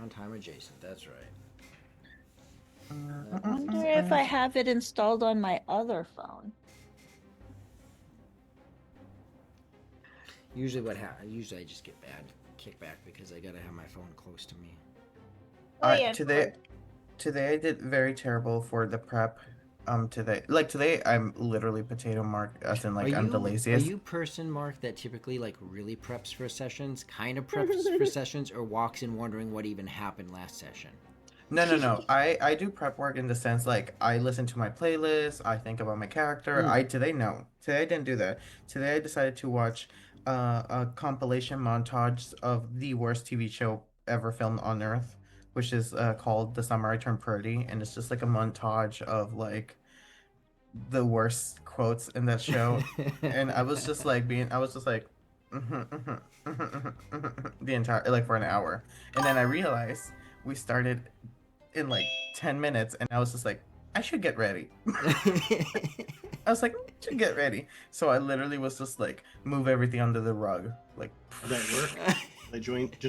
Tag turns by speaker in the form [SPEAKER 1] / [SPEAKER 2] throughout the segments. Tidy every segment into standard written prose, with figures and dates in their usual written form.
[SPEAKER 1] on timer Jason. That's right.
[SPEAKER 2] I wonder if I have it installed on my other phone.
[SPEAKER 1] Usually I just get bad kickback because I gotta have my phone close to me.
[SPEAKER 2] Oh
[SPEAKER 3] I
[SPEAKER 2] yeah, of
[SPEAKER 3] today
[SPEAKER 2] course.
[SPEAKER 3] today I did very terrible for the prep. Today I'm literally potato mark as in
[SPEAKER 1] Are
[SPEAKER 3] like I'm the
[SPEAKER 1] you
[SPEAKER 3] laziest.
[SPEAKER 1] person Mark that typically like really preps for sessions, kind of preps for sessions, or walks in wondering what even happened last session?
[SPEAKER 3] No. I do prep work in the sense like I listen to my playlist, I think about my character.
[SPEAKER 1] Mm.
[SPEAKER 3] I today no. Today I didn't do that. Today I decided to watch a compilation montage of the worst TV show ever filmed on Earth, which is called The Summer I Turned Pretty, and it's just like a montage of like the worst quotes in that show. And I was just like the entire like for an hour. And then I realized we started in like 10 minutes and I was just like, I should get ready. I was like, I should get ready. So I literally was just like, move everything under the rug. Like,
[SPEAKER 4] Did that work? Did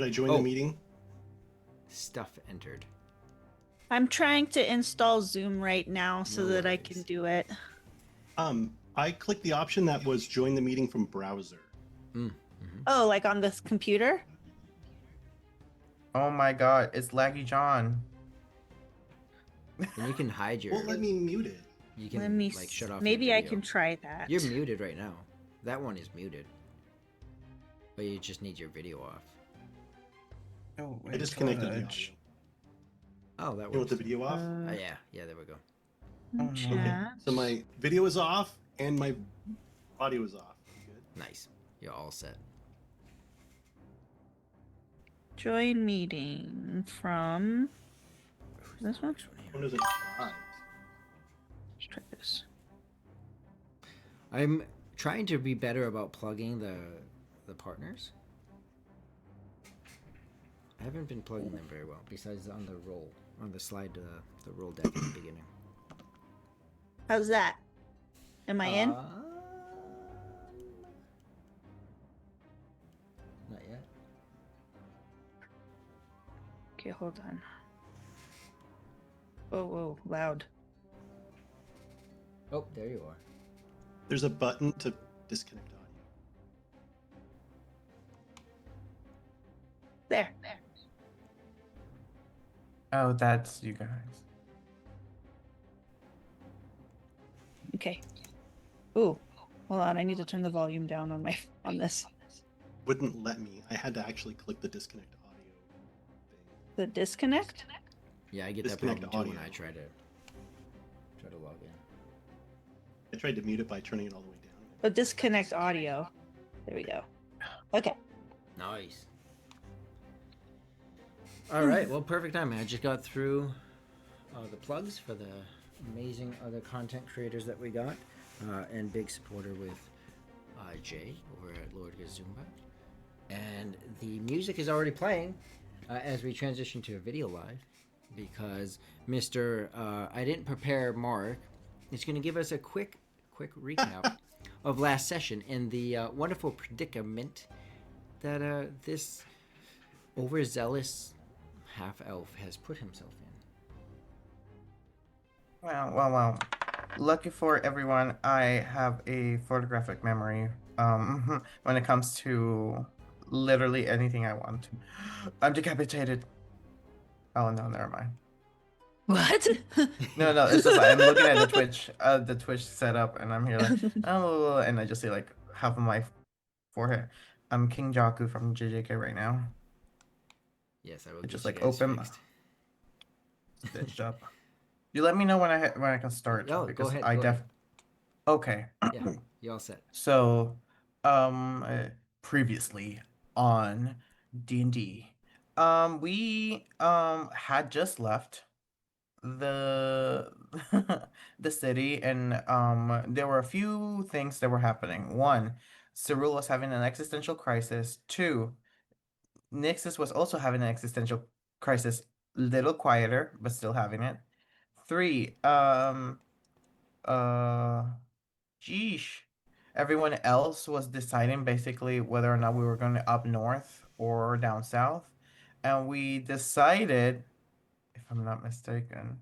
[SPEAKER 4] I join the
[SPEAKER 1] Oh,
[SPEAKER 4] meeting?
[SPEAKER 1] stuff entered.
[SPEAKER 2] I'm trying to install Zoom right now so
[SPEAKER 1] No
[SPEAKER 2] that I can
[SPEAKER 1] worries.
[SPEAKER 2] do it.
[SPEAKER 4] I clicked the option that was join the meeting from browser.
[SPEAKER 1] Mm.
[SPEAKER 2] Oh, like on this computer?
[SPEAKER 3] oh my God, it's Laggy John.
[SPEAKER 1] And you can hide your.
[SPEAKER 4] Won't let me mute it.
[SPEAKER 1] You
[SPEAKER 2] Let
[SPEAKER 1] can
[SPEAKER 2] me
[SPEAKER 1] like shut off your
[SPEAKER 2] maybe I
[SPEAKER 1] video.
[SPEAKER 2] can try that.
[SPEAKER 1] You're muted right now. That one is muted. But you just need your video off.
[SPEAKER 3] Oh,
[SPEAKER 4] I disconnected the audio.
[SPEAKER 1] Oh, that
[SPEAKER 4] You want
[SPEAKER 1] works.
[SPEAKER 4] the video off?
[SPEAKER 1] Yeah, there we go.
[SPEAKER 3] Oh, no.
[SPEAKER 4] Okay.
[SPEAKER 2] Chat.
[SPEAKER 4] So my video is off and my audio is off. Good.
[SPEAKER 1] Nice. You're all set.
[SPEAKER 2] Join meeting from this one?
[SPEAKER 1] Next one here.
[SPEAKER 4] Windows 5.
[SPEAKER 2] Let's try this.
[SPEAKER 1] I'm trying to be better about plugging the partners. I haven't been plugging them very well. Besides on the slide, the roll deck at the beginning.
[SPEAKER 2] How's that? Am I in?
[SPEAKER 1] Not yet.
[SPEAKER 2] Okay, hold on. Whoa, loud.
[SPEAKER 1] Oh, there you are.
[SPEAKER 4] There's a button to disconnect audio.
[SPEAKER 2] There.
[SPEAKER 3] Oh, that's you guys.
[SPEAKER 2] Okay. Ooh, hold on. I need to turn the volume down on this.
[SPEAKER 4] Wouldn't let me. I had to actually click the disconnect audio thing.
[SPEAKER 2] The disconnect?
[SPEAKER 1] Yeah, I get that
[SPEAKER 4] Disconnect
[SPEAKER 1] problem too when
[SPEAKER 4] audio.
[SPEAKER 1] I try to log in.
[SPEAKER 4] I tried to mute it by turning it all the way down.
[SPEAKER 2] Oh, disconnect audio. There we go. Okay.
[SPEAKER 1] Nice. All right, well, perfect timing. I just got through the plugs for the amazing other content creators that we got, and big supporter with Jay over at Lord Gazumba. And the music is already playing as we transition to a video live because Mr. I didn't prepare Mark is going to give us a quick recap of last session and the wonderful predicament that this overzealous half-elf has put himself in.
[SPEAKER 3] Well. Lucky for everyone, I have a photographic memory. When it comes to literally anything I want. I'm decapitated. Oh no, never mind.
[SPEAKER 2] What?
[SPEAKER 3] No, it's just I'm looking at the Twitch setup, and I'm here like, oh, and I just see like half of my forehead. I'm King Jaku from JJK right now.
[SPEAKER 1] Yes, I will
[SPEAKER 3] It
[SPEAKER 1] get
[SPEAKER 3] just
[SPEAKER 1] you
[SPEAKER 3] like
[SPEAKER 1] guys
[SPEAKER 3] open,
[SPEAKER 1] fixed.
[SPEAKER 3] stitched up. You let me know when I can start.
[SPEAKER 1] Oh,
[SPEAKER 3] because
[SPEAKER 1] go ahead.
[SPEAKER 3] I
[SPEAKER 1] Go ahead.
[SPEAKER 3] Okay.
[SPEAKER 1] Yeah, you all set.
[SPEAKER 3] So, previously on D&D, we had just left the the city, and there were a few things that were happening. One, Cyril was having an existential crisis. Two, Nixus was also having an existential crisis, little quieter, but still having it. Three, uh Geesh. Everyone else was deciding basically whether or not we were going to up north or down south. and we decided, if I'm not mistaken,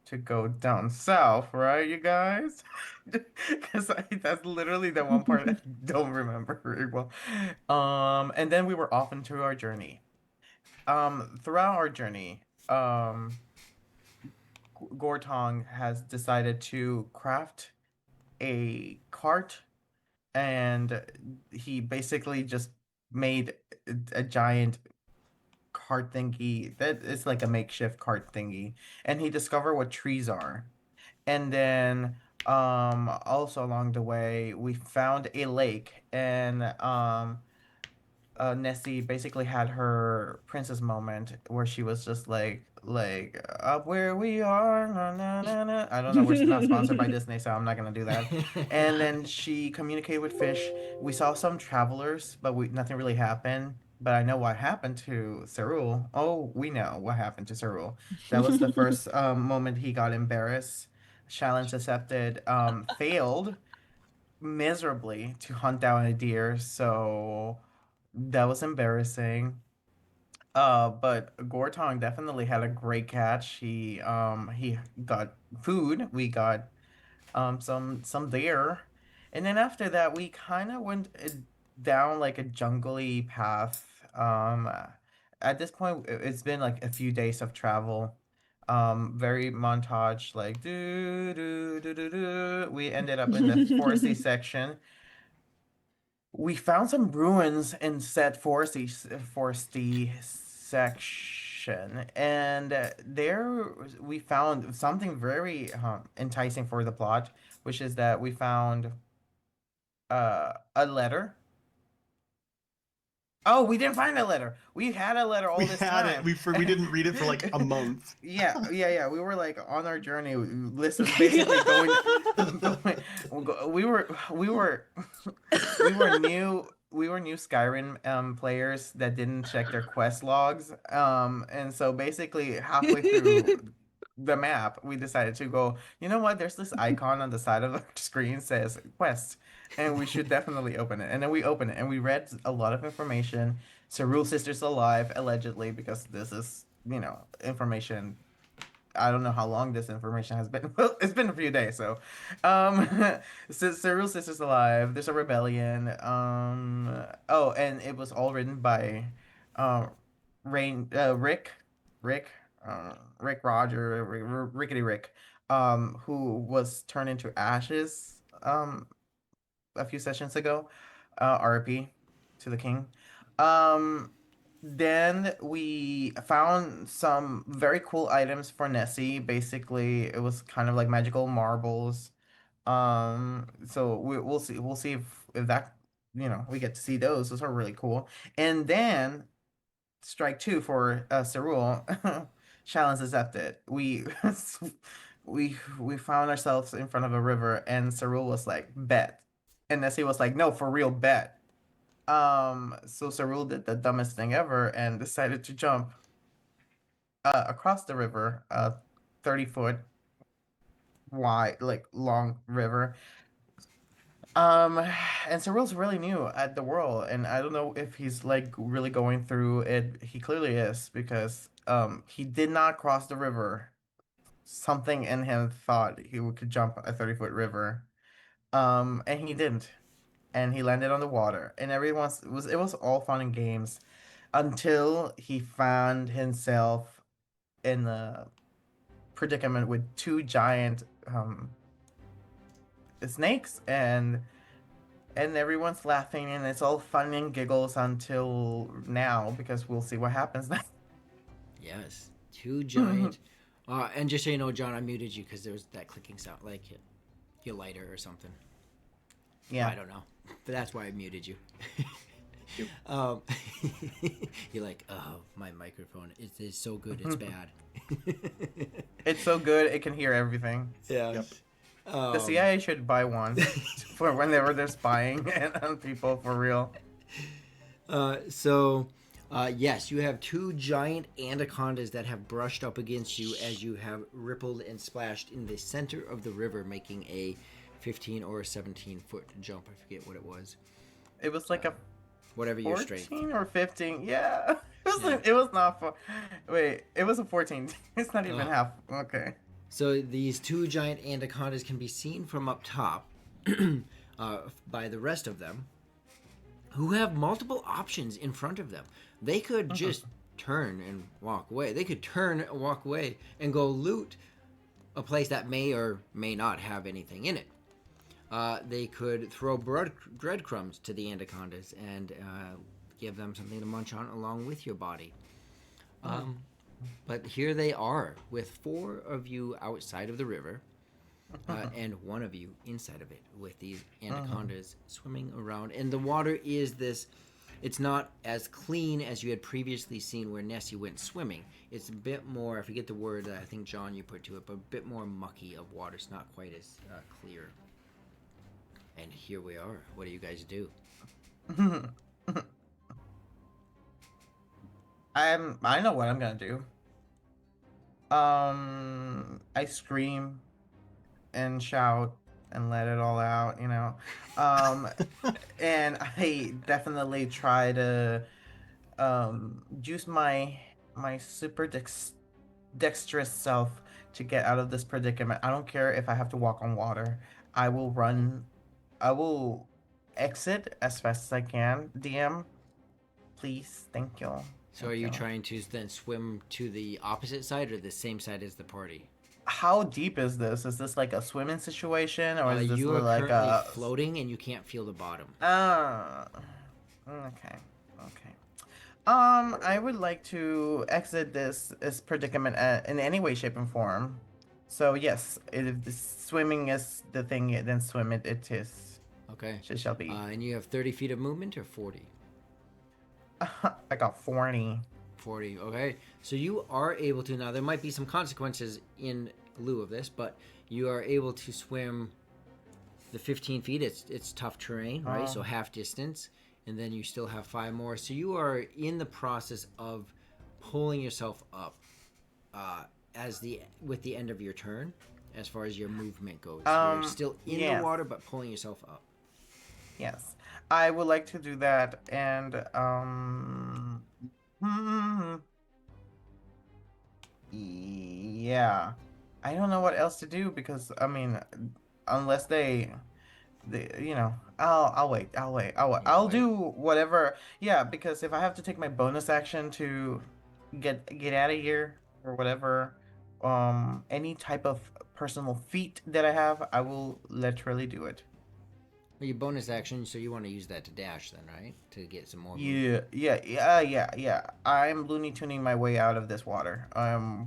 [SPEAKER 3] to go down south, right, you guys? Because that's literally the one part I don't remember very well. And then we were off into our journey. Throughout our journey, Gortong has decided to craft a cart, and he basically just made a giant cart thingy that is like a makeshift cart thingy, and he discovered what trees are. And then also along the way we found a lake, and Nessie basically had her princess moment where she was just like up where we are, na, na, na, na. I don't know, we're not sponsored by Disney, so I'm not gonna do that. And then she communicated with fish. We saw some travelers, but we nothing really happened. But I know what happened to Cerule. Oh, we know what happened to Cerule. That was the first moment he got embarrassed. Challenge accepted. Failed miserably to hunt down a deer, so that was embarrassing. But Gortong definitely had a great catch. He got food. We got some deer, and then after that we kind of went down like a jungly path. At this point it's been like a few days of travel. Very montage, like do do do do do. We ended up in the foresty section. We found some ruins in said foresty section, and there we found something very enticing for the plot, which is that we found a letter. Oh, we didn't find a letter. We had a letter
[SPEAKER 4] We
[SPEAKER 3] all this
[SPEAKER 4] had it.
[SPEAKER 3] time.
[SPEAKER 4] We didn't read it for like a month.
[SPEAKER 3] Yeah. We were like on our journey. Listen, basically going, we were we were new Skyrim players that didn't check their quest logs. And so basically halfway through the map, we decided to go, you know what? There's this icon on the side of the screen says quest, and we should definitely open it. And then we opened it and we read a lot of information. Cerule Sisters alive, allegedly, because this is, information. I don't know how long this information has been. Well, it's been a few days, so um Cerule Sisters alive. There's a rebellion. Oh, and it was all written by uh Rick Rick Roger, Rickety Rick, who was turned into ashes a few sessions ago. RP to the king. Um, then we found some very cool items for Nessie. Basically, it was kind of like magical marbles. So we'll see if that, we get to see those. Those are really cool. And then strike two for Cerule. Challenge accepted. We found ourselves in front of a river, and Cerule was like, bet. And Nessie was like, no, for real, bet. So Cerule did the dumbest thing ever and decided to jump across the river, 30-foot wide, like long river. Um, and Cyril's really new at the world, and I don't know if he's like really going through it. He clearly is, because he did not cross the river. Something in him thought he could jump a 30-foot river. And he didn't. And he landed on the water. And it was all fun and games until he found himself in a predicament with two giant snakes, and everyone's laughing, and it's all fun and giggles until now, because we'll see what happens next.
[SPEAKER 1] Yes, two giant. And just so you know, John, I muted you because there was that clicking sound, like your lighter or something.
[SPEAKER 3] Yeah.
[SPEAKER 1] I don't know, but that's why I muted you.
[SPEAKER 4] Yep.
[SPEAKER 1] You're like, oh, my microphone is so good, it's bad.
[SPEAKER 3] It's so good it can hear everything.
[SPEAKER 1] Yeah.
[SPEAKER 4] Yep.
[SPEAKER 3] The CIA should buy one for whenever they're spying on people for real.
[SPEAKER 1] Yes, you have two giant anacondas that have brushed up against you as you have rippled and splashed in the center of the river, making a 15 or 17-foot jump. I forget what it was.
[SPEAKER 3] It was like a
[SPEAKER 1] Whatever your strength.
[SPEAKER 3] 14 or 15. Yeah. It was not for. Wait, it was a 14. It's not even
[SPEAKER 1] Oh.
[SPEAKER 3] half. Okay.
[SPEAKER 1] So these two giant anacondas can be seen from up top by the rest of them, who have multiple options in front of them. They could just turn and walk away. They could turn and walk away and go loot a place that may or may not have anything in it. They could throw breadcrumbs to the anacondas and give them something to munch on along with your body. But here they are, with 4 of you outside of the river, and 1 of you inside of it, with these anacondas swimming around. And the water is this. It's not as clean as you had previously seen where Nessie went swimming. It's a bit more, I forget the word that I think, John, you put to it, but a bit more mucky of water. It's not quite as clear. And here we are. What do you guys do?
[SPEAKER 3] I know what I'm gonna do. I scream and shout and let it all out, you know. And I definitely try to use my super dexterous self to get out of this predicament. I don't care if I have to walk on water. I will run. I will exit as fast as I can. DM, please, thank you.
[SPEAKER 1] So are
[SPEAKER 3] Thank
[SPEAKER 1] you
[SPEAKER 3] you.
[SPEAKER 1] trying to then swim to the opposite side or the same side as the party?
[SPEAKER 3] How deep is this? Is this like a swimming situation, or is this
[SPEAKER 1] You are
[SPEAKER 3] like
[SPEAKER 1] currently
[SPEAKER 3] a
[SPEAKER 1] floating and you can't feel the bottom.
[SPEAKER 3] Okay. Okay. I would like to exit this predicament in any way, shape, and form. So yes, if the swimming is the thing, then swim it is.
[SPEAKER 1] Okay.
[SPEAKER 3] It shall be.
[SPEAKER 1] And you have 30 feet of movement or 40?
[SPEAKER 3] I got 40.
[SPEAKER 1] 40, okay. So you are able to, now there might be some consequences in lieu of this, but you are able to swim the 15 feet. It's tough terrain, right? So half distance, and then you still have 5 more. So you are in the process of pulling yourself up with the end of your turn, as far as your movement goes. You're still in
[SPEAKER 3] yes.
[SPEAKER 1] the water, but pulling yourself up.
[SPEAKER 3] Yes, I would like to do that, and yeah, I don't know what else to do because I mean, unless they you know, I'll wait. I'll
[SPEAKER 1] wait.
[SPEAKER 3] do whatever. Yeah, because if I have to take my bonus action to get out of here or whatever, any type of personal feat that I have, I will literally do it.
[SPEAKER 1] Well, your bonus action, so you want to use that to dash then, right? To get some more movement.
[SPEAKER 3] Yeah. I'm Looney Tuning my way out of this water.
[SPEAKER 1] All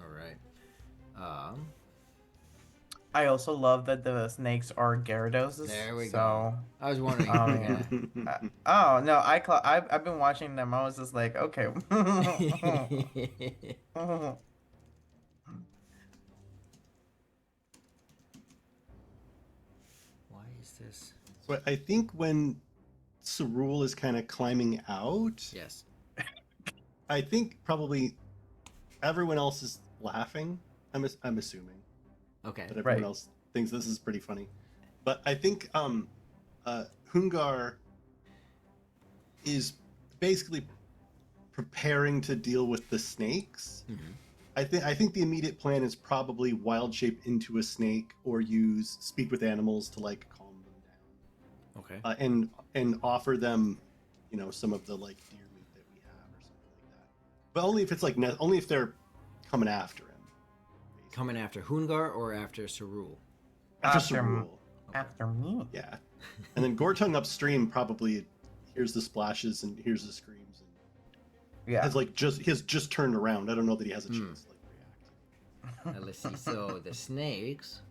[SPEAKER 1] right.
[SPEAKER 3] I also love that the snakes are Gyarados.
[SPEAKER 1] There we
[SPEAKER 3] so,
[SPEAKER 1] go. I was wondering if you were gonna...
[SPEAKER 3] oh no, I've been watching them. I was just like, okay.
[SPEAKER 1] Why is this?
[SPEAKER 4] So I think when Cerule is kind of climbing out,
[SPEAKER 1] Yes.
[SPEAKER 4] I think probably everyone else is laughing. I'm assuming
[SPEAKER 1] Okay.
[SPEAKER 4] that everyone
[SPEAKER 3] Right.
[SPEAKER 4] else thinks this is pretty funny. But I think Hungar is basically preparing to deal with the snakes.
[SPEAKER 1] Mm-hmm.
[SPEAKER 4] I think the immediate plan is probably wild shape into a snake or use speak with animals to like calm them down.
[SPEAKER 1] Okay.
[SPEAKER 4] And offer them, you know, some of the like deer meat that we have or something like that. But only if it's like only if they're coming after him. Basically.
[SPEAKER 1] Coming after Hungar or after Cerule?
[SPEAKER 4] After
[SPEAKER 3] After-
[SPEAKER 4] Cerule.
[SPEAKER 3] After me.
[SPEAKER 4] Yeah. And then Gortung upstream probably hears the splashes and hears the screams and
[SPEAKER 3] Yeah.
[SPEAKER 4] he has just turned around. I don't know that he has a chance to like react.
[SPEAKER 1] Let's see. So the snakes.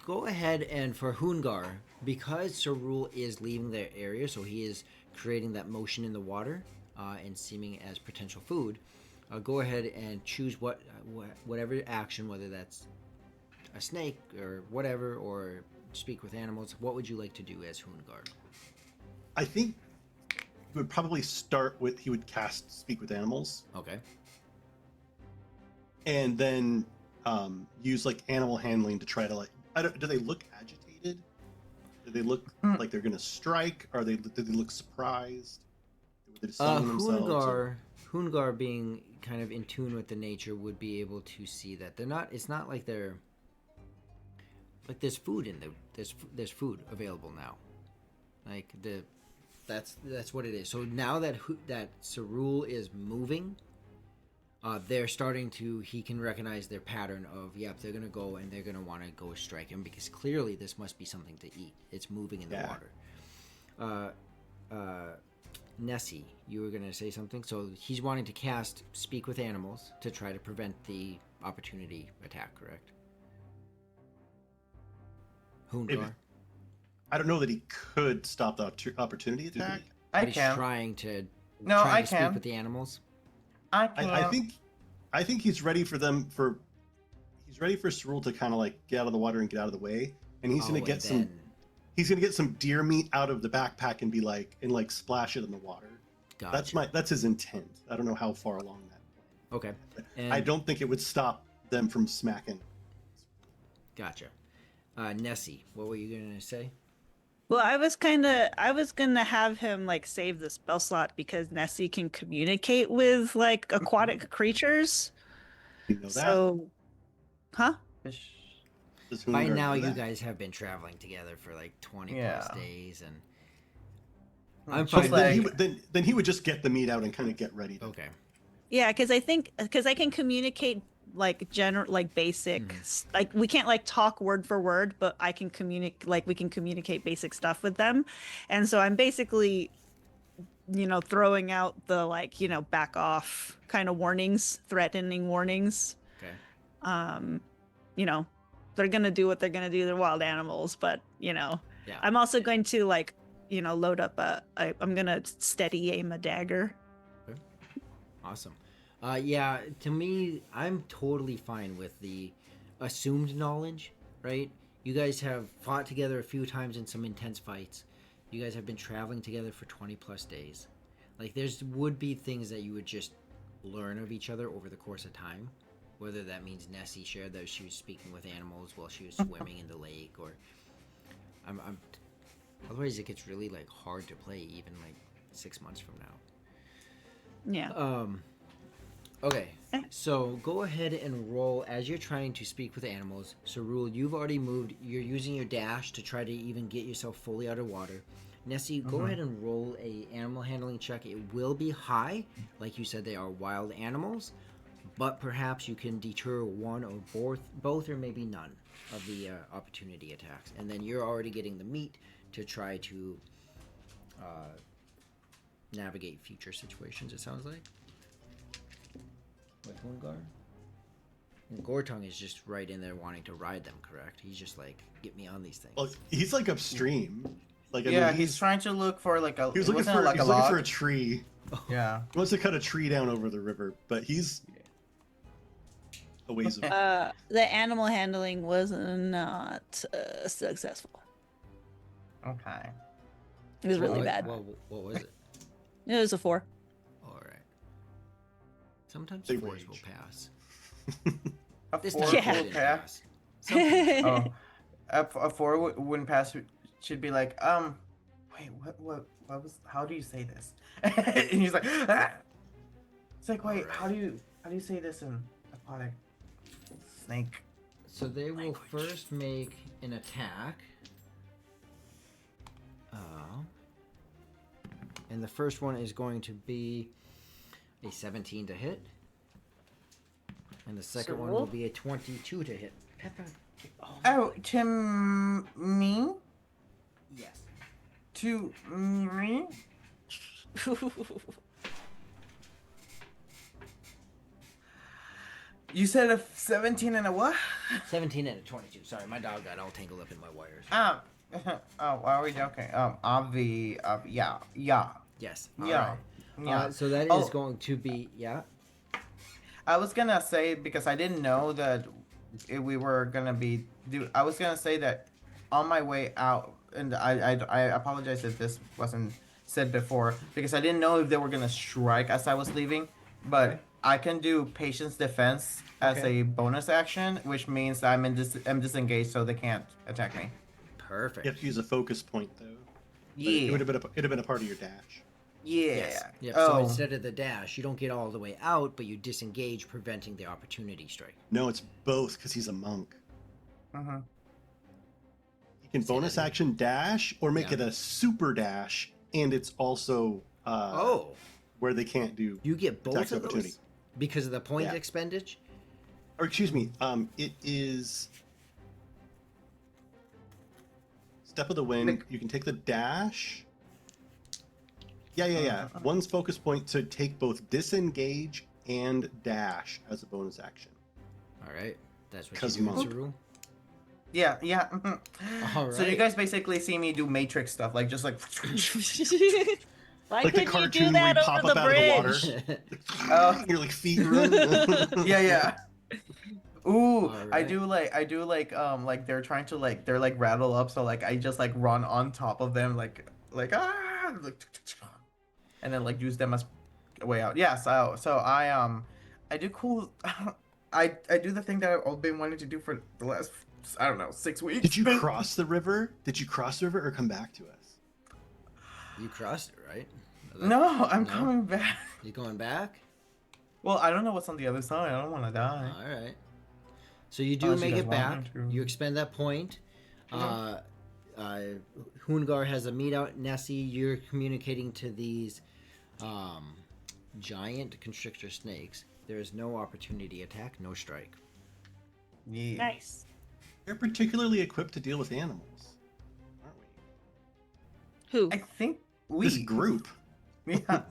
[SPEAKER 1] Go ahead and for Hungar, because Cerule is leaving their area, so he is creating that motion in the water and seeming as potential food. Go ahead and choose whatever action, whether that's a snake or whatever, or speak with animals. What would you like to do as Hungar?
[SPEAKER 4] I think he would probably start with he would cast speak with animals
[SPEAKER 1] Okay.
[SPEAKER 4] and then use like animal handling to try to like do they look agitated? Do they look like they're gonna strike? Do they look surprised? Were they just
[SPEAKER 1] Uh,
[SPEAKER 4] sunning themselves? Or-
[SPEAKER 1] Hungar being kind of in tune with the nature would be able to see that they're not. It's not like they're like there's food in the there's food available now. Like that's what it is. So now that that Cerule is moving, they're starting to. He can recognize their pattern of yep, they're gonna go and they're gonna want to go strike him because clearly this must be something to eat. It's moving in the water. Nessie, you were gonna say something. So he's wanting to cast Speak with Animals to try to prevent the opportunity attack. Correct? Hungar.
[SPEAKER 4] I don't know that he could stop the opportunity attack.
[SPEAKER 3] I
[SPEAKER 1] But he's
[SPEAKER 3] can.
[SPEAKER 1] trying to.
[SPEAKER 3] No,
[SPEAKER 1] trying
[SPEAKER 3] I
[SPEAKER 1] to speak
[SPEAKER 3] can.
[SPEAKER 1] with the animals.
[SPEAKER 3] I can.
[SPEAKER 4] I think he's ready for them for. He's ready for Cerule to kind of like get out of the water and get out of the way, and he's gonna get some. He's gonna get some deer meat out of the backpack and be like splash it in the water.
[SPEAKER 1] Gotcha.
[SPEAKER 4] That's his intent. I don't know how far along that.
[SPEAKER 1] Okay. And,
[SPEAKER 4] I don't think it would stop them from smacking.
[SPEAKER 1] Gotcha. Nessie, what were you gonna say?
[SPEAKER 2] Well, I was gonna have him like save the spell slot because Nessie can communicate with like aquatic creatures.
[SPEAKER 4] You know that.
[SPEAKER 2] So, huh?
[SPEAKER 3] Fish.
[SPEAKER 4] Does
[SPEAKER 1] By
[SPEAKER 4] Hungar
[SPEAKER 1] now,
[SPEAKER 4] know
[SPEAKER 1] you
[SPEAKER 4] that?
[SPEAKER 1] guys have been traveling together for like 20 plus
[SPEAKER 3] Yeah.
[SPEAKER 1] days, and
[SPEAKER 3] I'm
[SPEAKER 1] I'm
[SPEAKER 4] So
[SPEAKER 1] fine.
[SPEAKER 4] then he would just get the meat out and kind of get ready.
[SPEAKER 1] Okay.
[SPEAKER 2] Yeah, because I can communicate like general like basic like we can't like talk word for word, but I can communicate like we can communicate basic stuff with them, and so I'm basically throwing out the like back off kind of warnings, threatening warnings.
[SPEAKER 1] Okay.
[SPEAKER 2] You know, they're gonna do what they're gonna do. They're wild animals, but
[SPEAKER 1] Yeah.
[SPEAKER 2] I'm also going to like load up I'm gonna steady aim a dagger.
[SPEAKER 1] Awesome. Yeah, to me, I'm totally fine with the assumed knowledge, right? You guys have fought together a few times in some intense fights. You guys have been traveling together for 20 plus days. Like, would be things that you would just learn of each other over the course of time. Whether that means Nessie shared that she was speaking with animals while she was swimming in the lake, or otherwise it gets really like hard to play even like 6 months from now.
[SPEAKER 2] Yeah.
[SPEAKER 1] Okay, so go ahead and roll as you're trying to speak with animals. So, Rule, you've already moved. You're using your dash to try to even get yourself fully out of water. Nessie, go ahead and roll a animal handling check. It will be high. Like you said, they are wild animals. But perhaps you can deter one or both or maybe none of the opportunity attacks. And then you're already getting the meat to try to navigate future situations, it sounds like. With Hungar? And Gortung is just right in there wanting to ride them, correct? He's just like, get me on these things.
[SPEAKER 4] Well, he's like upstream. Like I
[SPEAKER 3] Yeah,
[SPEAKER 4] mean,
[SPEAKER 3] he's trying to look for like a.
[SPEAKER 4] He was
[SPEAKER 3] it
[SPEAKER 4] looking
[SPEAKER 3] wasn't
[SPEAKER 4] for
[SPEAKER 3] like
[SPEAKER 4] he's
[SPEAKER 3] a
[SPEAKER 4] looking
[SPEAKER 3] log.
[SPEAKER 4] for a tree.
[SPEAKER 3] Yeah.
[SPEAKER 4] He wants to cut a tree down over the river, but he's a ways away.
[SPEAKER 2] The animal handling was not successful.
[SPEAKER 3] Okay.
[SPEAKER 2] It was really
[SPEAKER 1] What-
[SPEAKER 2] bad.
[SPEAKER 1] What was it?
[SPEAKER 2] It was a 4.
[SPEAKER 1] All right. Sometimes
[SPEAKER 4] They
[SPEAKER 1] 4s will
[SPEAKER 4] range.
[SPEAKER 1] pass.
[SPEAKER 3] A
[SPEAKER 1] This
[SPEAKER 3] 4
[SPEAKER 1] time
[SPEAKER 2] Yeah.
[SPEAKER 1] it
[SPEAKER 3] will
[SPEAKER 1] didn't
[SPEAKER 3] pass.
[SPEAKER 1] pass. Sometimes.
[SPEAKER 3] Oh, a 4 wouldn't pass. Should be like wait, what was? How do you say this? And he's like, ah! It's like, wait,
[SPEAKER 1] Alright.
[SPEAKER 3] how do you say this in aquatic? Snake.
[SPEAKER 1] So they will first make an attack. And the first one is going to be a 17 to hit. And the second one will be a 22 to hit. Peppa.
[SPEAKER 3] Oh, to me?
[SPEAKER 1] Yes.
[SPEAKER 3] To me? You said a 17 and a what?
[SPEAKER 1] 17 and a 22. Sorry, my dog got all tangled up in my wires.
[SPEAKER 3] Oh, are we okay? Yeah.
[SPEAKER 1] Yes.
[SPEAKER 3] Yeah.
[SPEAKER 1] Alright. So that is going to be, yeah.
[SPEAKER 3] I was gonna say, because I didn't know that we were gonna be I was gonna say that on my way out, and I apologize if this wasn't said before, because I didn't know if they were gonna strike as I was leaving, but I can do patience defense as
[SPEAKER 1] Okay.
[SPEAKER 3] a bonus action, which means I'm disengaged, so they can't attack me.
[SPEAKER 1] Perfect.
[SPEAKER 4] You have to use a focus point though. But
[SPEAKER 3] Yeah.
[SPEAKER 4] It would have been a part of your dash.
[SPEAKER 3] Yeah.
[SPEAKER 1] Yes. Yep.
[SPEAKER 3] Oh.
[SPEAKER 1] So instead of the dash, you don't get all the way out, but you disengage, preventing the opportunity strike.
[SPEAKER 4] No, it's both because he's a monk.
[SPEAKER 3] Mhm.
[SPEAKER 4] You can
[SPEAKER 1] Say
[SPEAKER 4] bonus
[SPEAKER 1] that again.
[SPEAKER 4] action dash or make
[SPEAKER 1] Yeah.
[SPEAKER 4] it a super dash, and it's also where they can't do
[SPEAKER 1] You get both
[SPEAKER 4] attack
[SPEAKER 1] of
[SPEAKER 4] opportunity.
[SPEAKER 1] those because of the point
[SPEAKER 4] Yeah.
[SPEAKER 1] expendage.
[SPEAKER 4] Or excuse me, it is step of the wind.
[SPEAKER 3] Like-
[SPEAKER 4] You can take the dash. Yeah. One's focus point to take both disengage and dash as a bonus action.
[SPEAKER 1] All right, that's what
[SPEAKER 4] 'Cause
[SPEAKER 1] you do,
[SPEAKER 4] monk.
[SPEAKER 1] Saru.
[SPEAKER 3] Yeah. Yeah.
[SPEAKER 1] All
[SPEAKER 3] So you
[SPEAKER 1] right.
[SPEAKER 3] guys basically see me do Matrix stuff, like just like.
[SPEAKER 2] Why
[SPEAKER 4] Like the
[SPEAKER 2] couldn't you do
[SPEAKER 4] cartoon where
[SPEAKER 2] that
[SPEAKER 4] you pop
[SPEAKER 2] over
[SPEAKER 4] up
[SPEAKER 2] the
[SPEAKER 4] out of the water.
[SPEAKER 2] bridge?
[SPEAKER 4] Your like feet run.
[SPEAKER 3] Yeah. Ooh,
[SPEAKER 1] All
[SPEAKER 3] I
[SPEAKER 1] right.
[SPEAKER 3] do like they're trying to they're like rattle up, so like I just like run on top of them like and then like use them as a way out. Yeah, so I do cool I do the thing that I've been wanting to do for the last, I don't know, 6 weeks.
[SPEAKER 4] Did you cross the river? Did you cross the river or come back to us?
[SPEAKER 1] You crossed it, right?
[SPEAKER 3] No, I'm
[SPEAKER 1] No?
[SPEAKER 3] coming back.
[SPEAKER 1] You going back?
[SPEAKER 3] Well, I don't know what's on the other side. I don't want to die.
[SPEAKER 1] All right. So you do
[SPEAKER 3] Unless you
[SPEAKER 1] make
[SPEAKER 3] guys
[SPEAKER 1] it
[SPEAKER 3] want
[SPEAKER 1] back.
[SPEAKER 3] me to.
[SPEAKER 1] You expend that point.
[SPEAKER 3] Mhm.
[SPEAKER 1] Hungar has a meet out. Nessie, you're communicating to these giant constrictor snakes. There is no opportunity attack, no strike.
[SPEAKER 3] Yeah.
[SPEAKER 2] Nice.
[SPEAKER 4] They're particularly equipped to deal with animals, aren't we?
[SPEAKER 2] Who?
[SPEAKER 3] I think
[SPEAKER 4] This group.
[SPEAKER 3] Yeah.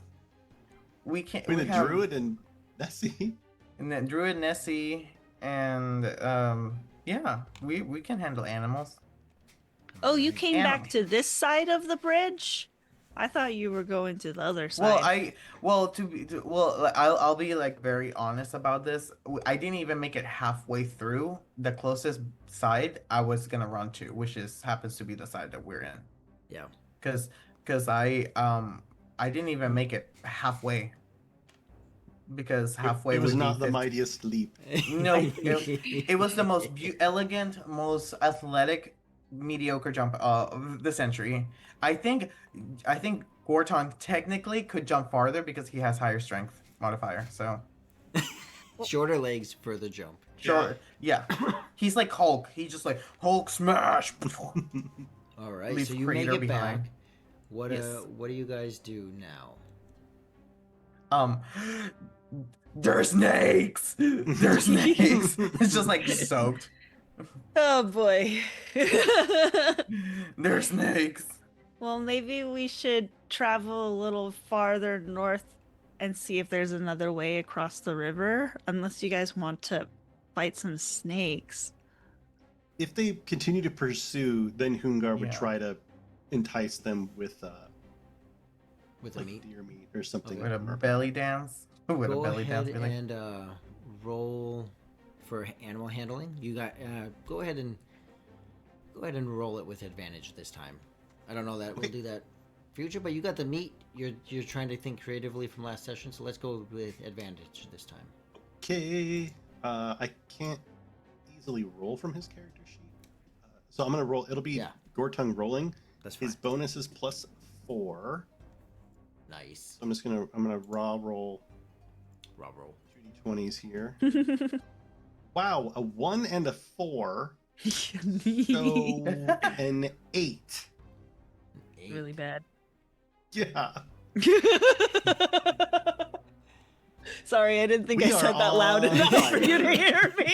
[SPEAKER 3] We can.
[SPEAKER 4] I mean,
[SPEAKER 3] we
[SPEAKER 4] the
[SPEAKER 3] have,
[SPEAKER 4] druid and Nessie.
[SPEAKER 3] and then Druid, Nessie, and yeah, we can handle animals.
[SPEAKER 2] Oh, you came
[SPEAKER 3] Animal.
[SPEAKER 2] back to this side of the bridge? I thought you were going to the other side.
[SPEAKER 3] I'll be like very honest about this. I didn't even make it halfway through. The closest side I was gonna run to, which happens to be the side that we're in.
[SPEAKER 1] Yeah.
[SPEAKER 3] Cause I didn't even make it halfway. Because halfway
[SPEAKER 4] It was
[SPEAKER 3] would be
[SPEAKER 4] not the
[SPEAKER 3] 50.
[SPEAKER 4] mightiest leap.
[SPEAKER 3] No, it was the most elegant, most athletic, mediocre jump of the century. I think Gorton technically could jump farther because he has higher strength modifier. So
[SPEAKER 1] Shorter legs, further jump.
[SPEAKER 3] sure, yeah. He's like Hulk. He's just like Hulk smash.
[SPEAKER 1] All right,
[SPEAKER 3] Leave
[SPEAKER 1] so you make
[SPEAKER 3] crater
[SPEAKER 1] it
[SPEAKER 3] behind.
[SPEAKER 1] back. What
[SPEAKER 3] Yes.
[SPEAKER 1] what do you guys do now?
[SPEAKER 3] There's snakes. There's snakes. It's just like soaked.
[SPEAKER 2] Oh boy.
[SPEAKER 3] There's snakes.
[SPEAKER 2] Well, maybe we should travel a little farther north and see if there's another way across the river, unless you guys want to fight some snakes.
[SPEAKER 4] If they continue to pursue, then Hungar would
[SPEAKER 3] Yeah.
[SPEAKER 4] try to entice them with
[SPEAKER 1] With
[SPEAKER 4] like
[SPEAKER 1] a meat?
[SPEAKER 4] deer meat or something.
[SPEAKER 3] With a belly dance. With
[SPEAKER 1] Go
[SPEAKER 3] a belly
[SPEAKER 1] ahead
[SPEAKER 3] dance. Be like,
[SPEAKER 1] and roll for animal handling. You got go ahead and roll it with advantage this time. I don't know that
[SPEAKER 4] Okay.
[SPEAKER 1] we'll do that future, but you got the meat. You're trying to think creatively from last session, so let's go with advantage this time.
[SPEAKER 4] Okay. I can't easily roll from his character sheet. So I'm gonna roll. It'll be
[SPEAKER 1] Yeah.
[SPEAKER 4] Gortung rolling.
[SPEAKER 1] That's fine.
[SPEAKER 4] His bonus is +4.
[SPEAKER 1] Nice.
[SPEAKER 4] I'm gonna raw roll
[SPEAKER 1] Raw roll.
[SPEAKER 4] 3d20s here. Wow, a 1 and a 4. So an 8.
[SPEAKER 1] Eight.
[SPEAKER 2] Really bad.
[SPEAKER 4] Yeah.
[SPEAKER 2] Sorry, I didn't think
[SPEAKER 4] We
[SPEAKER 2] I
[SPEAKER 4] are
[SPEAKER 2] said that loud
[SPEAKER 4] on
[SPEAKER 2] enough for you to
[SPEAKER 4] fire.
[SPEAKER 2] hear me.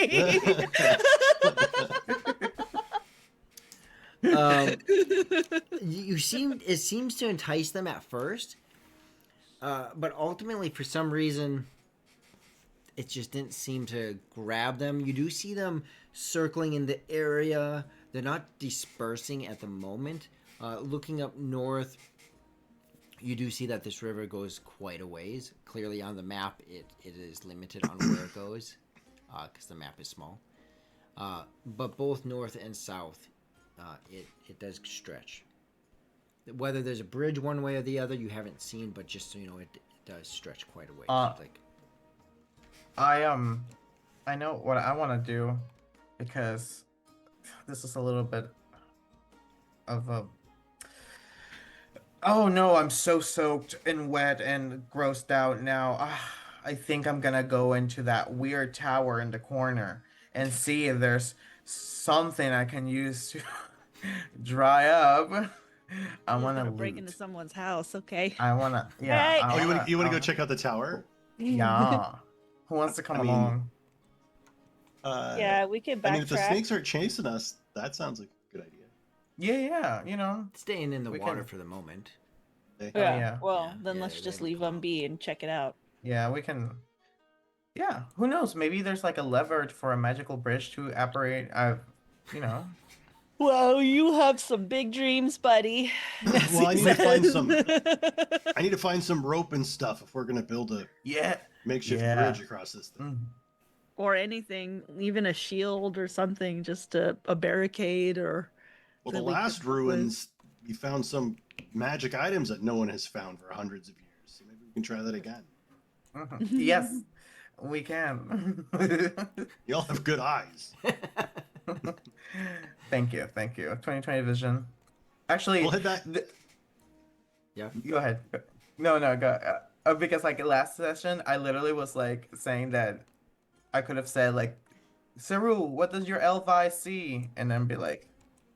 [SPEAKER 1] It seems to entice them at first, but ultimately for some reason it just didn't seem to grab them. You do see them circling in the area. They're not dispersing at the moment. Looking up north, you do see that this river goes quite a ways. Clearly on the map it is limited on where it goes because the map is small, but both north and south it does stretch. Whether there's a bridge one way or the other, you haven't seen, but just so you know, it does stretch quite a way. Like,
[SPEAKER 3] I know what I want to do, because this is a little bit of a. Oh no, I'm so soaked and wet and grossed out now. I think I'm gonna go into that weird tower in the corner and see if there's something I can use to dry up. I
[SPEAKER 2] You're
[SPEAKER 3] wanna
[SPEAKER 2] gonna break into
[SPEAKER 3] loot.
[SPEAKER 2] someone's house. Okay.
[SPEAKER 3] I wanna,
[SPEAKER 2] All
[SPEAKER 3] yeah,
[SPEAKER 2] right.
[SPEAKER 3] I
[SPEAKER 4] Oh,
[SPEAKER 3] wanna,
[SPEAKER 4] you want to go check out the tower?
[SPEAKER 3] yeah. Who wants to come
[SPEAKER 4] I mean,
[SPEAKER 3] along?
[SPEAKER 4] uh,
[SPEAKER 2] Yeah, we could
[SPEAKER 4] I mean, if the
[SPEAKER 2] backtrack.
[SPEAKER 4] snakes aren't chasing us, that sounds like a good idea.
[SPEAKER 3] Yeah, yeah,
[SPEAKER 1] Staying in the
[SPEAKER 3] we
[SPEAKER 1] water
[SPEAKER 3] can.
[SPEAKER 1] for the moment.
[SPEAKER 4] Okay.
[SPEAKER 3] Oh
[SPEAKER 2] Yeah.
[SPEAKER 3] yeah,
[SPEAKER 2] Well, then
[SPEAKER 1] Yeah,
[SPEAKER 2] let's
[SPEAKER 1] they
[SPEAKER 2] just
[SPEAKER 1] haven't
[SPEAKER 2] leave
[SPEAKER 1] come
[SPEAKER 2] them
[SPEAKER 1] out.
[SPEAKER 2] be and check it out.
[SPEAKER 3] yeah, we can. Yeah, who knows? Maybe there's like a lever for a magical bridge to operate. You know.
[SPEAKER 2] Well, you have some big dreams, buddy.
[SPEAKER 4] Well, I
[SPEAKER 2] Nessie
[SPEAKER 4] need to find
[SPEAKER 2] says.
[SPEAKER 4] some. I need to find some rope and stuff if we're gonna build a
[SPEAKER 3] Yeah,
[SPEAKER 4] makeshift
[SPEAKER 3] yeah.
[SPEAKER 4] bridge across this thing.
[SPEAKER 3] Mm.
[SPEAKER 2] Or anything, even a shield or something, just a barricade or
[SPEAKER 4] Well, the
[SPEAKER 2] that we could
[SPEAKER 4] last
[SPEAKER 2] help with.
[SPEAKER 4] ruins, we found some magic items that no one has found for hundreds of years. So maybe we can try that again.
[SPEAKER 3] Mhm. Yes, we can.
[SPEAKER 4] You all have good eyes.
[SPEAKER 3] Thank you, thank you. 2020 vision. Actually,
[SPEAKER 4] We'll hit that.
[SPEAKER 1] Yeah.
[SPEAKER 3] go ahead. No, no, go. Because like last session, I literally was like saying that I could have said like, Saru, what does your elf eye see? And then be like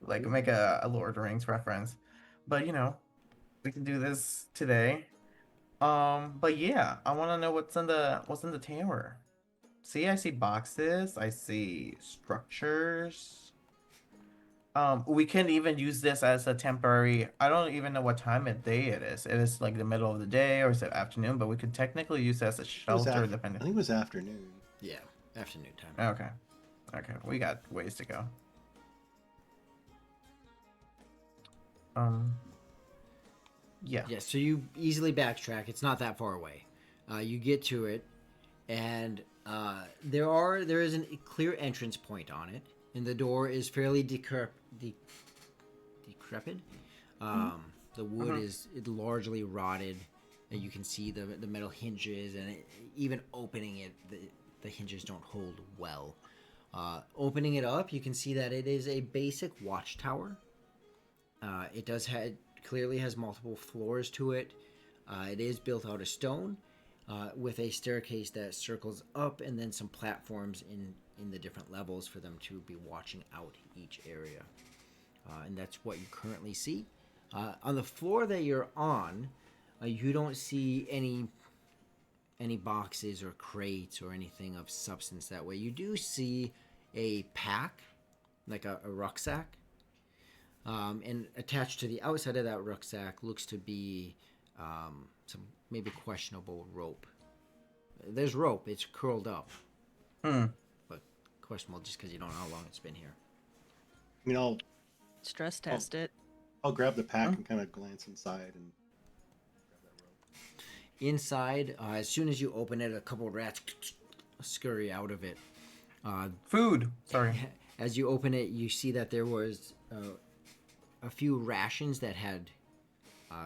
[SPEAKER 3] make a Lord of the Rings reference. But we can do this today. But yeah, I want to know what's in the tower. See, I see boxes. I see structures. We can even use this as a temporary. I don't even know what time of day it is. It is like the middle of the day or is it afternoon? But we could technically use it as a
[SPEAKER 4] It was
[SPEAKER 3] shelter,
[SPEAKER 4] I
[SPEAKER 3] depending.
[SPEAKER 4] think it was afternoon.
[SPEAKER 1] Yeah, afternoon time.
[SPEAKER 3] Okay, okay, we got ways to go. Um, yeah.
[SPEAKER 1] Yeah, so you easily backtrack. It's not that far away. You get to it, and there is a clear entrance point on it, and the door is fairly decrepit. The wood is largely rotted, and you can see the metal hinges, and even opening it, the hinges don't hold well. Opening it up, you can see that it is a basic watchtower. It clearly has multiple floors to it. It is built out of stone, with a staircase that circles up, and then some platforms in the different levels for them to be watching out each area. And that's what you currently see. On the floor that you're on, you don't see any boxes or crates or anything of substance that way. You do see a pack, like a rucksack. And attached to the outside of that rucksack looks to be some maybe questionable rope. There's rope. It's curled up. But questionable just because you don't know how long it's been here.
[SPEAKER 4] I mean,
[SPEAKER 2] Stress test it.
[SPEAKER 4] I'll grab the pack and kind of glance inside and grab that rope.
[SPEAKER 1] Inside, as soon as you open it, a couple of rats scurry out of it.
[SPEAKER 3] Food. Sorry.
[SPEAKER 1] As you open it, you see that there was a few rations that had.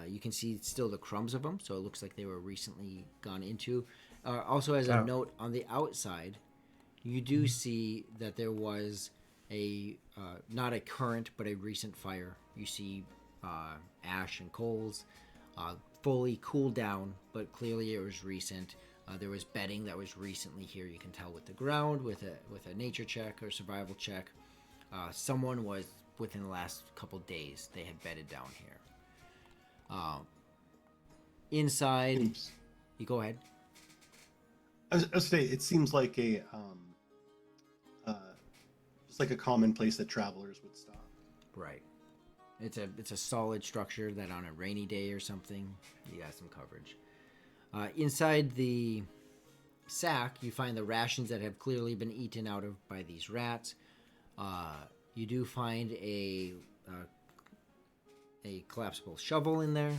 [SPEAKER 1] You can see still the crumbs of them, so it looks like they were recently gone into. Also, as a note on the outside, you do see that there was a not a current but a recent fire. You see ash and coals, fully cooled down, but clearly it was recent. There was bedding that was recently here. You can tell with the ground, with a nature check or survival check. Someone was within the last couple days. They had bedded down here. Inside,
[SPEAKER 4] Oops.
[SPEAKER 1] you go ahead.
[SPEAKER 4] I was say it seems like a just like a common place that travelers would stop.
[SPEAKER 1] Right. It's a solid structure that on a rainy day or something, you got some coverage. Inside the sack, you find the rations that have clearly been eaten out of by these rats. You do find a collapsible shovel in there,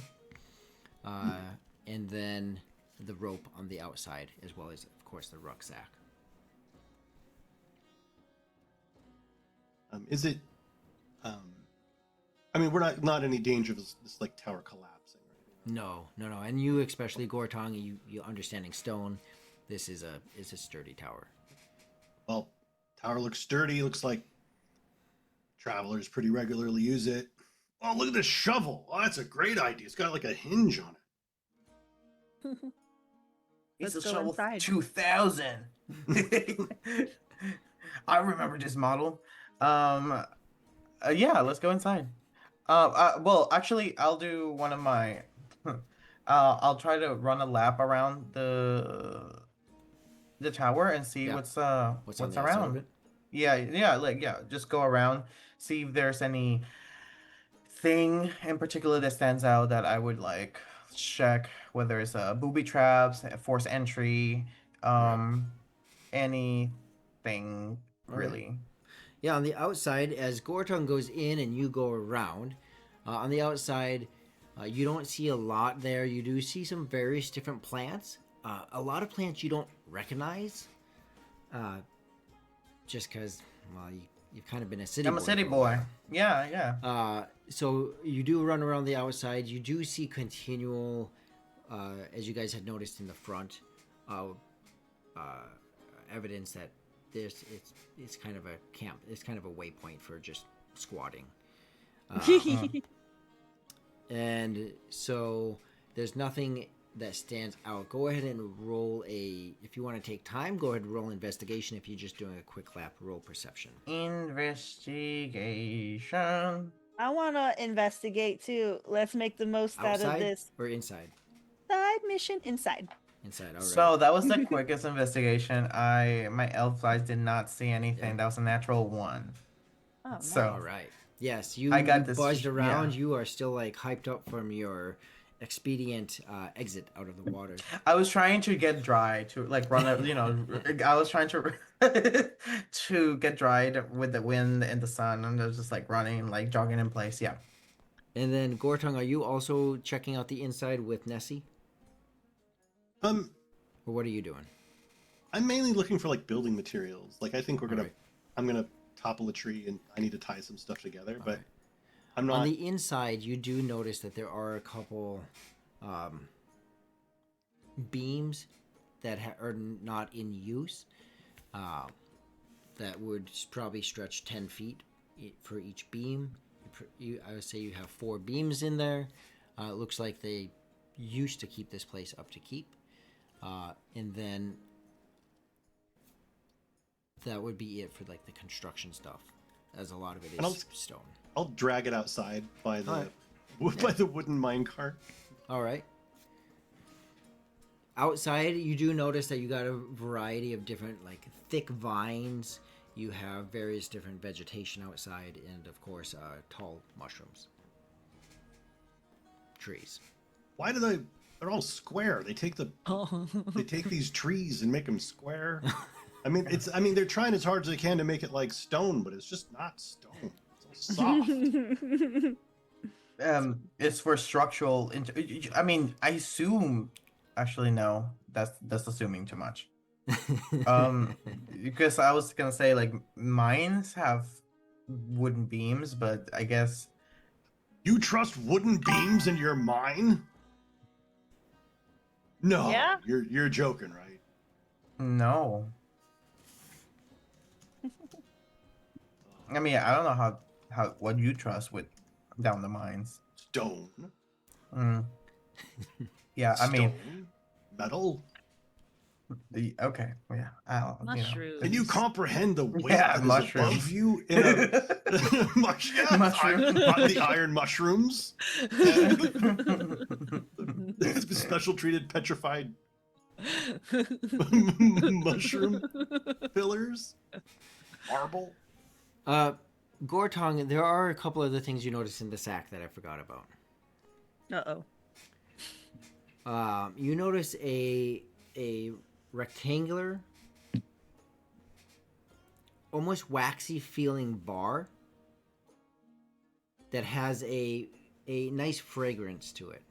[SPEAKER 1] and then the rope on the outside, as well as, of course, the rucksack.
[SPEAKER 4] Is it? I mean, we're not in any danger of this like tower collapsing or anything.
[SPEAKER 1] No, and you, especially Gortong, you understanding stone, this is a sturdy tower.
[SPEAKER 4] Well, tower looks sturdy. Looks like travelers pretty regularly use it. Oh, look at this shovel. Oh, that's a great idea. It's got like a hinge on it.
[SPEAKER 3] It's
[SPEAKER 2] Let's
[SPEAKER 3] a
[SPEAKER 2] go
[SPEAKER 3] shovel
[SPEAKER 2] inside.
[SPEAKER 3] 2000. I remember this model. Yeah, let's go inside. Well, actually, I'll do one of my. I'll try to run a lap around the tower and see
[SPEAKER 1] Yeah.
[SPEAKER 3] what's
[SPEAKER 1] What's on the outside of
[SPEAKER 3] around.
[SPEAKER 1] it?
[SPEAKER 3] Yeah, just go around, see if there's any thing in particular that stands out that I would like check, whether it's booby traps, force entry,
[SPEAKER 1] Right.
[SPEAKER 3] anything
[SPEAKER 1] Okay.
[SPEAKER 3] really.
[SPEAKER 1] Yeah, on the outside, as Gortung goes in and you go around, on the outside, you don't see a lot there. You do see some various different plants. A lot of plants you don't recognize, just because, well, you've kind of been a city
[SPEAKER 3] I'm
[SPEAKER 1] boy
[SPEAKER 3] a city
[SPEAKER 1] for a
[SPEAKER 3] boy.
[SPEAKER 1] while.
[SPEAKER 3] Yeah.
[SPEAKER 1] So you do run around the outside. You do see continual, as you guys had noticed in the front, evidence that it's kind of a camp. It's kind of a waypoint for just squatting. And so there's nothing that stands out. Go ahead and roll if you want to take time, go ahead and roll investigation. If you're just doing a quick lap, roll perception.
[SPEAKER 3] Investigation.
[SPEAKER 2] I want to investigate too. Let's make the most out of
[SPEAKER 1] Outside
[SPEAKER 2] this
[SPEAKER 1] or inside?
[SPEAKER 2] side mission inside.
[SPEAKER 1] Inside, all right.
[SPEAKER 3] So that was the quickest investigation. My elf eyes did not see anything.
[SPEAKER 1] Yeah.
[SPEAKER 3] That was a natural 1.
[SPEAKER 2] Oh,
[SPEAKER 3] So
[SPEAKER 1] All right. Yes, you,
[SPEAKER 3] I got
[SPEAKER 1] you
[SPEAKER 3] this,
[SPEAKER 1] buzzed around.
[SPEAKER 3] yeah.
[SPEAKER 1] You are still like hyped up from your expedient exit out of the water.
[SPEAKER 3] I was trying to get dry to like run a, I was trying to to get dried with the wind and the sun, and I was just like running, like jogging in place. Yeah.
[SPEAKER 1] And then Gortung, are you also checking out the inside with Nessie,
[SPEAKER 4] Um,
[SPEAKER 1] or what are you doing?
[SPEAKER 4] I'm mainly looking for like building materials. Like I think
[SPEAKER 1] Alright.
[SPEAKER 4] I'm gonna topple a tree and I need to tie some stuff together, but
[SPEAKER 1] Alright.
[SPEAKER 4] I'm not.
[SPEAKER 1] On the inside, you do notice that there are a couple beams that are not in use. That would probably stretch 10 feet for each beam. I would say you have 4 beams in there. It looks like they used to keep this place up to keep. And then that would be it for like the construction stuff, as a lot of it
[SPEAKER 4] And
[SPEAKER 1] is stone.
[SPEAKER 4] I'll drag it outside by the
[SPEAKER 1] Alright.
[SPEAKER 4] by the wooden minecart.
[SPEAKER 1] All right. Outside, you do notice that you got a variety of different, like, thick vines. You have various different vegetation outside, and of course, tall mushrooms, trees.
[SPEAKER 4] Why do they're all square? They take they take these trees and make them square. I mean, they're trying as hard as they can to make it like stone, but it's just not stone. It's all soft.
[SPEAKER 3] It's for structural. I mean, I assume. Actually, no. That's assuming too much. Because I was gonna say like mines have wooden beams, but I guess
[SPEAKER 4] You trust wooden beams in your mine? No,
[SPEAKER 2] Yeah?
[SPEAKER 4] you're joking, right?
[SPEAKER 3] no. I mean, I don't know how what you trust with down the mines.
[SPEAKER 4] Stone.
[SPEAKER 3] Mm. Yeah, I mean,
[SPEAKER 4] Stone? Metal.
[SPEAKER 3] okay, yeah.
[SPEAKER 2] Mushrooms.
[SPEAKER 4] Can you comprehend the weight
[SPEAKER 3] Yeah,
[SPEAKER 4] that is
[SPEAKER 3] mushrooms.
[SPEAKER 4] above you in a
[SPEAKER 3] Mushroom.
[SPEAKER 4] the iron mushrooms? The special treated petrified mushroom pillars? Marble?
[SPEAKER 1] Gortong, there are a couple other things you notice in the sack that I forgot about.
[SPEAKER 2] Uh-oh.
[SPEAKER 1] You notice a rectangular, almost waxy feeling bar that has a nice fragrance to it.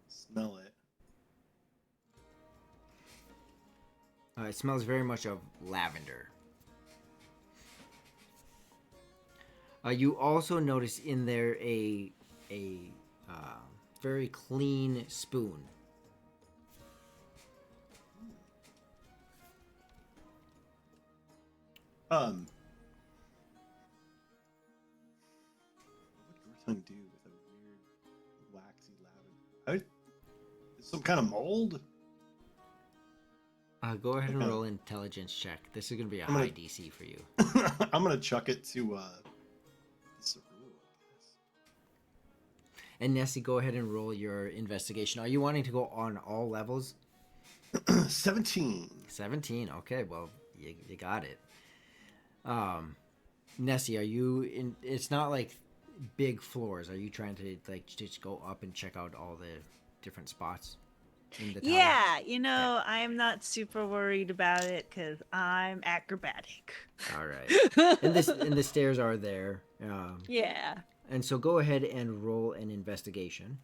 [SPEAKER 4] Smell it.
[SPEAKER 1] It smells very much of lavender. You also notice in there a very clean spoon.
[SPEAKER 4] Gorton do with a weird waxy lavender? Some kind of mold?
[SPEAKER 1] Go ahead and
[SPEAKER 4] Okay.
[SPEAKER 1] roll intelligence check. This is gonna be a
[SPEAKER 4] I'm gonna-
[SPEAKER 1] high DC for you.
[SPEAKER 4] I'm gonna chuck it to Cerule,
[SPEAKER 1] And Nessie, go ahead and roll your investigation. Are you wanting to go on all levels?
[SPEAKER 4] I guess. 17.
[SPEAKER 1] 17. Okay, well, you got it. Nessie, are you in? It's not like big floors. Are you trying to like just go up and check out all the different spots in the tower?
[SPEAKER 2] Yeah, I'm not super worried about it because I'm acrobatic.
[SPEAKER 1] All right. And the stairs are there.
[SPEAKER 2] Yeah.
[SPEAKER 1] And so go ahead and roll an investigation.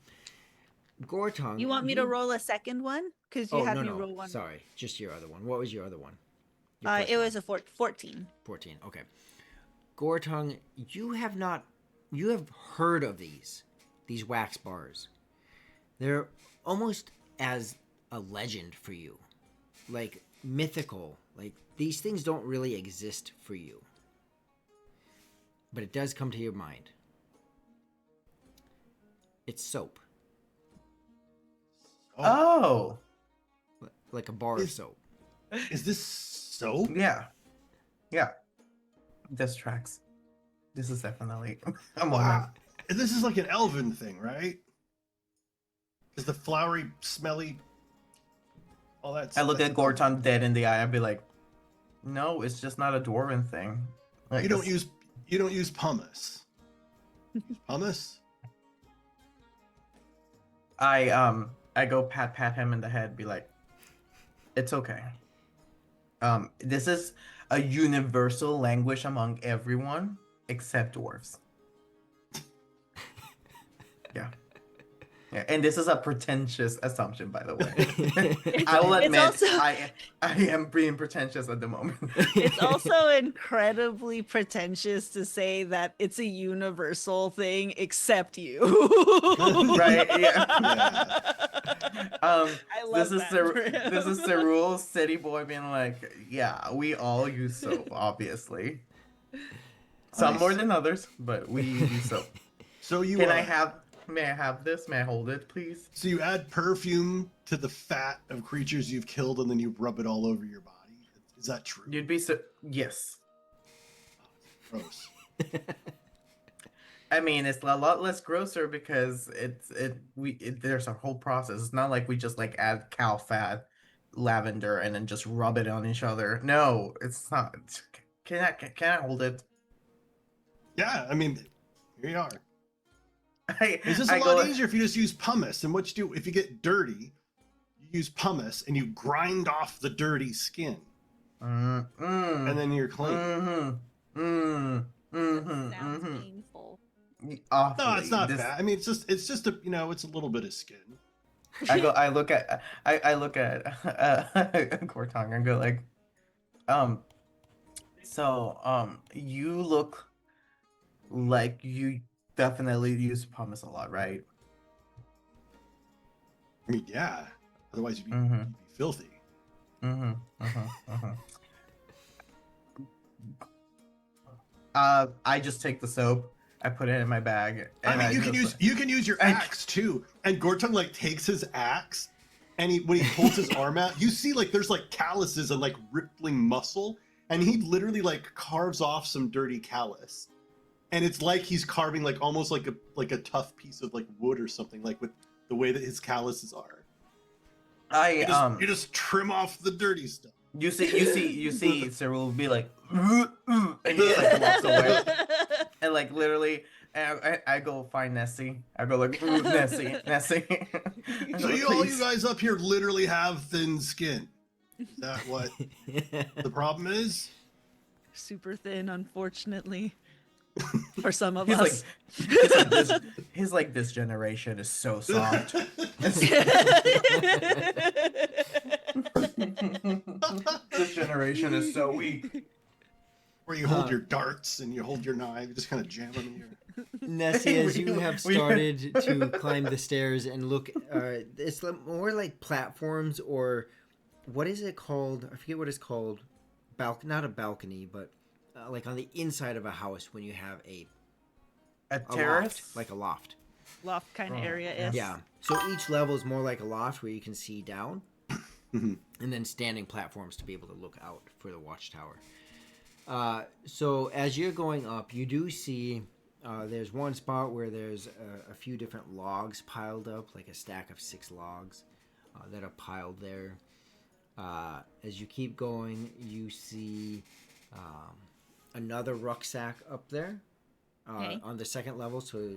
[SPEAKER 1] Gortong.
[SPEAKER 2] You want me to roll a second one? Because you
[SPEAKER 1] Oh,
[SPEAKER 2] had
[SPEAKER 1] no,
[SPEAKER 2] me
[SPEAKER 1] no.
[SPEAKER 2] roll one.
[SPEAKER 1] Sorry, just your other one. What was your other one? Your first
[SPEAKER 2] It
[SPEAKER 1] one.
[SPEAKER 2] was a 14.
[SPEAKER 1] 14. Okay. Gortong, you have heard of these wax bars. They're almost as a legend for you, like mythical. Like these things don't really exist for you, but it does come to your mind. It's soap,
[SPEAKER 3] Oh,
[SPEAKER 1] like a bar of soap.
[SPEAKER 4] Is this soap?
[SPEAKER 3] yeah. Yeah. This tracks. This is definitely. I'm
[SPEAKER 4] Wow.
[SPEAKER 3] wondering.
[SPEAKER 4] This is like an elven thing, right? Is the flowery, smelly, all that
[SPEAKER 3] I look
[SPEAKER 4] that's
[SPEAKER 3] at Gorton dead in the eye. I'd be like, no, it's just not a dwarven thing. Like,
[SPEAKER 4] You don't use pumice. Pumice?
[SPEAKER 3] I go pat him in the head, be like, it's okay. This is a universal language among everyone except dwarves. Yeah. Yeah, and this is a pretentious assumption, by the way. I will
[SPEAKER 2] It's
[SPEAKER 3] admit,
[SPEAKER 2] also-
[SPEAKER 3] I am being pretentious at the moment.
[SPEAKER 2] It's also incredibly pretentious to say that it's a universal thing except you.
[SPEAKER 3] Right, yeah.
[SPEAKER 2] I love
[SPEAKER 3] this is
[SPEAKER 2] that.
[SPEAKER 3] this is Cerule City Boy being like, yeah, we all use soap, obviously. Some
[SPEAKER 4] Nice.
[SPEAKER 3] more than others, but we use soap.
[SPEAKER 4] So you
[SPEAKER 3] May I have this? May I hold it, please?
[SPEAKER 4] So you add perfume to the fat of creatures you've killed, and then you rub it all over your body. Is that true?
[SPEAKER 3] You'd be so yes.
[SPEAKER 4] Gross.
[SPEAKER 3] I mean, it's a lot less grosser because there's a whole process. It's not like we just like add cow fat, lavender, and then just rub it on each other. No, it's not. Can I hold it?
[SPEAKER 4] Yeah, I mean, here you are. It's just
[SPEAKER 3] I
[SPEAKER 4] a
[SPEAKER 3] go,
[SPEAKER 4] lot easier if you just use pumice. And what you do, if you get dirty, you use pumice and you grind off the dirty skin, and then you're clean.
[SPEAKER 2] Sounds painful.
[SPEAKER 4] No, it's not bad. I mean, it's just a it's a little bit of skin.
[SPEAKER 3] I look at Cortong and go like, so you look like you definitely use pumice a lot, right?
[SPEAKER 4] I mean, yeah. Otherwise, you'd be filthy.
[SPEAKER 3] I just take the soap, I put it in my bag, and
[SPEAKER 4] I mean, you can use your axe too. And Gortung like takes his axe, and when he pulls his arm out, you see like there's like calluses and like rippling muscle, and he literally like carves off some dirty callus, and it's like he's carving like almost like a tough piece of like wood or something, like with the way that his calluses are. You just trim off the dirty stuff.
[SPEAKER 3] You see Cyril will be like, and he like walks away, and like literally, and I go find Nessie. I go like, Nessie. I
[SPEAKER 4] So
[SPEAKER 3] go,
[SPEAKER 4] all you guys up here literally have thin skin. Is that what the problem is?
[SPEAKER 2] Super thin, unfortunately. For some of
[SPEAKER 3] He's
[SPEAKER 2] us.
[SPEAKER 3] like this generation is so soft. This generation is so weak.
[SPEAKER 4] Where you hold your darts and you hold your knife, you just kind of jam them in your.
[SPEAKER 1] Nessie, as you have started to climb the stairs and look, it's more like platforms, or what is it called? I forget what it's called. Not a balcony, but like on the inside of a house when you have a
[SPEAKER 3] A
[SPEAKER 1] loft,
[SPEAKER 3] terrace?
[SPEAKER 1] like a loft.
[SPEAKER 2] Loft kind of
[SPEAKER 3] Oh,
[SPEAKER 2] area
[SPEAKER 3] yeah.
[SPEAKER 2] is.
[SPEAKER 1] Yeah. So each level is more like a loft where you can see down,
[SPEAKER 4] Mhm.
[SPEAKER 1] and then standing platforms to be able to look out for the watchtower. So as you're going up, you do see there's one spot where there's a few different logs piled up, like a stack of 6 logs that are piled there. As you keep going, you see another rucksack up there
[SPEAKER 2] Okay.
[SPEAKER 1] on the second level. So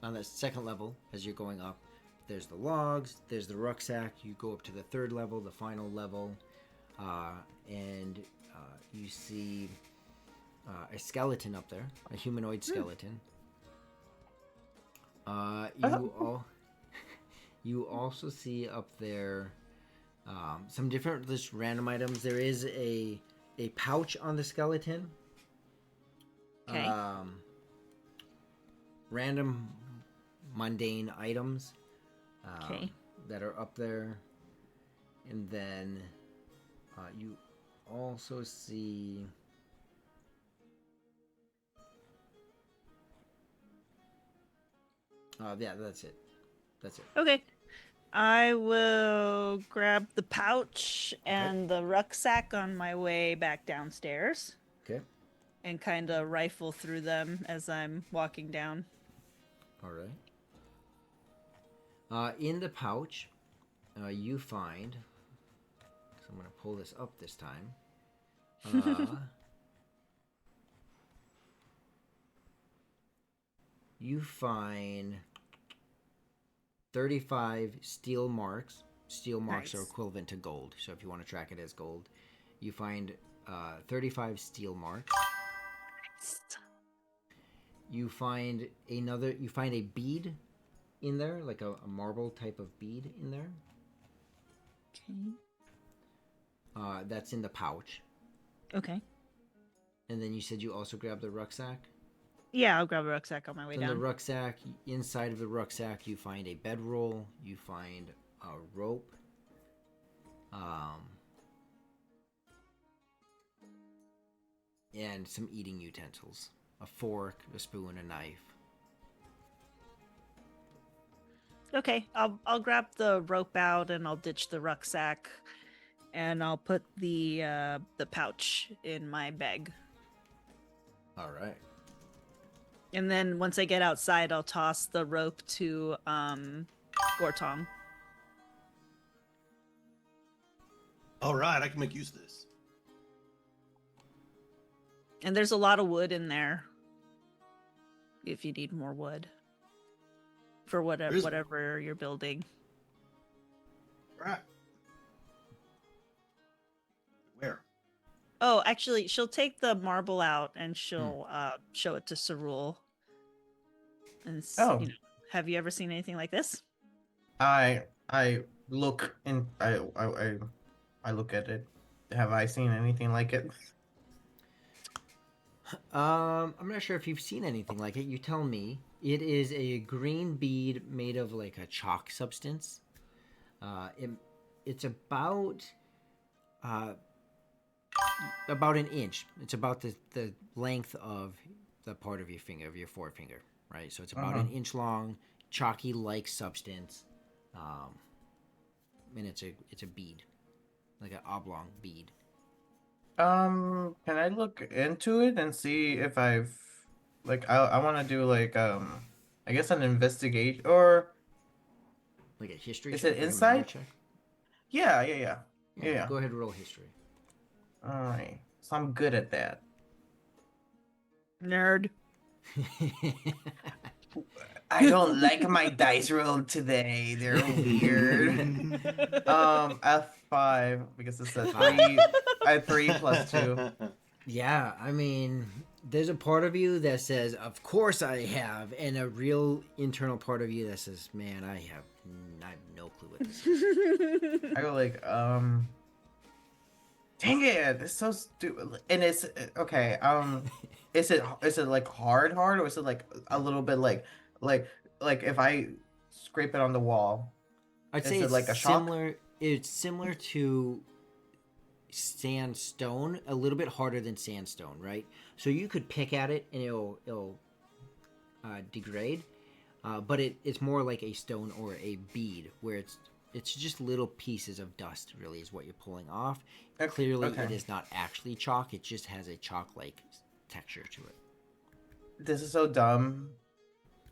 [SPEAKER 1] on the second level, as you're going up, there's the logs, there's the rucksack. You go up to the third level, the final level, and you see a skeleton up there, a humanoid skeleton. You also see up there some different just random items. There is a pouch on the skeleton.
[SPEAKER 2] Okay.
[SPEAKER 1] Random mundane items
[SPEAKER 2] Okay.
[SPEAKER 1] that are up there, and then you also see yeah, that's it.
[SPEAKER 2] Okay. I will grab the pouch and the rucksack on my way back downstairs
[SPEAKER 1] Okay.
[SPEAKER 2] and kind of rifle through them as I'm walking down.
[SPEAKER 1] All right. In the pouch, you find. So I'm going to pull this up this time. You find 35 steel marks. Steel marks are
[SPEAKER 2] Nice.
[SPEAKER 1] equivalent to gold. So if you want to track it as gold, you find 35 steel marks. You find a bead in there, like a marble type of bead in there.
[SPEAKER 2] Okay.
[SPEAKER 1] That's in the pouch.
[SPEAKER 2] Okay.
[SPEAKER 1] And then you said you also grabbed the rucksack.
[SPEAKER 2] Yeah, I'll grab a rucksack on my way
[SPEAKER 1] In the
[SPEAKER 2] down.
[SPEAKER 1] rucksack, inside of the rucksack, you find a bedroll. You find a rope. And some eating utensils: a fork, a spoon, a knife.
[SPEAKER 2] Okay, I'll grab the rope out and I'll ditch the rucksack, and I'll put the pouch in my bag.
[SPEAKER 1] All right.
[SPEAKER 2] And then once I get outside, I'll toss the rope to Gortong.
[SPEAKER 4] All right, I can make use of this.
[SPEAKER 2] And there's a lot of wood in there. If you need more wood for whatever you're building.
[SPEAKER 4] All right. Where?
[SPEAKER 2] Oh, actually, she'll take the marble out and she'll show it to Cerule. And
[SPEAKER 3] Oh.
[SPEAKER 2] have you ever seen anything like this?
[SPEAKER 3] I look and I look at it. Have I seen anything like it?
[SPEAKER 1] I'm not sure if you've seen anything like it. You tell me. It is a green bead made of like a chalk substance. It's about an inch. It's about the length of the part of your finger, of your forefinger, right? So it's about an inch long, chalky-like substance, and it's a bead, like an oblong bead.
[SPEAKER 3] Can I look into it and see if I've I want to do I guess an investigation or
[SPEAKER 1] Like a history
[SPEAKER 3] is
[SPEAKER 1] check?
[SPEAKER 3] it
[SPEAKER 1] Like a
[SPEAKER 3] inside?
[SPEAKER 1] memory check?
[SPEAKER 3] Yeah.
[SPEAKER 1] Yeah. Go ahead and roll history.
[SPEAKER 3] All right. So I'm good at that.
[SPEAKER 2] Nerd.
[SPEAKER 3] I don't like my dice roll today. They're weird. F5 because it's a 3. I had 3 plus 2.
[SPEAKER 1] Yeah, I mean, there's a part of you that says, "Of course I have," and a real internal part of you that says, "Man, I have no clue what this is."
[SPEAKER 3] I go dang it, it's so stupid. And it's okay. Is it like hard, or is it like a little bit like if I scrape it on the wall?
[SPEAKER 1] I'd
[SPEAKER 3] Is
[SPEAKER 1] say
[SPEAKER 3] it
[SPEAKER 1] it's
[SPEAKER 3] like a shock?
[SPEAKER 1] similar. It's similar to sandstone, a little bit harder than sandstone, right? So you could pick at it and it'll degrade, but it's more like a stone or a bead, where it's just little pieces of dust. Really, is what you're pulling off.
[SPEAKER 3] Okay,
[SPEAKER 1] Clearly,
[SPEAKER 3] okay.
[SPEAKER 1] it is not actually chalk. It just has a chalk-like texture to it.
[SPEAKER 3] This is so dumb.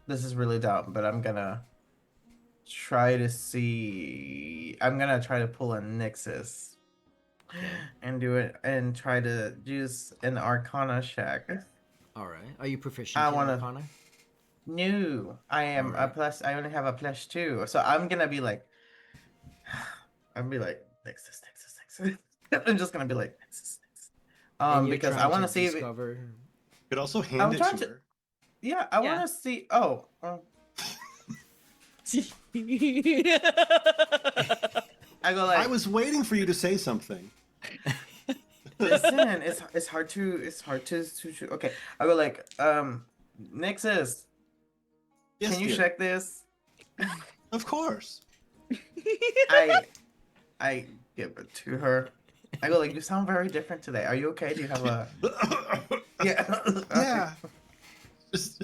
[SPEAKER 3] This is really dumb, but I'm gonna try to see. I'm gonna try to pull a Nixus
[SPEAKER 1] Okay.
[SPEAKER 3] and do it and try to use an Arcana check.
[SPEAKER 1] All right. Are you proficient
[SPEAKER 3] I
[SPEAKER 1] in
[SPEAKER 3] wanna.
[SPEAKER 1] Arcana?
[SPEAKER 3] No, I am a
[SPEAKER 1] Alright.
[SPEAKER 3] plus. I only have a +2, so I'm gonna be like, I'm be like Nixus, Nixus, Nixus. I'm just gonna be like Nixus, Nixus.
[SPEAKER 1] And you're
[SPEAKER 3] Because I
[SPEAKER 1] trying
[SPEAKER 3] want
[SPEAKER 1] to
[SPEAKER 3] to see if
[SPEAKER 1] discover.
[SPEAKER 4] You could also hand
[SPEAKER 3] I'm
[SPEAKER 4] it
[SPEAKER 3] trying
[SPEAKER 4] to
[SPEAKER 3] to.
[SPEAKER 4] her.
[SPEAKER 3] Yeah, I
[SPEAKER 2] Yeah.
[SPEAKER 3] want to see. Oh, I go like.
[SPEAKER 4] I was waiting for you to say something.
[SPEAKER 3] Listen, it's hard to okay. I go like Nixus,
[SPEAKER 4] Yes,
[SPEAKER 3] can you
[SPEAKER 4] dear.
[SPEAKER 3] check this?
[SPEAKER 4] Of course.
[SPEAKER 3] I give it to her. I go like, you sound very different today. Are you okay? Do you have a yeah?
[SPEAKER 4] Yeah. Just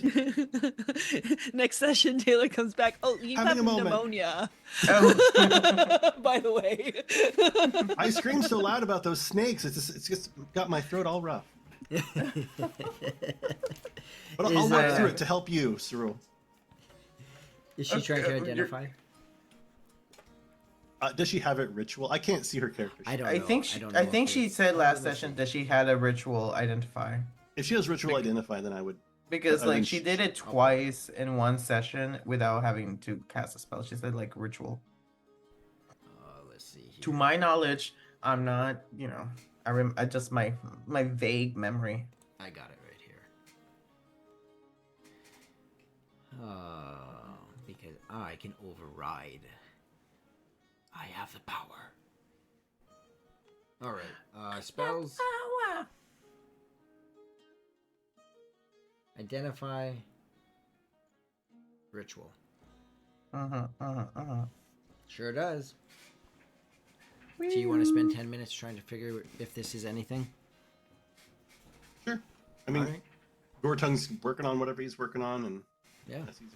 [SPEAKER 2] Next session, Taylor comes back. Oh, you
[SPEAKER 4] Having
[SPEAKER 2] have
[SPEAKER 4] a moment.
[SPEAKER 2] pneumonia.
[SPEAKER 3] Oh.
[SPEAKER 2] By the way.
[SPEAKER 4] I screamed so loud about those snakes. It's just got my throat all rough. But I'll
[SPEAKER 1] Is,
[SPEAKER 4] work through it to help you, Cyril.
[SPEAKER 1] Is she trying to
[SPEAKER 3] you're-
[SPEAKER 1] identify?
[SPEAKER 4] Does she have it ritual? I can't see her character sheet.
[SPEAKER 1] I don't
[SPEAKER 3] I
[SPEAKER 1] know.
[SPEAKER 3] think she,
[SPEAKER 1] don't know
[SPEAKER 3] I
[SPEAKER 1] if
[SPEAKER 3] think she
[SPEAKER 1] it's-
[SPEAKER 3] said last
[SPEAKER 1] let's
[SPEAKER 3] session
[SPEAKER 1] see.
[SPEAKER 3] that she had a ritual identify
[SPEAKER 4] If she has ritual identify, then I would.
[SPEAKER 3] because
[SPEAKER 4] I
[SPEAKER 3] like
[SPEAKER 4] mean,
[SPEAKER 3] she
[SPEAKER 4] sh-
[SPEAKER 3] did it twice in one session without having to cast a spell. She said like ritual.
[SPEAKER 1] Let's see here.
[SPEAKER 3] To my knowledge, I'm not, I just my vague memory.
[SPEAKER 1] I got it right here. Because I can override. I have the power. All right. Spells. Identify. Ritual. Sure does. So you want to spend 10 minutes trying to figure if this is anything?
[SPEAKER 4] Sure. I mean,
[SPEAKER 1] Alright.
[SPEAKER 4] Gortung's working on whatever he's working on, and
[SPEAKER 1] Yeah.
[SPEAKER 4] as he's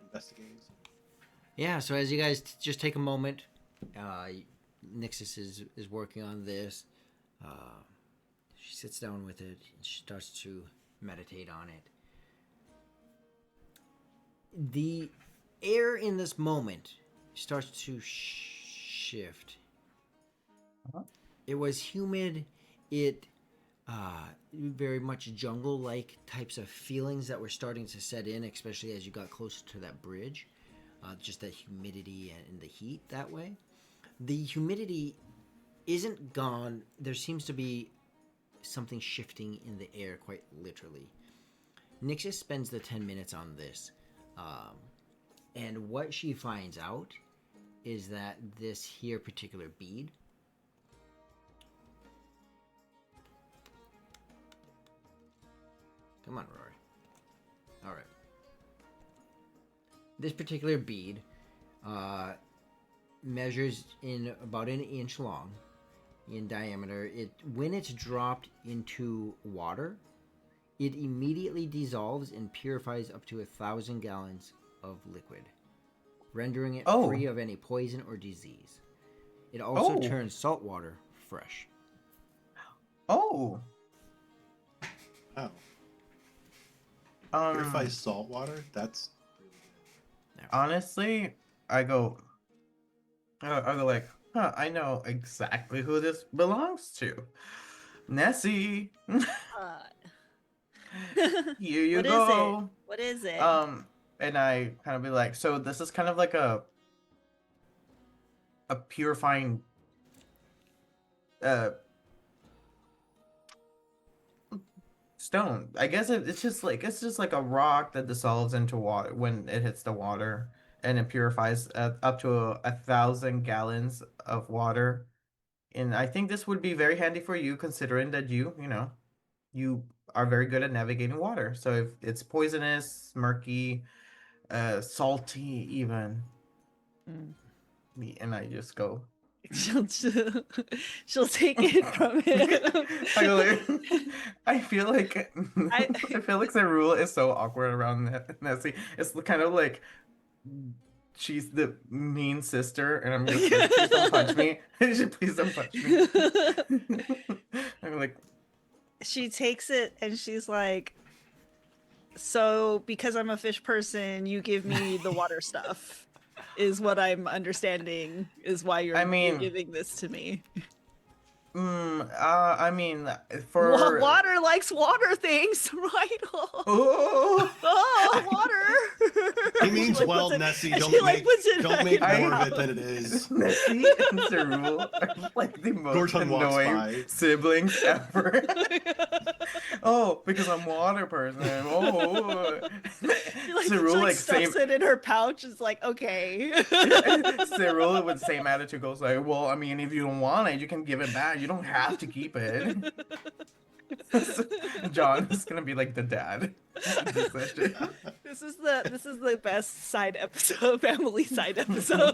[SPEAKER 4] investigating. So.
[SPEAKER 1] Yeah, so as you guys just take a moment, Nixus is working on this. She sits down with it and she starts to meditate on it. The air in this moment starts to shift.
[SPEAKER 3] Uh-huh.
[SPEAKER 1] It was humid. It very much jungle-like types of feelings that were starting to set in, especially as you got closer to that bridge. Just that humidity and the heat that way. The humidity isn't gone. There seems to be something shifting in the air, quite literally. Nixus spends the 10 minutes on this. And what she finds out is that this here particular bead come on, Rory. All right. This particular bead measures in about an inch long in diameter. When it's dropped into water, it immediately dissolves and purifies up to 1,000 gallons of liquid, rendering it free of any poison or disease. It also turns salt water fresh.
[SPEAKER 3] Oh.
[SPEAKER 4] Oh. Purify salt water? That's really good.
[SPEAKER 3] Honestly, I go like, I know exactly who this belongs to. Nessie. Here you
[SPEAKER 2] What is
[SPEAKER 3] go.
[SPEAKER 2] it? What is it?
[SPEAKER 3] And I kind of be like, so this is kind of like a purifying stone. I guess it's just like a rock that dissolves into water when it hits the water, and it purifies up to 1,000 gallons of water. And I think this would be very handy for you, considering that you are very good at navigating water. So if it's poisonous, murky, salty, even, and I just go,
[SPEAKER 2] she'll she'll take it from him.
[SPEAKER 3] I feel like
[SPEAKER 2] I
[SPEAKER 3] I feel like Cerule is so awkward around Nessie. It's kind of like she's the mean sister, and I'm just like, please don't punch me. Please don't punch me. I'm like,
[SPEAKER 2] she takes it and she's like, so because I'm a fish person, you give me the water stuff, is what I'm understanding, is why you're giving this to me.
[SPEAKER 3] I mean, for
[SPEAKER 2] Water likes water things, right?
[SPEAKER 3] Oh,
[SPEAKER 2] Water.
[SPEAKER 4] He means
[SPEAKER 2] She, like,
[SPEAKER 4] well,
[SPEAKER 2] puts it-
[SPEAKER 4] Nessie.
[SPEAKER 2] and
[SPEAKER 4] Don't
[SPEAKER 2] she, like,
[SPEAKER 4] make
[SPEAKER 2] puts it
[SPEAKER 4] don't
[SPEAKER 2] back
[SPEAKER 4] make
[SPEAKER 2] in
[SPEAKER 4] more
[SPEAKER 2] her
[SPEAKER 4] of it than it is.
[SPEAKER 3] Nessie and Cerule are like the most
[SPEAKER 4] Gorton walks
[SPEAKER 3] annoying
[SPEAKER 4] by.
[SPEAKER 3] siblings ever. Oh, because I'm water person. Oh,
[SPEAKER 2] She like,
[SPEAKER 3] Cerule like
[SPEAKER 2] stuffs
[SPEAKER 3] same.
[SPEAKER 2] it in her pouch. It's like, okay.
[SPEAKER 3] Cerule with the same attitude goes like, well, I mean, if you don't want it, you can give it back. You don't have to keep it. John is gonna be like the dad.
[SPEAKER 2] This is the best side episode, family side episode.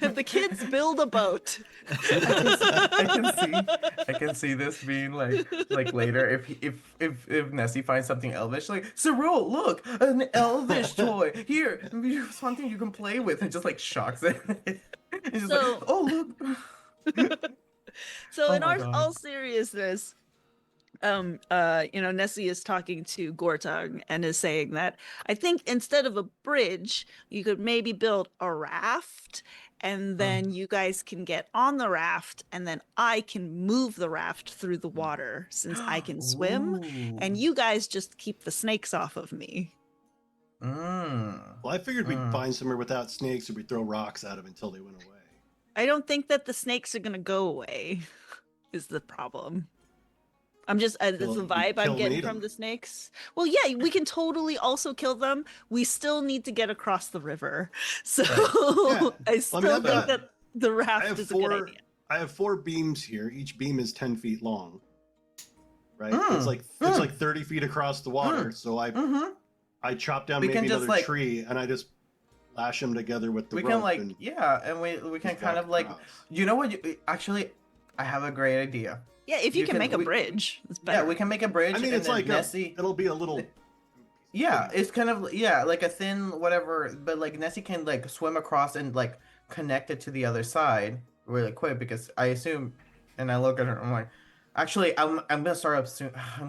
[SPEAKER 2] And the kids build a boat.
[SPEAKER 3] I can see this being like later if Nessie finds something elvish, like Cerule, look, an elvish toy here, something you can play with, and just like shocks it. It's just
[SPEAKER 2] So-
[SPEAKER 3] like, oh look.
[SPEAKER 2] So
[SPEAKER 3] Oh
[SPEAKER 2] in
[SPEAKER 3] my God.
[SPEAKER 2] all seriousness, Nessie is talking to Gortung and is saying that I think instead of a bridge, you could maybe build a raft, and then you guys can get on the raft, and then I can move the raft through the water since I can swim, and you guys just keep the snakes off of me.
[SPEAKER 3] Mm.
[SPEAKER 4] Well, I figured we'd find somewhere without snakes, or we'd throw rocks at them until they went away.
[SPEAKER 2] I don't think that the snakes are gonna go away, is the problem. I'm just that's the
[SPEAKER 4] Kill-
[SPEAKER 2] vibe
[SPEAKER 4] kill
[SPEAKER 2] I'm
[SPEAKER 4] and
[SPEAKER 2] getting
[SPEAKER 4] eat
[SPEAKER 2] from
[SPEAKER 4] 'em.
[SPEAKER 2] the snakes. Well, yeah, we can totally also kill them. We still need to get across the river, so
[SPEAKER 4] Yeah.
[SPEAKER 2] I still
[SPEAKER 4] I've
[SPEAKER 2] think
[SPEAKER 4] got-
[SPEAKER 2] that the
[SPEAKER 4] I
[SPEAKER 2] raft
[SPEAKER 4] have
[SPEAKER 2] is a good
[SPEAKER 4] four.
[SPEAKER 2] idea.
[SPEAKER 4] I have 4 beams here. Each beam is 10 feet long. Right?
[SPEAKER 3] Mm.
[SPEAKER 4] It's like 30 feet across the water. So
[SPEAKER 3] Mm-hmm.
[SPEAKER 4] I chop down
[SPEAKER 3] We
[SPEAKER 4] maybe
[SPEAKER 3] can just,
[SPEAKER 4] another
[SPEAKER 3] like-
[SPEAKER 4] tree, and I just lash them together with the
[SPEAKER 3] We
[SPEAKER 4] rope.
[SPEAKER 3] can like
[SPEAKER 4] and
[SPEAKER 3] and we can
[SPEAKER 4] just
[SPEAKER 3] kind
[SPEAKER 4] walk
[SPEAKER 3] of like,
[SPEAKER 4] across.
[SPEAKER 3] you know what? Actually, I have a great idea.
[SPEAKER 2] Yeah, if you
[SPEAKER 3] you
[SPEAKER 2] can
[SPEAKER 3] can-
[SPEAKER 2] make a
[SPEAKER 3] we-
[SPEAKER 2] bridge, it's better.
[SPEAKER 3] Yeah, we can make a bridge.
[SPEAKER 4] I mean,
[SPEAKER 3] and
[SPEAKER 4] it's
[SPEAKER 3] then
[SPEAKER 4] like
[SPEAKER 3] Nessie.
[SPEAKER 4] it'll be a little.
[SPEAKER 3] Yeah, it's kind of like a thin whatever, but like Nessie can like swim across and like connect it to the other side really quick, because I assume, and I look at her, I'm like, actually, I'm gonna I'm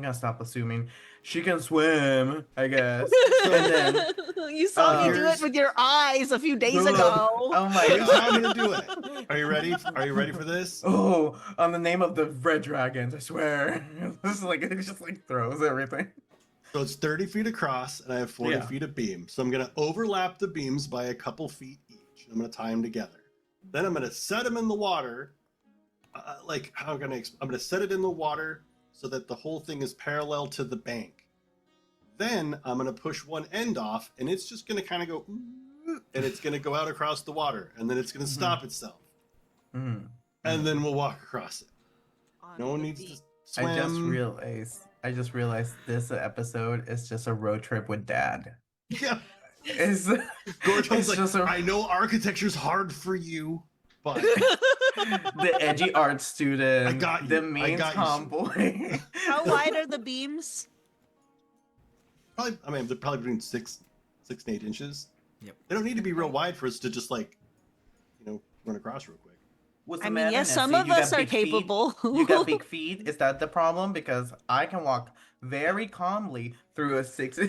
[SPEAKER 3] gonna stop assuming she can swim, I guess. And then
[SPEAKER 2] You saw me do it
[SPEAKER 4] Here's-
[SPEAKER 2] with your eyes a few days
[SPEAKER 3] Look,
[SPEAKER 2] ago.
[SPEAKER 3] oh my
[SPEAKER 4] Here's how I'm
[SPEAKER 3] god.
[SPEAKER 4] gonna do it. Are you ready? Are you ready for this?
[SPEAKER 3] Oh, on the name of the red dragons, I swear. This is like, it just like throws everything.
[SPEAKER 4] So it's 30 feet across, and I have 40
[SPEAKER 3] Yeah.
[SPEAKER 4] feet of beam. So I'm gonna overlap the beams by a couple feet each. I'm gonna tie them together. Then I'm gonna set them in the water. Like how am I I'm gonna set it in the water so that the whole thing is parallel to the bank. Then I'm gonna push one end off, and it's just gonna kind of go, and it's gonna go out across the water, and then it's gonna stop itself,
[SPEAKER 3] Mm.
[SPEAKER 4] and then we'll walk across it.
[SPEAKER 2] On
[SPEAKER 4] No one
[SPEAKER 2] the
[SPEAKER 4] needs
[SPEAKER 2] beach.
[SPEAKER 4] to swim.
[SPEAKER 3] I just realized this episode is just a road trip with Dad.
[SPEAKER 4] Yeah.
[SPEAKER 3] It's,
[SPEAKER 4] Gorton's
[SPEAKER 3] it's
[SPEAKER 4] like,
[SPEAKER 3] just a,
[SPEAKER 4] I know architecture's hard for you, but
[SPEAKER 3] the edgy art student,
[SPEAKER 4] I got you.
[SPEAKER 3] the
[SPEAKER 4] I
[SPEAKER 3] mean
[SPEAKER 4] got you.
[SPEAKER 3] tomboy.
[SPEAKER 2] How wide are the beams?
[SPEAKER 4] probably, I mean, they're probably between 6 and 8 inches.
[SPEAKER 1] Yep.
[SPEAKER 4] They don't need to be real wide for us to just like, run across real quick.
[SPEAKER 3] What's
[SPEAKER 2] I
[SPEAKER 3] the
[SPEAKER 2] mean,
[SPEAKER 3] matter,
[SPEAKER 2] yes, some
[SPEAKER 3] Nessie?
[SPEAKER 2] of
[SPEAKER 3] You got
[SPEAKER 2] us are
[SPEAKER 3] big feet?
[SPEAKER 2] capable.
[SPEAKER 3] You got big feet? Is that the problem? Because I can walk very calmly through a 6.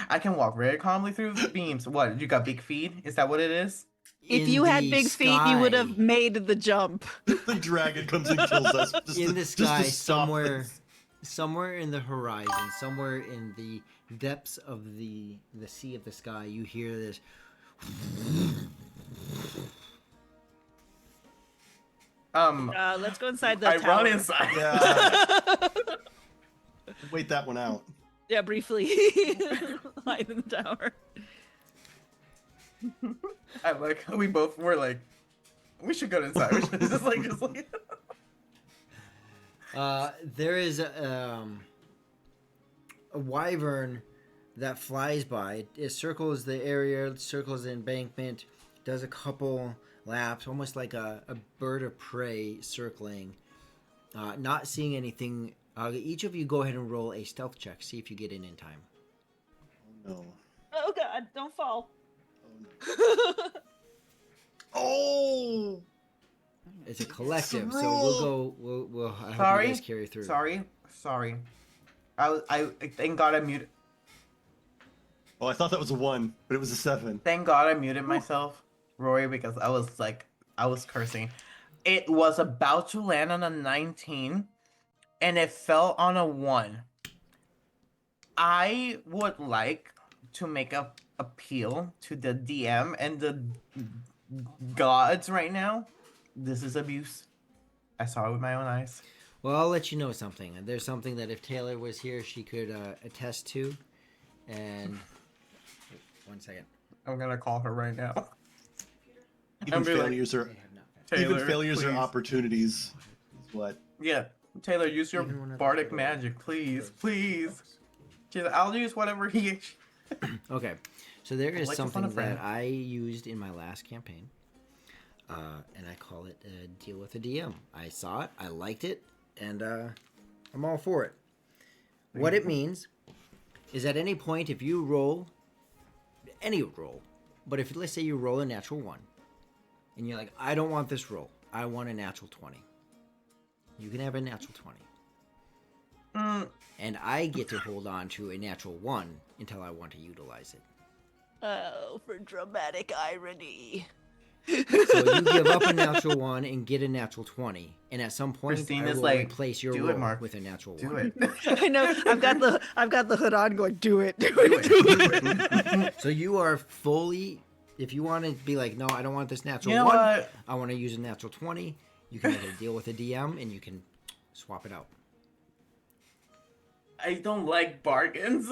[SPEAKER 3] I can walk very calmly through the beams. What? You got big feet? Is that what it is?
[SPEAKER 2] If
[SPEAKER 1] In
[SPEAKER 2] you had
[SPEAKER 1] the
[SPEAKER 2] big feet, you would
[SPEAKER 1] sky.
[SPEAKER 2] have made the jump.
[SPEAKER 4] The dragon comes and kills us. Just
[SPEAKER 1] In
[SPEAKER 4] to,
[SPEAKER 1] the
[SPEAKER 4] just to
[SPEAKER 1] sky,
[SPEAKER 4] stop
[SPEAKER 1] somewhere,
[SPEAKER 4] this.
[SPEAKER 1] somewhere in the horizon, somewhere in the depths of the sea of the sky, you hear this.
[SPEAKER 2] Let's go inside the
[SPEAKER 3] I
[SPEAKER 2] tower.
[SPEAKER 3] run inside.
[SPEAKER 4] Yeah. Wait that one out.
[SPEAKER 2] Yeah, briefly. Hide in the tower.
[SPEAKER 3] I like how we both were like, we should go inside. We should just like.
[SPEAKER 1] There is a wyvern that flies by. It circles the area, circles the embankment, does a couple laps, almost like a bird of prey circling, not seeing anything. Each of you go ahead and roll a stealth check. See if you get in time.
[SPEAKER 4] Oh no.
[SPEAKER 2] Oh God! Don't fall.
[SPEAKER 4] Oh no. Oh.
[SPEAKER 1] It's a collective, so
[SPEAKER 4] Roll.
[SPEAKER 1] we'll I hope
[SPEAKER 3] Sorry.
[SPEAKER 1] you guys carry through.
[SPEAKER 3] Sorry. I thank God I muted.
[SPEAKER 4] Oh, I thought that was a 1, but it was a 7.
[SPEAKER 3] Thank God I muted myself, Rory, because I was cursing. It was about to land on a 19, and it fell on a 1. I would like to make a appeal to the DM and the gods right now. This is abuse. I saw it with my own eyes.
[SPEAKER 1] Well, I'll let you know something. There's something that if Taylor was here, she could attest to. And 1 second.
[SPEAKER 3] I'm gonna call her right now.
[SPEAKER 4] Even
[SPEAKER 3] be like,
[SPEAKER 4] failures are
[SPEAKER 1] They have not found
[SPEAKER 3] Taylor,
[SPEAKER 4] even failures are
[SPEAKER 3] please.
[SPEAKER 4] opportunities. Is what?
[SPEAKER 3] Yeah, Taylor, use your
[SPEAKER 1] Even one of the
[SPEAKER 3] bardic
[SPEAKER 1] people-
[SPEAKER 3] magic, please, please. I'll use whatever he.
[SPEAKER 1] Okay, so there is
[SPEAKER 3] like to fun
[SPEAKER 1] something
[SPEAKER 3] a friend.
[SPEAKER 1] that I used in my last campaign, and I call it Deal with a DM. I saw it, I liked it, and I'm all for it. What it means is at any point, if you roll, any roll, but if let's say you roll a natural 1, and you're like, I don't want this roll, I want a natural 20. You can have a natural 20. And I get to hold on to a natural 1 until I want to utilize it.
[SPEAKER 2] Oh, for dramatic irony.
[SPEAKER 1] So you give up a natural 1 and get a natural 20, and at some point
[SPEAKER 3] Christine
[SPEAKER 1] I
[SPEAKER 3] is
[SPEAKER 1] will
[SPEAKER 3] like,
[SPEAKER 1] replace your
[SPEAKER 3] "Do
[SPEAKER 1] roll
[SPEAKER 3] it, Mark.
[SPEAKER 1] with a natural
[SPEAKER 3] Do
[SPEAKER 1] 1.
[SPEAKER 3] it.
[SPEAKER 2] I know. I've got the hood on, going, do it, do it, do it.
[SPEAKER 1] So you are fully. If you want to be like, no, I don't want this natural
[SPEAKER 3] You know
[SPEAKER 1] 1.
[SPEAKER 3] what?
[SPEAKER 1] I want to use a natural 20. You can make a deal with a DM, and you can swap it out.
[SPEAKER 3] I don't like bargains.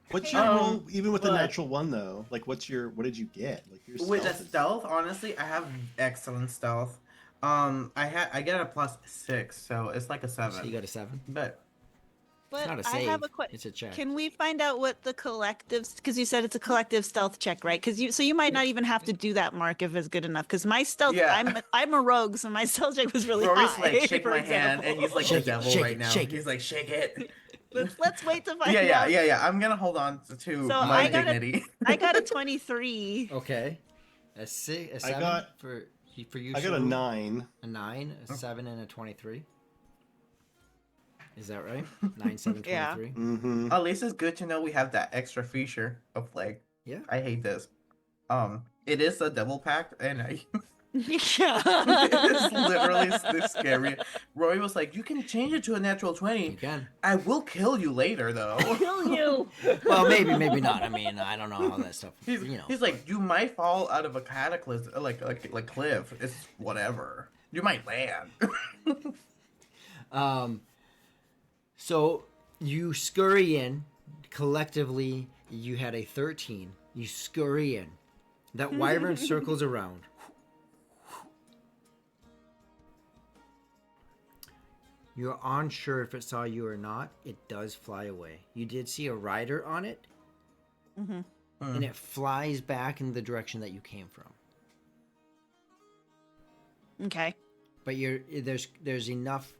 [SPEAKER 4] What's your roll even with a
[SPEAKER 3] but-
[SPEAKER 4] natural 1 though? Like what did you get? Like your
[SPEAKER 3] With a
[SPEAKER 4] stealth is-
[SPEAKER 3] stealth, honestly, I have excellent stealth. I get a +6, so it's like a 7.
[SPEAKER 1] So you got a 7.
[SPEAKER 3] But
[SPEAKER 2] But
[SPEAKER 1] not a
[SPEAKER 2] I
[SPEAKER 1] save,
[SPEAKER 2] have a question.
[SPEAKER 1] it's a check.
[SPEAKER 2] Can we find out what the collectives? Because you said it's a collective stealth check, right? Because you might not even have to do that, Mark, if it's good enough. Because my stealth,
[SPEAKER 3] Yeah.
[SPEAKER 2] I'm a rogue, so my stealth check was really
[SPEAKER 3] Rory's
[SPEAKER 2] high.
[SPEAKER 3] like, shake
[SPEAKER 2] for
[SPEAKER 3] my hand,
[SPEAKER 2] example.
[SPEAKER 3] and he's like
[SPEAKER 1] Shake
[SPEAKER 3] the
[SPEAKER 1] it,
[SPEAKER 3] devil
[SPEAKER 1] shake
[SPEAKER 3] right
[SPEAKER 1] it,
[SPEAKER 3] now.
[SPEAKER 1] shake
[SPEAKER 3] He's
[SPEAKER 1] it.
[SPEAKER 3] like, shake it.
[SPEAKER 2] Let's wait to find
[SPEAKER 3] Yeah,
[SPEAKER 2] out.
[SPEAKER 3] yeah. I'm gonna hold on to
[SPEAKER 2] So
[SPEAKER 3] my
[SPEAKER 2] I got
[SPEAKER 3] dignity.
[SPEAKER 2] I got a 23.
[SPEAKER 1] Okay. A 6, a 7
[SPEAKER 4] got-
[SPEAKER 1] for you.
[SPEAKER 4] I got a
[SPEAKER 1] Saru?
[SPEAKER 4] 9.
[SPEAKER 1] A 9, a 7, and a 23. Is that right? 9, 7, 23.
[SPEAKER 2] Yeah.
[SPEAKER 4] Mm-hmm.
[SPEAKER 3] At least it's good to know we have that extra feature of like,
[SPEAKER 1] Yeah.
[SPEAKER 3] I hate this. It is a double pact, and I.
[SPEAKER 2] Yeah.
[SPEAKER 3] It's literally this scary. Roy was like, "You can change it to a natural
[SPEAKER 1] You
[SPEAKER 3] 20.
[SPEAKER 1] can.
[SPEAKER 3] I will kill you later, though."
[SPEAKER 2] Kill you.
[SPEAKER 1] Well, maybe not. I mean, I don't know how that stuff.
[SPEAKER 3] He's,
[SPEAKER 1] You know.
[SPEAKER 3] he's like, "You might fall out of a cataclysm, like cliff. It's whatever. You might land."
[SPEAKER 1] So you scurry in. Collectively, you had a 13. You scurry in. That wyvern circles around. You're unsure if it saw you or not. It does fly away. You did see a rider on it,
[SPEAKER 2] Mhm.
[SPEAKER 1] and it flies back in the direction that you came from.
[SPEAKER 2] Okay.
[SPEAKER 1] But there's enough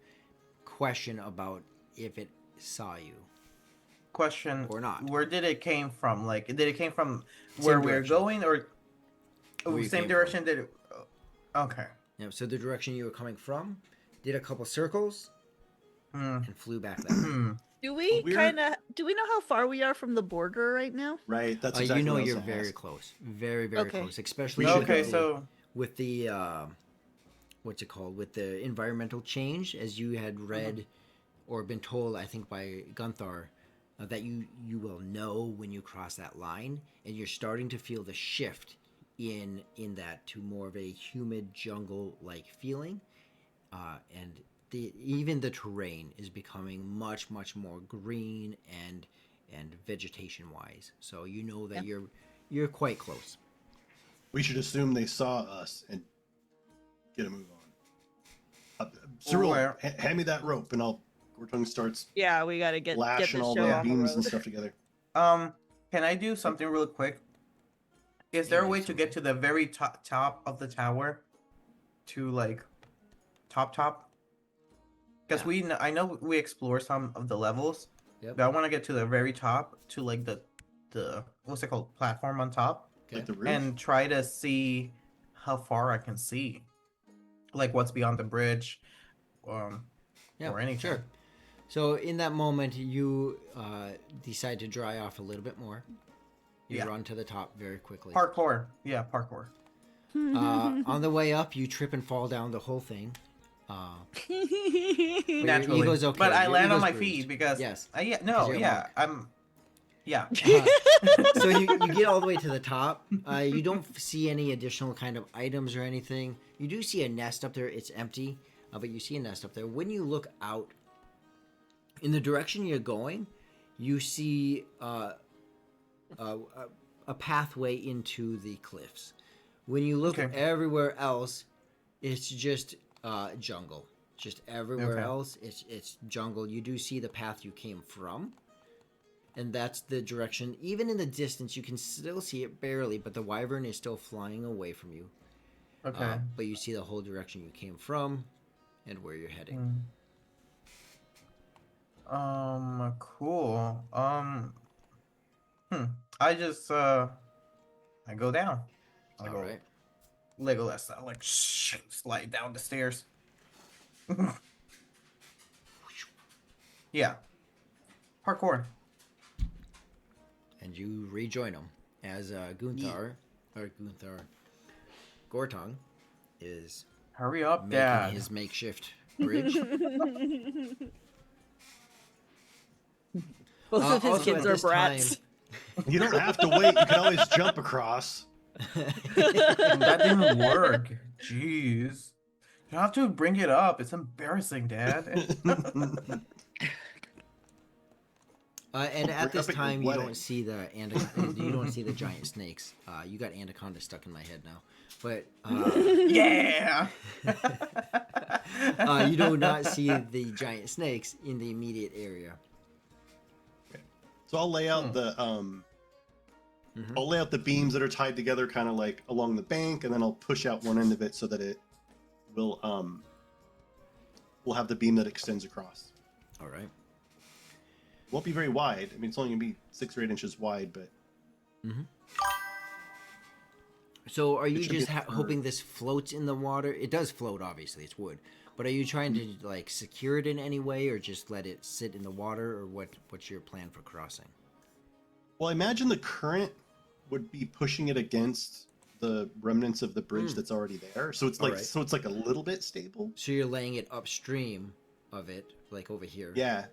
[SPEAKER 1] question about if it saw you.
[SPEAKER 3] Question
[SPEAKER 1] Or not.
[SPEAKER 3] Where did it came from? Like, did it came from where we're
[SPEAKER 1] direction.
[SPEAKER 3] going, or
[SPEAKER 1] Where you
[SPEAKER 3] same
[SPEAKER 1] came
[SPEAKER 3] direction? Did it? Okay.
[SPEAKER 1] Yeah, so the direction you were coming from, did a couple circles,
[SPEAKER 3] Hmm.
[SPEAKER 1] and flew back that way.
[SPEAKER 3] Hmm.
[SPEAKER 2] Do we
[SPEAKER 4] We're-
[SPEAKER 2] do we know how far we are from the border right now?
[SPEAKER 4] Right. That's exactly
[SPEAKER 1] You know
[SPEAKER 4] what I was
[SPEAKER 1] you're
[SPEAKER 4] gonna
[SPEAKER 1] very
[SPEAKER 4] ask.
[SPEAKER 1] close, very very
[SPEAKER 2] Okay.
[SPEAKER 1] close, especially
[SPEAKER 4] We should
[SPEAKER 1] with
[SPEAKER 3] Okay,
[SPEAKER 1] the-
[SPEAKER 3] so
[SPEAKER 1] with the what's it called, with the environmental change, as you had read or been told, I think by Gunthar, that you will know when you cross that line, and you're starting to feel the shift in that to more of a humid jungle like feeling, and even the terrain is becoming much more green and vegetation wise. So you know that you're quite close.
[SPEAKER 4] We should assume they saw us and get a move on. Cyril,
[SPEAKER 3] Where-
[SPEAKER 4] hand me that rope, and Gortung starts
[SPEAKER 2] Yeah, we got to get
[SPEAKER 4] lashing
[SPEAKER 2] the
[SPEAKER 4] all
[SPEAKER 2] show
[SPEAKER 4] the
[SPEAKER 2] on the
[SPEAKER 4] beams and
[SPEAKER 2] road.
[SPEAKER 4] stuff together.
[SPEAKER 3] Can I do something real quick? Is there a way
[SPEAKER 1] Nice,
[SPEAKER 3] to get
[SPEAKER 1] okay.
[SPEAKER 3] to the very top of the tower? To like top? Because
[SPEAKER 1] Yeah.
[SPEAKER 3] I know we explore some of the levels,
[SPEAKER 1] Yep.
[SPEAKER 3] but I want to get to the very top to like the what's it called, platform on top,
[SPEAKER 1] Okay.
[SPEAKER 4] Like the roof.
[SPEAKER 3] and try to see how far I can see, like what's beyond the bridge, um,
[SPEAKER 1] Yeah.
[SPEAKER 3] or anything.
[SPEAKER 1] Sure. So in that moment, you decide to dry off a little bit more. You
[SPEAKER 3] Yeah.
[SPEAKER 1] run to the top very quickly.
[SPEAKER 3] Parkour, yeah, parkour.
[SPEAKER 1] On the way up, you trip and fall down the whole thing. But your
[SPEAKER 3] Naturally,
[SPEAKER 1] ego's okay.
[SPEAKER 3] but I
[SPEAKER 1] Your
[SPEAKER 3] land on
[SPEAKER 1] ego's
[SPEAKER 3] my
[SPEAKER 1] bruised.
[SPEAKER 3] feet because
[SPEAKER 1] Yes.
[SPEAKER 3] yeah,
[SPEAKER 1] 'Cause
[SPEAKER 3] no,
[SPEAKER 1] you're a
[SPEAKER 3] yeah,
[SPEAKER 1] monk.
[SPEAKER 3] yeah.
[SPEAKER 1] So you get all the way to the top. You don't see any additional kind of items or anything. You do see a nest up there. It's empty, but you see a nest up there. When you look out in the direction you're going, you see a pathway into the cliffs. When you look
[SPEAKER 3] Okay.
[SPEAKER 1] everywhere else, it's just jungle. Just everywhere
[SPEAKER 3] Okay.
[SPEAKER 1] else, it's jungle. You do see the path you came from, and that's the direction. Even in the distance, you can still see it barely, but the wyvern is still flying away from you.
[SPEAKER 3] Okay.
[SPEAKER 1] But you see the whole direction you came from, and where you're heading.
[SPEAKER 3] Cool. I just I go down. I
[SPEAKER 1] All
[SPEAKER 3] go
[SPEAKER 1] right.
[SPEAKER 3] Legolas. I like slide down the stairs. Yeah. Parkour.
[SPEAKER 1] And you rejoin them as Gunther Gortong is
[SPEAKER 3] Hurry up,
[SPEAKER 1] making
[SPEAKER 3] Dad.
[SPEAKER 1] his makeshift bridge.
[SPEAKER 2] Both of his
[SPEAKER 1] Also
[SPEAKER 2] kids
[SPEAKER 1] at
[SPEAKER 2] are
[SPEAKER 1] this
[SPEAKER 2] brats.
[SPEAKER 4] You don't have to wait. You can always jump across.
[SPEAKER 3] That didn't work. Jeez. You have to bring it up. It's embarrassing, Dad.
[SPEAKER 1] And
[SPEAKER 4] Bring
[SPEAKER 1] at this
[SPEAKER 4] up at your
[SPEAKER 1] time, you
[SPEAKER 4] wedding.
[SPEAKER 1] don't see the you don't see the giant snakes. You got anaconda stuck in my head now, but
[SPEAKER 3] Yeah.
[SPEAKER 1] you do not see the giant snakes in the immediate area.
[SPEAKER 4] So I'll lay out the I'll lay out the beams that are tied together, kind of like along the bank, and then I'll push out one end of it so that it will have the beam that extends across.
[SPEAKER 1] All right.
[SPEAKER 4] Won't be very wide. I mean, it's only gonna be 6 or 8 inches wide, but
[SPEAKER 1] So are you
[SPEAKER 4] should be
[SPEAKER 1] just
[SPEAKER 4] enough for-
[SPEAKER 1] hoping this floats in the water? It does float, obviously. It's wood. But are you trying to like secure it in any way, or just let it sit in the water, or what's your plan for crossing?
[SPEAKER 4] well, I imagine the current would be pushing it against the remnants of the bridge that's already there. So it's like
[SPEAKER 1] Alright.
[SPEAKER 4] so it's like a little bit stable.
[SPEAKER 1] So you're laying it upstream of it, like over here.
[SPEAKER 4] Yeah.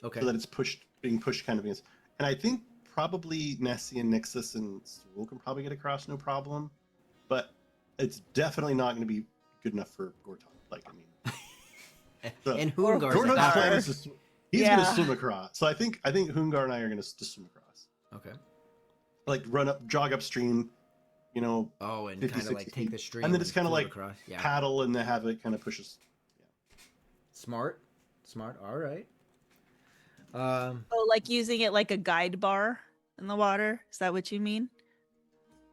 [SPEAKER 1] Okay.
[SPEAKER 4] So that it's being pushed kind of against. And I think probably Nessie and Nixus and Sewell can probably get across no problem, but it's definitely not going to be good enough for Gorton. Like, I mean,
[SPEAKER 1] And Hoongar's
[SPEAKER 4] Gorton's
[SPEAKER 1] at
[SPEAKER 4] plan
[SPEAKER 1] that
[SPEAKER 4] is to he's
[SPEAKER 2] Yeah.
[SPEAKER 4] going to swim across. So I think Hoongar and I are going to just swim across,
[SPEAKER 1] Okay.
[SPEAKER 4] like jog upstream, you know,
[SPEAKER 1] Oh, and
[SPEAKER 4] 50,
[SPEAKER 1] kind of like
[SPEAKER 4] 60
[SPEAKER 1] take the stream
[SPEAKER 4] and then it's kind of
[SPEAKER 1] float
[SPEAKER 4] like
[SPEAKER 1] across. Yeah.
[SPEAKER 4] paddle and then have it kind of push us.
[SPEAKER 1] Smart. All right.
[SPEAKER 2] Oh, like using it like a guide bar in the water? Is that what you mean?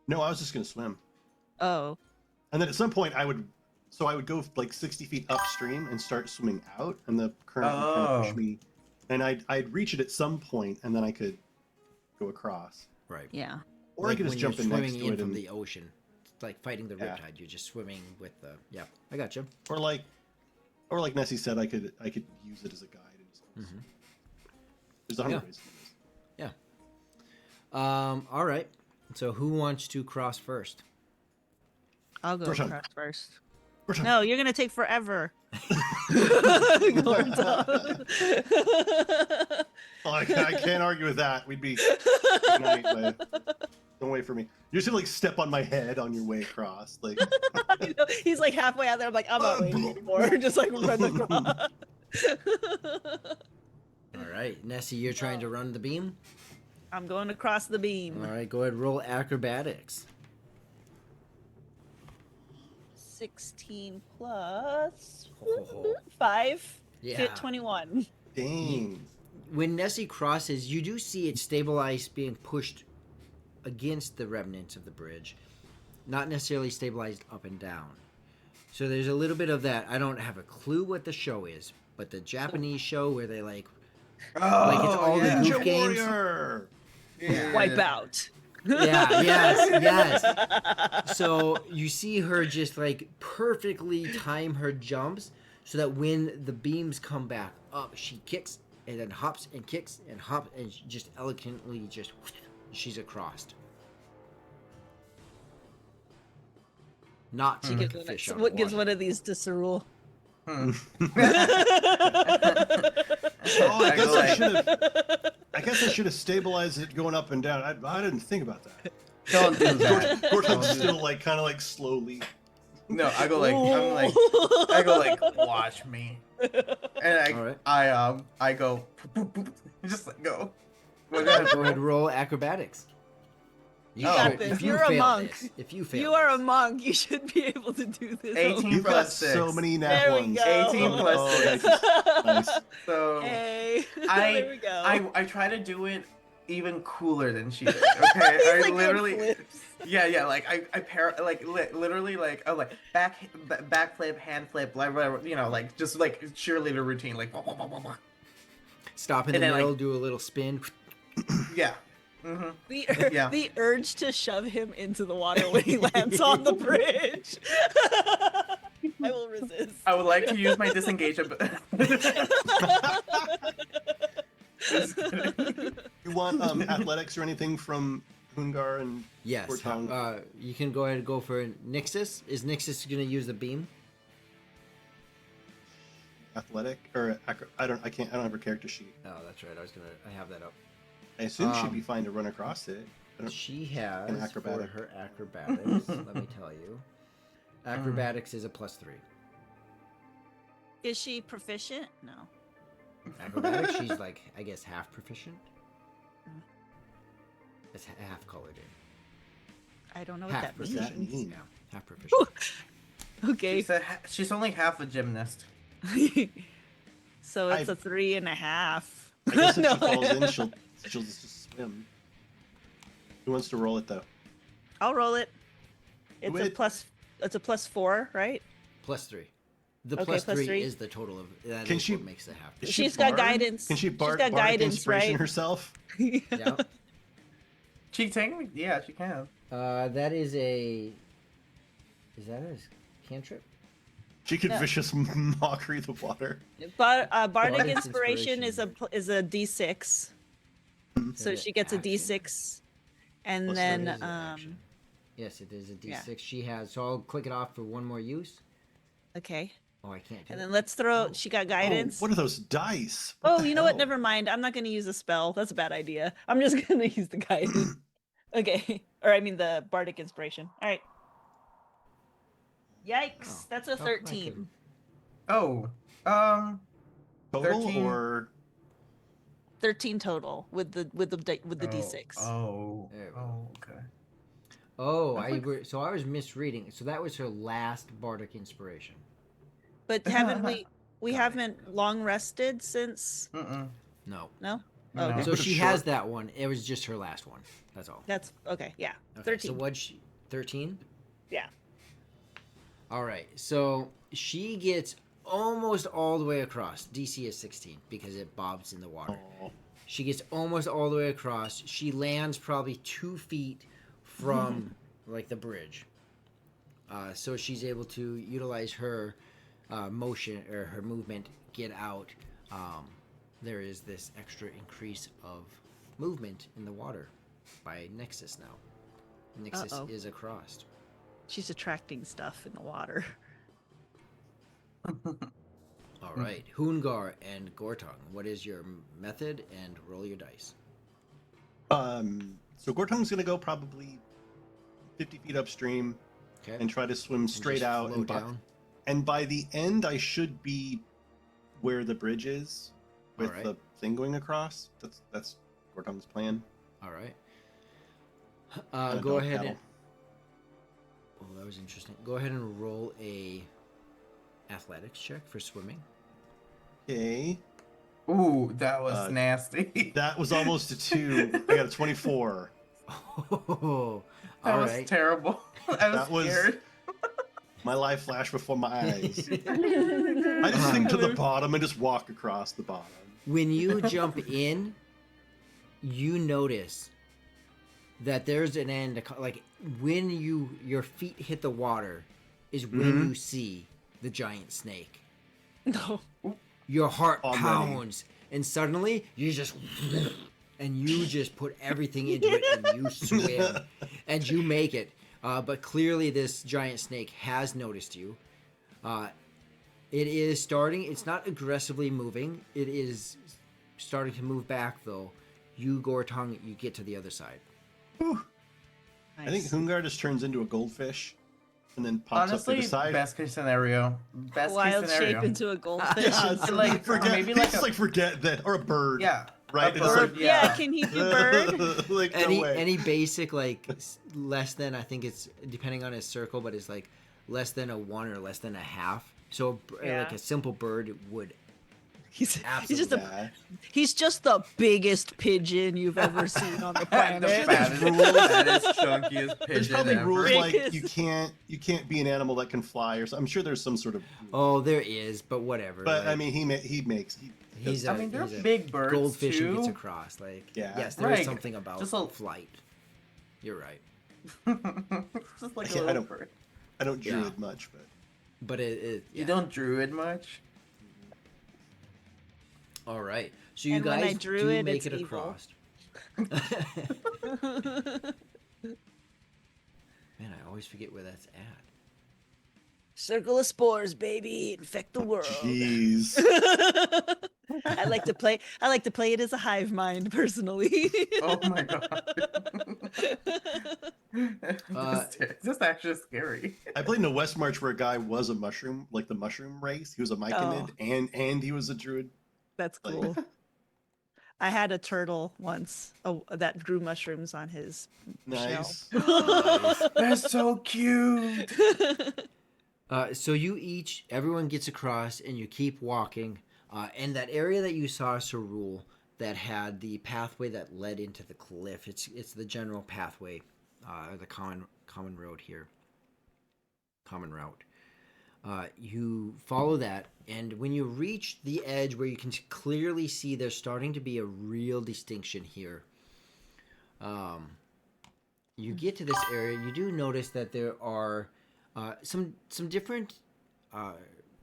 [SPEAKER 4] No, I was just going to swim.
[SPEAKER 2] Oh.
[SPEAKER 4] And then at some point I would go like 60 feet upstream and start swimming out, and the current would kind of push
[SPEAKER 3] Oh.
[SPEAKER 4] me, and I'd reach it at some point, and then I could go across,
[SPEAKER 1] Right.
[SPEAKER 2] Yeah.
[SPEAKER 4] or I
[SPEAKER 1] Like
[SPEAKER 4] could just
[SPEAKER 1] when
[SPEAKER 4] jump
[SPEAKER 1] you're
[SPEAKER 4] in next
[SPEAKER 1] swimming
[SPEAKER 4] to
[SPEAKER 1] in
[SPEAKER 4] it,
[SPEAKER 1] from
[SPEAKER 4] and,
[SPEAKER 1] the ocean. It's like fighting the
[SPEAKER 4] Yeah.
[SPEAKER 1] riptide. You're just swimming with the. Yeah, I got you.
[SPEAKER 4] or like Nessie said, I could use it as a guide. And just,
[SPEAKER 1] Mhm.
[SPEAKER 4] There's 100
[SPEAKER 1] Yeah.
[SPEAKER 4] ways to do this.
[SPEAKER 1] All right. So who wants to cross first?
[SPEAKER 2] I'll go
[SPEAKER 4] Gorton.
[SPEAKER 2] across first.
[SPEAKER 4] Gorton.
[SPEAKER 2] No, you're gonna take forever.
[SPEAKER 4] Oh, I can't argue with that. We'd be good night, but don't wait for me. You're just gonna like step on my head on your way across, like.
[SPEAKER 2] I know, he's like halfway out there. I'm like, I'm not waiting anymore. Just like run across.
[SPEAKER 1] All right, Nessie, you're trying to run the beam.
[SPEAKER 2] I'm going across the beam.
[SPEAKER 1] All right, go ahead. Roll acrobatics.
[SPEAKER 2] 16 plus
[SPEAKER 1] Ho, ho, ho.
[SPEAKER 2] 5.
[SPEAKER 1] Yeah.
[SPEAKER 2] Hit 21.
[SPEAKER 4] Dang.
[SPEAKER 1] When Nessie crosses, you do see it stabilize being pushed against the remnants of the bridge, not necessarily stabilized up and down. So there's a little bit of that. I don't have a clue what the show is, but the Japanese show where they like it's all the goof
[SPEAKER 4] Ninja
[SPEAKER 1] games.
[SPEAKER 4] Warrior.
[SPEAKER 3] Yeah.
[SPEAKER 2] Wipe out.
[SPEAKER 1] Yeah, yes. So you see her just like perfectly time her jumps so that when the beams come back up, she kicks and then hops and kicks and hops and just elegantly she's across. Not
[SPEAKER 2] She
[SPEAKER 1] like
[SPEAKER 2] gives
[SPEAKER 1] a
[SPEAKER 2] one,
[SPEAKER 1] fish out
[SPEAKER 2] what
[SPEAKER 1] of
[SPEAKER 2] gives
[SPEAKER 1] water.
[SPEAKER 2] one of these to Cerule.
[SPEAKER 3] Hmm.
[SPEAKER 4] Oh,
[SPEAKER 3] I go like,
[SPEAKER 4] I guess I should have stabilized it going up and down. I didn't think about that.
[SPEAKER 3] don't do that.
[SPEAKER 4] Gorton's still like kind of like slowly.
[SPEAKER 3] No, I go like, I go like, watch me, and
[SPEAKER 1] Alright.
[SPEAKER 3] I go, boop, boop, boop, just like go.
[SPEAKER 1] Go ahead and roll acrobatics.
[SPEAKER 2] You got this.
[SPEAKER 1] If you
[SPEAKER 2] You're a
[SPEAKER 1] fail
[SPEAKER 2] monk.
[SPEAKER 1] this- if you fail
[SPEAKER 2] You are a
[SPEAKER 1] this-
[SPEAKER 2] monk. You should be able to do this.
[SPEAKER 3] 18
[SPEAKER 4] You've got
[SPEAKER 3] plus 6.
[SPEAKER 4] so many nat
[SPEAKER 2] There we
[SPEAKER 4] ones.
[SPEAKER 2] go.
[SPEAKER 3] 18 plus
[SPEAKER 4] Oh,
[SPEAKER 3] 6.
[SPEAKER 4] nice.
[SPEAKER 3] So
[SPEAKER 2] Hey.
[SPEAKER 3] I-
[SPEAKER 2] there we go.
[SPEAKER 3] I try to do it even cooler than she did. Okay, I
[SPEAKER 2] Like
[SPEAKER 3] literally.
[SPEAKER 2] flips.
[SPEAKER 3] Yeah, like literally like backflip, hand flip, whatever, like just like cheerleader routine, like blah, blah, blah, blah, blah.
[SPEAKER 1] Stop in
[SPEAKER 3] And
[SPEAKER 1] the
[SPEAKER 3] then,
[SPEAKER 1] middle,
[SPEAKER 3] like-
[SPEAKER 1] do a little spin.
[SPEAKER 3] Yeah. Mm-hmm. Yeah.
[SPEAKER 2] The urge to shove him into the water when he lands on the bridge. I will resist.
[SPEAKER 3] I would like to use my disengage.
[SPEAKER 4] You want athletics or anything from Hungar and
[SPEAKER 1] Yes.
[SPEAKER 4] Gortong?
[SPEAKER 1] You can go ahead and go for Nixus. Is Nixus going to use the beam?
[SPEAKER 4] Athletic or I don't have her character sheet.
[SPEAKER 1] Oh, that's right. I have that up.
[SPEAKER 4] I assume she'd
[SPEAKER 1] Um,
[SPEAKER 4] be fine to run across it. I don't-
[SPEAKER 1] She has
[SPEAKER 4] An acrobatic.
[SPEAKER 1] for her acrobatics. Let me tell you, acrobatics is a +3.
[SPEAKER 2] Is she proficient? No.
[SPEAKER 1] Acrobatics, she's like I guess half proficient. It's half colored in.
[SPEAKER 2] I don't know what
[SPEAKER 1] Half
[SPEAKER 2] that
[SPEAKER 4] does that
[SPEAKER 2] means.
[SPEAKER 4] mean?
[SPEAKER 1] Yeah, half proficient.
[SPEAKER 2] Okay.
[SPEAKER 3] She's only half a gymnast.
[SPEAKER 2] So it's
[SPEAKER 4] I-
[SPEAKER 2] a 3.5.
[SPEAKER 4] I guess if
[SPEAKER 2] No.
[SPEAKER 4] she falls in, she'll just swim. Who wants to roll it though?
[SPEAKER 2] I'll roll it. It's
[SPEAKER 4] Wait.
[SPEAKER 2] It's a +4, right?
[SPEAKER 1] +3. The
[SPEAKER 2] Okay,
[SPEAKER 1] +3
[SPEAKER 2] +3.
[SPEAKER 1] is the total of that.
[SPEAKER 4] Can
[SPEAKER 1] is
[SPEAKER 4] she-
[SPEAKER 1] what makes the half.
[SPEAKER 4] Is she
[SPEAKER 2] She's got
[SPEAKER 4] bard?
[SPEAKER 2] guidance.
[SPEAKER 4] Can she
[SPEAKER 2] She's
[SPEAKER 4] bard
[SPEAKER 2] got
[SPEAKER 4] bardic
[SPEAKER 2] guidance,
[SPEAKER 4] inspiration
[SPEAKER 2] right?
[SPEAKER 4] herself?
[SPEAKER 1] Yeah.
[SPEAKER 3] She technically, yeah, she can.
[SPEAKER 1] That is a. Is that a cantrip?
[SPEAKER 4] She could
[SPEAKER 2] No.
[SPEAKER 4] vicious mockery the water.
[SPEAKER 2] But bardic
[SPEAKER 1] Bardic
[SPEAKER 2] inspiration
[SPEAKER 1] inspiration.
[SPEAKER 2] is a d6. So
[SPEAKER 1] Is it
[SPEAKER 2] she gets a
[SPEAKER 1] action?
[SPEAKER 2] d6, and
[SPEAKER 4] Plus
[SPEAKER 2] then
[SPEAKER 1] It is an action. Yes, it is a D6.
[SPEAKER 2] yeah.
[SPEAKER 1] She has. So I'll click it off for one more use.
[SPEAKER 2] okay,
[SPEAKER 1] Oh, I can't do
[SPEAKER 2] and
[SPEAKER 1] it.
[SPEAKER 2] then let's throw. She got guidance.
[SPEAKER 4] Oh, what are those dice?
[SPEAKER 2] Oh,
[SPEAKER 4] the
[SPEAKER 2] you know what?
[SPEAKER 4] hell?
[SPEAKER 2] Never mind. I'm not going to use a spell. That's a bad idea. I'm just going to use the guidance. Okay, or I mean the bardic inspiration. All right. Yikes!
[SPEAKER 1] Oh.
[SPEAKER 2] That's a
[SPEAKER 1] Oh, I
[SPEAKER 2] 13.
[SPEAKER 1] couldn't.
[SPEAKER 3] Oh,
[SPEAKER 4] Total
[SPEAKER 3] 13.
[SPEAKER 4] or
[SPEAKER 2] 13 total with the d6.
[SPEAKER 3] Oh,
[SPEAKER 1] There we go.
[SPEAKER 3] oh, okay.
[SPEAKER 1] Oh,
[SPEAKER 3] That's like-
[SPEAKER 1] so I was misreading. So that was her last bardic inspiration.
[SPEAKER 2] But haven't we
[SPEAKER 1] Got it.
[SPEAKER 2] haven't long rested since?
[SPEAKER 3] Mm-mm.
[SPEAKER 1] No.
[SPEAKER 2] No.
[SPEAKER 3] No.
[SPEAKER 2] Okay.
[SPEAKER 1] So
[SPEAKER 4] Put it
[SPEAKER 1] she
[SPEAKER 4] short.
[SPEAKER 1] has that one. It was just her last one. That's all.
[SPEAKER 2] That's okay. Yeah.
[SPEAKER 1] Okay,
[SPEAKER 2] 13.
[SPEAKER 1] So what'd she? 13.
[SPEAKER 2] Yeah.
[SPEAKER 1] All right. So she gets almost all the way across. DC is 16 because it bobs in the water.
[SPEAKER 4] oh,
[SPEAKER 1] She gets almost all the way across. She lands probably 2 feet from like the bridge. So she's able to utilize her motion or her movement, get out. There is this extra increase of movement in the water by Nexus now. Nexus
[SPEAKER 2] Uh-oh.
[SPEAKER 1] is across.
[SPEAKER 2] She's attracting stuff in the water.
[SPEAKER 1] All right, Hoongar and Gortong, what is your method? And roll your dice.
[SPEAKER 4] So Gortong's gonna go probably 50 feet upstream
[SPEAKER 1] Okay.
[SPEAKER 4] and try to swim
[SPEAKER 1] And
[SPEAKER 4] straight
[SPEAKER 1] just
[SPEAKER 4] out,
[SPEAKER 1] flow
[SPEAKER 4] and
[SPEAKER 1] down.
[SPEAKER 4] by the end I should be where the bridge is with
[SPEAKER 1] Alright.
[SPEAKER 4] the thing going across. That's Gortong's plan.
[SPEAKER 1] All right.
[SPEAKER 4] And a
[SPEAKER 1] Go
[SPEAKER 4] dog
[SPEAKER 1] ahead.
[SPEAKER 4] paddle.
[SPEAKER 1] And, oh, that was interesting. Go ahead and roll a athletics check for swimming.
[SPEAKER 4] Okay,
[SPEAKER 3] Ooh, that was
[SPEAKER 4] Uh,
[SPEAKER 3] nasty.
[SPEAKER 4] that was almost a 2. I got a 24.
[SPEAKER 1] Oh,
[SPEAKER 3] That
[SPEAKER 1] all
[SPEAKER 3] was
[SPEAKER 1] right.
[SPEAKER 3] terrible. I was
[SPEAKER 4] That was-
[SPEAKER 3] scared.
[SPEAKER 4] My life flashed before my eyes.
[SPEAKER 3] I really did.
[SPEAKER 4] I just sink to the
[SPEAKER 3] was-
[SPEAKER 4] bottom and just walk across the bottom.
[SPEAKER 1] When you jump in, you notice that there's an end. Like when your feet hit the water, is when you see the giant snake.
[SPEAKER 2] No.
[SPEAKER 1] Your heart
[SPEAKER 4] Already.
[SPEAKER 1] pounds, and suddenly you just put everything into it, and you swim, and you make it. But clearly, this giant snake has noticed you. It is starting. It's not aggressively moving. It is starting to move back, though. You, Gortong, you get to the other side.
[SPEAKER 4] Whew. I think
[SPEAKER 2] Nice.
[SPEAKER 4] Hungar just turns into a goldfish and then pops
[SPEAKER 3] Honestly,
[SPEAKER 4] up to the side.
[SPEAKER 3] best case scenario. Best
[SPEAKER 2] Wild
[SPEAKER 3] case scenario.
[SPEAKER 2] shape into a goldfish.
[SPEAKER 4] Yeah, it's
[SPEAKER 3] Like,
[SPEAKER 4] forget,
[SPEAKER 3] maybe
[SPEAKER 4] he's
[SPEAKER 3] like
[SPEAKER 4] just
[SPEAKER 3] a-
[SPEAKER 4] like forget that, or a bird.
[SPEAKER 3] Yeah.
[SPEAKER 4] Right?
[SPEAKER 3] A
[SPEAKER 4] It's
[SPEAKER 3] bird,
[SPEAKER 4] like-
[SPEAKER 2] yeah.
[SPEAKER 3] yeah.
[SPEAKER 2] Can he be bird?
[SPEAKER 4] Like, no
[SPEAKER 1] Any
[SPEAKER 4] way.
[SPEAKER 1] basic less than, I think it's depending on his circle, but it's like less than a 1 or less than a half. So
[SPEAKER 2] Yeah.
[SPEAKER 1] like a simple bird would
[SPEAKER 2] He's just
[SPEAKER 1] absolutely.
[SPEAKER 4] Yeah.
[SPEAKER 2] he's just the biggest pigeon you've ever seen on the
[SPEAKER 3] The
[SPEAKER 2] planet.
[SPEAKER 3] fattest, fattest, chunkiest pigeon
[SPEAKER 4] There's probably
[SPEAKER 3] ever.
[SPEAKER 4] rules like
[SPEAKER 2] Biggest.
[SPEAKER 4] you can't be an animal that can fly, or so. I'm sure there's some sort of.
[SPEAKER 1] Oh, there is, but whatever.
[SPEAKER 4] But
[SPEAKER 1] like,
[SPEAKER 4] I mean, he makes.
[SPEAKER 1] he's a,
[SPEAKER 3] I mean, they're
[SPEAKER 1] he's a
[SPEAKER 3] big birds
[SPEAKER 1] goldfish who
[SPEAKER 3] too.
[SPEAKER 1] gets across. Like,
[SPEAKER 4] Yeah.
[SPEAKER 1] yes, there is
[SPEAKER 3] Right.
[SPEAKER 1] something about
[SPEAKER 3] Just a-
[SPEAKER 1] flight. You're right,
[SPEAKER 3] Just like a
[SPEAKER 4] Yeah, I
[SPEAKER 3] little
[SPEAKER 4] don't-
[SPEAKER 3] bird.
[SPEAKER 4] I don't
[SPEAKER 1] Yeah.
[SPEAKER 4] druid much, but
[SPEAKER 1] but it yeah.
[SPEAKER 3] You don't druid much.
[SPEAKER 1] All right, so you
[SPEAKER 2] And when I
[SPEAKER 1] guys
[SPEAKER 2] drew
[SPEAKER 1] do
[SPEAKER 2] it,
[SPEAKER 1] make
[SPEAKER 2] it's
[SPEAKER 1] it
[SPEAKER 2] evil.
[SPEAKER 1] across. Man, I always forget where that's at.
[SPEAKER 2] Circle of spores, baby, infect the world.
[SPEAKER 4] jeez.
[SPEAKER 2] I like to play it as a hive mind personally.
[SPEAKER 3] Oh my god. This actually scary.
[SPEAKER 4] I played in a West March where a guy was a mushroom, like the mushroom race. He was a Myconid, and he was a druid.
[SPEAKER 2] That's
[SPEAKER 4] Like-
[SPEAKER 2] cool. I had a turtle once that grew mushrooms on his
[SPEAKER 4] Nice.
[SPEAKER 3] That's so cute.
[SPEAKER 1] So everyone gets across, and you keep walking. And that area that you saw, Sarul, that had the pathway that led into the cliff. It's the general pathway, the common road here. Common route. You follow that, and when you reach the edge where you can clearly see there's starting to be a real distinction here. You get to this area, you do notice that there are some different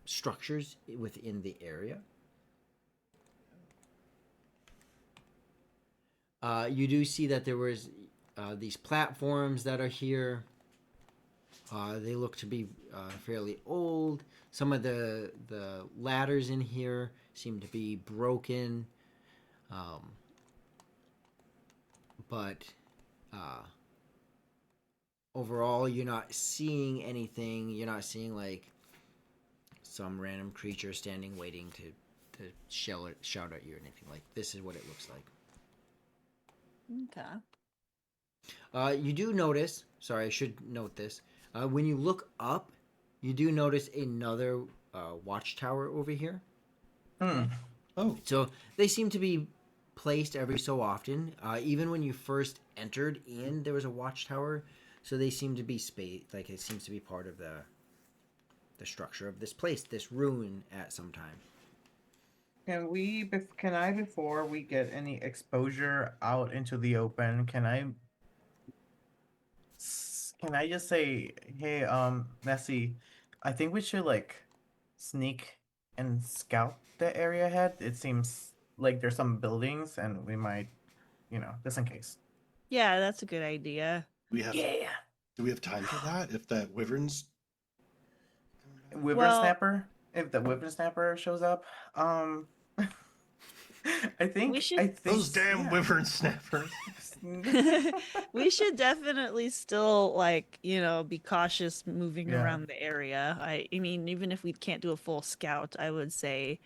[SPEAKER 1] structures within the area. You do see that there was these platforms that are here. They look to be fairly old. Some of the ladders in here seem to be broken. But overall, you're not seeing anything. You're not seeing like some random creature standing waiting to shout at you or anything. Like, this is what it looks like.
[SPEAKER 2] Okay.
[SPEAKER 1] You do notice, sorry, I should note this. When you look up, you do notice another watchtower over here.
[SPEAKER 4] Oh,
[SPEAKER 1] So they seem to be placed every so often. Even when you first entered in, there was a watchtower. So they seem to be like it seems to be part of the structure of this place, this ruin at some time.
[SPEAKER 3] Can I, before we get any exposure out into the open, can I just say, hey, Nessie, I think we should like sneak and scout the area ahead. It seems like there's some buildings, and we might, just in case.
[SPEAKER 2] Yeah, that's a good idea.
[SPEAKER 3] Yeah.
[SPEAKER 4] do we have time for that? If that wyvern's
[SPEAKER 3] Whippersnapper. If the whippersnapper shows up, I think
[SPEAKER 4] those damn
[SPEAKER 3] yeah.
[SPEAKER 4] wyvern snappers.
[SPEAKER 2] We should definitely still be cautious moving
[SPEAKER 3] Yeah.
[SPEAKER 2] around the area. I mean, even if we can't do a full scout, I would say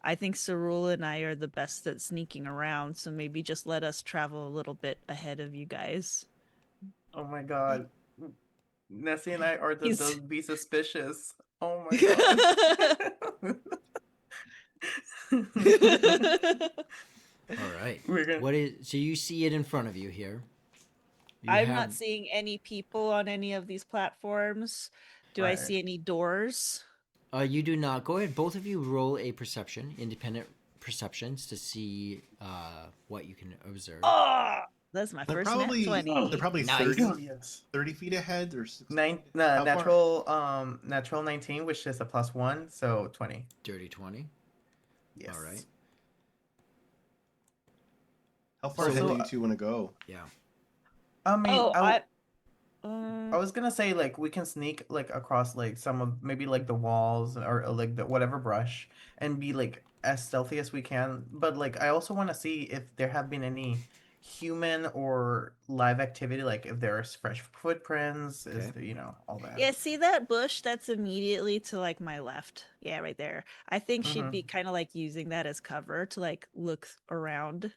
[SPEAKER 2] I think Sarul and I are the best at sneaking around, so maybe just let us travel a little bit ahead of you guys.
[SPEAKER 3] Oh my god. Nessie and I are
[SPEAKER 2] He's-
[SPEAKER 3] those be suspicious. Oh my god.
[SPEAKER 1] All right.
[SPEAKER 3] We're gonna
[SPEAKER 1] So you see it in front of you here. You
[SPEAKER 2] I'm
[SPEAKER 1] have
[SPEAKER 2] not seeing any people on any of these platforms. Do I
[SPEAKER 3] Right.
[SPEAKER 2] see any doors?
[SPEAKER 1] you do not. Go ahead, both of you roll a perception, independent perceptions to see what you can observe.
[SPEAKER 2] Oh, that's my
[SPEAKER 4] They're
[SPEAKER 2] first nat
[SPEAKER 4] probably
[SPEAKER 2] 20.
[SPEAKER 4] they're probably
[SPEAKER 1] Nice.
[SPEAKER 4] 30,
[SPEAKER 3] Yes.
[SPEAKER 4] 30 feet ahead or 60
[SPEAKER 3] Nine,
[SPEAKER 4] feet ahead. How far?
[SPEAKER 3] natural 19, which is a +1, so 20.
[SPEAKER 1] Dirty 20.
[SPEAKER 3] Yes.
[SPEAKER 1] All right.
[SPEAKER 4] How far
[SPEAKER 1] So-
[SPEAKER 4] ahead do
[SPEAKER 3] Also,
[SPEAKER 4] you two want to go?
[SPEAKER 1] Yeah.
[SPEAKER 3] I mean,
[SPEAKER 2] Oh,
[SPEAKER 3] I was gonna say like we can sneak like across like some of maybe like the walls or like the whatever brush and be like as stealthy as we can. But like I also want to see if there have been any human or live activity, like if there's fresh footprints, is
[SPEAKER 1] Okay.
[SPEAKER 3] there, all that.
[SPEAKER 2] yeah, see that bush that's immediately to like my left? Yeah, right there. I think she'd
[SPEAKER 3] Mhm.
[SPEAKER 2] be kind of like using that as cover to like look around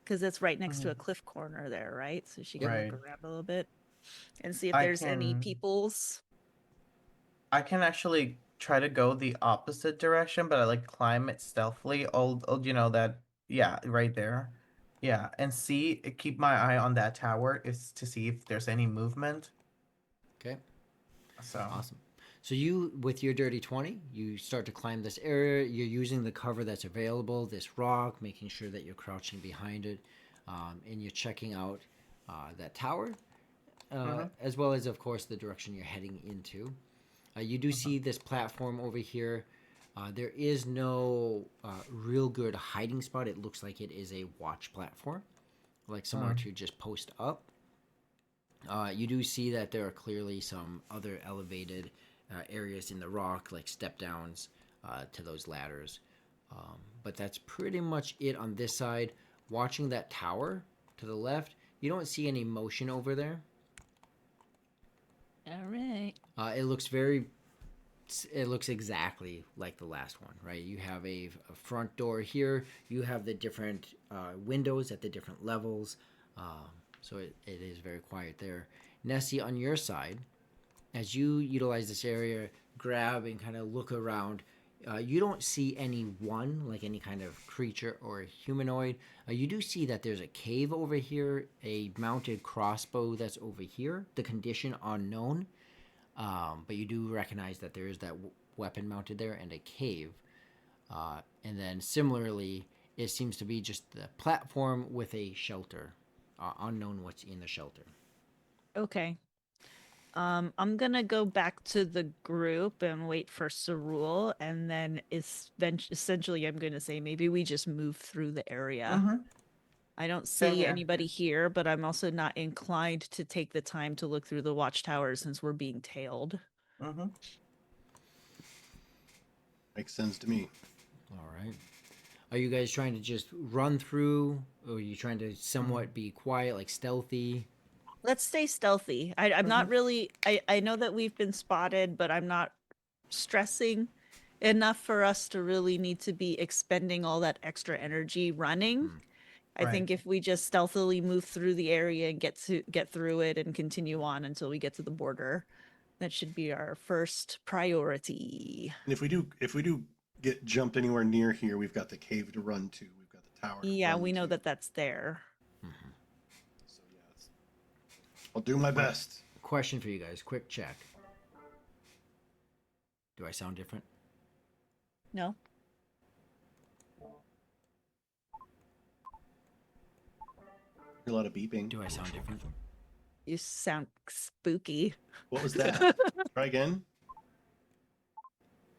[SPEAKER 2] because it's right next to a
[SPEAKER 3] Mhm.
[SPEAKER 2] cliff corner there, right? So she can
[SPEAKER 1] Yep.
[SPEAKER 2] look
[SPEAKER 3] Right.
[SPEAKER 2] around a little bit and see if
[SPEAKER 3] I
[SPEAKER 2] there's any
[SPEAKER 3] can
[SPEAKER 2] peoples.
[SPEAKER 3] I can actually try to go the opposite direction, but I like climb it stealthily. That, yeah, right there. Yeah, and keep my eye on that tower is to see if there's any movement.
[SPEAKER 1] Okay.
[SPEAKER 3] So,
[SPEAKER 1] Awesome. So you, with your dirty 20, you start to climb this area. You're using the cover that's available, this rock, making sure that you're crouching behind it, and you're checking out that tower,
[SPEAKER 3] mhm,
[SPEAKER 1] as well as, of course, the direction you're heading into. You do see this platform over here. There is no real good hiding spot. It looks like it is a watch platform, like somewhere to just post up. You do see that there are clearly some other elevated areas in the rock, like step downs to those ladders. But that's pretty much it on this side. Watching that tower to the left, you don't see any motion over there.
[SPEAKER 2] All right.
[SPEAKER 1] It looks exactly like the last one, right? You have a front door here. You have the different windows at the different levels. So it is very quiet there. Nessie, on your side, as you utilize this area, grab and kind of look around, you don't see like any kind of creature or humanoid. You do see that there's a cave over here, a mounted crossbow that's over here, the condition unknown. But you do recognize that there is that weapon mounted there and a cave. And then similarly, it seems to be just the platform with a shelter. Unknown what's in the shelter.
[SPEAKER 2] Okay. I'm gonna go back to the group and wait for Cerule, and then essentially I'm gonna say maybe we just move through the area.
[SPEAKER 3] mhm.
[SPEAKER 2] I don't
[SPEAKER 3] Same
[SPEAKER 2] see
[SPEAKER 3] here.
[SPEAKER 2] anybody here, but I'm also not inclined to take the time to look through the watchtower since we're being tailed.
[SPEAKER 3] Mhm.
[SPEAKER 4] Makes sense to me.
[SPEAKER 1] All right. Are you guys trying to just run through, or are you trying to somewhat be quiet, like stealthy?
[SPEAKER 2] Let's stay stealthy. I'm not really. I know that we've been spotted, but I'm not stressing enough for us to really need to be expending all that extra energy running. I
[SPEAKER 3] Right.
[SPEAKER 2] think if we just stealthily move through the area and get through it and continue on until we get to the border, that should be our first priority.
[SPEAKER 4] And if we do get jumped anywhere near here, we've got the cave to run to. We've got the tower to
[SPEAKER 2] Yeah,
[SPEAKER 4] run
[SPEAKER 2] we know
[SPEAKER 4] to.
[SPEAKER 2] that that's there.
[SPEAKER 4] So yeah, I'll do my best.
[SPEAKER 1] Question for you guys. Quick check. Do I sound different?
[SPEAKER 2] No?
[SPEAKER 4] A lot of beeping.
[SPEAKER 1] Do I sound different?
[SPEAKER 2] You sound spooky.
[SPEAKER 4] What was that? Try again.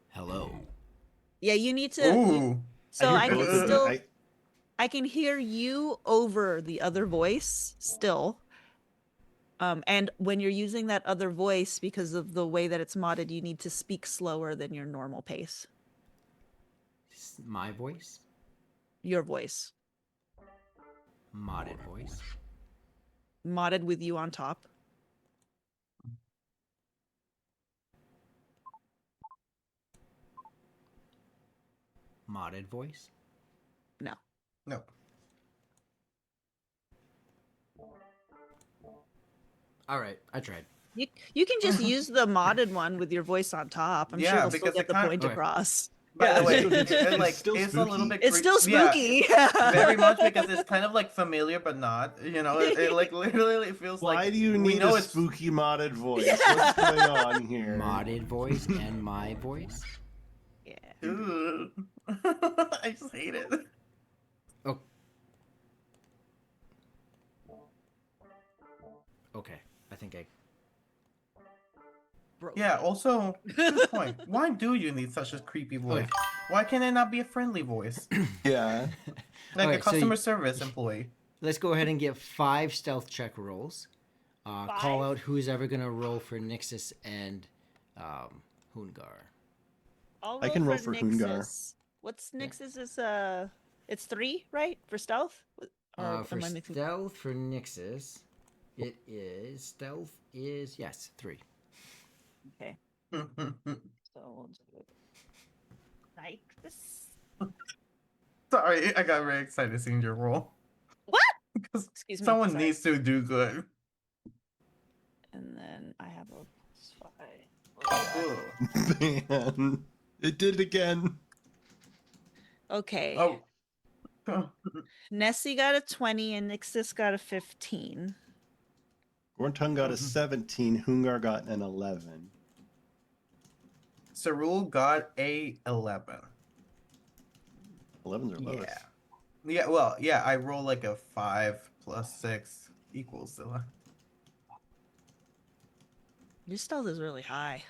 [SPEAKER 1] Hello.
[SPEAKER 2] Yeah, you need to.
[SPEAKER 3] Ooh.
[SPEAKER 2] So
[SPEAKER 4] hear
[SPEAKER 2] I can
[SPEAKER 4] both of them.
[SPEAKER 2] still. I can hear you over the other voice still. And when you're using that other voice, because of the way that it's modded, you need to speak slower than your normal pace.
[SPEAKER 1] My voice?
[SPEAKER 2] Your voice.
[SPEAKER 1] Modded voice?
[SPEAKER 2] Modded with you on top.
[SPEAKER 1] Modded voice?
[SPEAKER 2] No.
[SPEAKER 3] No.
[SPEAKER 1] All right, I tried.
[SPEAKER 2] You can just use the modded one with your voice on top. I'm sure
[SPEAKER 3] Yeah,
[SPEAKER 2] it'll still
[SPEAKER 3] because
[SPEAKER 2] get
[SPEAKER 3] it
[SPEAKER 2] the
[SPEAKER 3] can't-
[SPEAKER 2] point
[SPEAKER 1] Okay.
[SPEAKER 2] across.
[SPEAKER 3] By the
[SPEAKER 2] Yeah.
[SPEAKER 3] way,
[SPEAKER 4] It's
[SPEAKER 3] like
[SPEAKER 4] still
[SPEAKER 3] it's a little
[SPEAKER 4] spooky.
[SPEAKER 3] bit.
[SPEAKER 2] It's still
[SPEAKER 3] Yeah,
[SPEAKER 2] spooky.
[SPEAKER 3] very much because it's kind of like familiar but not. You know, it like literally it feels
[SPEAKER 4] Why
[SPEAKER 3] like
[SPEAKER 4] do you
[SPEAKER 3] we
[SPEAKER 4] need
[SPEAKER 3] know
[SPEAKER 4] a
[SPEAKER 3] it's
[SPEAKER 4] spooky modded voice? What's going on here?
[SPEAKER 1] Modded voice and my voice.
[SPEAKER 2] Yeah.
[SPEAKER 3] Ugh. I just hate it.
[SPEAKER 1] Oh. Okay. I think I.
[SPEAKER 2] Broke
[SPEAKER 3] Yeah.
[SPEAKER 2] it.
[SPEAKER 3] Also, good point. Why do you need such a creepy voice?
[SPEAKER 1] Okay.
[SPEAKER 3] Why can it not be a friendly voice,
[SPEAKER 4] Yeah.
[SPEAKER 3] like a
[SPEAKER 1] Okay, so
[SPEAKER 3] customer service employee?
[SPEAKER 1] Let's go ahead and get 5 stealth check rolls. Call
[SPEAKER 2] 5?
[SPEAKER 1] out who's ever gonna roll for Nixus and Hungar.
[SPEAKER 2] I'll
[SPEAKER 4] I can roll for Hungar.
[SPEAKER 2] Nixus. What's Nixus is it's 3, right? For stealth? Or
[SPEAKER 1] For
[SPEAKER 2] am I mixing?
[SPEAKER 1] stealth for Nixus, it is stealth is yes 3.
[SPEAKER 2] Okay. So we'll do it like this.
[SPEAKER 3] Sorry, I got very excited seeing your roll.
[SPEAKER 2] What?
[SPEAKER 3] Because
[SPEAKER 2] Excuse me.
[SPEAKER 3] someone
[SPEAKER 2] sorry.
[SPEAKER 3] needs to do good.
[SPEAKER 2] And then I have a +5.
[SPEAKER 4] Man, it did it again.
[SPEAKER 2] Okay.
[SPEAKER 3] Oh.
[SPEAKER 2] Nessie got a 20 and Nixus got a 15.
[SPEAKER 4] Gortung got a 17. Hungar got an 11.
[SPEAKER 3] Cerule got a 11.
[SPEAKER 4] 11s are lowest.
[SPEAKER 3] Yeah. Yeah, well, yeah, I roll like a 5 plus 6 equals 11.
[SPEAKER 2] Your stealth is really high.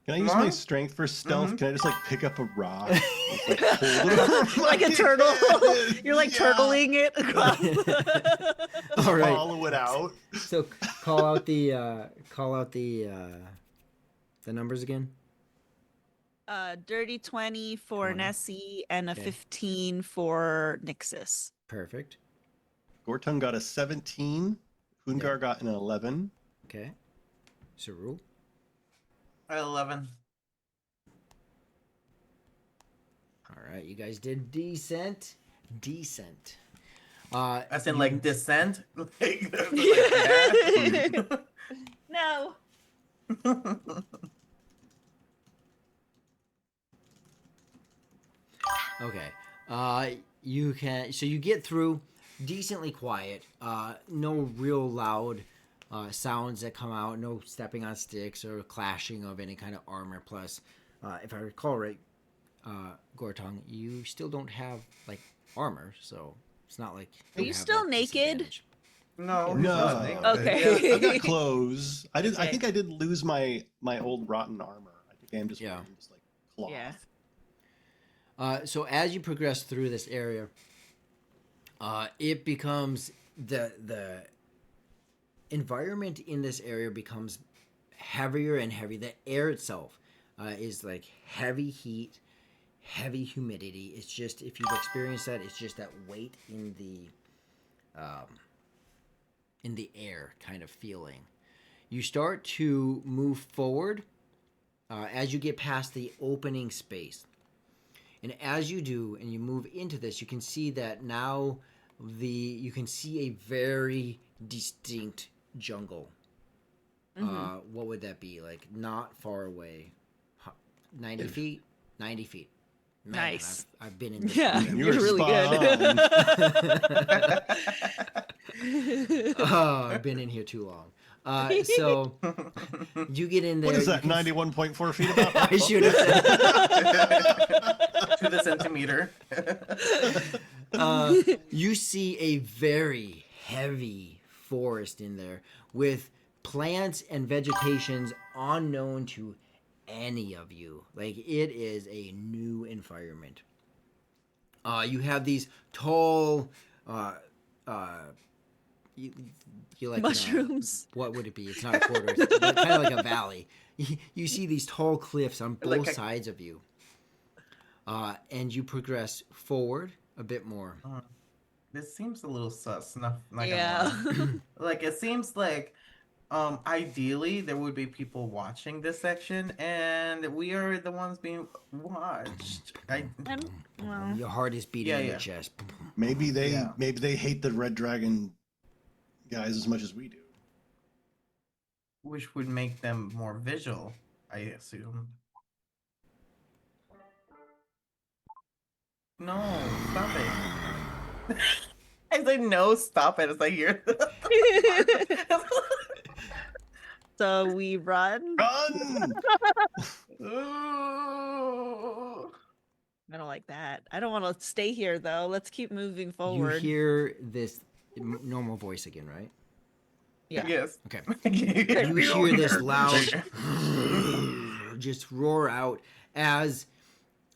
[SPEAKER 4] Can I use my
[SPEAKER 3] Huh?
[SPEAKER 4] strength for stealth?
[SPEAKER 3] Mhm.
[SPEAKER 4] Can I just like pick up a rock? Just, like, hold it over my
[SPEAKER 2] Like a turtle.
[SPEAKER 4] head?
[SPEAKER 2] You're like
[SPEAKER 4] Yeah.
[SPEAKER 2] turtling it across.
[SPEAKER 4] Just
[SPEAKER 1] All right.
[SPEAKER 4] follow it out.
[SPEAKER 1] So call out the numbers again.
[SPEAKER 2] Dirty 20 for
[SPEAKER 1] 20.
[SPEAKER 2] Nessie and a
[SPEAKER 1] Okay.
[SPEAKER 2] 15 for Nixus.
[SPEAKER 1] Perfect.
[SPEAKER 4] Gortung got a 17. Hungar got an 11.
[SPEAKER 1] Okay. Cerule.
[SPEAKER 3] 11.
[SPEAKER 1] All right, you guys did decent. Decent.
[SPEAKER 3] As in like descent? Like that?
[SPEAKER 2] No.
[SPEAKER 1] Okay. You can. So you get through decently quiet. No real loud sounds that come out. No stepping on sticks or clashing of any kind of armor. Plus, if I recall right, Gortung, you still don't have like armor, so it's not like.
[SPEAKER 2] Are you
[SPEAKER 1] have
[SPEAKER 2] still
[SPEAKER 1] that
[SPEAKER 2] naked?
[SPEAKER 1] disadvantage.
[SPEAKER 3] No, he's
[SPEAKER 4] No.
[SPEAKER 3] not naked.
[SPEAKER 2] Okay.
[SPEAKER 4] I've got clothes. I
[SPEAKER 2] Okay.
[SPEAKER 4] think I did lose my old rotten armor. I think I'm just
[SPEAKER 1] Yeah.
[SPEAKER 4] wearing just like cloth.
[SPEAKER 2] Yeah.
[SPEAKER 1] So as you progress through this area, it becomes the environment in this area becomes heavier and heavy. The air itself is like heavy heat, heavy humidity. It's just if you've experienced that, it's just that weight in the air kind of feeling. You start to move forward as you get past the opening space. And as you do, and you move into this, you can see that now you can see a very distinct jungle. What would that be? Like not far away. 90 feet? 90 feet. Man,
[SPEAKER 2] Nice.
[SPEAKER 1] I've been in this.
[SPEAKER 2] Yeah,
[SPEAKER 1] area.
[SPEAKER 4] You
[SPEAKER 2] you're
[SPEAKER 4] were
[SPEAKER 2] really
[SPEAKER 4] spot
[SPEAKER 2] good.
[SPEAKER 1] Oh, I've been in here too long. So you get in there.
[SPEAKER 4] What is
[SPEAKER 1] you
[SPEAKER 4] that?
[SPEAKER 1] can
[SPEAKER 4] 91.4 feet about?
[SPEAKER 1] I should have said.
[SPEAKER 3] To the centimeter.
[SPEAKER 1] You see a very heavy forest in there with plants and vegetations unknown to any of you. Like it is a new environment. You have these tall, you like
[SPEAKER 2] Mushrooms.
[SPEAKER 1] what would it be? It's not a quarter. It's kind of like a valley. You see these tall cliffs on both
[SPEAKER 3] Like a-
[SPEAKER 1] sides of you. And you progress forward a bit more.
[SPEAKER 3] This seems a little sus. Not gonna
[SPEAKER 2] Yeah.
[SPEAKER 3] lie. Like it seems like ideally there would be people watching this section and we are the ones being watched.
[SPEAKER 2] And, well,
[SPEAKER 1] Your heart is beating
[SPEAKER 3] Yeah,
[SPEAKER 1] in your
[SPEAKER 3] yeah.
[SPEAKER 1] chest.
[SPEAKER 4] Maybe they
[SPEAKER 3] Yeah.
[SPEAKER 4] hate the Red Dragon guys as much as we do.
[SPEAKER 3] Which would make them more visual, I assume. No, stop it. I said no, stop it as I hear the part.
[SPEAKER 2] So we run.
[SPEAKER 4] Run!
[SPEAKER 3] Ooh.
[SPEAKER 2] I don't like that. I don't want to stay here though. Let's keep moving
[SPEAKER 1] You
[SPEAKER 2] forward.
[SPEAKER 1] hear this normal voice again, right?
[SPEAKER 2] Yeah.
[SPEAKER 3] Yes.
[SPEAKER 1] Okay.
[SPEAKER 3] You
[SPEAKER 1] You hear this loud just roar out as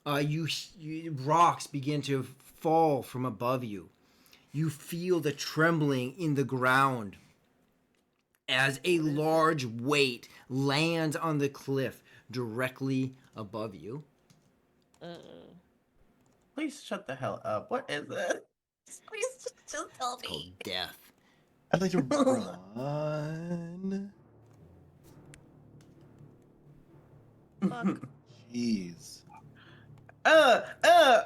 [SPEAKER 1] rocks begin to fall from above you. You feel the trembling in the ground as a large weight lands on the cliff directly above you.
[SPEAKER 3] Please shut the hell up. What is it? Please just tell
[SPEAKER 1] It's called
[SPEAKER 3] me.
[SPEAKER 1] death.
[SPEAKER 4] I'd like to run.
[SPEAKER 2] Fuck.
[SPEAKER 4] Jeez.
[SPEAKER 3] I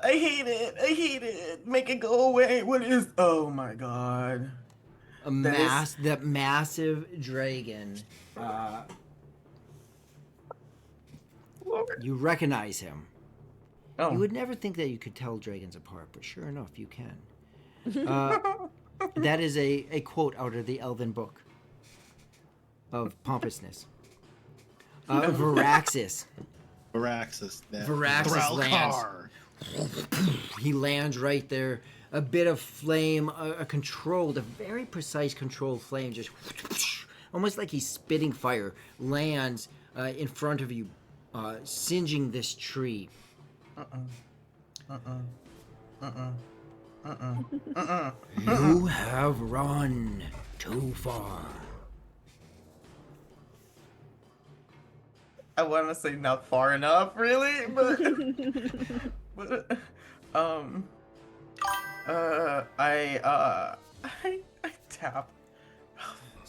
[SPEAKER 3] hate it. I hate it. Make it go away. What is? Oh my god.
[SPEAKER 1] That massive dragon. You recognize him.
[SPEAKER 3] Oh.
[SPEAKER 1] You would never think that you could tell dragons apart, but sure enough, you can. That is a quote out of the Elven book of pompousness. Varaxis.
[SPEAKER 4] Varaxis.
[SPEAKER 1] Varaxis lands. He lands right there. A bit of flame, a very precise controlled flame, just almost like he's spitting fire, lands in front of you, singeing this tree. You have run too far.
[SPEAKER 3] I want to say not far enough, really, but, I tap.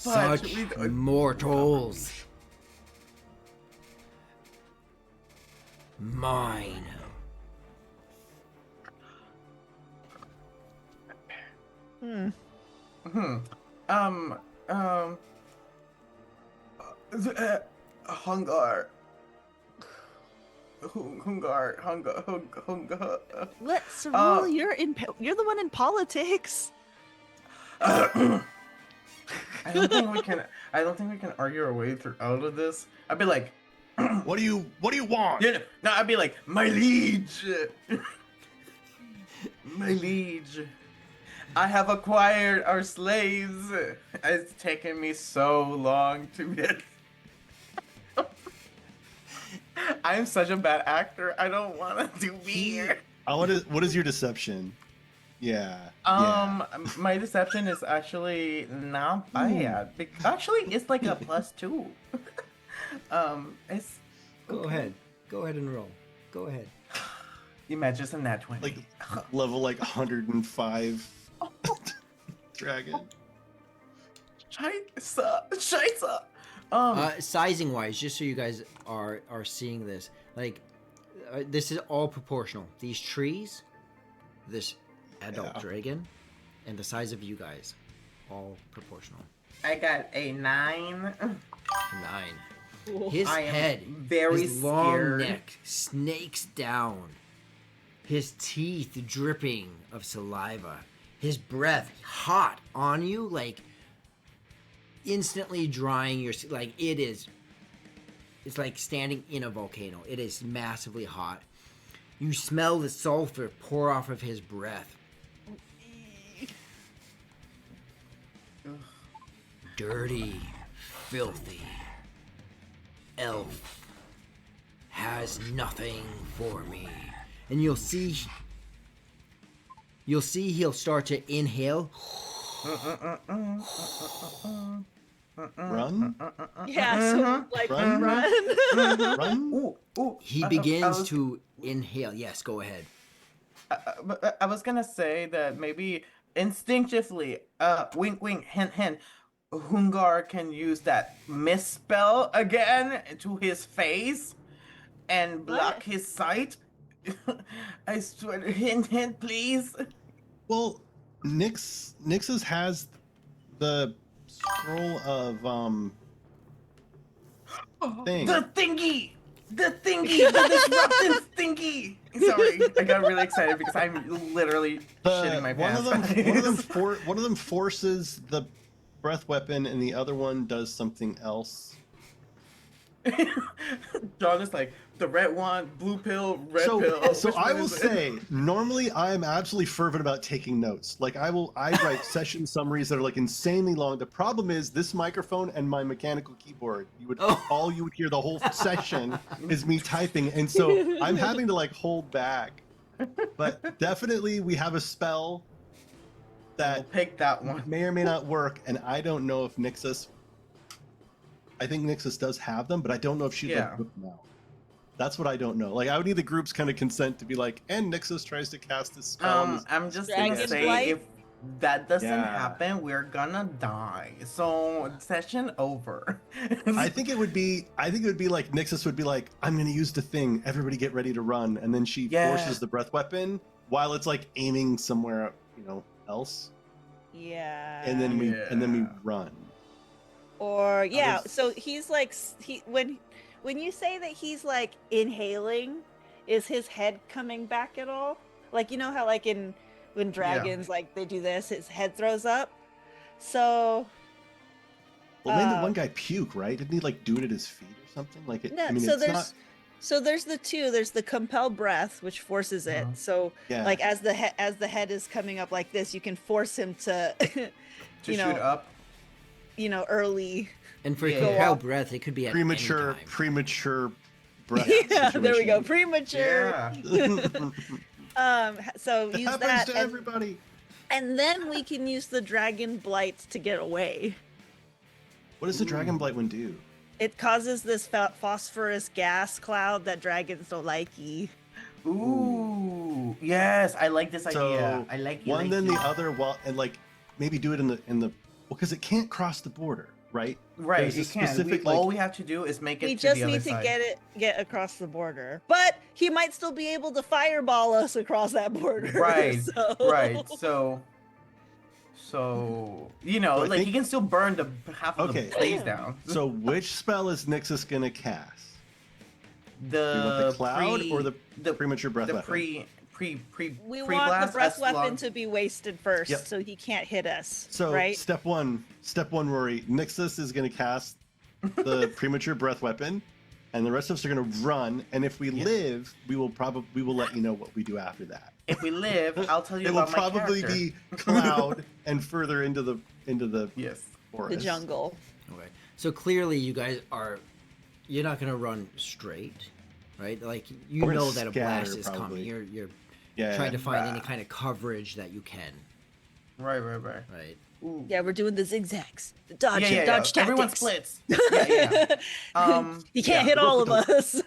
[SPEAKER 3] But
[SPEAKER 1] Such mortals. Mine.
[SPEAKER 3] Hungar. Hungar.
[SPEAKER 2] Let's roll. You're the one in politics.
[SPEAKER 3] I don't think we can. I don't think we can argue our way through out of this. I'd be like,
[SPEAKER 4] What do you want?
[SPEAKER 3] no, I'd be like, my liege, my liege. I have acquired our slaves. It's taken me so long to get. I'm such a bad actor. I don't want to do weird.
[SPEAKER 4] What is your deception? Yeah.
[SPEAKER 3] My deception is actually not bad. Actually, it's like a +2. It's
[SPEAKER 1] Go ahead and roll. Go ahead.
[SPEAKER 3] imagine it's a nat 20.
[SPEAKER 4] Like level 105 dragon.
[SPEAKER 3] Scheiße.
[SPEAKER 1] Sizing wise, just so you guys are seeing this, this is all proportional. These trees, this adult dragon, and the size of you guys, all proportional.
[SPEAKER 3] I got a 9.
[SPEAKER 1] 9. His
[SPEAKER 3] I am
[SPEAKER 1] head,
[SPEAKER 3] very
[SPEAKER 1] his long
[SPEAKER 3] scared.
[SPEAKER 1] neck snakes down. His teeth dripping of saliva. His breath hot on you, instantly drying your it's like standing in a volcano. It is massively hot. You smell the sulfur pour off of his breath. Dirty, filthy elf has nothing for me. And you'll see he'll start to inhale.
[SPEAKER 4] Run?
[SPEAKER 2] Yeah, so
[SPEAKER 4] Run?
[SPEAKER 2] run.
[SPEAKER 4] Run?
[SPEAKER 3] Ooh,
[SPEAKER 1] He begins to inhale. Yes, go ahead.
[SPEAKER 3] I was gonna say that maybe instinctively, wink, wink, hint, hint, Hungar can use that misspell again to his face and block
[SPEAKER 2] What?
[SPEAKER 3] his sight. I swear, hint, hint, please.
[SPEAKER 4] Well, Nix's has the scroll of thing.
[SPEAKER 3] The thingy. The thingy, the disruptant thingy. Sorry, I got really excited because I'm literally shitting my
[SPEAKER 4] one
[SPEAKER 3] pants.
[SPEAKER 4] one of them forces the breath weapon, and the other one does something else.
[SPEAKER 3] John is like the red one, blue pill, red pill.
[SPEAKER 4] So
[SPEAKER 3] Which
[SPEAKER 4] I
[SPEAKER 3] one
[SPEAKER 4] will
[SPEAKER 3] is it?
[SPEAKER 4] say, normally I am absolutely fervent about taking notes. Like I write session summaries that are like insanely long. The problem is this microphone and my mechanical keyboard. All you would hear the whole session is me typing, and so I'm having to like hold back. But definitely we have a spell
[SPEAKER 3] We'll
[SPEAKER 4] that
[SPEAKER 3] pick that one.
[SPEAKER 4] may or may not work, and I don't know if Nixus. I think Nixus does have them, but I don't know if she'd like whip them out. That's what I don't know. Like I would need the group's kind of consent to be like, and Nixus tries to cast this spell. on this
[SPEAKER 3] I'm just
[SPEAKER 2] Dragon
[SPEAKER 3] gonna say
[SPEAKER 2] Blight?
[SPEAKER 3] if that doesn't
[SPEAKER 4] Yeah.
[SPEAKER 3] happen, we're gonna die. So session over.
[SPEAKER 4] I think it would be like Nixus would be like, I'm gonna use the thing, everybody get ready to run, and then she
[SPEAKER 3] Yeah.
[SPEAKER 4] forces the breath weapon while it's like aiming somewhere, else.
[SPEAKER 2] Yeah.
[SPEAKER 4] And then we run.
[SPEAKER 2] Or yeah,
[SPEAKER 3] was-
[SPEAKER 2] so he's like when you say that he's like inhaling, is his head coming back at all? Like how like when dragons like they do this, his head throws up. So
[SPEAKER 4] Well, made the one guy puke, right? Didn't he like do it at his feet or something? Like it.
[SPEAKER 2] no,
[SPEAKER 4] I mean,
[SPEAKER 2] so
[SPEAKER 4] it's
[SPEAKER 2] there's
[SPEAKER 4] not.
[SPEAKER 2] so there's the two. There's the compel breath, which forces it.
[SPEAKER 3] Uh-huh.
[SPEAKER 2] So
[SPEAKER 4] Yeah.
[SPEAKER 2] like as the head is coming up like this, you can force him to
[SPEAKER 3] to
[SPEAKER 2] you know,
[SPEAKER 3] shoot up.
[SPEAKER 2] Early.
[SPEAKER 1] And for
[SPEAKER 3] Yeah.
[SPEAKER 1] compel breath, it could be at
[SPEAKER 4] premature breath.
[SPEAKER 2] Yeah, there we go.
[SPEAKER 4] situation.
[SPEAKER 2] Premature.
[SPEAKER 3] Yeah.
[SPEAKER 2] So
[SPEAKER 4] It
[SPEAKER 2] use
[SPEAKER 4] happens
[SPEAKER 2] that,
[SPEAKER 4] to everybody.
[SPEAKER 2] and then we can use the dragon blight to get away.
[SPEAKER 4] What does the dragon blight one do?
[SPEAKER 2] It causes this phosphorus gas cloud that dragons don't like.
[SPEAKER 3] Ooh. Yes, I like this idea.
[SPEAKER 4] So
[SPEAKER 3] I like
[SPEAKER 4] one, then the other, and like maybe do it in the because it can't cross the border, right?
[SPEAKER 3] Right,
[SPEAKER 4] There's a
[SPEAKER 3] it can.
[SPEAKER 4] specific,
[SPEAKER 3] All
[SPEAKER 4] like-
[SPEAKER 3] we have to do is make it
[SPEAKER 2] We
[SPEAKER 3] to
[SPEAKER 2] just
[SPEAKER 3] the other
[SPEAKER 2] need to
[SPEAKER 3] side.
[SPEAKER 2] get across the border. But he might still be able to fireball us across that border.
[SPEAKER 3] Right,
[SPEAKER 2] so-
[SPEAKER 3] right. So
[SPEAKER 4] So I
[SPEAKER 3] like
[SPEAKER 4] think-
[SPEAKER 3] he can still burn the half of
[SPEAKER 4] Okay.
[SPEAKER 3] the place down.
[SPEAKER 4] So which spell is Nixus gonna cast? Do you want
[SPEAKER 3] The
[SPEAKER 4] the cloud or the premature breath
[SPEAKER 3] the
[SPEAKER 4] weapon?
[SPEAKER 3] pre
[SPEAKER 2] We want the
[SPEAKER 3] blast
[SPEAKER 2] breath
[SPEAKER 3] as
[SPEAKER 2] weapon
[SPEAKER 3] long-
[SPEAKER 2] to be wasted first,
[SPEAKER 4] Yep.
[SPEAKER 2] so he can't hit us.
[SPEAKER 4] So
[SPEAKER 2] right?
[SPEAKER 4] step one, Rory. Nixus is gonna cast the premature breath weapon, and the rest of us are gonna run. And if we live, we will let you know what we do after that.
[SPEAKER 3] If we live, I'll tell you
[SPEAKER 4] It will
[SPEAKER 3] about my
[SPEAKER 4] probably
[SPEAKER 3] character.
[SPEAKER 4] be cloud and further into the
[SPEAKER 3] Yes.
[SPEAKER 4] forest.
[SPEAKER 2] The jungle.
[SPEAKER 1] Okay. So clearly, you guys you're not gonna run straight, right? Like you
[SPEAKER 4] We're gonna
[SPEAKER 1] know that a blast
[SPEAKER 4] scatter,
[SPEAKER 1] is coming.
[SPEAKER 4] probably.
[SPEAKER 1] You're
[SPEAKER 4] Yeah.
[SPEAKER 1] trying to find any kind of coverage that you can,
[SPEAKER 3] Right.
[SPEAKER 1] right?
[SPEAKER 3] Ooh.
[SPEAKER 2] Yeah, we're doing the zigzags, the dodge,
[SPEAKER 3] Yeah.
[SPEAKER 2] dodge
[SPEAKER 3] Everyone
[SPEAKER 2] tactics.
[SPEAKER 3] splits. Yeah.
[SPEAKER 2] He can't
[SPEAKER 3] yeah,
[SPEAKER 2] hit all of
[SPEAKER 3] we'll put
[SPEAKER 2] us.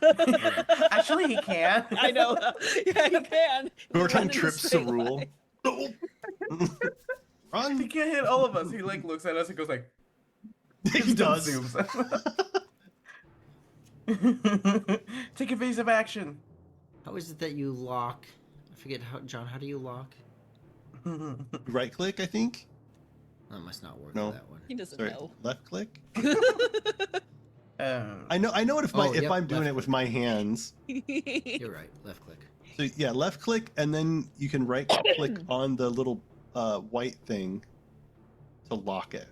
[SPEAKER 3] Actually, he can.
[SPEAKER 2] I know. Yeah, he can. We run
[SPEAKER 4] Gorton
[SPEAKER 2] in a
[SPEAKER 4] trips the
[SPEAKER 2] straight
[SPEAKER 4] rule.
[SPEAKER 2] line.
[SPEAKER 3] He
[SPEAKER 4] Run.
[SPEAKER 3] can't hit all of us. He like looks at us and goes like.
[SPEAKER 4] He does.
[SPEAKER 3] Zooms. Take evasive action.
[SPEAKER 1] How is it that you lock? I forget how, John. How do you lock?
[SPEAKER 4] Right click, I think.
[SPEAKER 1] That must not work
[SPEAKER 4] No.
[SPEAKER 1] for that one.
[SPEAKER 2] He doesn't
[SPEAKER 4] Sorry,
[SPEAKER 2] know.
[SPEAKER 4] left click.
[SPEAKER 3] Um,
[SPEAKER 4] I know it if
[SPEAKER 1] Oh,
[SPEAKER 4] if
[SPEAKER 1] yep,
[SPEAKER 4] I'm doing
[SPEAKER 1] left
[SPEAKER 4] it with my hands.
[SPEAKER 1] You're right. Left click.
[SPEAKER 4] So yeah, left click, and then you can right click on the little white thing to lock it.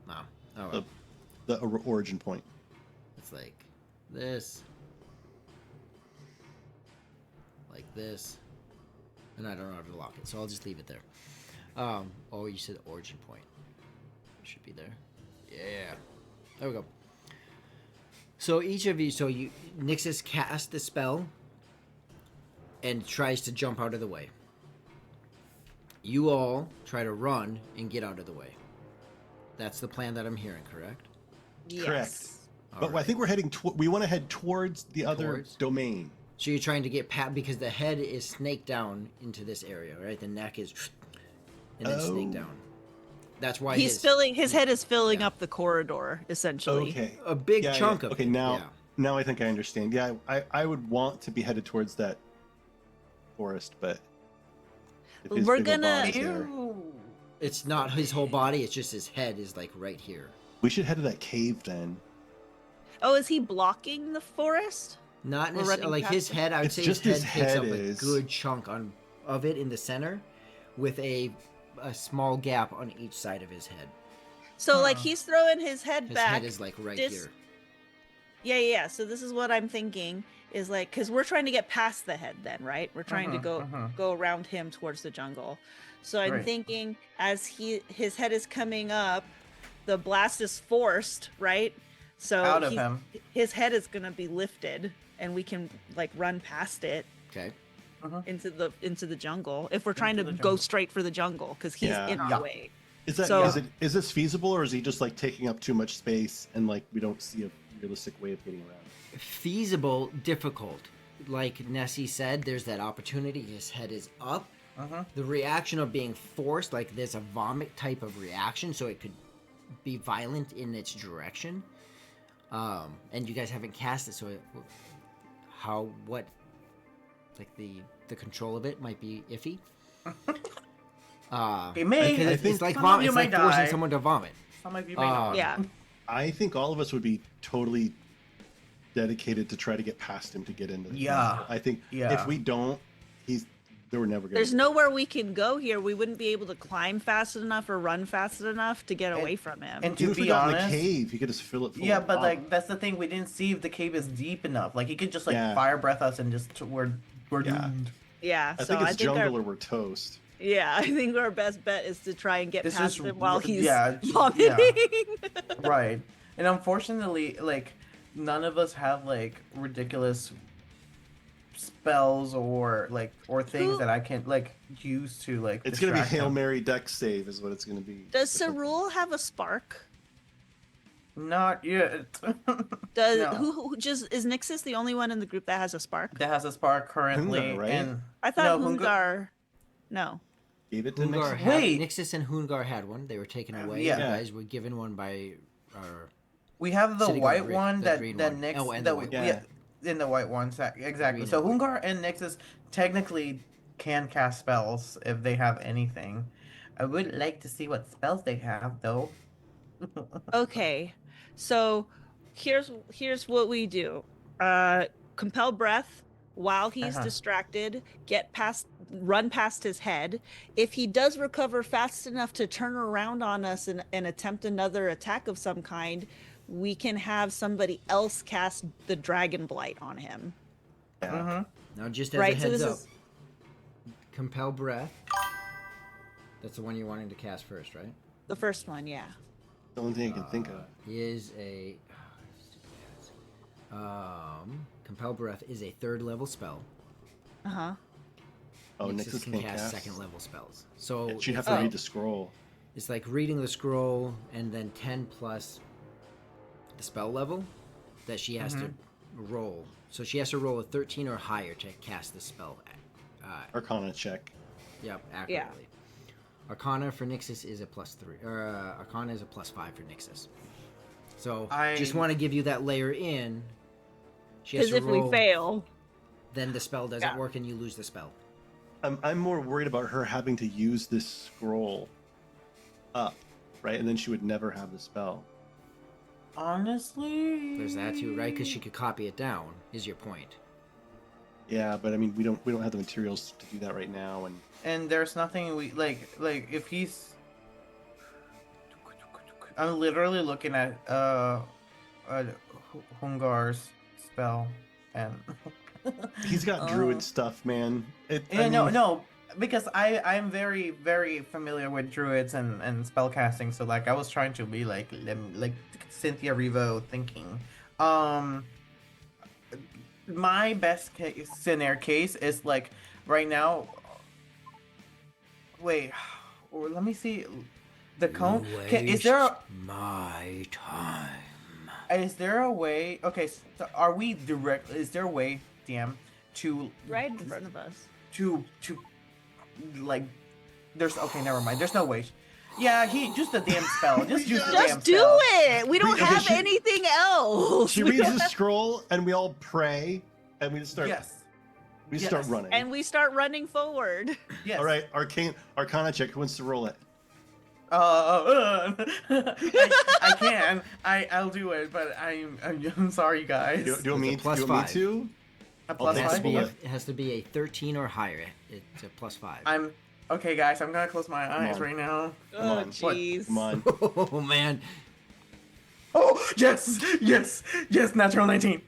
[SPEAKER 1] Wow. Oh,
[SPEAKER 4] The- The origin point.
[SPEAKER 1] it's like this, like this, and I don't know how to lock it, so I'll just leave it there. Oh, you said origin point. It should be there. Yeah. There we go. So each of you, Nixus casts the spell and tries to jump out of the way. You all try to run and get out of the way. That's the plan that I'm hearing, correct?
[SPEAKER 4] Correct.
[SPEAKER 1] All
[SPEAKER 4] But I
[SPEAKER 1] right.
[SPEAKER 4] think we're heading. We want to head towards the other
[SPEAKER 1] Towards?
[SPEAKER 4] domain.
[SPEAKER 1] So you're trying to get because the head is snaked down into this area, right? The neck is and then snaked
[SPEAKER 4] Oh.
[SPEAKER 1] down. That's why
[SPEAKER 2] His head is filling up the corridor, essentially.
[SPEAKER 4] Okay.
[SPEAKER 1] a big
[SPEAKER 4] Yeah,
[SPEAKER 1] chunk
[SPEAKER 4] yeah.
[SPEAKER 1] of
[SPEAKER 4] Okay,
[SPEAKER 1] it.
[SPEAKER 4] now
[SPEAKER 1] yeah.
[SPEAKER 4] now I think I understand. Yeah, I would want to be headed towards that forest, but if his
[SPEAKER 2] We're
[SPEAKER 4] big old
[SPEAKER 2] gonna-
[SPEAKER 4] body's there-
[SPEAKER 3] Ew.
[SPEAKER 1] It's not his whole body, it's just his head is like right here.
[SPEAKER 4] We should head to that cave then.
[SPEAKER 2] Oh, is he blocking the forest?
[SPEAKER 1] Not
[SPEAKER 2] We're
[SPEAKER 1] necessarily
[SPEAKER 2] running
[SPEAKER 1] like his
[SPEAKER 2] past it?
[SPEAKER 1] head. I would
[SPEAKER 4] It's
[SPEAKER 1] say
[SPEAKER 4] just
[SPEAKER 1] his
[SPEAKER 4] his
[SPEAKER 1] head takes
[SPEAKER 4] head
[SPEAKER 1] up
[SPEAKER 4] is-
[SPEAKER 1] a good chunk of it in the center, with a small gap on each side of his head.
[SPEAKER 2] So like
[SPEAKER 3] Huh.
[SPEAKER 2] he's throwing his head
[SPEAKER 1] His
[SPEAKER 2] back.
[SPEAKER 1] head is like right
[SPEAKER 2] this-
[SPEAKER 1] here.
[SPEAKER 2] Yeah. So this is what I'm thinking is like, because we're trying to get past the head then, right? We're trying to go around him towards the jungle. So I'm
[SPEAKER 3] Right.
[SPEAKER 2] thinking as his head is coming up, the blast is forced, right? So
[SPEAKER 3] Out of him.
[SPEAKER 2] his head is gonna be lifted, and we can like run past it
[SPEAKER 1] Okay.
[SPEAKER 2] into the jungle if we're trying
[SPEAKER 3] Into
[SPEAKER 2] to
[SPEAKER 3] the
[SPEAKER 2] go
[SPEAKER 3] jungle.
[SPEAKER 2] straight for the jungle because he's
[SPEAKER 4] Yeah.
[SPEAKER 2] in our
[SPEAKER 3] Yeah.
[SPEAKER 2] way.
[SPEAKER 4] Is that
[SPEAKER 2] So-
[SPEAKER 4] is this feasible, or is he just like taking up too much space and like we don't see a realistic way of getting around?
[SPEAKER 1] Feasible, difficult. Like Nessie said, there's that opportunity. His head is up. The reaction of being forced, like there's a vomit type of reaction, so it could be violent in its direction. And you guys haven't cast it, so like the control of it might be iffy.
[SPEAKER 3] It may.
[SPEAKER 1] Because
[SPEAKER 4] I
[SPEAKER 1] it's
[SPEAKER 4] think
[SPEAKER 1] like
[SPEAKER 3] some of
[SPEAKER 1] vomit.
[SPEAKER 3] you
[SPEAKER 1] It's
[SPEAKER 3] might
[SPEAKER 1] like forcing
[SPEAKER 3] die.
[SPEAKER 1] someone to vomit.
[SPEAKER 3] Some of you may not.
[SPEAKER 2] Yeah.
[SPEAKER 4] I think all of us would be totally dedicated to try to get past him to get into the
[SPEAKER 3] Yeah.
[SPEAKER 4] jungle. I think
[SPEAKER 3] Yeah.
[SPEAKER 4] if we don't, they were never gonna.
[SPEAKER 2] There's nowhere we can go here. We wouldn't be able to climb fast enough or run fast enough to get away from him.
[SPEAKER 3] And
[SPEAKER 4] Even
[SPEAKER 3] to
[SPEAKER 4] if we
[SPEAKER 3] be
[SPEAKER 4] got in
[SPEAKER 3] honest,
[SPEAKER 4] the cave, you could just fill it full.
[SPEAKER 3] yeah,
[SPEAKER 4] of
[SPEAKER 3] but
[SPEAKER 4] lava.
[SPEAKER 3] like that's the thing. We didn't see if the cave is deep enough. Like he could just like
[SPEAKER 4] Yeah.
[SPEAKER 3] fire breath us and just we're
[SPEAKER 4] Yeah.
[SPEAKER 3] doomed.
[SPEAKER 2] Yeah,
[SPEAKER 4] I
[SPEAKER 2] so
[SPEAKER 4] think it's jungle
[SPEAKER 2] our,
[SPEAKER 4] or we're toast.
[SPEAKER 2] yeah, I think our best bet is to try and get
[SPEAKER 3] This
[SPEAKER 2] past
[SPEAKER 3] is
[SPEAKER 2] him while
[SPEAKER 3] r-
[SPEAKER 2] he's
[SPEAKER 3] yeah,
[SPEAKER 2] vomiting.
[SPEAKER 3] Right. And unfortunately, like none of us have like ridiculous spells or things
[SPEAKER 2] Who-
[SPEAKER 3] that I can like use to like.
[SPEAKER 4] It's gonna be
[SPEAKER 3] distract
[SPEAKER 4] Hail
[SPEAKER 3] him.
[SPEAKER 4] Mary Dex save, is what it's gonna be.
[SPEAKER 2] Does Cerule have a spark?
[SPEAKER 3] Not yet.
[SPEAKER 2] Does
[SPEAKER 3] No.
[SPEAKER 2] who just is Nixus the only one in the group that has a spark?
[SPEAKER 3] That has a spark currently,
[SPEAKER 4] Hungar, right?
[SPEAKER 3] and
[SPEAKER 2] I thought
[SPEAKER 3] No,
[SPEAKER 2] Hungar. No.
[SPEAKER 4] Gave it to
[SPEAKER 1] Hungar
[SPEAKER 4] Nixon?
[SPEAKER 1] had,
[SPEAKER 3] Wait.
[SPEAKER 1] Nixus and Hungar had one. They were taken away.
[SPEAKER 3] yeah.
[SPEAKER 1] You guys were given one by our.
[SPEAKER 3] we have the
[SPEAKER 1] Sitting on
[SPEAKER 3] white
[SPEAKER 1] the green-
[SPEAKER 3] one
[SPEAKER 1] the
[SPEAKER 3] that
[SPEAKER 1] green
[SPEAKER 3] that
[SPEAKER 1] one.
[SPEAKER 3] Nix
[SPEAKER 1] Oh, and
[SPEAKER 3] that
[SPEAKER 1] the white
[SPEAKER 3] we-
[SPEAKER 4] one.
[SPEAKER 3] yeah, in the white ones exactly.
[SPEAKER 1] Green
[SPEAKER 3] So
[SPEAKER 1] and white.
[SPEAKER 3] Hungar and Nixus technically can cast spells if they have anything. I would like to see what spells they have though.
[SPEAKER 2] Okay. So here's what we do. Compel breath while he's distracted, run past his head. If he does recover fast enough to turn around on us and attempt another attack of some kind, we can have somebody else cast the dragon blight on him.
[SPEAKER 4] Yeah.
[SPEAKER 1] Now, just as
[SPEAKER 2] Right,
[SPEAKER 1] a
[SPEAKER 2] so
[SPEAKER 1] heads
[SPEAKER 2] this
[SPEAKER 1] up,
[SPEAKER 2] is
[SPEAKER 1] compel breath. That's the one you're wanting to cast first, right?
[SPEAKER 2] the first one, yeah.
[SPEAKER 4] The only thing I can think of.
[SPEAKER 1] Is a compel breath is a 3rd level spell.
[SPEAKER 2] Uh-huh.
[SPEAKER 4] Oh,
[SPEAKER 1] Nixus
[SPEAKER 4] Nixus
[SPEAKER 1] can
[SPEAKER 4] can't
[SPEAKER 1] cast
[SPEAKER 4] cast.
[SPEAKER 1] 2nd level spells. So
[SPEAKER 4] Yeah, she'd have
[SPEAKER 1] it's
[SPEAKER 4] to read
[SPEAKER 1] like-
[SPEAKER 4] the scroll.
[SPEAKER 1] It's like reading the scroll and then 10 plus the spell level that she has to roll. So she has to roll a 13 or higher to cast the spell.
[SPEAKER 4] Arcana check.
[SPEAKER 1] Yep, accurately. Arcana for Nixus is a +3. Arcana is a +5 for Nixus. So just want to give you that layer in. She has
[SPEAKER 2] Because
[SPEAKER 1] to
[SPEAKER 2] if we
[SPEAKER 1] roll,
[SPEAKER 2] fail,
[SPEAKER 1] then the spell doesn't work and you lose the spell.
[SPEAKER 4] I'm more worried about her having to use this scroll up, right? And then she would never have the spell.
[SPEAKER 3] Honestly,
[SPEAKER 1] There's that too, right? Because she could copy it down. Is your point?
[SPEAKER 4] Yeah, but I mean, we don't have the materials to do that right now, and
[SPEAKER 3] there's nothing we like if he's. I'm literally looking at Hungar's spell and.
[SPEAKER 4] he's got druid stuff, man.
[SPEAKER 3] No, because I'm very very familiar with druids and spellcasting, so like I was trying to be like Cynthia Revo thinking. My best case scenario case is like right now. Wait, or let me see. The cone. Is there a,
[SPEAKER 1] my time?
[SPEAKER 3] is there a way? Okay, so are we direct? Is there a way, DM, to
[SPEAKER 2] right in front of us.
[SPEAKER 3] to like there's okay never mind there's no way yeah he just the damn spell just use the damn
[SPEAKER 2] Just do
[SPEAKER 3] spell.
[SPEAKER 2] it. We don't
[SPEAKER 4] Okay,
[SPEAKER 2] have
[SPEAKER 4] she-
[SPEAKER 2] anything else.
[SPEAKER 4] she reads the scroll, and we all pray, and we just start.
[SPEAKER 3] Yes
[SPEAKER 4] We just start
[SPEAKER 3] yes.
[SPEAKER 4] running.
[SPEAKER 2] And we start running forward.
[SPEAKER 3] yes
[SPEAKER 4] All right, Arcana check. Who wants to roll it?
[SPEAKER 3] I can. I'll do it, but I'm sorry, guys.
[SPEAKER 4] Do you want me,
[SPEAKER 1] It's a plus
[SPEAKER 4] do you want me
[SPEAKER 1] 5.
[SPEAKER 4] to?
[SPEAKER 3] A plus
[SPEAKER 4] I'll
[SPEAKER 1] It has, to
[SPEAKER 3] five.
[SPEAKER 1] be
[SPEAKER 4] Bullet.
[SPEAKER 1] it has to be a 13 or higher. It's a plus 5.
[SPEAKER 3] I'm okay, guys. I'm gonna close my eyes
[SPEAKER 4] on.
[SPEAKER 3] right now.
[SPEAKER 4] Come
[SPEAKER 2] Oh
[SPEAKER 4] on.
[SPEAKER 2] jeez.
[SPEAKER 4] Come on.
[SPEAKER 1] Oh man.
[SPEAKER 3] Oh yes. Natural 19.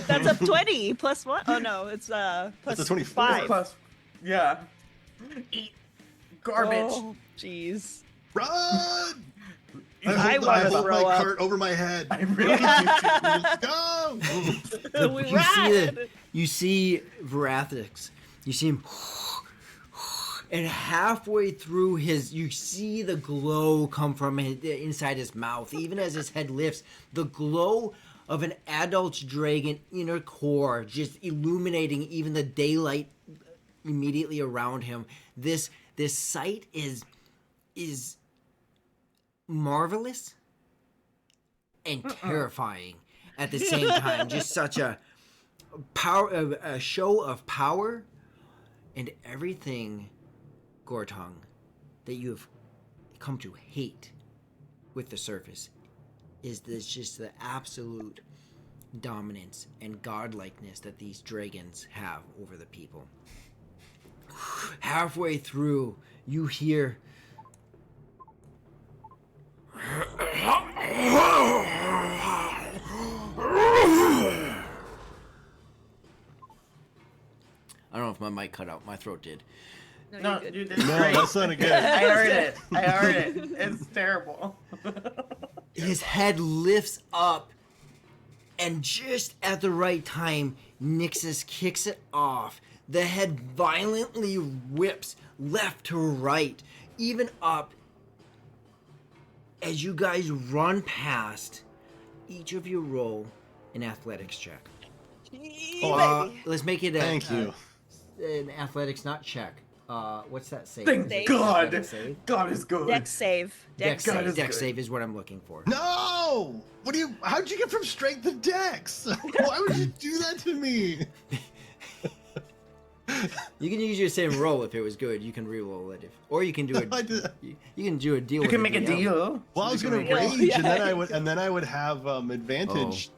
[SPEAKER 2] That's a 20 plus what? Oh no, it's plus
[SPEAKER 4] a 24.
[SPEAKER 2] 5.
[SPEAKER 3] Plus, yeah. Eat garbage.
[SPEAKER 2] Oh jeez.
[SPEAKER 4] Run!
[SPEAKER 2] I
[SPEAKER 4] hold,
[SPEAKER 2] wanna
[SPEAKER 4] hold
[SPEAKER 2] throw
[SPEAKER 4] my
[SPEAKER 2] up.
[SPEAKER 4] cart over my head.
[SPEAKER 3] I really
[SPEAKER 4] Let's go!
[SPEAKER 2] We
[SPEAKER 1] you see
[SPEAKER 2] ran.
[SPEAKER 1] you see Verathix. You see him, and halfway through you see the glow come from inside his mouth. Even as his head lifts, the glow of an adult dragon inner core just illuminating even the daylight immediately around him. This sight is marvelous and terrifying at the same time. Just such a show of power and everything, Gortong, that you have come to hate with the surface is this just the absolute dominance and godlikeness that these dragons have over the people. Halfway through, you hear I don't know if my mic cut out. My throat did.
[SPEAKER 3] No,
[SPEAKER 2] you're good.
[SPEAKER 3] you did
[SPEAKER 4] No,
[SPEAKER 3] great.
[SPEAKER 4] that sounded good.
[SPEAKER 3] I heard it. It's terrible.
[SPEAKER 1] His head lifts up, and just at the right time, Nixus kicks it off. The head violently whips left to right, even up. As you guys run past, each of you roll an athletics check. Let's make it
[SPEAKER 4] Thank you.
[SPEAKER 1] an athletics, not check. What's that save?
[SPEAKER 3] Thank
[SPEAKER 2] Save.
[SPEAKER 3] God.
[SPEAKER 1] Athletics save?
[SPEAKER 3] God is good.
[SPEAKER 2] Dex save.
[SPEAKER 1] Dex
[SPEAKER 3] God
[SPEAKER 1] save.
[SPEAKER 3] is
[SPEAKER 1] Dex
[SPEAKER 3] good.
[SPEAKER 1] save is what I'm looking for.
[SPEAKER 4] No! What do you? How'd you get from strength to dex? Why would you do that to me?
[SPEAKER 1] You can use your same roll if it was good. You can re-roll it, or you can do
[SPEAKER 4] I
[SPEAKER 1] it.
[SPEAKER 4] did-
[SPEAKER 1] You can do a deal.
[SPEAKER 3] You
[SPEAKER 1] with
[SPEAKER 3] can
[SPEAKER 1] the
[SPEAKER 3] make a
[SPEAKER 1] DM.
[SPEAKER 3] deal.
[SPEAKER 4] Well, I was
[SPEAKER 3] You
[SPEAKER 4] gonna
[SPEAKER 3] can make a-
[SPEAKER 4] rage, and then I would have advantage,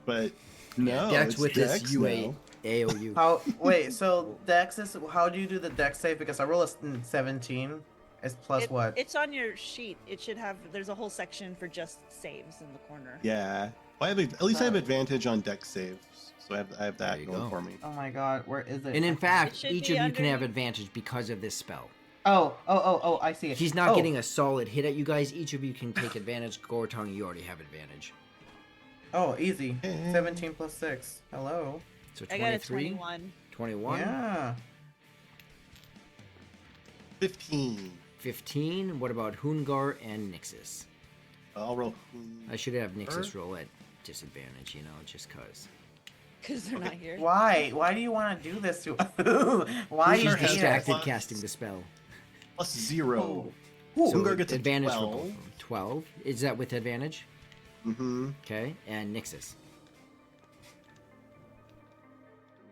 [SPEAKER 4] but no.
[SPEAKER 1] Dex
[SPEAKER 4] it's
[SPEAKER 1] with
[SPEAKER 4] dex
[SPEAKER 1] this UA
[SPEAKER 4] now.
[SPEAKER 1] AOU.
[SPEAKER 3] How? Wait. So Dex is. How do you do the Dex save? Because I roll a 17. It's plus what?
[SPEAKER 2] It's on your sheet. It should have. There's a whole section for just saves in the corner.
[SPEAKER 4] Yeah. Well, at least I have advantage on dex saves, so I have
[SPEAKER 1] There
[SPEAKER 4] that
[SPEAKER 1] you
[SPEAKER 4] going
[SPEAKER 1] go.
[SPEAKER 4] for me.
[SPEAKER 3] Oh my God. Where is it?
[SPEAKER 1] And in fact,
[SPEAKER 2] should
[SPEAKER 1] each
[SPEAKER 2] be
[SPEAKER 1] of you can have
[SPEAKER 2] underneath.
[SPEAKER 1] advantage because of this spell.
[SPEAKER 3] Oh! I see it.
[SPEAKER 1] He's not
[SPEAKER 3] Oh.
[SPEAKER 1] getting a solid hit at you guys. Each of you can take advantage. Gortong, you already have advantage.
[SPEAKER 3] Oh, easy. 17 plus 6. Hello.
[SPEAKER 1] So
[SPEAKER 2] I got a
[SPEAKER 1] 23,
[SPEAKER 2] 21.
[SPEAKER 1] 21,
[SPEAKER 3] Yeah.
[SPEAKER 4] 15.
[SPEAKER 1] 15. What about Hungar and Nixus?
[SPEAKER 4] I'll roll.
[SPEAKER 1] I should have Nixus roll at disadvantage, just cause.
[SPEAKER 2] Because they're not here.
[SPEAKER 3] Why? Why do you want to do this to us? Why
[SPEAKER 1] She's
[SPEAKER 3] you hate us?
[SPEAKER 1] distracted casting the spell.
[SPEAKER 4] Plus 0.
[SPEAKER 3] Ooh.
[SPEAKER 1] So
[SPEAKER 4] Hungar gets a
[SPEAKER 1] advantage
[SPEAKER 4] 12.
[SPEAKER 1] for both of them. 12. Is that with advantage?
[SPEAKER 4] Mm-hmm.
[SPEAKER 1] Okay. And Nixus.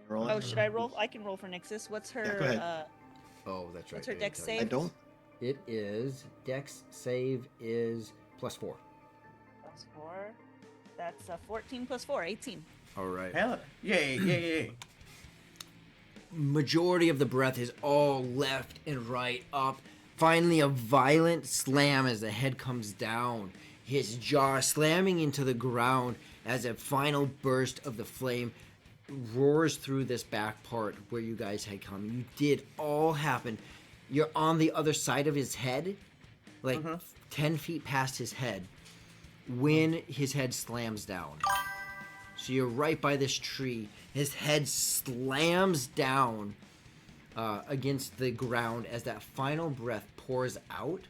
[SPEAKER 4] Roll
[SPEAKER 2] Oh,
[SPEAKER 4] it.
[SPEAKER 2] should I roll? I can roll for Nixus. What's her?
[SPEAKER 4] Yeah, go ahead.
[SPEAKER 1] Oh, that's right.
[SPEAKER 2] What's her
[SPEAKER 1] I didn't
[SPEAKER 2] dex
[SPEAKER 1] tell you.
[SPEAKER 2] save?
[SPEAKER 4] I don't.
[SPEAKER 1] It is Dex save is +4.
[SPEAKER 2] Plus 4. That's 14 plus 4, 18.
[SPEAKER 1] All right.
[SPEAKER 3] Hell, yay.
[SPEAKER 1] Majority of the breath is all left and right up. Finally, a violent slam as the head comes down. His jaw slamming into the ground as a final burst of the flame roars through this back part where you guys had come. You did all happen. You're on the other side of his head, like 10 feet past his head, when his head slams down. So you're right by this tree. His head slams down against the ground as that final breath pours out.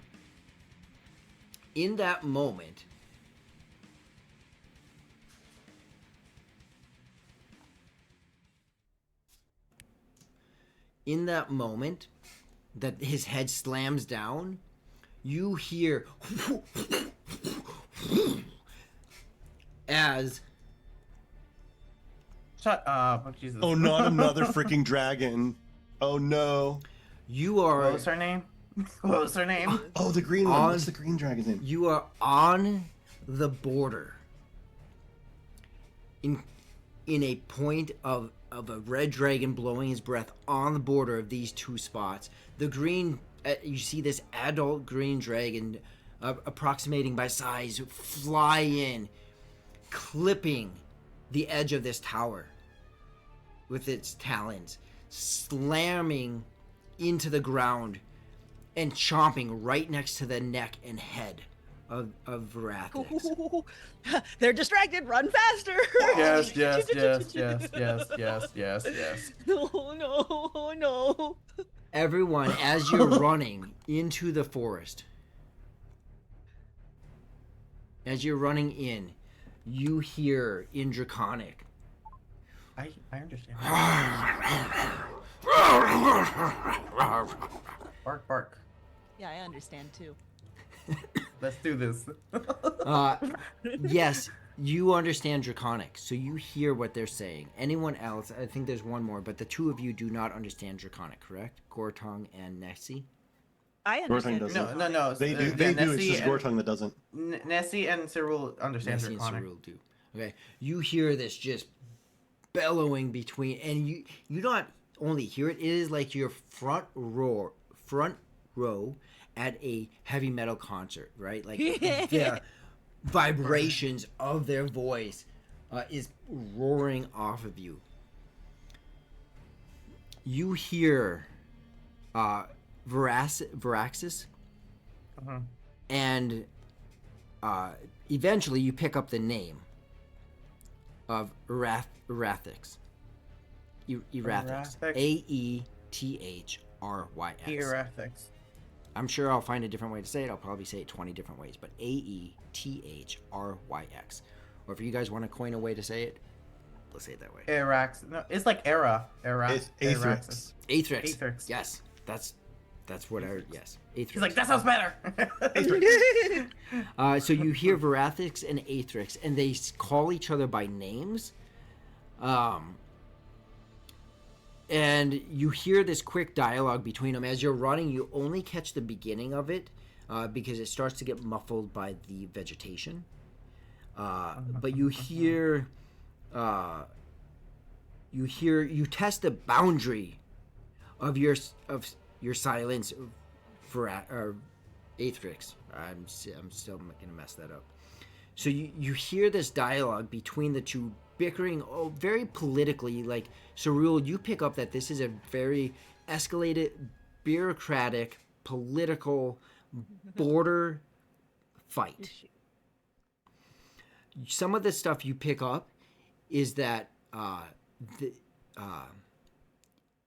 [SPEAKER 1] In that moment, that his head slams down, you hear as
[SPEAKER 3] Shut up. Oh, Jesus.
[SPEAKER 4] Oh, not another freaking dragon. Oh no.
[SPEAKER 1] you
[SPEAKER 3] What
[SPEAKER 1] are
[SPEAKER 3] was her name? What was her name?
[SPEAKER 4] Oh, the green one.
[SPEAKER 1] On-
[SPEAKER 4] What's the green dragon's name?
[SPEAKER 1] You are on the border. In a point of a red dragon blowing his breath on the border of these two spots. The green, you see this adult green dragon, approximating by size, fly in, clipping the edge of this tower with its talons, slamming into the ground and chomping right next to the neck and head of Varathix.
[SPEAKER 2] They're distracted. Run faster.
[SPEAKER 3] Yes.
[SPEAKER 2] No.
[SPEAKER 1] Everyone, as you're running into the forest, as you're running in, you hear in Draconic.
[SPEAKER 3] I understand. Bark, bark.
[SPEAKER 5] Yeah, I understand too.
[SPEAKER 3] Let's do this.
[SPEAKER 1] Yes, you understand Draconic, so you hear what they're saying. Anyone else, I think there's one more, but the two of you do not understand Draconic, correct? Gortong and Nessie?
[SPEAKER 2] I understand.
[SPEAKER 4] doesn't.
[SPEAKER 3] No.
[SPEAKER 4] They do.
[SPEAKER 3] Yeah,
[SPEAKER 4] They do. It's
[SPEAKER 3] Nessie
[SPEAKER 4] just
[SPEAKER 3] and-
[SPEAKER 4] Gortung that doesn't.
[SPEAKER 3] Nessie and Cyril understand
[SPEAKER 1] Nessie and
[SPEAKER 3] Draconic.
[SPEAKER 1] Cyril do. Okay, you hear this just bellowing between, and you not only hear it, it is like your front row at a heavy metal concert, right? Like the vibrations of their voice is roaring off of you. You hear Varaxis, and eventually you pick up the name of Erathix. Erathix. Aethyryx.
[SPEAKER 3] Ethics.
[SPEAKER 1] I'm sure I'll find a different way to say it. I'll probably say it 20 different ways, but Aethyryx. Or if you guys want to coin a way to say it, let's say it that way.
[SPEAKER 3] Arax. No, it's like era.
[SPEAKER 4] It's Aethyryx.
[SPEAKER 1] Aethyryx.
[SPEAKER 3] Aethyryx.
[SPEAKER 1] Yes, that's what I. Yes, Aethyryx.
[SPEAKER 3] He's like, that sounds better.
[SPEAKER 1] So you hear Varathix and Aethyryx, and they call each other by names. And you hear this quick dialogue between them. As you're running, you only catch the beginning of it because it starts to get muffled by the vegetation. But you test the boundary of your silence for Aethyryx. I'm still gonna mess that up. So you hear this dialogue between the two, bickering very politically. Like, Cyril, you pick up that this is a very escalated, bureaucratic, political border fight. Some of the stuff you pick up is that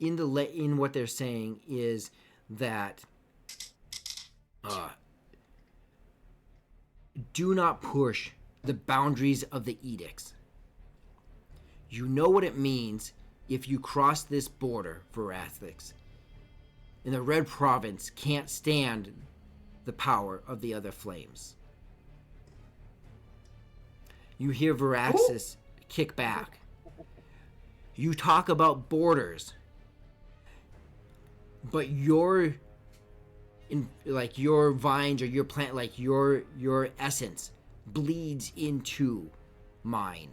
[SPEAKER 1] in what they're saying is that do not push the boundaries of the edicts. You know what it means if you cross this border, Varathix. And the Red Province can't stand the power of the other flames. You hear Varaxis kick back. You talk about borders, but your vines or your plant, like your essence bleeds into mine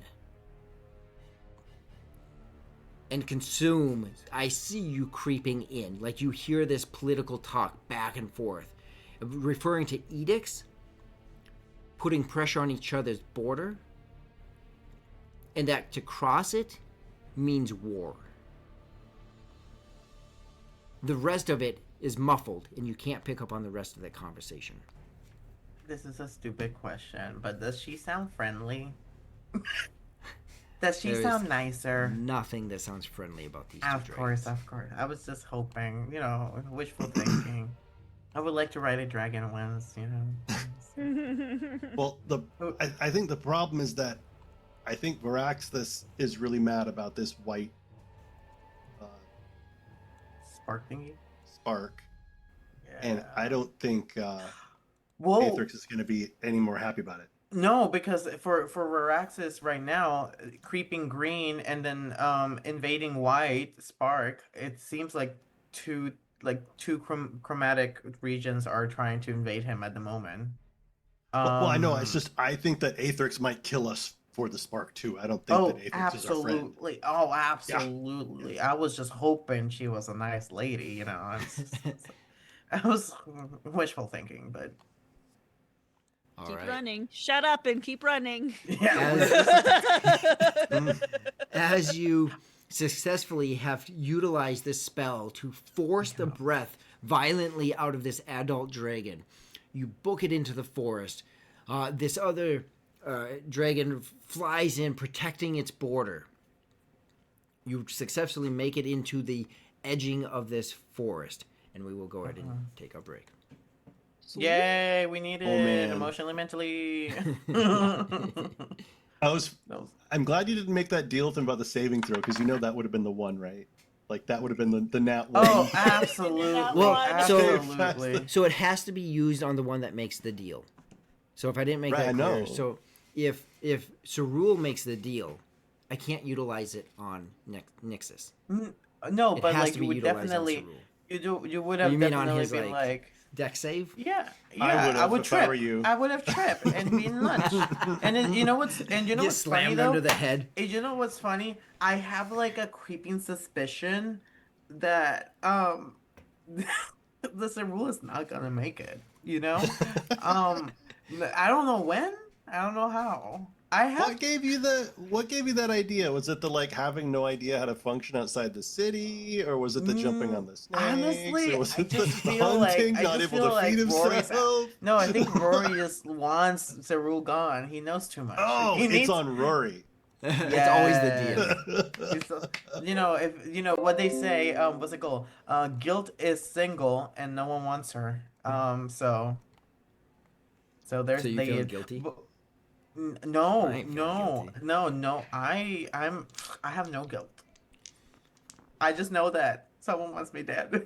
[SPEAKER 1] and consume. I see you creeping in. Like, you hear this political talk back and forth, referring to edicts, putting pressure on each other's border, and that to cross it means war. The rest of it is muffled, and you can't pick up on the rest of the conversation.
[SPEAKER 3] This is a stupid question, but does she sound friendly? Does she
[SPEAKER 1] There is
[SPEAKER 3] sound nicer?
[SPEAKER 1] Nothing that sounds friendly about these two
[SPEAKER 3] Of
[SPEAKER 1] dragons.
[SPEAKER 3] course. I was just hoping, wishful thinking. I would like to ride a dragon once,
[SPEAKER 4] Well, I think the problem is that I think Varaxis is really mad about this white
[SPEAKER 3] Spark thingy?
[SPEAKER 4] spark,
[SPEAKER 3] Yeah.
[SPEAKER 4] and I don't think
[SPEAKER 3] Whoa.
[SPEAKER 4] Aethyryx is going to be any more happy about it.
[SPEAKER 3] No, because for Varaxis right now, creeping green and then invading white spark, it seems like two two chromatic regions are trying to invade him at the moment.
[SPEAKER 4] Well, I know. It's just I think that Aetherix might kill us for the spark too. I don't think that
[SPEAKER 3] Oh,
[SPEAKER 4] Aetherix is our friend.
[SPEAKER 3] absolutely. Oh, absolutely. I was just hoping she was a nice lady, you know. I was wishful thinking, but
[SPEAKER 1] All
[SPEAKER 2] Keep
[SPEAKER 1] right.
[SPEAKER 2] running. Shut up and keep running.
[SPEAKER 3] yeah.
[SPEAKER 1] As you successfully have utilized this spell to force the breath violently out of this adult dragon, you book it into the forest. This other dragon flies in, protecting its border. You successfully make it into the edging of this forest, and we will go ahead and take our break.
[SPEAKER 3] Yay, we need it
[SPEAKER 4] man.
[SPEAKER 3] emotionally, mentally.
[SPEAKER 4] I'm glad you didn't make that deal with him about the saving throw, because you know that would have been the one, right? Like that would have been the nat one.
[SPEAKER 3] Oh, absolutely.
[SPEAKER 1] Well,
[SPEAKER 3] absolutely.
[SPEAKER 1] So it has to be used on the one that makes the deal. So if I didn't make that clear, so if Cerule makes the deal, I can't utilize it on Nixus.
[SPEAKER 3] No,
[SPEAKER 1] It
[SPEAKER 3] but
[SPEAKER 1] has
[SPEAKER 3] like
[SPEAKER 1] to
[SPEAKER 3] you
[SPEAKER 1] be
[SPEAKER 3] would
[SPEAKER 1] utilized on
[SPEAKER 3] definitely
[SPEAKER 1] Cerule.
[SPEAKER 3] you would
[SPEAKER 1] Or
[SPEAKER 3] have
[SPEAKER 1] you mean on
[SPEAKER 3] definitely
[SPEAKER 1] his
[SPEAKER 3] been like
[SPEAKER 1] deck save?
[SPEAKER 3] yeah,
[SPEAKER 4] I would
[SPEAKER 3] I would
[SPEAKER 4] have if I
[SPEAKER 3] trip.
[SPEAKER 4] were you.
[SPEAKER 3] I would have tripped and been lunched. And then, you know what's
[SPEAKER 1] Get
[SPEAKER 3] funny
[SPEAKER 1] slammed
[SPEAKER 3] though?
[SPEAKER 1] under the head.
[SPEAKER 3] You know what's funny? I have like a creeping suspicion that the Cerule is not gonna make it. You know, I don't know when. I don't know how. I have.
[SPEAKER 4] What gave you that idea? Was it the like having no idea how to function outside the city, or was it the jumping on the snakes?
[SPEAKER 3] Honestly,
[SPEAKER 4] or was
[SPEAKER 3] I
[SPEAKER 4] it
[SPEAKER 3] just
[SPEAKER 4] the
[SPEAKER 3] feel like
[SPEAKER 4] hunting, not able to feed
[SPEAKER 3] Rory's.
[SPEAKER 4] himself?
[SPEAKER 3] No, I think Rory just wants Cerule gone. He knows too much.
[SPEAKER 4] Oh,
[SPEAKER 3] He
[SPEAKER 4] it's
[SPEAKER 3] needs.
[SPEAKER 4] on Rory.
[SPEAKER 1] It's always the DM.
[SPEAKER 3] You know, if you know what they say, what's it called? Guilt is single and no one wants her. So there's
[SPEAKER 1] So you feel guilty?
[SPEAKER 3] No,
[SPEAKER 1] I ain't feeling
[SPEAKER 3] no,
[SPEAKER 1] guilty.
[SPEAKER 3] no. I have no guilt. I just know that someone wants me dead.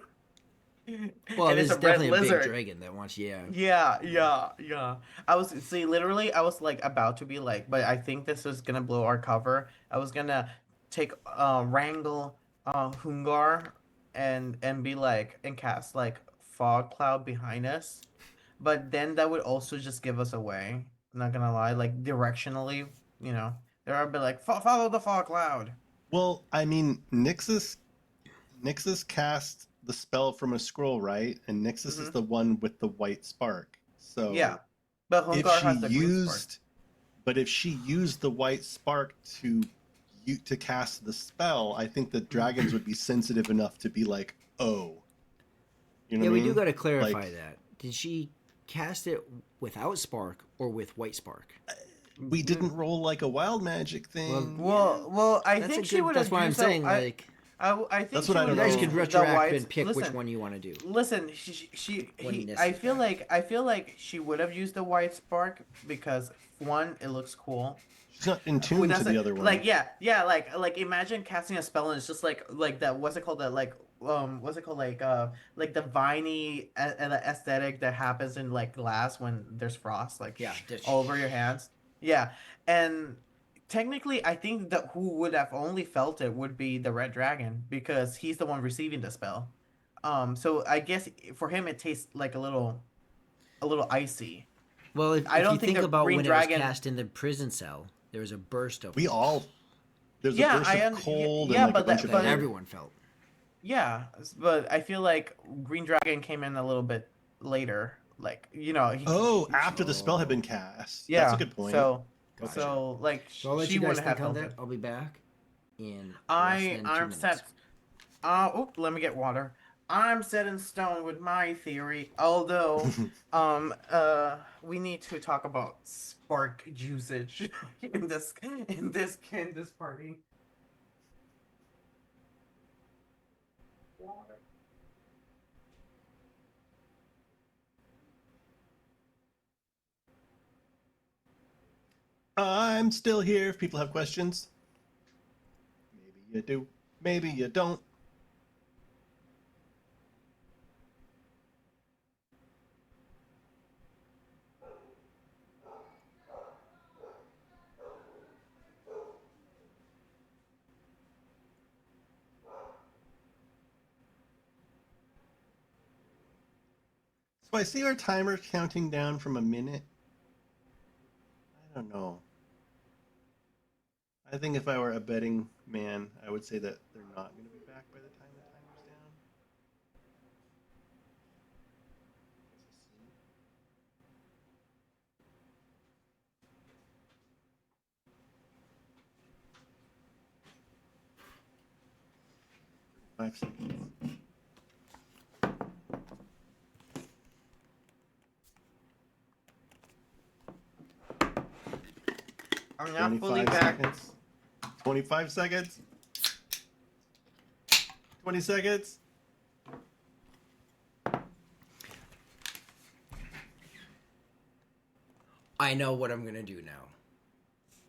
[SPEAKER 1] Well,
[SPEAKER 3] And
[SPEAKER 1] there's
[SPEAKER 3] it's a red
[SPEAKER 1] definitely a big
[SPEAKER 3] lizard.
[SPEAKER 1] dragon that wants, yeah.
[SPEAKER 3] Yeah. Literally, I was like about to be like, but I think this is gonna blow our cover. I was gonna take wrangle Hungar and be like and cast like fog cloud behind us, but then that would also just give us away. I'm not gonna lie, like directionally, you know, there are be like follow the fog cloud.
[SPEAKER 4] Well, I mean, Nixus cast the spell from a scroll, right? And Nixus is the one with the white spark. So
[SPEAKER 3] Yeah, but
[SPEAKER 4] if
[SPEAKER 3] Hungar
[SPEAKER 4] she
[SPEAKER 3] has the green spark.
[SPEAKER 4] if she used the white spark to cast the spell, I think the dragons would be sensitive enough to be like, oh, you know
[SPEAKER 1] Yeah,
[SPEAKER 4] what I
[SPEAKER 1] we
[SPEAKER 4] mean?
[SPEAKER 1] do got to clarify
[SPEAKER 4] Like,
[SPEAKER 1] that. Did she cast it without spark or with white spark?
[SPEAKER 4] we didn't roll like a wild magic thing.
[SPEAKER 3] Well, I think she would have.
[SPEAKER 1] That's why I'm saying, like,
[SPEAKER 3] I think
[SPEAKER 4] That's
[SPEAKER 3] she
[SPEAKER 4] what I
[SPEAKER 3] would
[SPEAKER 4] don't
[SPEAKER 1] you guys
[SPEAKER 3] have
[SPEAKER 4] know.
[SPEAKER 1] could
[SPEAKER 3] used the
[SPEAKER 1] retroact
[SPEAKER 3] whites.
[SPEAKER 1] and pick which
[SPEAKER 3] Listen,
[SPEAKER 1] one you want to do.
[SPEAKER 3] listen. I feel like she would have used the white spark because one, it looks cool.
[SPEAKER 4] She's not in
[SPEAKER 3] Who
[SPEAKER 4] tune to
[SPEAKER 3] doesn't
[SPEAKER 4] the other one.
[SPEAKER 3] like like imagine casting a spell and it's just like that. What's it called? That what's it called? Like the viney aesthetic that happens in like glass when there's frost, like
[SPEAKER 1] Yeah,
[SPEAKER 3] all over your hands. Yeah, and technically, I think that who would have only felt it would be the red dragon because he's the one receiving the spell. So I guess for him it tastes like a little icy.
[SPEAKER 1] Well,
[SPEAKER 3] I
[SPEAKER 1] if
[SPEAKER 3] don't
[SPEAKER 1] you
[SPEAKER 3] think
[SPEAKER 1] think
[SPEAKER 3] the
[SPEAKER 1] about
[SPEAKER 3] green
[SPEAKER 1] when
[SPEAKER 3] dragon.
[SPEAKER 1] it was cast in the prison cell, there was a burst of
[SPEAKER 4] There's
[SPEAKER 3] Yeah,
[SPEAKER 4] a burst of cold
[SPEAKER 3] yeah,
[SPEAKER 4] and like a
[SPEAKER 3] but
[SPEAKER 4] bunch
[SPEAKER 3] that-
[SPEAKER 4] of
[SPEAKER 1] that
[SPEAKER 3] but-
[SPEAKER 1] everyone felt.
[SPEAKER 3] Yeah, but I feel like Green Dragon came in a little bit later. Like, you know,
[SPEAKER 4] after the spell had been cast.
[SPEAKER 3] yeah.
[SPEAKER 4] That's a good point.
[SPEAKER 1] Gotcha.
[SPEAKER 3] So like
[SPEAKER 1] So I'll let
[SPEAKER 3] she
[SPEAKER 1] you guys
[SPEAKER 3] wouldn't have
[SPEAKER 1] think on
[SPEAKER 3] felt
[SPEAKER 1] that.
[SPEAKER 3] it.
[SPEAKER 1] I'll be back in less than 2
[SPEAKER 3] I'm
[SPEAKER 1] minutes.
[SPEAKER 3] set. Let me get water. I'm set in stone with my theory. Although, we need to talk about spark usage in this party. Water.
[SPEAKER 4] I'm still here if people have questions. Maybe you do, maybe you don't. So I see our timer counting down from a minute. I don't know. I think if I were a betting man, I would say that they're not going to be back by the time the timer's down. Let's see. 5 seconds.
[SPEAKER 3] I'm not fully
[SPEAKER 4] 25
[SPEAKER 3] back.
[SPEAKER 4] seconds. 25 seconds. 20 seconds.
[SPEAKER 1] I know what I'm gonna do now.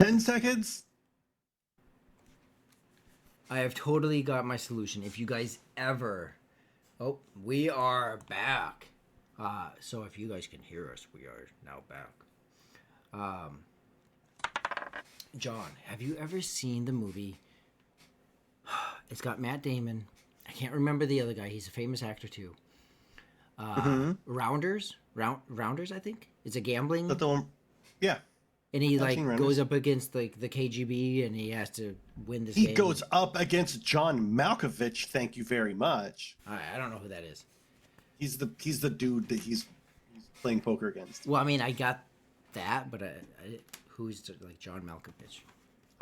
[SPEAKER 4] 10 seconds.
[SPEAKER 1] I have totally got my solution. If you guys ever... Oh, we are back. So if you guys can hear us, we are now back. John, have you ever seen the movie? It's got Matt Damon. I can't remember the other guy. He's a famous actor too. Rounders? Rounders, I think? It's a gambling...
[SPEAKER 4] But the one, yeah.
[SPEAKER 1] And he
[SPEAKER 4] I've
[SPEAKER 1] like
[SPEAKER 4] seen Rounders.
[SPEAKER 1] goes up against like the KGB and he has to win this
[SPEAKER 4] He
[SPEAKER 1] game.
[SPEAKER 4] goes up against John Malkovich. Thank you very much.
[SPEAKER 1] I don't know who that is.
[SPEAKER 4] He's the dude that he's playing poker against.
[SPEAKER 1] Well, I mean, I got that, but who's like John Malkovich?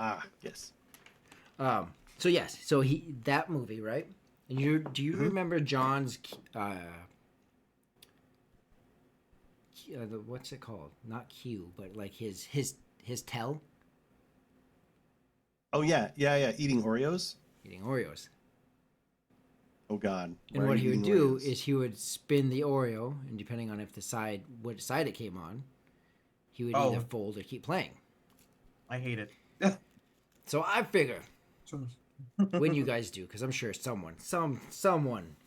[SPEAKER 4] Ah, yes.
[SPEAKER 1] So yes, so that movie, right? And do you remember John's what's it called? Not Q, but like his tell
[SPEAKER 4] Oh yeah. Eating Oreos.
[SPEAKER 1] eating Oreos.
[SPEAKER 4] Oh God.
[SPEAKER 1] And
[SPEAKER 4] Why are
[SPEAKER 1] what
[SPEAKER 4] you
[SPEAKER 1] he would
[SPEAKER 4] eating
[SPEAKER 1] do
[SPEAKER 4] Oreos?
[SPEAKER 1] is he would spin the Oreo, and depending on what side it came on, he would either fold or keep playing.
[SPEAKER 3] I hate it.
[SPEAKER 1] So I figure when you guys do, because I'm sure someone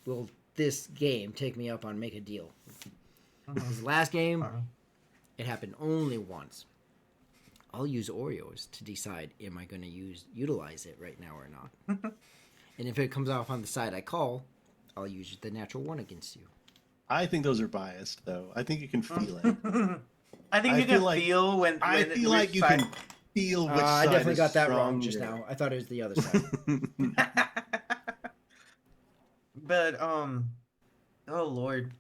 [SPEAKER 1] will this game take me up on make a deal. This last game, it happened only once. I'll use Oreos to decide am I going to utilize it right now or not. And if it comes off on the side I call, I'll use the natural one against you.
[SPEAKER 4] I think those are biased, though. I think you can feel it.
[SPEAKER 3] I think you
[SPEAKER 4] feel
[SPEAKER 3] can
[SPEAKER 4] like-
[SPEAKER 3] feel when
[SPEAKER 4] I
[SPEAKER 3] when
[SPEAKER 4] feel like you
[SPEAKER 3] side-
[SPEAKER 4] can feel which
[SPEAKER 1] I
[SPEAKER 4] side
[SPEAKER 1] definitely
[SPEAKER 4] is
[SPEAKER 1] got that wrong just
[SPEAKER 4] stronger.
[SPEAKER 1] now. I thought it was the other side.
[SPEAKER 3] But oh Lord,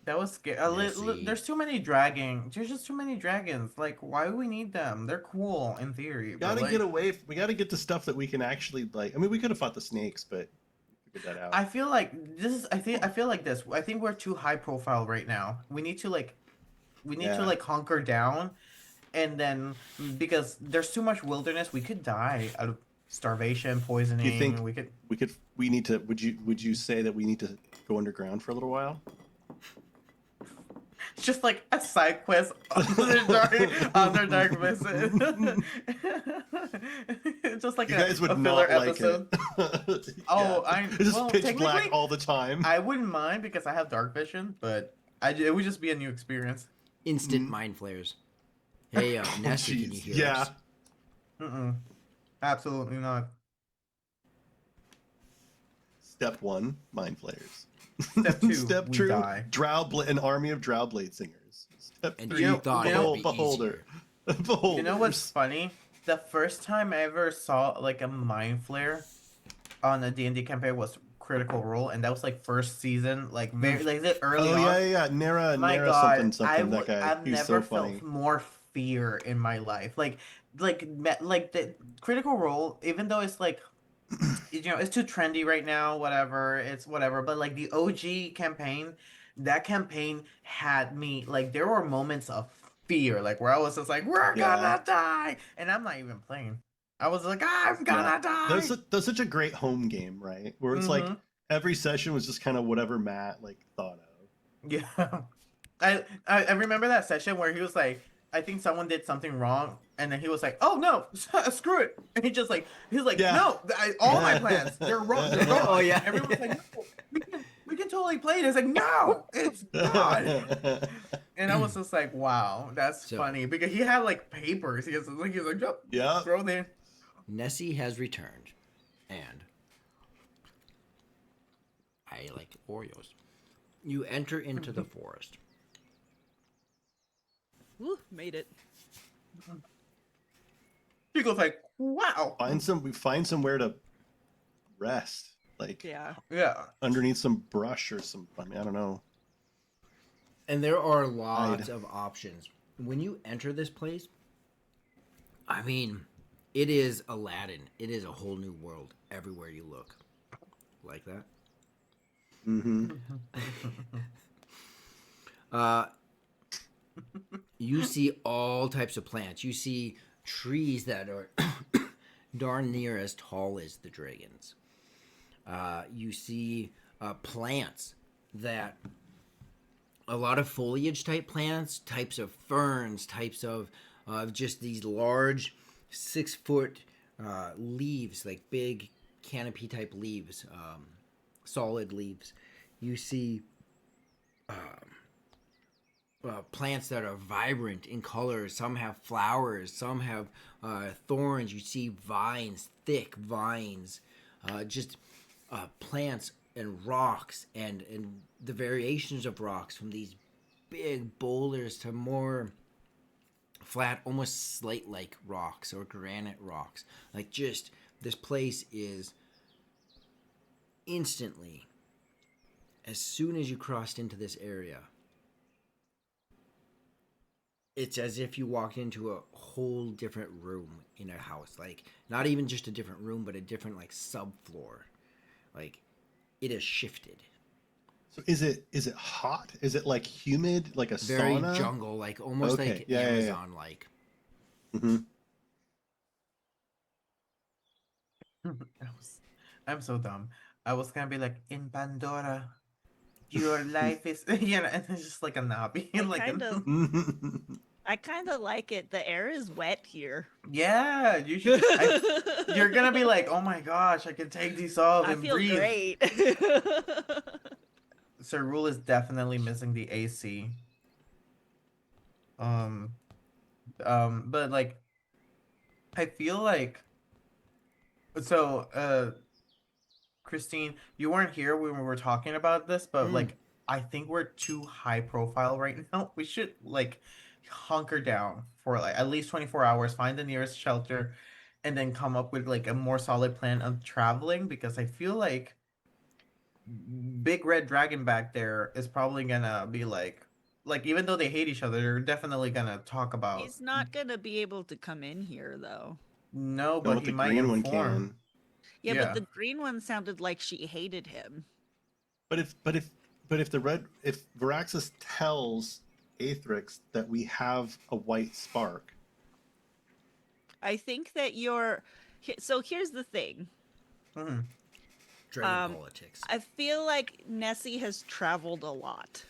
[SPEAKER 3] that was scary.
[SPEAKER 1] Messy.
[SPEAKER 3] There's too many dragging. There's just too many dragons. Like, why do we need them? They're cool in theory.
[SPEAKER 4] We gotta
[SPEAKER 3] but,
[SPEAKER 4] get
[SPEAKER 3] like,
[SPEAKER 4] away. We gotta get to stuff that we can actually like. I mean, we could have fought the snakes, but we figured that out.
[SPEAKER 3] I feel like this is. I feel like this. I think we're too high profile right now. We need to like
[SPEAKER 4] Yeah.
[SPEAKER 3] hunker down, and then because there's too much wilderness, we could die out of starvation, poisoning.
[SPEAKER 4] think-
[SPEAKER 3] we could?
[SPEAKER 4] We need to. Would you say that we need to go underground for a little while?
[SPEAKER 3] It's just like a side quest on their dark visit. It's just like
[SPEAKER 4] You
[SPEAKER 3] a,
[SPEAKER 4] guys would
[SPEAKER 3] a filler
[SPEAKER 4] not like
[SPEAKER 3] episode.
[SPEAKER 4] it.
[SPEAKER 3] Oh,
[SPEAKER 4] Yeah.
[SPEAKER 3] I
[SPEAKER 4] It's just
[SPEAKER 3] well,
[SPEAKER 4] pitch black
[SPEAKER 3] technically,
[SPEAKER 4] all the time.
[SPEAKER 3] I wouldn't mind because I have dark vision, but it would just be a new experience.
[SPEAKER 1] Instant mind flares. Hey, Nessie, can you
[SPEAKER 4] Jeez.
[SPEAKER 1] hear
[SPEAKER 4] Yeah.
[SPEAKER 1] us?
[SPEAKER 3] Absolutely not.
[SPEAKER 4] Step 1, mind flayers.
[SPEAKER 3] Step 2,
[SPEAKER 4] Step
[SPEAKER 3] we
[SPEAKER 4] 2,
[SPEAKER 3] die.
[SPEAKER 4] an army of Drowblade singers. Step
[SPEAKER 1] And
[SPEAKER 4] 3,
[SPEAKER 1] you thought it would be
[SPEAKER 4] beholder.
[SPEAKER 1] easier.
[SPEAKER 4] Beholders.
[SPEAKER 3] You know what's funny? The first time I ever saw like a mind flare on a D&D campaign was Critical Role, and that was like first season, like very like is it early
[SPEAKER 4] Oh
[SPEAKER 3] on.
[SPEAKER 4] yeah. Nara
[SPEAKER 3] My
[SPEAKER 4] Nara
[SPEAKER 3] God,
[SPEAKER 4] something. That guy.
[SPEAKER 3] I've
[SPEAKER 4] He's
[SPEAKER 3] never
[SPEAKER 4] so funny.
[SPEAKER 3] felt more fear in my life. Like the Critical Role, even though it's like, it's too trendy right now. Whatever, it's whatever. But like the OG campaign, that campaign had me like there were moments of fear, like where I was just like, we're gonna die, and I'm not even playing. I was like, I'm gonna die.
[SPEAKER 4] That's such a great home game, right? Where it's like
[SPEAKER 3] Mhm.
[SPEAKER 4] every session was just kind of whatever Matt like thought of.
[SPEAKER 3] Yeah. I remember that session where he was like, I think someone did something wrong, and then he was like, "Oh no, screw it!" And he's like,
[SPEAKER 4] Yeah.
[SPEAKER 3] "No, all my plans, they're wrong. They're wrong."
[SPEAKER 1] Oh, yeah.
[SPEAKER 3] Everyone's like, "No, we can totally play it." It's like, "No, it's not." And I was just like, "Wow, that's
[SPEAKER 1] So-
[SPEAKER 3] funny," because he had like papers. He was like, "Yep,
[SPEAKER 4] Yeah.
[SPEAKER 3] throw there."
[SPEAKER 1] Nessie has returned, and I like Oreos. You enter into the forest.
[SPEAKER 2] Woo, made it.
[SPEAKER 3] She goes like, wow.
[SPEAKER 4] We find somewhere to rest, like
[SPEAKER 2] Yeah.
[SPEAKER 3] Yeah.
[SPEAKER 4] underneath some brush or some. I mean, I don't know.
[SPEAKER 1] And there are lots of options. When you enter this place, I mean, it is Aladdin. It is a whole new world everywhere you look. Like that?
[SPEAKER 4] Mm-hmm.
[SPEAKER 1] You see all types of plants. You see trees that are darn near as tall as the dragons. You see plants that a lot of foliage type plants, types of ferns, types of just these large 6 foot leaves, like big canopy type leaves, solid leaves. You see plants that are vibrant in color. Some have flowers, some have thorns. You see vines, thick vines, just plants and rocks and the variations of rocks from these big boulders to more flat, almost slate-like rocks or granite rocks. Like just this place is instantly, as soon as you crossed into this area, it's as if you walked into a whole different room in a house. Like not even just a different room, but a different like subfloor. Like it has shifted.
[SPEAKER 4] So is it hot? Is it like humid, like a
[SPEAKER 1] Very
[SPEAKER 4] sauna?
[SPEAKER 1] jungle, like almost
[SPEAKER 4] Okay,
[SPEAKER 1] like
[SPEAKER 4] yeah, yeah, yeah.
[SPEAKER 1] Amazon like.
[SPEAKER 4] Mm-hmm.
[SPEAKER 3] I'm so dumb. I was gonna be like, in Pandora, your life is, and it's just like a knobby.
[SPEAKER 2] I kind of like it. The air is wet here.
[SPEAKER 3] Yeah, you should. You're gonna be like, oh my gosh, I can take these off
[SPEAKER 2] I
[SPEAKER 3] and
[SPEAKER 2] feel
[SPEAKER 3] breathe.
[SPEAKER 2] great.
[SPEAKER 3] Sir Rule is definitely missing the AC. But like, I feel like, so, Christine, you weren't here when we were talking about this, but like, I think we're too high profile right now. We should like hunker down for like at least 24 hours, find the nearest shelter, and then come up with like a more solid plan of traveling, because I feel like Big Red Dragon back there is probably gonna be like even though they hate each other, they're definitely gonna talk about.
[SPEAKER 2] He's not gonna be able to come in here though.
[SPEAKER 3] No,
[SPEAKER 4] No,
[SPEAKER 3] but
[SPEAKER 4] but
[SPEAKER 3] he
[SPEAKER 4] the
[SPEAKER 3] might
[SPEAKER 4] green one
[SPEAKER 3] inform.
[SPEAKER 4] can.
[SPEAKER 2] Yeah,
[SPEAKER 3] Yeah.
[SPEAKER 2] but the green one sounded like she hated him.
[SPEAKER 4] But if Varaxis tells Aethrix that we have a white spark,
[SPEAKER 2] I think that so here's the thing.
[SPEAKER 3] Mhm.
[SPEAKER 1] Dragon politics.
[SPEAKER 2] I feel like Nessie has traveled a lot.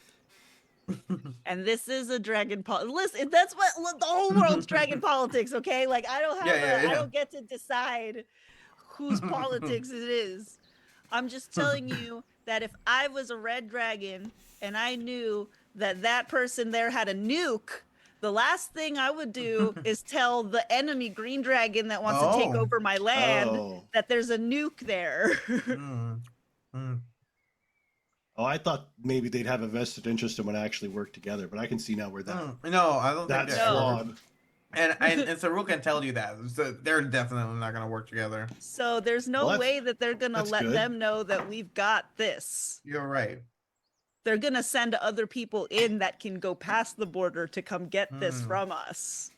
[SPEAKER 2] And this is a dragon listen, that's what the whole world's dragon politics, okay? Like I don't have I don't get to decide whose politics it is. I'm just telling you that if I was a red dragon and I knew that that person there had a nuke, the last thing I would do is tell the enemy green dragon that wants to take over my land that there's a nuke there.
[SPEAKER 4] Oh, I thought maybe they'd have a vested interest in when I actually work together, but I can see now where that
[SPEAKER 3] No, I don't think
[SPEAKER 4] that's
[SPEAKER 3] they're
[SPEAKER 4] flawed.
[SPEAKER 3] And Saru can tell you that. So they're definitely not gonna work together.
[SPEAKER 2] So there's no way that they're gonna let them know that we've got this.
[SPEAKER 3] You're right.
[SPEAKER 2] They're gonna send other people in that can go past the border to come get this from us.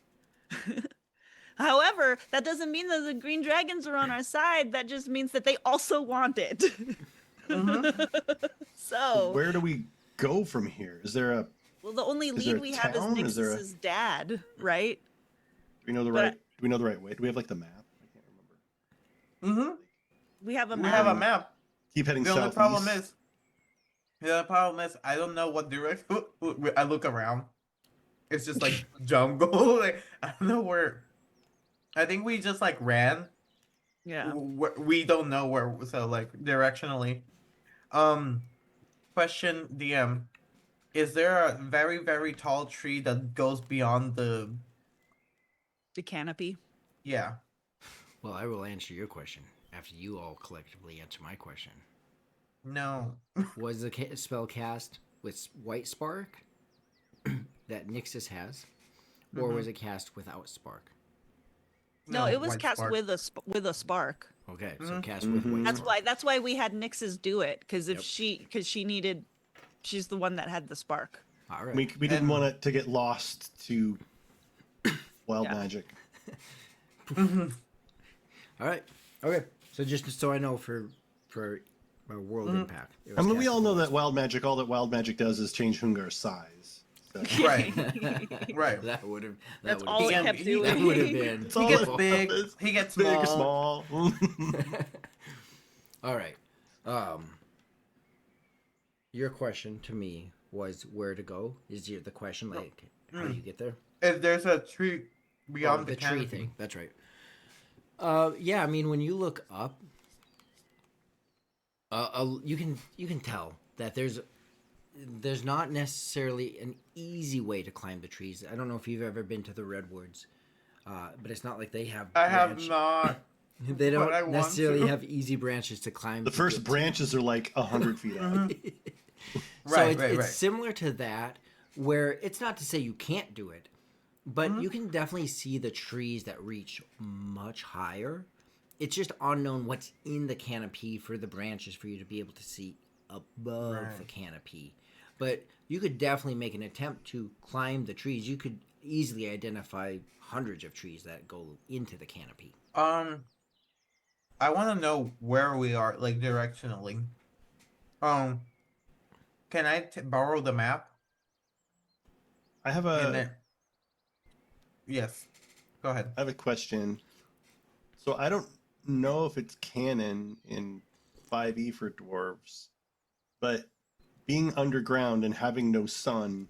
[SPEAKER 2] However, that doesn't mean that the green dragons are on our side. That just means that they also want it. So
[SPEAKER 4] where do we go from here? Is there a
[SPEAKER 2] well, the only lead we have is Nix's dad, right?
[SPEAKER 4] Do we know the right? Do we know the right way? Do we have like the map? I can't remember.
[SPEAKER 2] We have a map.
[SPEAKER 3] We have a map.
[SPEAKER 4] Keep heading south.
[SPEAKER 3] The only problem is I don't know what direction. I look around. It's just like jungle. Like I don't know where. I think we just like ran.
[SPEAKER 2] Yeah.
[SPEAKER 3] We don't know where. So like directionally. Question DM. Is there a very, very tall tree that goes beyond the
[SPEAKER 2] canopy?
[SPEAKER 3] Yeah.
[SPEAKER 1] Well, I will answer your question after you all collectively answer my question.
[SPEAKER 3] No.
[SPEAKER 1] Was the spell cast with White Spark that Nixus has, or
[SPEAKER 3] Mhm.
[SPEAKER 1] was it cast without Spark?
[SPEAKER 2] No, it was
[SPEAKER 3] White
[SPEAKER 2] cast
[SPEAKER 3] Spark.
[SPEAKER 2] with a spark.
[SPEAKER 1] Okay, so
[SPEAKER 3] Mhm.
[SPEAKER 1] cast with White
[SPEAKER 4] Mhm.
[SPEAKER 1] Spark.
[SPEAKER 2] That's why we had Nix's do it, because
[SPEAKER 1] Yep.
[SPEAKER 2] she needed, she's the one that had the spark.
[SPEAKER 1] All right.
[SPEAKER 4] We didn't
[SPEAKER 3] And-
[SPEAKER 4] want it to get lost to wild
[SPEAKER 2] Yeah.
[SPEAKER 4] magic.
[SPEAKER 3] Mhm.
[SPEAKER 1] All right. Okay. So just so I know for world impact. it
[SPEAKER 4] I
[SPEAKER 1] was
[SPEAKER 4] mean, we
[SPEAKER 1] cast
[SPEAKER 4] all
[SPEAKER 1] with
[SPEAKER 4] know
[SPEAKER 1] White
[SPEAKER 4] that wild magic. All that wild magic does is change Hungar's size. So.
[SPEAKER 3] Right.
[SPEAKER 1] Spark.
[SPEAKER 3] Right.
[SPEAKER 1] That would have.
[SPEAKER 2] That's all it
[SPEAKER 3] been-
[SPEAKER 2] kept
[SPEAKER 3] he-
[SPEAKER 2] doing.
[SPEAKER 1] That would have been.
[SPEAKER 4] It's
[SPEAKER 3] He
[SPEAKER 4] all
[SPEAKER 3] gets
[SPEAKER 4] it
[SPEAKER 3] big.
[SPEAKER 4] is.
[SPEAKER 3] He gets
[SPEAKER 4] Big or
[SPEAKER 3] small.
[SPEAKER 4] small.
[SPEAKER 1] All right. Your question to me was where to go. Is the question like how do you get there?
[SPEAKER 3] If there's a tree beyond
[SPEAKER 1] Oh,
[SPEAKER 3] the
[SPEAKER 1] tree
[SPEAKER 3] canopy.
[SPEAKER 1] thing. That's right. Yeah. I mean, when you look up, you can tell that there's not necessarily an easy way to climb the trees. I don't know if you've ever been to the redwoods, but it's not like they have.
[SPEAKER 3] I have
[SPEAKER 1] branch-
[SPEAKER 3] not.
[SPEAKER 1] They
[SPEAKER 3] but I
[SPEAKER 1] don't
[SPEAKER 3] want
[SPEAKER 1] necessarily
[SPEAKER 3] to.
[SPEAKER 1] have easy branches to climb.
[SPEAKER 4] The
[SPEAKER 1] to
[SPEAKER 4] first
[SPEAKER 1] get to.
[SPEAKER 4] branches are like 100 feet out.
[SPEAKER 1] So
[SPEAKER 3] Right,
[SPEAKER 1] it's,
[SPEAKER 3] right,
[SPEAKER 1] it's
[SPEAKER 3] right.
[SPEAKER 1] similar to that, where it's not to say you can't do it, but
[SPEAKER 3] Mm-hmm.
[SPEAKER 1] you can definitely see the trees that reach much higher. It's just unknown what's in the canopy for the branches for you to be able to see above
[SPEAKER 3] Right.
[SPEAKER 1] the canopy. But you could definitely make an attempt to climb the trees. You could easily identify hundreds of trees that go into the canopy.
[SPEAKER 3] I want to know where we are, like directionally. Can I borrow the map?
[SPEAKER 4] I have
[SPEAKER 3] And
[SPEAKER 4] a
[SPEAKER 3] then, yes, go ahead.
[SPEAKER 4] I have a question. So I don't know if it's canon in 5e for dwarves, but being underground and having no sun,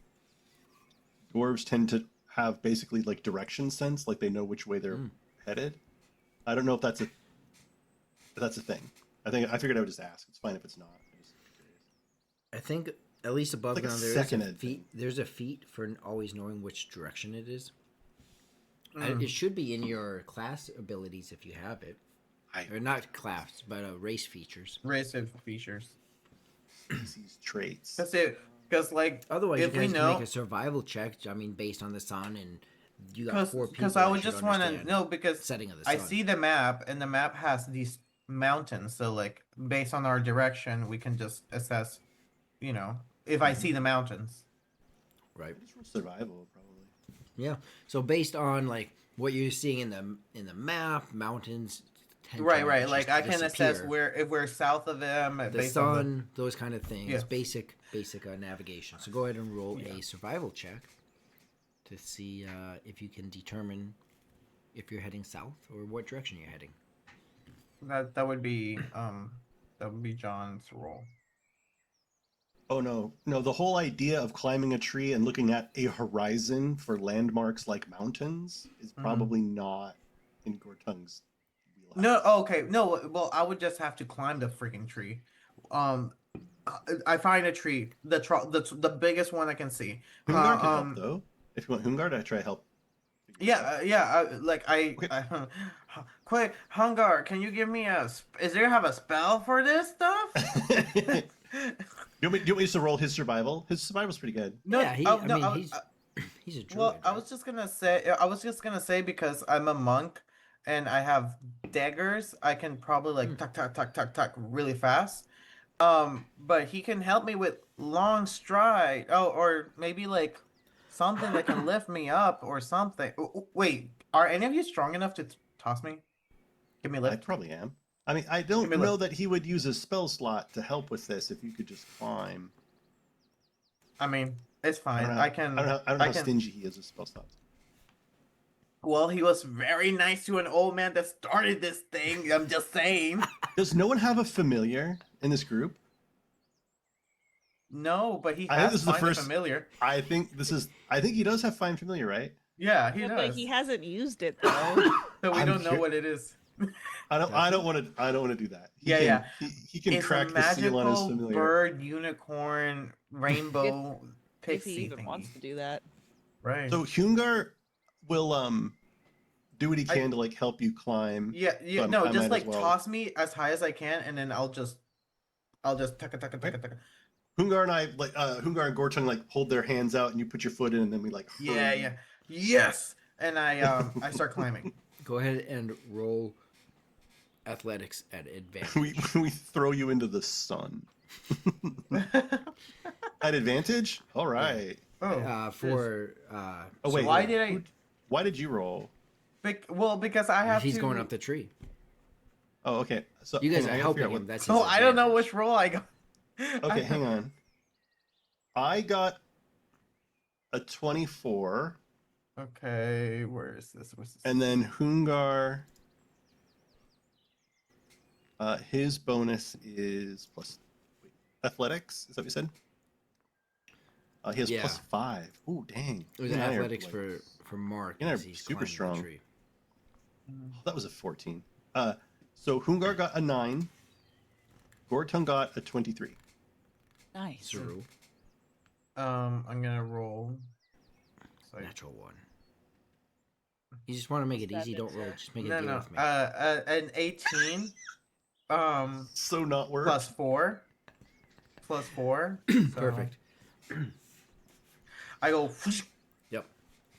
[SPEAKER 4] dwarves tend to have basically like direction sense, like they know which way they're headed. I don't know if that's a thing. I figured I would just ask. It's fine if it's not. I'm just curious.
[SPEAKER 1] I think at least above
[SPEAKER 4] Like a
[SPEAKER 1] ground there is
[SPEAKER 4] second
[SPEAKER 1] a
[SPEAKER 4] ed
[SPEAKER 1] feat.
[SPEAKER 4] thing.
[SPEAKER 1] There's a feat for always knowing which direction it is.
[SPEAKER 3] Mm.
[SPEAKER 1] It should be in your class abilities if you have it, or not class, but race features.
[SPEAKER 3] Racial features.
[SPEAKER 4] Species traits.
[SPEAKER 3] Because like
[SPEAKER 1] Otherwise,
[SPEAKER 3] if
[SPEAKER 1] you
[SPEAKER 3] we
[SPEAKER 1] guys can
[SPEAKER 3] know,
[SPEAKER 1] make a survival check. I mean, based on the sun, and you got 4 people.
[SPEAKER 3] because I
[SPEAKER 1] that
[SPEAKER 3] would
[SPEAKER 1] should
[SPEAKER 3] just want to
[SPEAKER 1] understand
[SPEAKER 3] know because
[SPEAKER 1] setting of the
[SPEAKER 3] I
[SPEAKER 1] sun.
[SPEAKER 3] see the map and the map has these mountains. So like based on our direction, we can just assess. You know, if I see the mountains.
[SPEAKER 1] Right.
[SPEAKER 4] Just for survival, probably.
[SPEAKER 1] Yeah. So based on like what you're seeing in the map, mountains. Tend to
[SPEAKER 3] Right.
[SPEAKER 1] just
[SPEAKER 3] Like I can assess
[SPEAKER 1] disappear.
[SPEAKER 3] where if we're south of them
[SPEAKER 1] The
[SPEAKER 3] based
[SPEAKER 1] sun,
[SPEAKER 3] on
[SPEAKER 1] those kind of things.
[SPEAKER 3] Yeah.
[SPEAKER 1] Basic navigation. So go ahead and roll
[SPEAKER 3] Yeah.
[SPEAKER 1] a survival check to see if you can determine if you're heading south or what direction you're heading.
[SPEAKER 3] that would be John's role.
[SPEAKER 4] Oh no. The whole idea of climbing a tree and looking at a horizon for landmarks like mountains is probably not in Gortung's wheelhouse.
[SPEAKER 3] No, okay, no. Well, I would just have to climb the freaking tree. I find a tree, the biggest one I can see.
[SPEAKER 4] Hungar can help though. If you want Hungar to try to help.
[SPEAKER 3] Quick, Hungar, can you give me is there have a spell for this stuff?
[SPEAKER 4] Do you want me to roll his survival? His survival's pretty good.
[SPEAKER 3] No,
[SPEAKER 1] yeah, he's a druid.
[SPEAKER 3] well, I
[SPEAKER 1] right?
[SPEAKER 3] was just gonna say because I'm a monk and I have daggers, I can probably like tuck really fast. But he can help me with long stride. Oh, or maybe like something that can lift me up or something. Wait, are any of you strong enough to toss me? Give me a
[SPEAKER 4] I
[SPEAKER 3] lift.
[SPEAKER 4] probably am. I mean, I don't
[SPEAKER 3] Give me a
[SPEAKER 4] know
[SPEAKER 3] lift.
[SPEAKER 4] that he would use a spell slot to help with this if you could just climb.
[SPEAKER 3] I mean, it's
[SPEAKER 4] I
[SPEAKER 3] fine.
[SPEAKER 4] don't know,
[SPEAKER 3] I can.
[SPEAKER 4] I don't know
[SPEAKER 3] I
[SPEAKER 4] how
[SPEAKER 3] can.
[SPEAKER 4] stingy he is with spell slots.
[SPEAKER 3] Well, he was very nice to an old man that started this thing. I'm just saying.
[SPEAKER 4] Does no one have a familiar in this group?
[SPEAKER 3] No, but he
[SPEAKER 4] I think
[SPEAKER 3] has
[SPEAKER 4] this is the
[SPEAKER 3] find a
[SPEAKER 4] first-
[SPEAKER 3] familiar.
[SPEAKER 4] I think he does have find familiar, right?
[SPEAKER 3] Yeah, he
[SPEAKER 2] Yeah,
[SPEAKER 3] does.
[SPEAKER 2] but he hasn't used it though.
[SPEAKER 3] But we
[SPEAKER 4] I'm
[SPEAKER 3] don't know
[SPEAKER 4] cur-
[SPEAKER 3] what it is.
[SPEAKER 4] I don't want to do that.
[SPEAKER 3] Yeah.
[SPEAKER 4] He can
[SPEAKER 3] It's
[SPEAKER 4] crack
[SPEAKER 3] a
[SPEAKER 4] the seal on his
[SPEAKER 3] magical
[SPEAKER 4] familiar.
[SPEAKER 3] bird, unicorn, rainbow,
[SPEAKER 5] If he
[SPEAKER 3] pixie
[SPEAKER 5] even
[SPEAKER 3] thingy.
[SPEAKER 5] wants to do that.
[SPEAKER 3] Right.
[SPEAKER 4] So Hungar will do what he can to like help you climb.
[SPEAKER 3] yeah,
[SPEAKER 4] so
[SPEAKER 3] no,
[SPEAKER 4] I
[SPEAKER 3] just
[SPEAKER 4] might
[SPEAKER 3] like
[SPEAKER 4] as well.
[SPEAKER 3] toss me as high as I can, and then I'll just I'll just tucka tucka tucka tucka.
[SPEAKER 4] Hungar and I like Hungar and Gortung like hold their hands out, and you put your foot in, and then we like.
[SPEAKER 3] Yeah, yeah, yes. And I start climbing.
[SPEAKER 1] Go ahead and roll athletics at advantage.
[SPEAKER 4] we throw you into the sun. At advantage? All right.
[SPEAKER 1] For
[SPEAKER 4] Oh wait.
[SPEAKER 3] why did I?
[SPEAKER 4] Why did you roll?
[SPEAKER 3] Well, because I have
[SPEAKER 1] he's
[SPEAKER 3] to.
[SPEAKER 1] going up the tree.
[SPEAKER 4] Oh, okay. So
[SPEAKER 1] You guys
[SPEAKER 4] hang on,
[SPEAKER 1] are
[SPEAKER 4] I gotta
[SPEAKER 1] helping
[SPEAKER 4] figure out
[SPEAKER 1] him. That's
[SPEAKER 3] Oh,
[SPEAKER 1] his
[SPEAKER 3] I don't know
[SPEAKER 1] advantage.
[SPEAKER 3] which roll I got.
[SPEAKER 4] Okay, hang on. I got a 24,
[SPEAKER 3] Okay, where is this? Where's this?
[SPEAKER 4] and then Hungar. His bonus is plus athletics. Is that what you said? He has
[SPEAKER 1] Yeah.
[SPEAKER 4] plus 5. Ooh, dang.
[SPEAKER 1] It was
[SPEAKER 4] You and I are,
[SPEAKER 1] athletics
[SPEAKER 4] like-
[SPEAKER 1] for Mark.
[SPEAKER 4] you and I are
[SPEAKER 1] as he's
[SPEAKER 4] super
[SPEAKER 1] climbing the
[SPEAKER 4] strong.
[SPEAKER 1] tree.
[SPEAKER 4] That was a 14. So Hungar got a 9. Gortung got a 23.
[SPEAKER 5] Nice.
[SPEAKER 1] Zero.
[SPEAKER 3] I'm gonna roll. So
[SPEAKER 1] Natural 1. You just want to make it easy. Don't roll. Just make a
[SPEAKER 3] no,
[SPEAKER 1] deal
[SPEAKER 3] no.
[SPEAKER 1] with me.
[SPEAKER 3] An 18.
[SPEAKER 4] So not work.
[SPEAKER 3] Plus 4. Plus 4. So
[SPEAKER 1] Perfect.
[SPEAKER 3] I go.
[SPEAKER 1] Yep.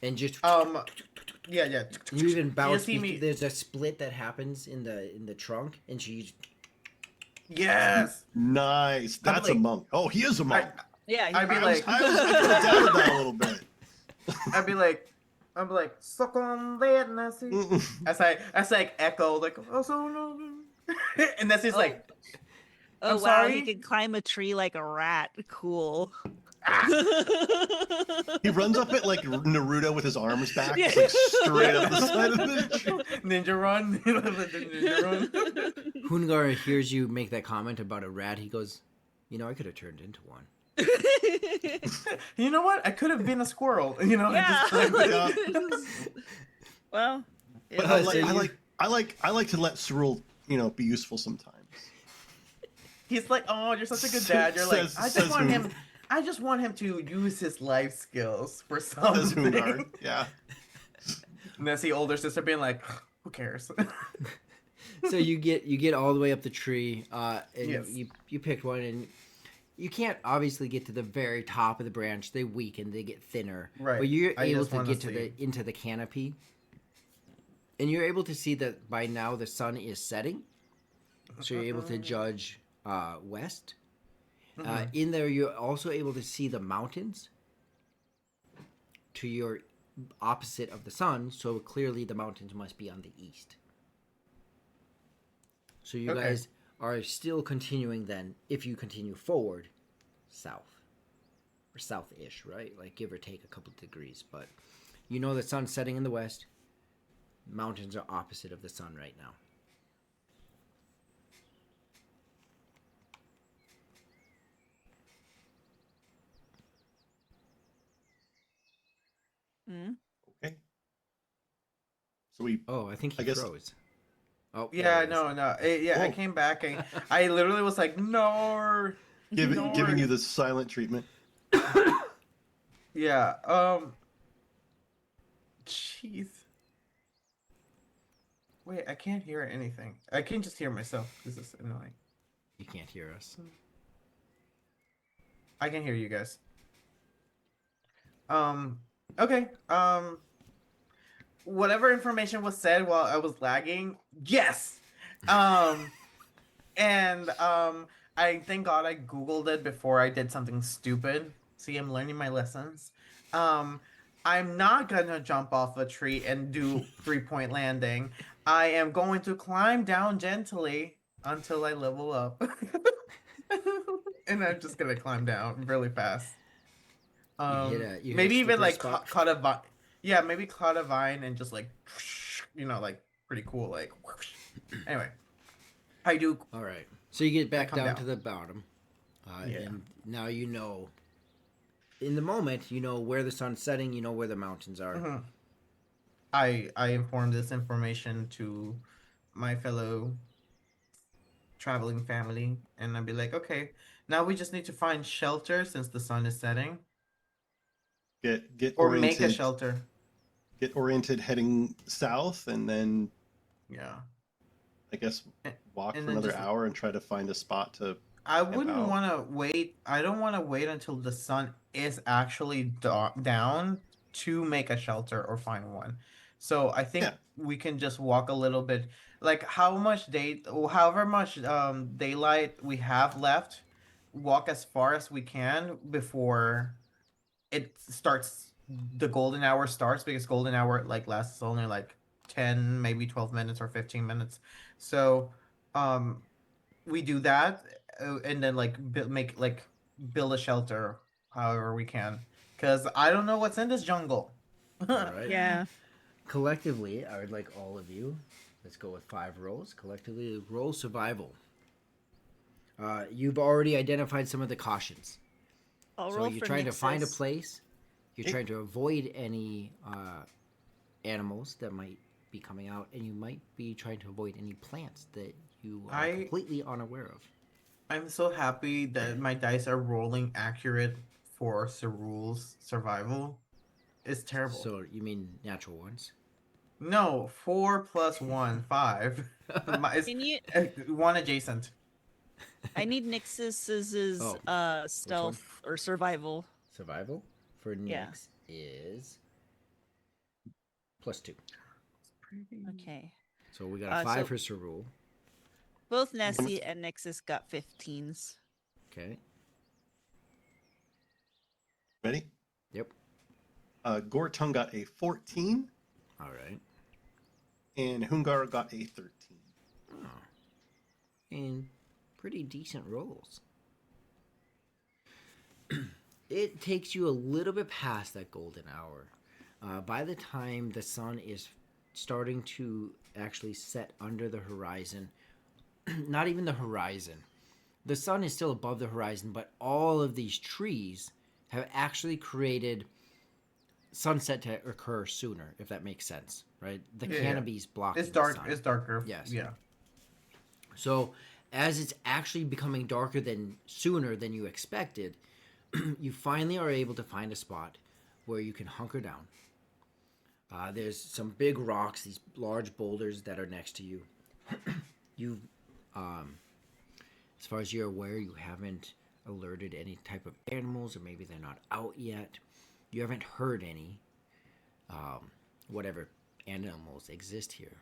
[SPEAKER 1] And just
[SPEAKER 3] Yeah.
[SPEAKER 1] you even bounce.
[SPEAKER 3] see me-
[SPEAKER 1] There's a split that happens in the trunk, and she.
[SPEAKER 3] Yes.
[SPEAKER 4] Nice. That's a
[SPEAKER 3] like-
[SPEAKER 4] monk. Oh, he is a monk.
[SPEAKER 5] Yeah,
[SPEAKER 3] I'd be like,
[SPEAKER 4] I could have doubted that a little bit.
[SPEAKER 3] I'd be like, suck on that, Nessie. As like echo, like, oh, so no. And Nessie's like,
[SPEAKER 2] Oh
[SPEAKER 3] I'm
[SPEAKER 2] wow,
[SPEAKER 3] sorry?
[SPEAKER 2] he can climb a tree like a rat. Cool.
[SPEAKER 4] He runs up it like Naruto with his arms back,
[SPEAKER 2] Yeah.
[SPEAKER 4] just like straight up the side of the tree.
[SPEAKER 3] ninja run. Ninja run.
[SPEAKER 1] Hungar hears you make that comment about a rat. He goes, I could have turned into one.
[SPEAKER 3] You know what? I could have been a squirrel. You know,
[SPEAKER 2] Yeah. Well,
[SPEAKER 4] But
[SPEAKER 1] Yeah, so
[SPEAKER 4] I like to let Cyril, be useful sometimes.
[SPEAKER 3] he's like, oh, you're such a good dad. You're like,
[SPEAKER 4] Says
[SPEAKER 3] I just want him to use his life skills for
[SPEAKER 4] Says
[SPEAKER 3] something.
[SPEAKER 4] Hungar. Yeah.
[SPEAKER 3] Nessie, older sister, being like, who cares?
[SPEAKER 1] So you get all the way up the tree, and
[SPEAKER 3] Yes.
[SPEAKER 1] you picked one, and you can't obviously get to the very top of the branch. They weaken, they get thinner.
[SPEAKER 3] Right.
[SPEAKER 1] But you're
[SPEAKER 3] I
[SPEAKER 1] able
[SPEAKER 3] just
[SPEAKER 1] to
[SPEAKER 3] wanna
[SPEAKER 1] get to
[SPEAKER 3] see.
[SPEAKER 1] into the canopy, and you're able to see that by now the sun is setting. So you're able to judge west. In there, you're also able to see the mountains to your opposite of the sun. So clearly, the mountains must be on the east. So you
[SPEAKER 3] Okay.
[SPEAKER 1] guys are still continuing then, if you continue forward, south. Or south-ish, right? Like give or take a couple degrees. But you know the sun's setting in the west. Mountains are opposite of the sun right now.
[SPEAKER 2] Mm.
[SPEAKER 4] Okay. So we.
[SPEAKER 1] Oh, I think he
[SPEAKER 4] I guess-
[SPEAKER 1] froze. Oh,
[SPEAKER 3] Yeah,
[SPEAKER 1] there it is.
[SPEAKER 3] no. I
[SPEAKER 4] Whoa.
[SPEAKER 3] came back and I literally was like, no.
[SPEAKER 4] Giving you the silent treatment.
[SPEAKER 3] Yeah. Jeez. Wait, I can't hear anything. I can just hear myself. This is annoying.
[SPEAKER 1] You can't hear us.
[SPEAKER 3] I can hear you guys. Okay. Whatever information was said while I was lagging, yes. And I thank God I Googled it before I did something stupid. See, I'm learning my lessons. I'm not gonna jump off a tree and do 3-point landing. I am going to climb down gently until I level up. And I'm just gonna climb down really fast.
[SPEAKER 1] You hit a
[SPEAKER 3] Maybe even
[SPEAKER 1] slippery
[SPEAKER 3] like
[SPEAKER 1] spot.
[SPEAKER 3] cut a vine. Yeah, maybe cut a vine and just like, like pretty cool. Like, anyway, I do.
[SPEAKER 1] All right. So you get back
[SPEAKER 3] come
[SPEAKER 1] down,
[SPEAKER 3] down.
[SPEAKER 1] to the bottom.
[SPEAKER 3] Yeah.
[SPEAKER 1] And now you know. In the moment, you know where the sun's setting. You know where the mountains are.
[SPEAKER 3] Mhm. I informed this information to my fellow traveling family, and I'd be like, okay, now we just need to find shelter since the sun is setting,
[SPEAKER 4] Get
[SPEAKER 3] or
[SPEAKER 4] oriented.
[SPEAKER 3] make a shelter.
[SPEAKER 4] Get oriented heading south, and then
[SPEAKER 3] Yeah.
[SPEAKER 4] I guess walk
[SPEAKER 3] and
[SPEAKER 4] for
[SPEAKER 3] then
[SPEAKER 4] another
[SPEAKER 3] just-
[SPEAKER 4] hour and try to find a spot to
[SPEAKER 3] I wouldn't
[SPEAKER 4] About.
[SPEAKER 3] want to wait. I don't want to wait until the sun is actually down to make a shelter or find one. So I think
[SPEAKER 4] Yeah.
[SPEAKER 3] we can just walk a little bit, like how much however much daylight we have left, walk as far as we can before it starts. The golden hour starts because golden hour like lasts only like 10, maybe 12 minutes or 15 minutes. So, um we do that and then like build a shelter however we can because I don't know what's in this jungle.
[SPEAKER 1] All right.
[SPEAKER 2] Yeah.
[SPEAKER 1] Collectively, I would like all of you. Let's go with 5 rolls. Collectively, roll survival. You've already identified some of the cautions.
[SPEAKER 2] I'll
[SPEAKER 1] So
[SPEAKER 2] roll
[SPEAKER 1] you're
[SPEAKER 2] for
[SPEAKER 1] trying to find a
[SPEAKER 2] Nix's.
[SPEAKER 1] place. You're trying to avoid any animals that might be coming out, and you might be trying to avoid any plants that you are
[SPEAKER 3] I
[SPEAKER 1] completely unaware of.
[SPEAKER 3] I'm so happy that my dice are rolling accurate for Cerul's survival. It's terrible.
[SPEAKER 1] So you mean natural ones?
[SPEAKER 3] No, 4 plus 1 5. It's
[SPEAKER 2] Can you?
[SPEAKER 3] one adjacent.
[SPEAKER 2] I need Nix's
[SPEAKER 1] Oh,
[SPEAKER 2] stealth or survival.
[SPEAKER 1] survival for
[SPEAKER 2] Yeah.
[SPEAKER 1] Nyx is +2.
[SPEAKER 2] Okay.
[SPEAKER 1] So we got a 5
[SPEAKER 2] So
[SPEAKER 1] for Cerul.
[SPEAKER 2] both Nessie and Nix's got 15s.
[SPEAKER 1] Okay.
[SPEAKER 4] Ready?
[SPEAKER 1] Yep.
[SPEAKER 4] Gortung got a 14,
[SPEAKER 1] All right.
[SPEAKER 4] and Hungar got a 13.
[SPEAKER 1] Oh. And pretty decent rolls. It takes you a little bit past that golden hour. By the time the sun is starting to actually set under the horizon, not even the horizon, the sun is still above the horizon, but all of these trees have actually created sunset to occur sooner, if that makes sense, right? The
[SPEAKER 3] Yeah, yeah.
[SPEAKER 1] canopies blocking
[SPEAKER 3] It's
[SPEAKER 1] the
[SPEAKER 3] dark.
[SPEAKER 1] sun.
[SPEAKER 3] It's darker.
[SPEAKER 1] Yes.
[SPEAKER 3] Yeah.
[SPEAKER 1] So as it's actually becoming darker than sooner than you expected, you finally are able to find a spot where you can hunker down. There's some big rocks, these large boulders that are next to you. You, as far as you're aware, you haven't alerted any type of animals, or maybe they're not out yet. You haven't heard any, whatever animals exist here.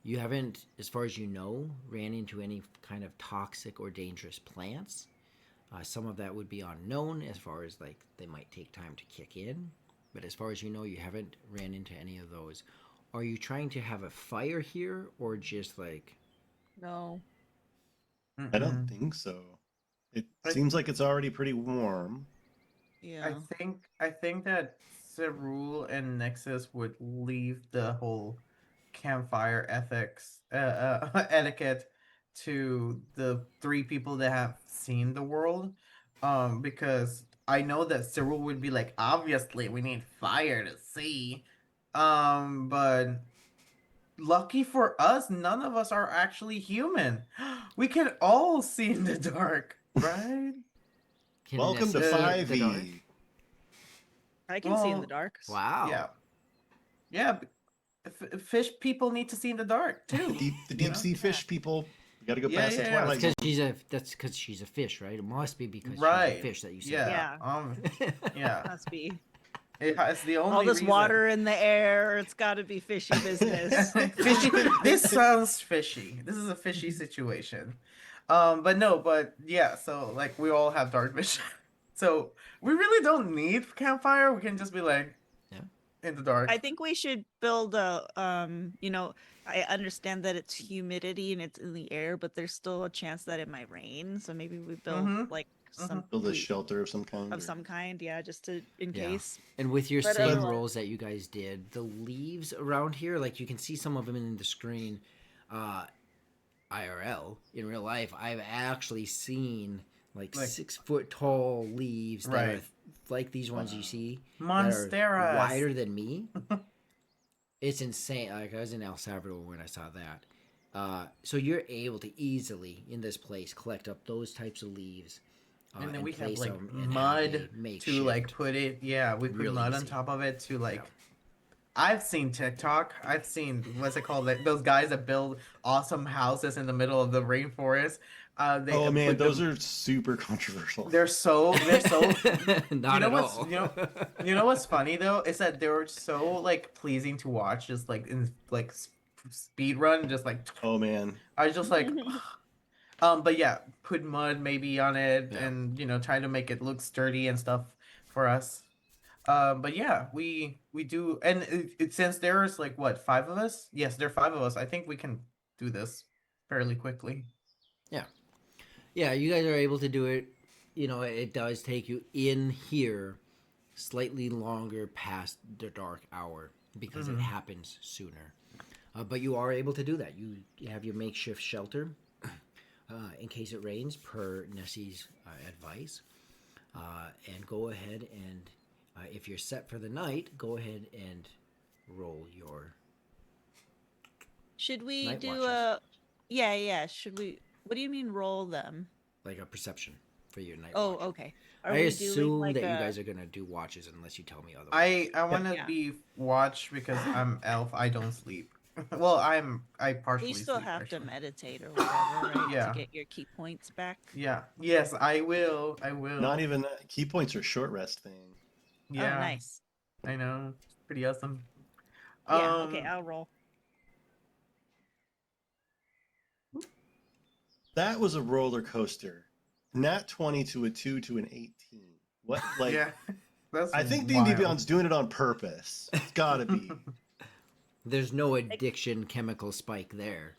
[SPEAKER 1] You haven't, as far as you know, ran into any kind of toxic or dangerous plants. Some of that would be unknown as far as like they might take time to kick in. But as far as you know, you haven't ran into any of those. Are you trying to have a fire here or just like...
[SPEAKER 5] No.
[SPEAKER 4] I don't
[SPEAKER 3] Mm-mm.
[SPEAKER 4] think so. It
[SPEAKER 3] I-
[SPEAKER 4] seems like it's already pretty warm.
[SPEAKER 5] Yeah.
[SPEAKER 3] I think that Cerule and Nexus would leave the whole campfire ethics etiquette to the 3 people that have seen the world, because I know that Cerule would be like, obviously we need fire to see, but lucky for us, none of us are actually human. We can all see in the dark, right?
[SPEAKER 1] Can
[SPEAKER 4] Welcome to
[SPEAKER 1] Nessa see in the dark?
[SPEAKER 4] 5e.
[SPEAKER 2] I can see in the
[SPEAKER 3] Well,
[SPEAKER 2] dark.
[SPEAKER 1] Wow.
[SPEAKER 3] Yeah. Yeah, fish people need to see in the dark too.
[SPEAKER 4] The
[SPEAKER 3] you
[SPEAKER 4] deep
[SPEAKER 3] know?
[SPEAKER 4] sea fish people. We gotta go
[SPEAKER 3] Yeah,
[SPEAKER 4] past the
[SPEAKER 3] yeah, yeah.
[SPEAKER 4] twilight
[SPEAKER 1] That's because she's a fish, right? It must be because she's a
[SPEAKER 3] Right.
[SPEAKER 1] fish that you see.
[SPEAKER 3] Yeah.
[SPEAKER 2] Yeah.
[SPEAKER 3] Yeah.
[SPEAKER 2] Must be.
[SPEAKER 3] It's the only
[SPEAKER 2] All this
[SPEAKER 3] reason.
[SPEAKER 2] water in the air. It's got to be fishy business.
[SPEAKER 3] Fishy. This sounds fishy. This is a fishy situation. But yeah, so like we all have dark vision. So we really don't need campfire. We can just be like in the dark.
[SPEAKER 2] I think we should build a I understand that it's humidity and it's in the air, but there's still a chance that it might rain. So maybe we build
[SPEAKER 3] Mhm.
[SPEAKER 2] like some
[SPEAKER 4] Build a shelter of some kind.
[SPEAKER 2] of some kind, yeah, just to in
[SPEAKER 1] Yeah.
[SPEAKER 2] case.
[SPEAKER 1] And with your
[SPEAKER 2] But
[SPEAKER 1] same
[SPEAKER 2] otherwise-
[SPEAKER 1] rolls that you guys did, the leaves around here, like you can see some of them in the screen, IRL, in real life, I've actually seen like 6-foot tall leaves that are
[SPEAKER 3] Right.
[SPEAKER 1] like these ones you see that
[SPEAKER 3] Monsteras.
[SPEAKER 1] are wider than me. It's insane. Like I was in El Salvador when I saw that. So you're able to easily in this place collect up those types of leaves.
[SPEAKER 3] And then we have
[SPEAKER 1] place
[SPEAKER 3] like
[SPEAKER 1] them and have
[SPEAKER 3] mud
[SPEAKER 1] a
[SPEAKER 3] to like
[SPEAKER 1] makeshift.
[SPEAKER 3] put it. Yeah, we put
[SPEAKER 1] Real
[SPEAKER 3] mud on
[SPEAKER 1] easy.
[SPEAKER 3] top of it to like I've seen TikTok. I've seen what's it called? Like, those guys that build awesome houses in the middle of the rainforest. They
[SPEAKER 4] Oh man,
[SPEAKER 3] put
[SPEAKER 4] those
[SPEAKER 3] them.
[SPEAKER 4] are super controversial.
[SPEAKER 3] They're so. You
[SPEAKER 1] Not
[SPEAKER 3] know
[SPEAKER 1] at
[SPEAKER 3] what's
[SPEAKER 1] all.
[SPEAKER 3] you know what's funny though is that they were so like pleasing to watch, just like in like speed run, just like
[SPEAKER 4] Oh man.
[SPEAKER 3] I was just like, but yeah, put mud maybe on it,
[SPEAKER 1] Yeah.
[SPEAKER 3] and try to make it look sturdy and stuff for us. But yeah, we do, and since there's like what, five of us? Yes, there are five of us. I think we can do this fairly quickly.
[SPEAKER 1] Yeah. Yeah, you guys are able to do it. It does take you in here slightly longer past the dark hour because it
[SPEAKER 3] Mhm.
[SPEAKER 1] happens sooner. But you are able to do that. You have your makeshift shelter in case it rains, per Nessie's advice. And go ahead and, if you're set for the night, go ahead and roll your
[SPEAKER 2] Should we
[SPEAKER 1] night
[SPEAKER 2] do
[SPEAKER 1] watches,
[SPEAKER 2] a? Yeah, yeah. Should we? What do you mean roll them?
[SPEAKER 1] like a perception for your night
[SPEAKER 2] Oh,
[SPEAKER 1] watch.
[SPEAKER 2] okay. Are
[SPEAKER 1] I
[SPEAKER 2] we doing
[SPEAKER 1] assume
[SPEAKER 2] like
[SPEAKER 1] that you
[SPEAKER 2] a?
[SPEAKER 1] guys are gonna do watches unless you tell me otherwise.
[SPEAKER 3] I want to
[SPEAKER 2] Yeah.
[SPEAKER 3] be watch because I'm elf. I don't sleep. Well, I
[SPEAKER 2] We
[SPEAKER 3] partially
[SPEAKER 2] still
[SPEAKER 3] sleep
[SPEAKER 2] have to
[SPEAKER 3] actually.
[SPEAKER 2] meditate or whatever, right?
[SPEAKER 3] Yeah.
[SPEAKER 2] To get your key points back.
[SPEAKER 3] Yeah. Yes, I will. I will.
[SPEAKER 4] Not even that. Key points are short rest thing.
[SPEAKER 2] Oh,
[SPEAKER 3] Yeah,
[SPEAKER 2] nice.
[SPEAKER 3] I know. It's pretty awesome.
[SPEAKER 2] Yeah. Okay,
[SPEAKER 3] Um,
[SPEAKER 2] I'll roll.
[SPEAKER 4] That was a roller coaster. Nat 20 to a 2 to an 18. What like
[SPEAKER 3] yeah, that's
[SPEAKER 4] I think D&D
[SPEAKER 3] wild.
[SPEAKER 4] Beyond's doing it on purpose. It's gotta be.
[SPEAKER 1] There's no addiction chemical spike there.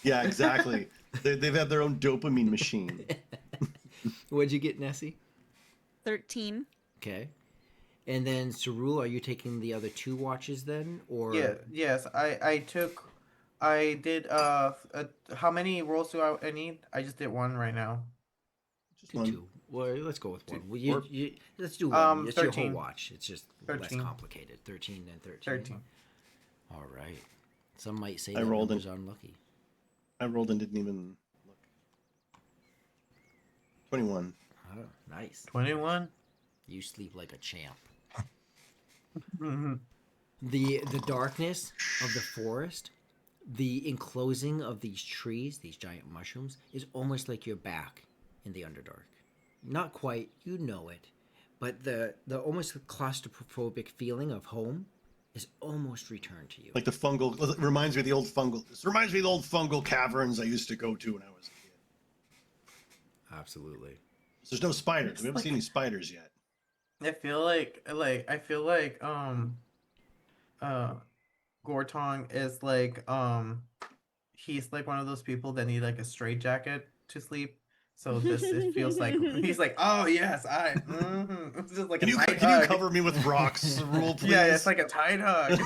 [SPEAKER 4] Yeah, exactly. They've had their own dopamine machine.
[SPEAKER 1] What'd you get, Nessie?
[SPEAKER 2] 13.
[SPEAKER 1] Okay. And then Cerule, are you taking the other two watches then, or
[SPEAKER 3] Yeah, yes, I did how many rolls do I need? I just did one right now.
[SPEAKER 4] Just
[SPEAKER 1] do
[SPEAKER 4] one.
[SPEAKER 1] two? Well, let's go with one.
[SPEAKER 4] Two.
[SPEAKER 1] Well,
[SPEAKER 4] Or-
[SPEAKER 1] let's do one. It's your whole
[SPEAKER 3] 13.
[SPEAKER 1] watch. It's just less
[SPEAKER 3] 13.
[SPEAKER 1] complicated. 13 and 13.
[SPEAKER 3] 13.
[SPEAKER 1] All right. Some might say
[SPEAKER 4] I
[SPEAKER 1] that
[SPEAKER 4] rolled
[SPEAKER 1] number's unlucky.
[SPEAKER 4] I rolled and didn't even look. 21.
[SPEAKER 1] Oh, nice.
[SPEAKER 3] 21.
[SPEAKER 1] You sleep like a champ.
[SPEAKER 3] Mm-hmm.
[SPEAKER 1] The darkness of the forest, the enclosing of these trees, these giant mushrooms, is almost like you're back in the Underdark. Not quite, you know it, but the almost claustrophobic feeling of home is almost returned to you.
[SPEAKER 4] Like the fungal it reminds me of the old fungal. This reminds me of the old fungal caverns I used to go to when I was a kid.
[SPEAKER 1] Absolutely.
[SPEAKER 4] There's no spiders. We haven't seen any spiders yet.
[SPEAKER 3] I feel like Gortong is like he's like one of those people that need like a straight jacket to sleep. So this it feels like he's like, oh yes, it's just like
[SPEAKER 4] Can
[SPEAKER 3] a
[SPEAKER 4] you
[SPEAKER 3] tight
[SPEAKER 4] can you
[SPEAKER 3] hug.
[SPEAKER 4] cover me with rocks, Rule, please?
[SPEAKER 3] Yeah, it's like a tight hug.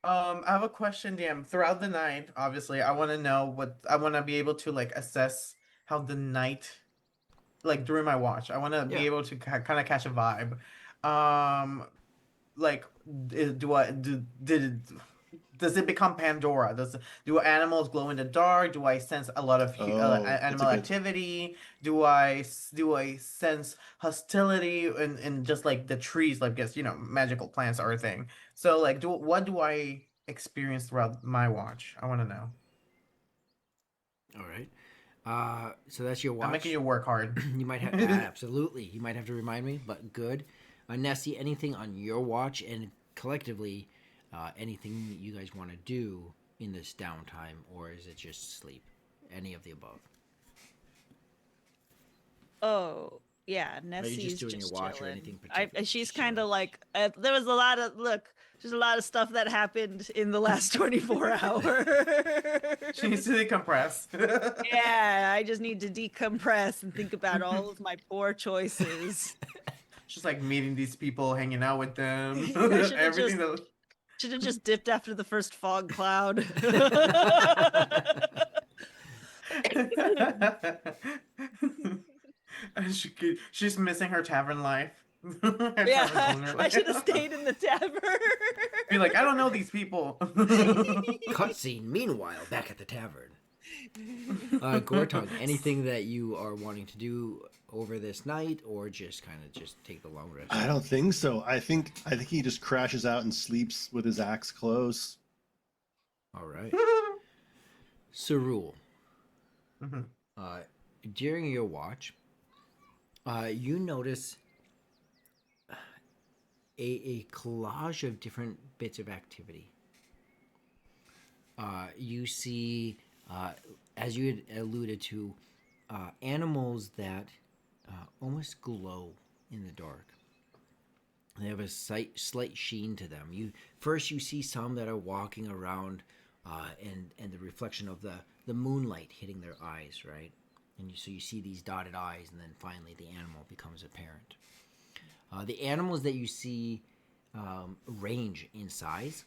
[SPEAKER 3] I have a question, Dan. Throughout the night, obviously, I want to know I want to be able to like assess how the night, like during my watch, I want to be
[SPEAKER 1] Yeah.
[SPEAKER 3] able to kind of catch a vibe. Um, like, does it become Pandora? Do animals glow in the dark? Do I sense a lot of
[SPEAKER 4] That's
[SPEAKER 3] animal
[SPEAKER 4] a good-
[SPEAKER 3] activity? Do I sense hostility and just like the trees, like guess magical plants are a thing. So like, what do I experience throughout my watch? I want to know.
[SPEAKER 1] All right. So that's your watch.
[SPEAKER 3] I'm making you work hard.
[SPEAKER 1] You might have absolutely. You might have to remind me, but good. Nessie, anything on your watch, and collectively, anything you guys want to do in this downtime, or is it just sleep? Any of the above?
[SPEAKER 2] Oh, yeah.
[SPEAKER 1] Are
[SPEAKER 2] Nessie's
[SPEAKER 1] you just doing your watch or
[SPEAKER 2] chilling.
[SPEAKER 1] anything particular?
[SPEAKER 2] She's
[SPEAKER 1] Just
[SPEAKER 2] kind of
[SPEAKER 1] chilling.
[SPEAKER 2] like there was a lot of there's a lot of stuff that happened in the last 24 hours.
[SPEAKER 3] She needs to decompress.
[SPEAKER 2] Yeah, I just need to decompress and think about all of my poor choices.
[SPEAKER 3] Just like meeting these people, hanging out with them,
[SPEAKER 2] I should've
[SPEAKER 3] everything.
[SPEAKER 2] Should have just dipped after the first fog cloud.
[SPEAKER 3] She's missing her tavern life. Her
[SPEAKER 2] Yeah,
[SPEAKER 3] tavern owner
[SPEAKER 2] I
[SPEAKER 3] life.
[SPEAKER 2] should have stayed in the tavern.
[SPEAKER 3] Be like, I don't know these people.
[SPEAKER 1] Cutscene. Meanwhile, back at the tavern. Gortong, anything that you are wanting to do over this night, or just kind of just take the long rest?
[SPEAKER 4] I don't think so. I think he just crashes out and sleeps with his axe close.
[SPEAKER 1] All right. Cerule,
[SPEAKER 3] Mhm.
[SPEAKER 1] during your watch, you notice a collage of different bits of activity. You see, as you had alluded to, animals that almost glow in the dark. They have a slight sheen to them. You see some that are walking around, and the reflection of the moonlight hitting their eyes, right? And so you see these dotted eyes, and then finally the animal becomes apparent. The animals that you see range in size.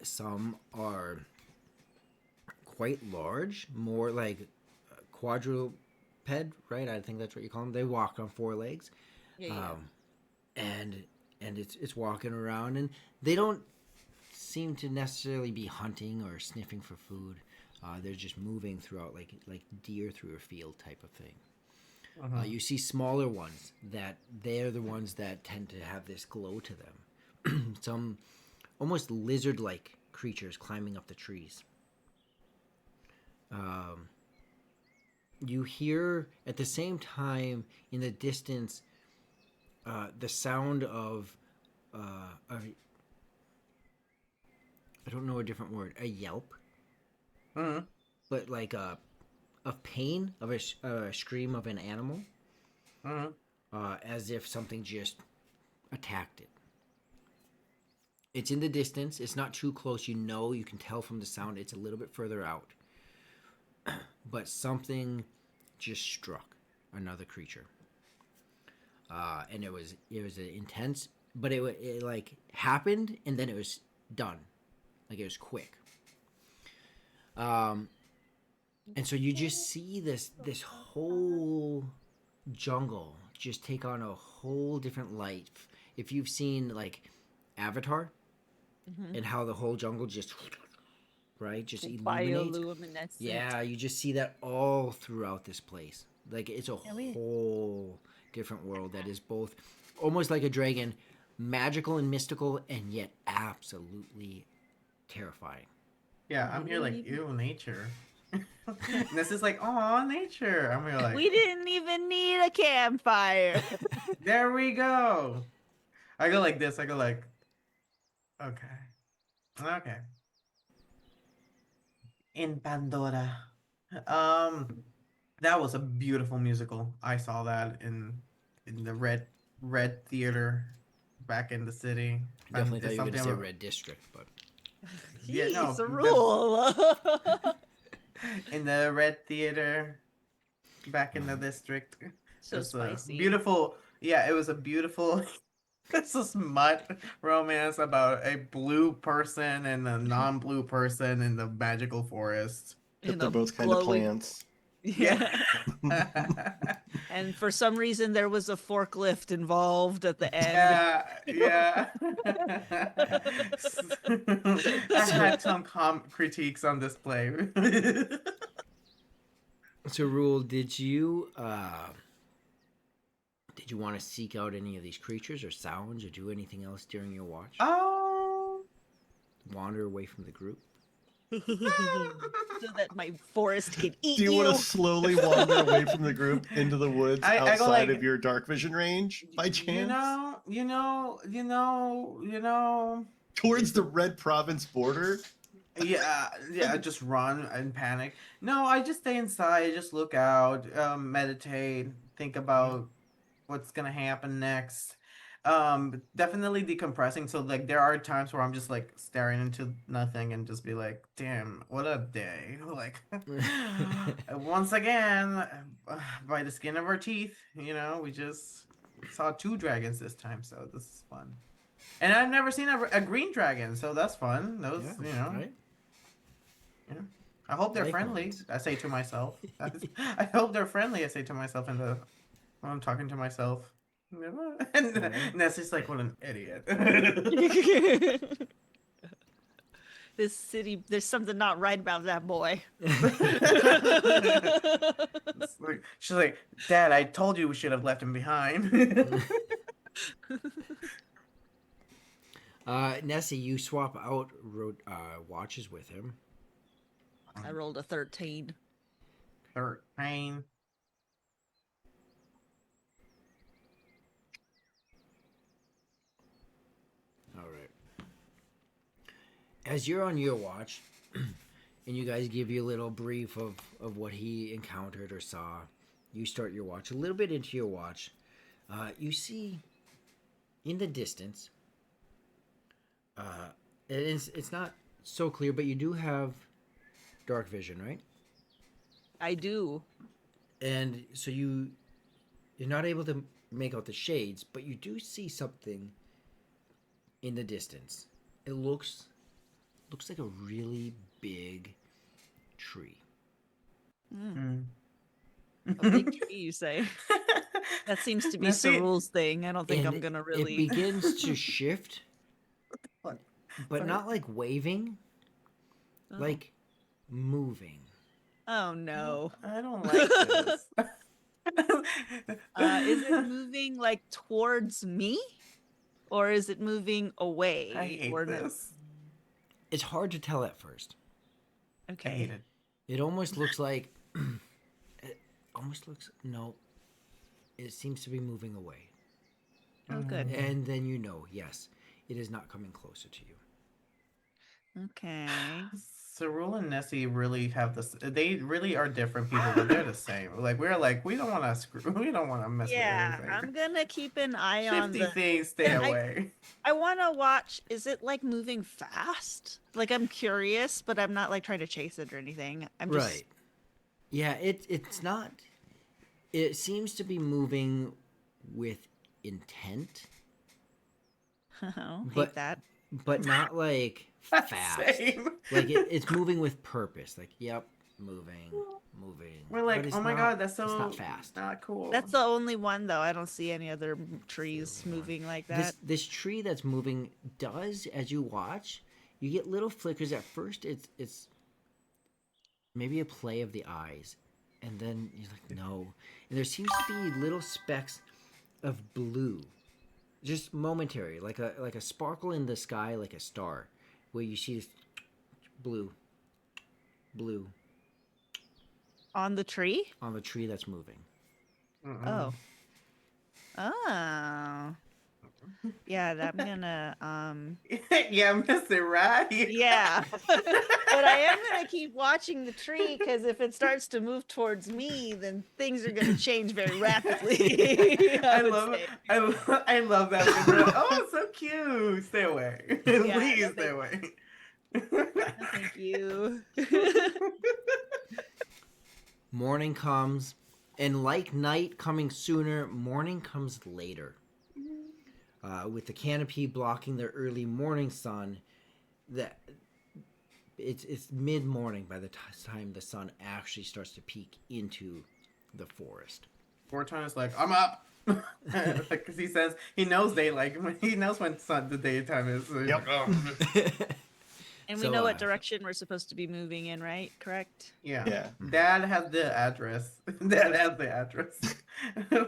[SPEAKER 1] Some are quite large, more like quadruped, right? I think that's what you call them. They walk on four legs,
[SPEAKER 5] Yeah.
[SPEAKER 1] and it's walking around, and they don't seem to necessarily be hunting or sniffing for food. They're just moving throughout like deer through a field type of thing. You see smaller ones that they're the ones that tend to have this glow to them. Some almost lizard-like creatures climbing up the trees. You hear at the same time in the distance the sound of I don't know a different word, a yelp,
[SPEAKER 3] Mhm.
[SPEAKER 1] but like of pain, of a scream of an animal,
[SPEAKER 3] Mhm.
[SPEAKER 1] as if something just attacked it. It's in the distance. It's not too close. You can tell from the sound. It's a little bit further out. But something just struck another creature, and it was an intense. But it like happened, and then it was done. Like it was quick. And so you just see this whole jungle just take on a whole different light. If you've seen like Avatar,
[SPEAKER 5] Mm-hmm.
[SPEAKER 1] and how the whole jungle just just illuminates.
[SPEAKER 5] Bioluminescent.
[SPEAKER 1] Yeah, you just see that all throughout this place. Like it's a whole different world that is both almost like a dragon, magical and mystical, and yet absolutely terrifying.
[SPEAKER 3] Yeah, I'm here like, ew, nature. This is like, oh, nature. I'm here like,
[SPEAKER 2] We didn't even need a campfire.
[SPEAKER 3] there we go. I go like this. I go like, okay, okay. In Pandora. Um, that was a beautiful musical. I saw that in the Red Theater back in the city.
[SPEAKER 1] Definitely
[SPEAKER 3] And
[SPEAKER 1] thought
[SPEAKER 3] it's
[SPEAKER 1] you were going to say
[SPEAKER 3] something
[SPEAKER 1] Red District, but
[SPEAKER 3] yeah, no,
[SPEAKER 2] Jeez, a rule.
[SPEAKER 3] in the Red Theater back in the district.
[SPEAKER 2] So
[SPEAKER 3] It's a
[SPEAKER 2] spicy.
[SPEAKER 3] beautiful, yeah, it was a beautiful it's a smut romance about a blue person and a non-blue person in the magical forest.
[SPEAKER 4] But
[SPEAKER 5] In
[SPEAKER 4] they're
[SPEAKER 5] a
[SPEAKER 4] both kind of
[SPEAKER 5] glowing-
[SPEAKER 4] plants.
[SPEAKER 2] Yeah.
[SPEAKER 3] Yeah.
[SPEAKER 2] And for some reason, there was a forklift involved at the end.
[SPEAKER 3] Yeah. I had some critiques on this play.
[SPEAKER 1] so Rule, did you want to seek out any of these creatures or sounds or do anything else during your watch?
[SPEAKER 3] Oh.
[SPEAKER 1] Wander away from the group?
[SPEAKER 2] So that my forest could eat
[SPEAKER 4] Do you want to slowly wander away from the group into the woods
[SPEAKER 3] I go
[SPEAKER 4] outside
[SPEAKER 3] like,
[SPEAKER 4] of your dark vision range by chance?
[SPEAKER 3] You know.
[SPEAKER 4] Towards the Red Province border?
[SPEAKER 3] Yeah, just run and panic. No, I just stay inside, just look out, meditate, think about what's gonna happen next. Definitely decompressing. So like there are times where I'm just like staring into nothing and just be like, damn, what a day. Like once again, by the skin of our teeth, we just saw 2 dragons this time, so this is fun. And I've never seen a green dragon, so that's fun. Those,
[SPEAKER 1] Right?
[SPEAKER 3] yeah. I hope they're
[SPEAKER 1] Life
[SPEAKER 3] friendly.
[SPEAKER 1] moments.
[SPEAKER 3] I say to myself. I hope they're friendly. I say to myself when I'm talking to myself. And Nessie's like, what an idiot.
[SPEAKER 2] this city, there's something not right about that boy.
[SPEAKER 3] She's like, Dad, I told you we should have left him behind.
[SPEAKER 1] Nessie, you swap out watches with him.
[SPEAKER 2] I rolled a 13.
[SPEAKER 3] 13.
[SPEAKER 1] All right. As you're on your watch, and you guys give you a little brief of what he encountered or saw, you start your watch. A little bit into your watch, you see in the distance, it's not so clear, but you do have dark vision, right?
[SPEAKER 2] I do.
[SPEAKER 1] And so you're not able to make out the shades, but you do see something in the distance. It looks like a really big tree.
[SPEAKER 3] Mm.
[SPEAKER 2] A big tree, you say? That seems to be
[SPEAKER 3] Nessie-
[SPEAKER 2] Sarul's thing. I don't think
[SPEAKER 1] And
[SPEAKER 2] I'm gonna
[SPEAKER 1] It
[SPEAKER 2] really.
[SPEAKER 1] begins to shift,
[SPEAKER 3] What?
[SPEAKER 1] but
[SPEAKER 3] Sorry.
[SPEAKER 1] not like waving,
[SPEAKER 2] Oh.
[SPEAKER 1] like moving.
[SPEAKER 2] Oh no.
[SPEAKER 3] I don't like this.
[SPEAKER 2] Is it moving like towards me, or is it moving away?
[SPEAKER 3] I hate
[SPEAKER 2] or no?
[SPEAKER 3] this.
[SPEAKER 1] It's hard to tell at first.
[SPEAKER 3] I
[SPEAKER 2] Okay.
[SPEAKER 3] hate it.
[SPEAKER 1] It almost looks like no. It seems to be moving away.
[SPEAKER 2] Oh, good.
[SPEAKER 1] And then yes, it is not coming closer to you.
[SPEAKER 2] Okay.
[SPEAKER 3] Cyril and Nessie really have this. They really are different people, but they're the same. Like we're like we don't want to screw. We don't want to mess
[SPEAKER 2] Yeah,
[SPEAKER 3] with
[SPEAKER 2] I'm
[SPEAKER 3] anything.
[SPEAKER 2] gonna keep an eye on
[SPEAKER 3] Shifty
[SPEAKER 2] the.
[SPEAKER 3] things, stay
[SPEAKER 2] I-
[SPEAKER 3] away.
[SPEAKER 2] I want to watch. Is it like moving fast? Like I'm curious, but I'm not like trying to chase it or anything. I'm just.
[SPEAKER 1] Right. Yeah, it's not. It seems to be moving with intent,
[SPEAKER 2] Oh, hate
[SPEAKER 1] But-
[SPEAKER 2] that.
[SPEAKER 1] but not like fast.
[SPEAKER 3] Same.
[SPEAKER 1] Like it's moving with purpose. Like, yep, moving.
[SPEAKER 3] We're
[SPEAKER 1] But
[SPEAKER 3] like,
[SPEAKER 1] it's
[SPEAKER 3] oh my
[SPEAKER 1] not-
[SPEAKER 3] god, that's so
[SPEAKER 1] it's not fast.
[SPEAKER 3] Not cool.
[SPEAKER 2] That's the only one though. I don't see any other trees moving like that.
[SPEAKER 1] This tree that's moving does, as you watch, you get little flickers. At first, it's maybe a play of the eyes, and then you're like, no. And there seems to be little specks of blue, just momentary, like a sparkle in the sky, like a star, where you see this blue
[SPEAKER 2] On the tree?
[SPEAKER 1] on the tree that's moving.
[SPEAKER 3] Mm-mm.
[SPEAKER 2] Oh. Oh. Yeah, I'm gonna
[SPEAKER 3] Yeah, Mr. Right.
[SPEAKER 2] yeah. But I am gonna keep watching the tree because if it starts to move towards me, then things are gonna change very rapidly.
[SPEAKER 3] I
[SPEAKER 2] would
[SPEAKER 3] love
[SPEAKER 2] say.
[SPEAKER 3] it. I love that. When we're like, oh, it's so cute. Stay away.
[SPEAKER 2] Yeah,
[SPEAKER 3] Please
[SPEAKER 2] no,
[SPEAKER 3] stay away.
[SPEAKER 2] Thank you.
[SPEAKER 1] Morning comes, and like night coming sooner, morning comes later. With the canopy blocking the early morning sun, it's mid morning by the time the sun actually starts to peek into the forest.
[SPEAKER 3] Fortune is like, I'm up. Like, 'cause he says he knows daylight. He knows when the daytime is. So he's
[SPEAKER 4] Yep.
[SPEAKER 3] like, oh.
[SPEAKER 2] And we
[SPEAKER 1] So,
[SPEAKER 2] know what direction we're supposed to be moving in, right? Correct?
[SPEAKER 3] Yeah.
[SPEAKER 4] Yeah.
[SPEAKER 3] Dad has the address. Dad has the address.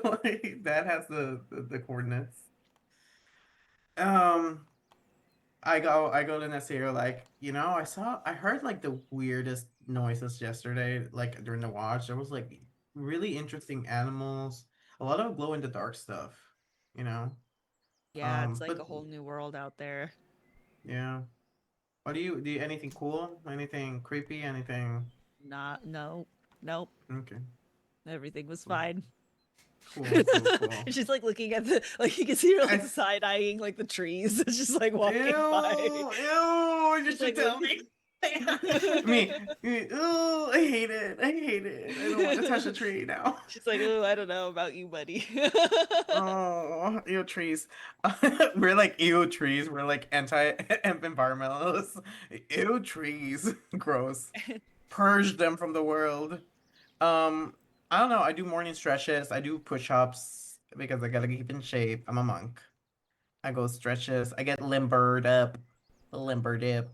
[SPEAKER 3] Like, Dad has the coordinates. I go to Nasir like, I heard like the weirdest noises yesterday, like during the watch. There was like really interesting animals, a lot of glow in the dark stuff, you know?
[SPEAKER 2] Yeah, it's like
[SPEAKER 3] but-
[SPEAKER 2] a whole new world out there.
[SPEAKER 3] Yeah. What do you anything cool? Anything creepy? Anything
[SPEAKER 2] Nope.
[SPEAKER 3] okay.
[SPEAKER 2] Everything was fine.
[SPEAKER 3] Cool, cool.
[SPEAKER 2] She's like looking at the like you can see her like
[SPEAKER 3] I-
[SPEAKER 2] side eyeing like the trees. It's just like walking by.
[SPEAKER 3] Ew, you
[SPEAKER 2] Just,
[SPEAKER 3] should
[SPEAKER 2] like,
[SPEAKER 3] tell me. me, ooh, I hate it. I don't want to touch a tree now.
[SPEAKER 2] She's like, oh, I don't know about you, buddy.
[SPEAKER 3] Oh, ew trees. We're like ew trees. We're like anti-environmentalists. Ew trees. Gross. Purge them from the world. I don't know. I do morning stretches. I do push-ups because I gotta keep in shape. I'm a monk. I go stretches. I get limbered up. Limbered up.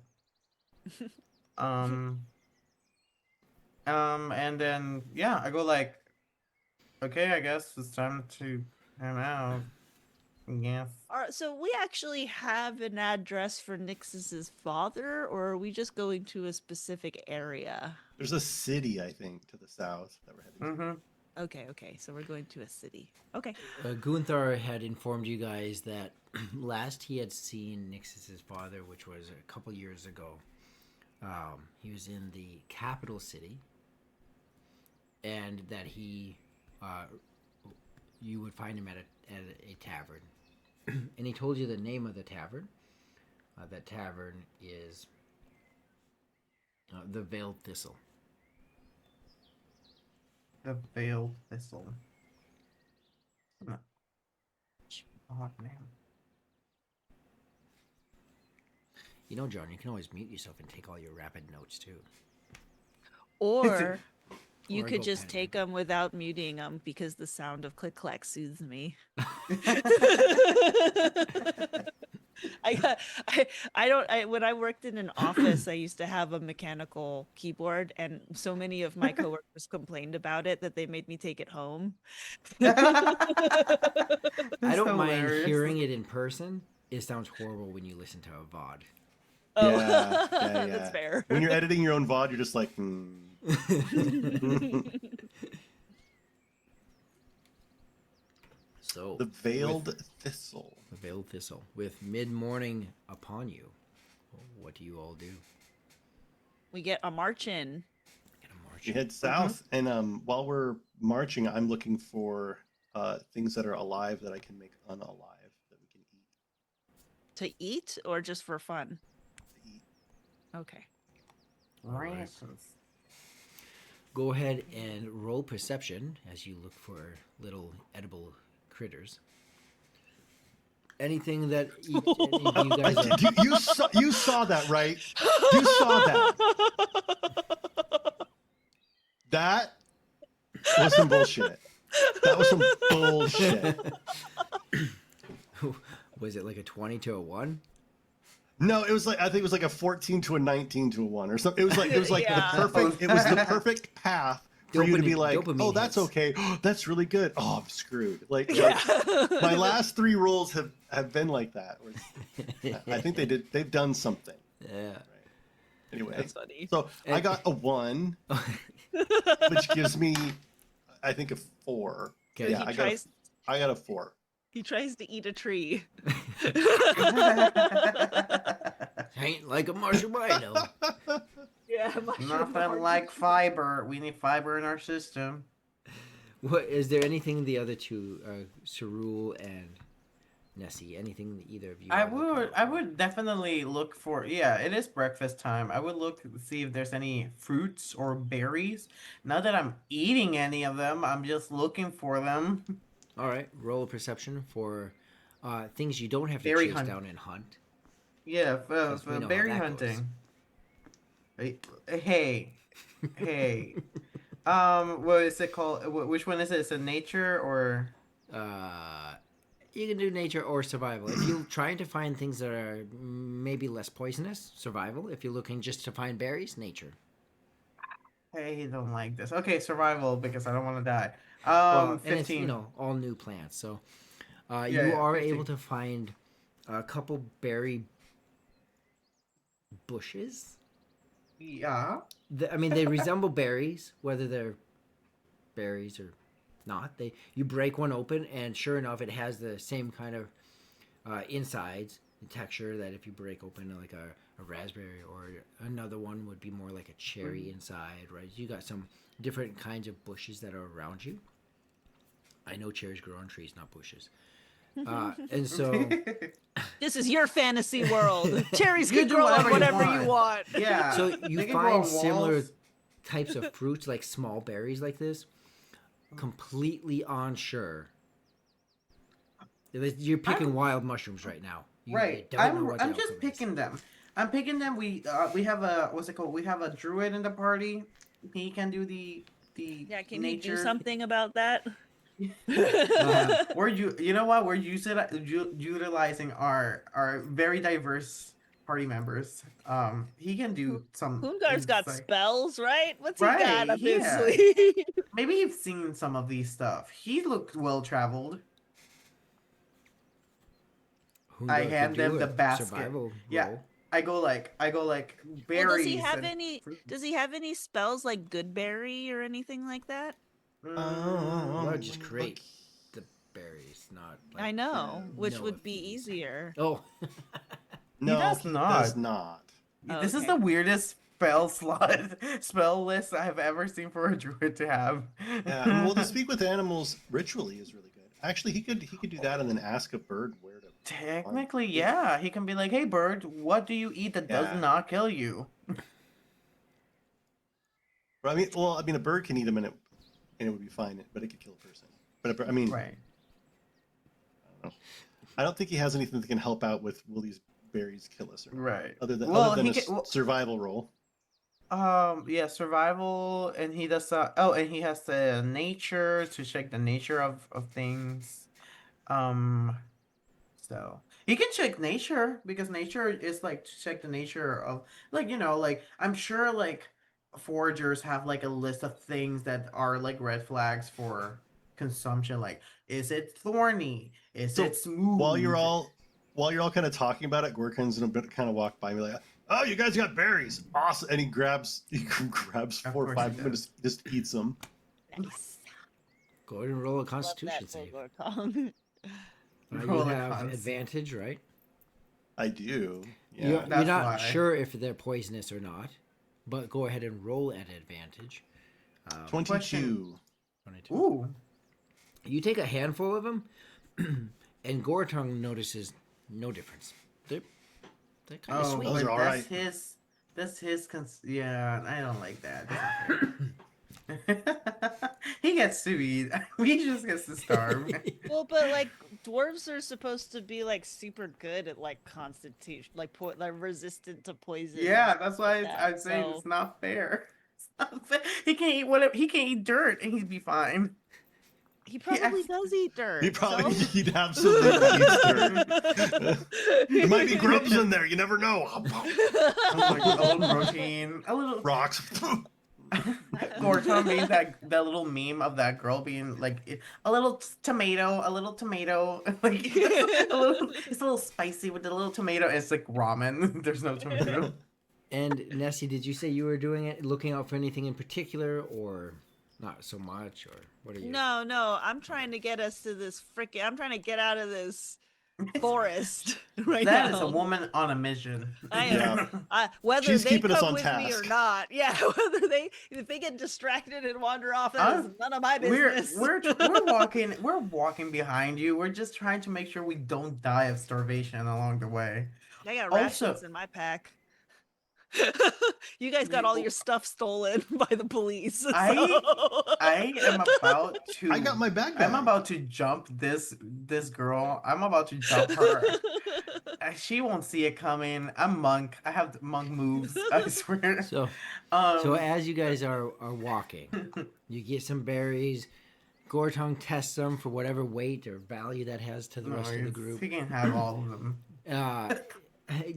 [SPEAKER 3] Um, and then yeah, I go like, okay, I guess it's time to head out. Yes.
[SPEAKER 2] All right, so we actually have an address for Nixus's father, or are we just going to a specific area?
[SPEAKER 4] There's a city, I think, to the south that we're heading to.
[SPEAKER 3] Mm-hmm.
[SPEAKER 2] Okay, so we're going to a city. Okay.
[SPEAKER 1] Gunther had informed you guys that last he had seen Nixus's father, which was a couple years ago, he was in the capital city, and that you would find him at a tavern, and he told you the name of the tavern. That tavern is the Veiled Thistle.
[SPEAKER 3] The Veiled Thistle. Odd name.
[SPEAKER 1] You know, John, you can always mute yourself and take all your rapid notes too.
[SPEAKER 2] Or you
[SPEAKER 1] Or
[SPEAKER 2] could
[SPEAKER 1] go
[SPEAKER 2] just
[SPEAKER 1] pen.
[SPEAKER 2] take them without muting them because the sound of click clack soothes me. When I worked in an office, I used to have a mechanical keyboard, and so many of my coworkers complained about it that they made me take it home.
[SPEAKER 1] I
[SPEAKER 3] That's
[SPEAKER 1] don't mind
[SPEAKER 3] hilarious.
[SPEAKER 1] hearing it in person. It sounds horrible when you listen to a VOD.
[SPEAKER 2] Oh,
[SPEAKER 4] Yeah,
[SPEAKER 2] that's fair.
[SPEAKER 4] When you're editing your own VOD, you're just like,
[SPEAKER 1] So,
[SPEAKER 4] The Veiled Thistle.
[SPEAKER 1] the Veiled Thistle. With mid-morning upon you, what do you all do?
[SPEAKER 2] We get a march in.
[SPEAKER 1] Get a march.
[SPEAKER 4] We head south, and while we're marching, I'm looking for things that are alive that I can make unalive that we can eat.
[SPEAKER 2] To eat or just for fun?
[SPEAKER 4] To eat.
[SPEAKER 2] Okay.
[SPEAKER 3] Rations.
[SPEAKER 1] Go ahead and roll perception as you look for little edible critters. Anything that you guys are...
[SPEAKER 4] You saw that, right? You saw that. That was some bullshit. That was some bullshit.
[SPEAKER 1] Was it like a 20 to a 1?
[SPEAKER 4] No, it was like, I think it was like a 14 to a 19 to a 1 or something. It was like
[SPEAKER 2] Yeah.
[SPEAKER 4] the perfect. It was the perfect path for you to be like,
[SPEAKER 1] Dopamine
[SPEAKER 4] oh, that's
[SPEAKER 1] hits.
[SPEAKER 4] okay. That's really good. Oh, I'm screwed. Like
[SPEAKER 2] Yeah.
[SPEAKER 4] my last 3 rolls have been like that. I think they've done something.
[SPEAKER 1] Yeah.
[SPEAKER 4] Anyway,
[SPEAKER 2] That's funny.
[SPEAKER 4] so I got a 1, which gives me, I think, a 4.
[SPEAKER 1] Okay.
[SPEAKER 4] Yeah, I got a 4.
[SPEAKER 2] He tries to eat a tree.
[SPEAKER 1] Ain't like a marshmallow.
[SPEAKER 2] Yeah,
[SPEAKER 3] Nothing like fiber. We need fiber in our system.
[SPEAKER 1] What is there anything the other two, Cerule and Nessie? Anything that either of you?
[SPEAKER 3] I would definitely look for, yeah, it is breakfast time. I would look to see if there's any fruits or berries. Not that I'm eating any of them, I'm just looking for them.
[SPEAKER 1] All right, roll a perception for things you don't have to
[SPEAKER 3] Berry
[SPEAKER 1] chase
[SPEAKER 3] hunt.
[SPEAKER 1] down and hunt.
[SPEAKER 3] Yeah,
[SPEAKER 1] Because we know how
[SPEAKER 3] berry
[SPEAKER 1] that
[SPEAKER 3] hunting. Hey, hey. What is it called? Which one is it? Is it nature or?
[SPEAKER 1] You can do nature or survival. If you're trying to find things that are maybe less poisonous, survival. If you're looking just to find berries, nature.
[SPEAKER 3] I don't like this. Okay, survival because I don't want to die.
[SPEAKER 1] And it's
[SPEAKER 3] 15.
[SPEAKER 1] all new plants. So
[SPEAKER 3] Yeah,
[SPEAKER 1] you are
[SPEAKER 3] 15.
[SPEAKER 1] able to find a couple berry bushes.
[SPEAKER 3] Yeah.
[SPEAKER 1] They resemble berries, whether they're berries or not. You break one open, and sure enough, it has the same kind of insides and texture that if you break open like a raspberry, or another one would be more like a cherry inside, right? You got some different kinds of bushes that are around you. I know cherries grow on trees, not bushes. And so
[SPEAKER 2] This is your fantasy world. Cherries
[SPEAKER 3] You
[SPEAKER 2] can
[SPEAKER 3] do
[SPEAKER 2] grow on
[SPEAKER 3] whatever
[SPEAKER 2] whatever
[SPEAKER 3] you
[SPEAKER 2] you
[SPEAKER 3] want.
[SPEAKER 2] want.
[SPEAKER 3] Yeah.
[SPEAKER 1] so
[SPEAKER 3] they
[SPEAKER 1] you
[SPEAKER 3] can grow on
[SPEAKER 1] find similar
[SPEAKER 3] walls.
[SPEAKER 1] types of fruits, like small berries like this, completely unsure. You're picking wild mushrooms right now. You
[SPEAKER 3] Right.
[SPEAKER 1] don't know what the
[SPEAKER 3] I'm just
[SPEAKER 1] outcome is.
[SPEAKER 3] picking them. I'm picking them. We have a, what's it called? We have a druid in the party. He can do the
[SPEAKER 2] Yeah, can
[SPEAKER 3] nature.
[SPEAKER 2] you do something about that?
[SPEAKER 3] We're you know what? We're utilizing our very diverse party members. He can do some.
[SPEAKER 5] Hoongar's got
[SPEAKER 3] inside-
[SPEAKER 5] spells, right? What's he got
[SPEAKER 3] Right,
[SPEAKER 5] up his
[SPEAKER 3] yeah.
[SPEAKER 5] sleeve?
[SPEAKER 3] Maybe you've seen some of these stuff. He looked well traveled. I
[SPEAKER 1] Hungar could
[SPEAKER 3] hand them
[SPEAKER 1] do
[SPEAKER 3] the
[SPEAKER 1] a
[SPEAKER 3] basket.
[SPEAKER 1] survival
[SPEAKER 3] Yeah.
[SPEAKER 1] roll.
[SPEAKER 3] I go like berries.
[SPEAKER 2] Well, does he have
[SPEAKER 3] and
[SPEAKER 2] any?
[SPEAKER 3] fruit.
[SPEAKER 2] Does he have any spells like good berry or anything like that?
[SPEAKER 1] Well,
[SPEAKER 3] Mm,
[SPEAKER 1] just create the berries, not. Like,
[SPEAKER 2] I know, which
[SPEAKER 1] know
[SPEAKER 2] would
[SPEAKER 1] if
[SPEAKER 2] be
[SPEAKER 1] he's-
[SPEAKER 2] easier.
[SPEAKER 1] Oh,
[SPEAKER 4] No,
[SPEAKER 3] does
[SPEAKER 4] he
[SPEAKER 3] not.
[SPEAKER 4] does not.
[SPEAKER 2] Oh,
[SPEAKER 3] This is
[SPEAKER 2] okay.
[SPEAKER 3] the weirdest spell list I've ever seen for a druid to have.
[SPEAKER 4] Yeah, well, to speak with animals ritually is really good. Actually, he could do that and then ask a bird where to.
[SPEAKER 3] Technically, yeah. He can be like, "Hey, bird, what do you eat that
[SPEAKER 4] Yeah.
[SPEAKER 3] does not kill you?"
[SPEAKER 4] But I mean, a bird can eat them and it would be fine, but it could kill a person. But I mean,
[SPEAKER 3] Right.
[SPEAKER 4] I don't think he has anything that can help out with will these berries kill us or not,
[SPEAKER 3] Right.
[SPEAKER 4] other than
[SPEAKER 3] Well,
[SPEAKER 4] a
[SPEAKER 3] he can-
[SPEAKER 4] survival roll.
[SPEAKER 3] Yeah, survival, and he does. And he has the nature to check the nature of things. So he can check nature because nature is like to check the nature of like I'm sure like foragers have like a list of things that are like red flags for consumption. Like, is it thorny? Is
[SPEAKER 4] So,
[SPEAKER 3] it smooth?
[SPEAKER 4] While you're all kind of talking about it, Gorkan's gonna kind of walk by me like, "Oh, you guys got berries, awesome!" And he grabs
[SPEAKER 3] Of
[SPEAKER 4] 4 or
[SPEAKER 3] course
[SPEAKER 4] 5
[SPEAKER 3] he
[SPEAKER 4] of them and just eats them.
[SPEAKER 2] Nice.
[SPEAKER 1] go ahead and roll a
[SPEAKER 5] Love
[SPEAKER 1] Constitution
[SPEAKER 5] that
[SPEAKER 1] save.
[SPEAKER 5] Bogor.
[SPEAKER 1] You
[SPEAKER 3] Roll a
[SPEAKER 1] have
[SPEAKER 3] cons.
[SPEAKER 1] advantage, right?
[SPEAKER 4] I do.
[SPEAKER 1] You're,
[SPEAKER 4] Yeah.
[SPEAKER 1] you're
[SPEAKER 3] That's
[SPEAKER 1] not
[SPEAKER 3] why.
[SPEAKER 1] sure if they're poisonous or not, but go ahead and roll at advantage.
[SPEAKER 4] 22.
[SPEAKER 1] 22.
[SPEAKER 3] Ooh,
[SPEAKER 1] You take a handful of them, and Gortung notices no difference. They're kind of
[SPEAKER 3] oh,
[SPEAKER 1] sweet.
[SPEAKER 4] Those
[SPEAKER 3] but
[SPEAKER 4] are all
[SPEAKER 3] that's
[SPEAKER 4] right.
[SPEAKER 3] his. That's his. Yeah, I don't like that. That's not fair. He gets to eat. He just gets to starve.
[SPEAKER 5] Well, but like dwarves are supposed to be like super good at like constitution, like like resistant to poison.
[SPEAKER 3] Yeah,
[SPEAKER 5] and
[SPEAKER 3] that's
[SPEAKER 5] stuff
[SPEAKER 3] why
[SPEAKER 5] like that,
[SPEAKER 3] I'm saying
[SPEAKER 5] so-
[SPEAKER 3] it's not fair. It's not fair. He can't eat whatever. He can't eat dirt, and he'd be fine.
[SPEAKER 2] He probably
[SPEAKER 3] Yes.
[SPEAKER 2] does eat dirt.
[SPEAKER 4] He probably
[SPEAKER 2] so-
[SPEAKER 4] he'd absolutely eats dirt. There might be grubs in there. You never know.
[SPEAKER 3] Like a little protein, a little.
[SPEAKER 4] Rocks.
[SPEAKER 3] Gorton made that little meme of that girl being like a little tomato, like it's a little spicy with the little tomato. It's like ramen. There's no tomato.
[SPEAKER 1] And Nessie, did you say you were doing it, looking out for anything in particular, or not so much, or what are you?
[SPEAKER 2] No, I'm trying to get us to this freaking. I'm trying to get out of this forest right
[SPEAKER 3] That
[SPEAKER 2] now.
[SPEAKER 3] is a woman on a mission.
[SPEAKER 2] I am.
[SPEAKER 4] Yeah.
[SPEAKER 2] Whether
[SPEAKER 4] She's
[SPEAKER 2] they
[SPEAKER 4] keeping us
[SPEAKER 2] come
[SPEAKER 4] on
[SPEAKER 2] with me or
[SPEAKER 4] task.
[SPEAKER 2] not, yeah. Whether if they get distracted and wander off, that is none of my business.
[SPEAKER 3] We're walking behind you. We're just trying to make sure we don't die of starvation along the way.
[SPEAKER 2] I got
[SPEAKER 3] Also-
[SPEAKER 2] rations in my pack. You guys got all your stuff stolen by the police. so-
[SPEAKER 3] I am about to.
[SPEAKER 4] I got my bag
[SPEAKER 3] I'm
[SPEAKER 4] back.
[SPEAKER 3] about to jump this girl. I'm about to jump her. She won't see it coming. I'm monk. I have monk moves. I swear.
[SPEAKER 1] So as you guys are walking, you get some berries. Gortung tests them for whatever weight or value that has to the rest of the group.
[SPEAKER 3] He can have all of them.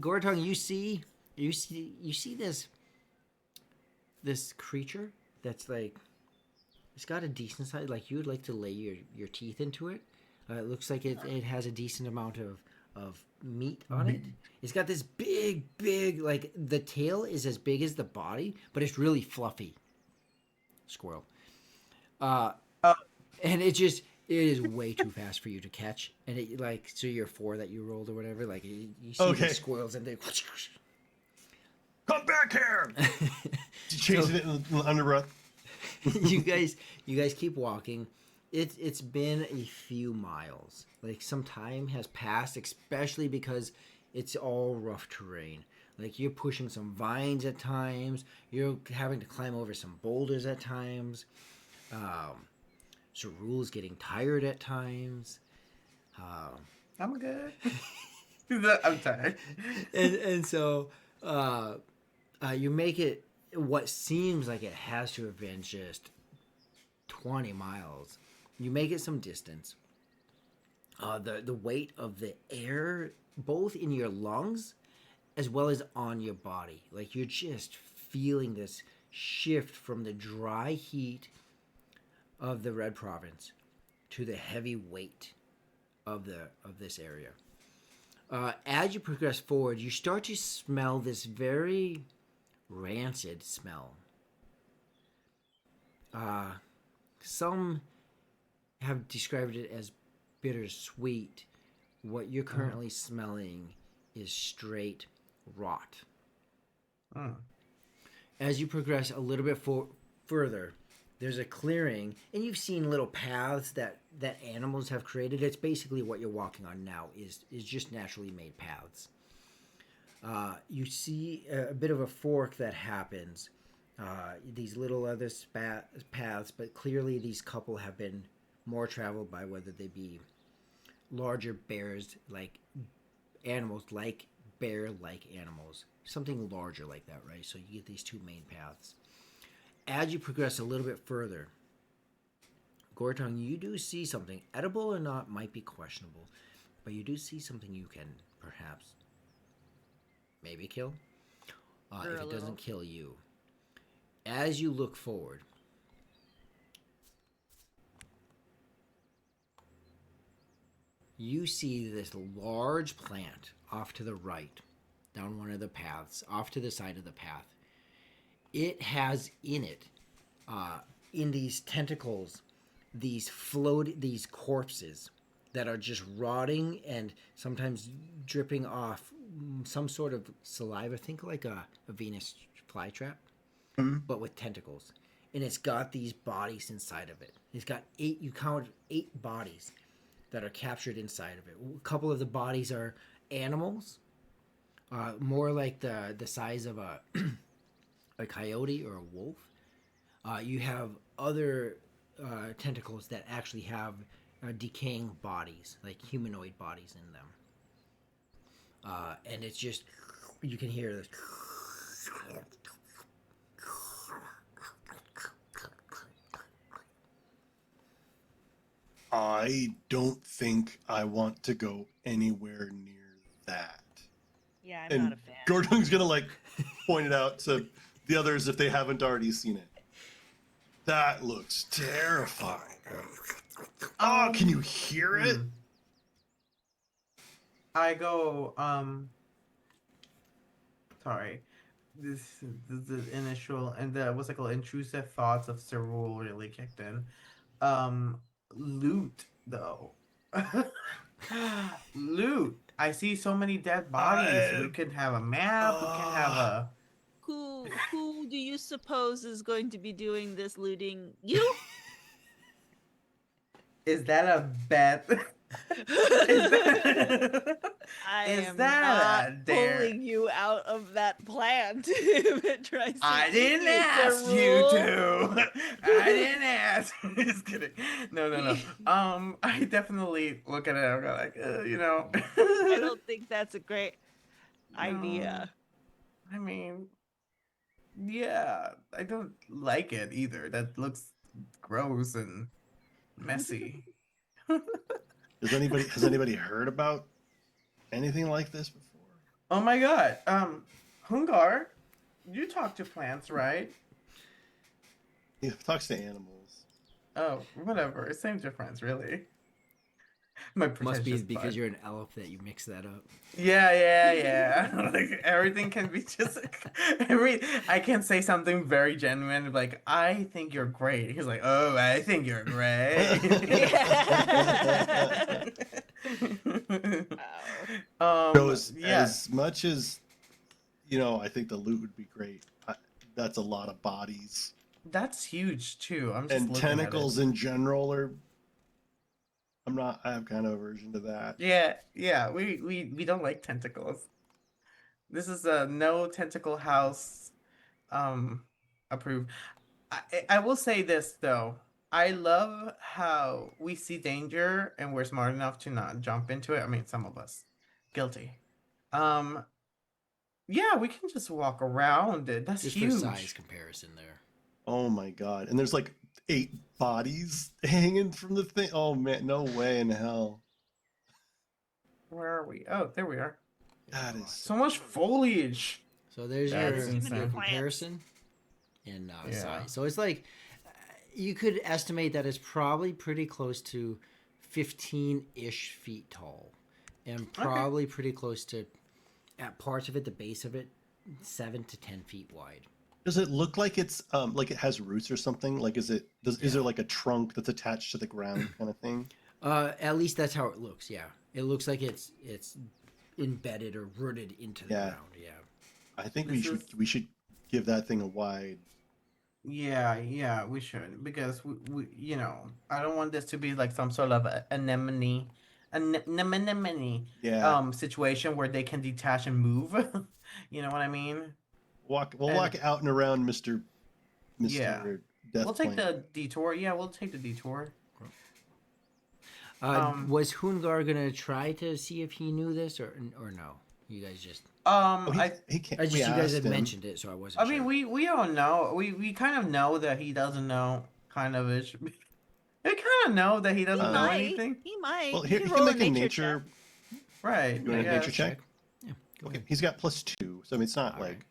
[SPEAKER 1] Gortung, you see this creature that's like, it's got a decent size. Like, you would like to lay your teeth into it. It looks like it has a decent amount of meat on it. It's got this big, like, the tail is as big as the body, but it's really fluffy. Squirrel. And it is way too fast for you to catch. And it, like, so your 4 that you rolled or whatever, like, you see
[SPEAKER 4] Okay.
[SPEAKER 1] the squirrels and they
[SPEAKER 4] Come back here. Chasing it in the underbreath.
[SPEAKER 1] you guys keep walking. It's been a few miles. Like, some time has passed, especially because it's all rough terrain. Like, you're pushing some vines at times. You're having to climb over some boulders at times. Cerul's getting tired at times.
[SPEAKER 3] I'm good. I'm tired.
[SPEAKER 1] And so you make it what seems like it has to have been just 20 miles. You make it some distance. The weight of the air, both in your lungs as well as on your body. Like you're just feeling this shift from the dry heat of the Red Province to the heavy weight of this area. As you progress forward, you start to smell this very rancid smell. Some have described it as bittersweet. What you're currently smelling is straight rot. As you progress a little bit further, there's a clearing, and you've seen little paths that animals have created. It's basically what you're walking on now is just naturally made paths. You see a bit of a fork that happens. These little other paths, but clearly these couple have been more traveled by, whether they be larger bears like animals, like bear-like animals, something larger like that, right? So you get these two main paths. As you progress a little bit further, Gortong, you do see something. Edible or not might be questionable, but you do see something you can perhaps maybe kill if it doesn't kill you. As you look forward, you see this large plant off to the right, down one of the paths, off to the side of the path. It has in it, in these tentacles, these corpses that are just rotting and sometimes dripping off some sort of saliva. Think like a Venus flytrap, but with tentacles. And it's got these bodies inside of it. It's got 8, you count 8 bodies that are captured inside of it. A couple of the bodies are animals, more like the size of a coyote or a wolf. You have other tentacles that actually have decaying bodies, like humanoid bodies in them. And it's just, you can hear this.
[SPEAKER 4] I don't think I want to go anywhere near that.
[SPEAKER 5] Yeah, I'm not a fan.
[SPEAKER 4] Gordon's gonna like point it out to the others if they haven't already seen it. That looks terrifying. Oh, can you hear it?
[SPEAKER 3] I go, sorry. This the initial and the what's it called, intrusive thoughts of Cyril really kicked in. Loot though. Loot. I see so many dead bodies. We could have a map. We can have a.
[SPEAKER 5] Who do you suppose is going to be doing this looting? You?
[SPEAKER 3] Is that a bet?
[SPEAKER 5] I
[SPEAKER 3] Is
[SPEAKER 5] am
[SPEAKER 3] that
[SPEAKER 5] not
[SPEAKER 3] a dare?
[SPEAKER 5] pulling you out of that plant if it tries to
[SPEAKER 3] I
[SPEAKER 5] eat
[SPEAKER 3] didn't
[SPEAKER 5] you,
[SPEAKER 3] ask you
[SPEAKER 5] Cyril.
[SPEAKER 3] to. I didn't ask. Just kidding. No. I definitely look at it. I'm like, you know.
[SPEAKER 5] I don't think that's a great idea.
[SPEAKER 3] I mean, yeah, I don't like it either. That looks gross and messy.
[SPEAKER 4] Has anybody heard about anything like this before?
[SPEAKER 3] Oh my god. Hungar, you talk to plants, right?
[SPEAKER 4] He talks to animals.
[SPEAKER 3] Oh, whatever. Same difference, really. My
[SPEAKER 1] Must be
[SPEAKER 3] pretentious
[SPEAKER 1] because
[SPEAKER 3] butt.
[SPEAKER 1] you're an elf that you mix that up.
[SPEAKER 3] Yeah. Like everything can be just I can say something very genuine, like I think you're great. He's like, oh, I think you're great.
[SPEAKER 5] Wow.
[SPEAKER 4] As much as I think the loot would be great. That's a lot of bodies.
[SPEAKER 3] That's huge too. I'm just
[SPEAKER 4] And
[SPEAKER 3] looking
[SPEAKER 4] tentacles
[SPEAKER 3] at it.
[SPEAKER 4] in general are. I have kind of aversion to that.
[SPEAKER 3] Yeah. We don't like tentacles. This is a no tentacle house approved. I will say this though. I love how we see danger and we're smart enough to not jump into it. I mean, some of us guilty. Yeah, we can just walk around it. That's
[SPEAKER 1] Just
[SPEAKER 3] huge.
[SPEAKER 1] for size comparison there.
[SPEAKER 4] Oh my god! And there's like 8 bodies hanging from the thing. Oh man, no way in hell.
[SPEAKER 3] Where are we? Oh, there we are.
[SPEAKER 4] That is
[SPEAKER 3] So much foliage.
[SPEAKER 1] So there's
[SPEAKER 3] That's
[SPEAKER 1] your
[SPEAKER 3] insane.
[SPEAKER 1] comparison in
[SPEAKER 3] Yeah.
[SPEAKER 1] size. So it's like you could estimate that it's probably pretty close to 15-ish feet tall, and probably pretty close to, at parts of it, the base of it, 7 to 10 feet wide.
[SPEAKER 4] Does it look like it's like it has roots or something? Like is there like a trunk that's attached to the ground kind of thing?
[SPEAKER 1] At least that's how it looks. Yeah, it looks like it's embedded or rooted into the ground. Yeah.
[SPEAKER 4] I think
[SPEAKER 3] This
[SPEAKER 4] we should give that thing a wide.
[SPEAKER 3] Yeah, we should because we I don't want this to be like some sort of anemone
[SPEAKER 4] Yeah.
[SPEAKER 3] situation where they can detach and move. You know what I mean?
[SPEAKER 4] We'll walk out and around Mr.
[SPEAKER 3] Yeah.
[SPEAKER 4] Death
[SPEAKER 3] We'll take
[SPEAKER 4] Plant.
[SPEAKER 3] the detour. Yeah, we'll take the detour.
[SPEAKER 1] Was Hungar gonna try to see if he knew this or no? You guys just
[SPEAKER 4] Oh,
[SPEAKER 3] I
[SPEAKER 4] he can't.
[SPEAKER 1] you
[SPEAKER 4] we
[SPEAKER 1] guys
[SPEAKER 4] asked
[SPEAKER 1] had
[SPEAKER 4] him.
[SPEAKER 1] mentioned it, so I wasn't.
[SPEAKER 3] I mean
[SPEAKER 1] sure.
[SPEAKER 3] we don't know. We kind of know that he doesn't know. Kind of ish. We kind of know that he doesn't
[SPEAKER 2] He
[SPEAKER 3] know
[SPEAKER 2] might.
[SPEAKER 3] anything.
[SPEAKER 2] He might.
[SPEAKER 4] Well,
[SPEAKER 2] He
[SPEAKER 4] here
[SPEAKER 2] can
[SPEAKER 4] he
[SPEAKER 2] roll
[SPEAKER 4] can make a
[SPEAKER 2] nature
[SPEAKER 4] nature.
[SPEAKER 3] Right.
[SPEAKER 4] You want
[SPEAKER 3] I
[SPEAKER 4] a nature
[SPEAKER 3] guess.
[SPEAKER 4] check?
[SPEAKER 1] Yeah. Go
[SPEAKER 4] Okay,
[SPEAKER 1] ahead.
[SPEAKER 4] he's got +2, so I mean it's not
[SPEAKER 1] All
[SPEAKER 4] like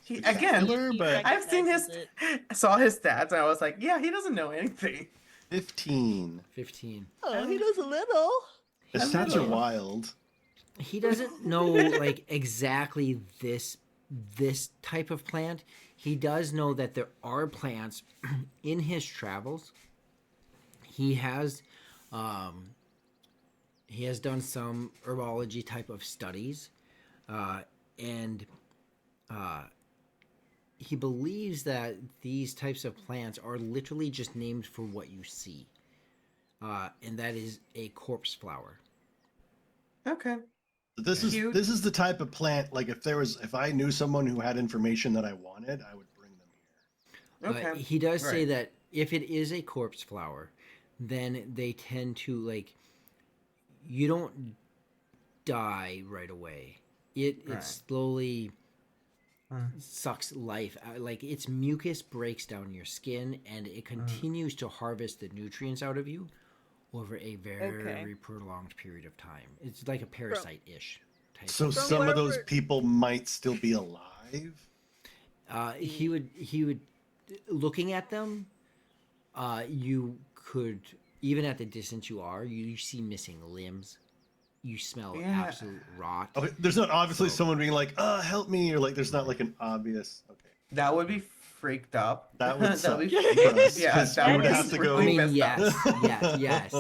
[SPEAKER 3] He, again,
[SPEAKER 4] spectacular, but
[SPEAKER 3] I've seen his
[SPEAKER 5] recognizes
[SPEAKER 3] saw his stats and I was like, yeah, he doesn't know anything.
[SPEAKER 4] 15.
[SPEAKER 1] 15.
[SPEAKER 5] Oh, he does a little.
[SPEAKER 4] His
[SPEAKER 3] A
[SPEAKER 4] stats are
[SPEAKER 3] little.
[SPEAKER 4] wild.
[SPEAKER 1] He doesn't know like exactly this type of plant. He does know that there are plants in his travels. He has done some herbology type of studies, and he believes that these types of plants are literally just named for what you see, and that is a corpse flower.
[SPEAKER 3] Okay.
[SPEAKER 4] This
[SPEAKER 3] Cute.
[SPEAKER 4] is the type of plant, like if I knew someone who had information that I wanted, I would bring them here.
[SPEAKER 3] Okay.
[SPEAKER 1] He does say
[SPEAKER 3] Right.
[SPEAKER 1] that if it is a corpse flower, then they tend to like you don't die right away. It
[SPEAKER 3] Right.
[SPEAKER 1] slowly
[SPEAKER 3] Mm.
[SPEAKER 1] sucks life out. Like its mucus breaks down your skin and it continues to harvest the nutrients out of you over a very prolonged period of time. It's like a parasite-ish type.
[SPEAKER 4] So
[SPEAKER 1] of-
[SPEAKER 4] some of those
[SPEAKER 5] wherever-
[SPEAKER 4] people might still be alive.
[SPEAKER 1] he would looking at them, you could, even at the distance you are, you see missing limbs, you smell
[SPEAKER 3] Yeah.
[SPEAKER 1] absolute rot.
[SPEAKER 4] Okay, there's not obviously
[SPEAKER 1] So-
[SPEAKER 4] someone being like, help me," or like there's not like an obvious. Okay,
[SPEAKER 3] That would be freaked up.
[SPEAKER 4] that would suck.
[SPEAKER 3] be
[SPEAKER 4] for us,
[SPEAKER 3] yeah,
[SPEAKER 4] 'cause
[SPEAKER 3] that
[SPEAKER 4] we
[SPEAKER 3] would
[SPEAKER 4] would
[SPEAKER 3] be
[SPEAKER 4] have to go.
[SPEAKER 1] I
[SPEAKER 3] really
[SPEAKER 1] mean,
[SPEAKER 3] messed up.
[SPEAKER 1] yes.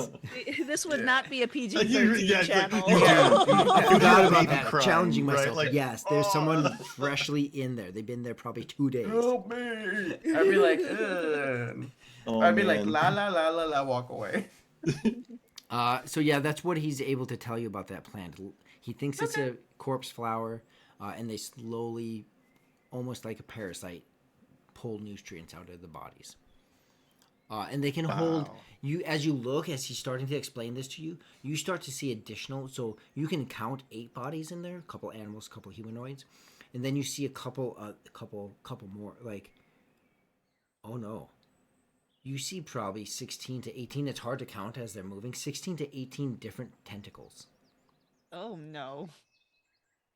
[SPEAKER 2] This would not be a PG
[SPEAKER 4] Like,
[SPEAKER 2] 13
[SPEAKER 4] yeah, it's like,
[SPEAKER 2] channel.
[SPEAKER 4] you
[SPEAKER 3] Yeah.
[SPEAKER 1] I
[SPEAKER 4] You
[SPEAKER 1] forgot
[SPEAKER 4] do a
[SPEAKER 1] about
[SPEAKER 4] baby
[SPEAKER 1] that.
[SPEAKER 4] crying,
[SPEAKER 1] Challenging
[SPEAKER 4] right?
[SPEAKER 1] myself.
[SPEAKER 4] Like,
[SPEAKER 1] Yes, there's
[SPEAKER 4] "Oh."
[SPEAKER 1] someone freshly in there. They've been there probably 2 days.
[SPEAKER 3] Help me! I'd be like, ugh.
[SPEAKER 4] Oh,
[SPEAKER 3] I'd be like,
[SPEAKER 4] man.
[SPEAKER 3] la la la la la, walk away.
[SPEAKER 1] So yeah, that's what he's able to tell you about that plant. He thinks it's a corpse flower, and they slowly, almost like a parasite, pull nutrients out of the bodies. And they can hold
[SPEAKER 4] Wow.
[SPEAKER 1] you as you look as he's starting to explain this to you. You start to see additional, so you can count 8 bodies in there, a couple animals, a couple humanoids, and then you see a couple more. Like, oh no. You see probably 16 to 18. It's hard to count as they're moving. 16 to 18 different tentacles.
[SPEAKER 5] Oh no.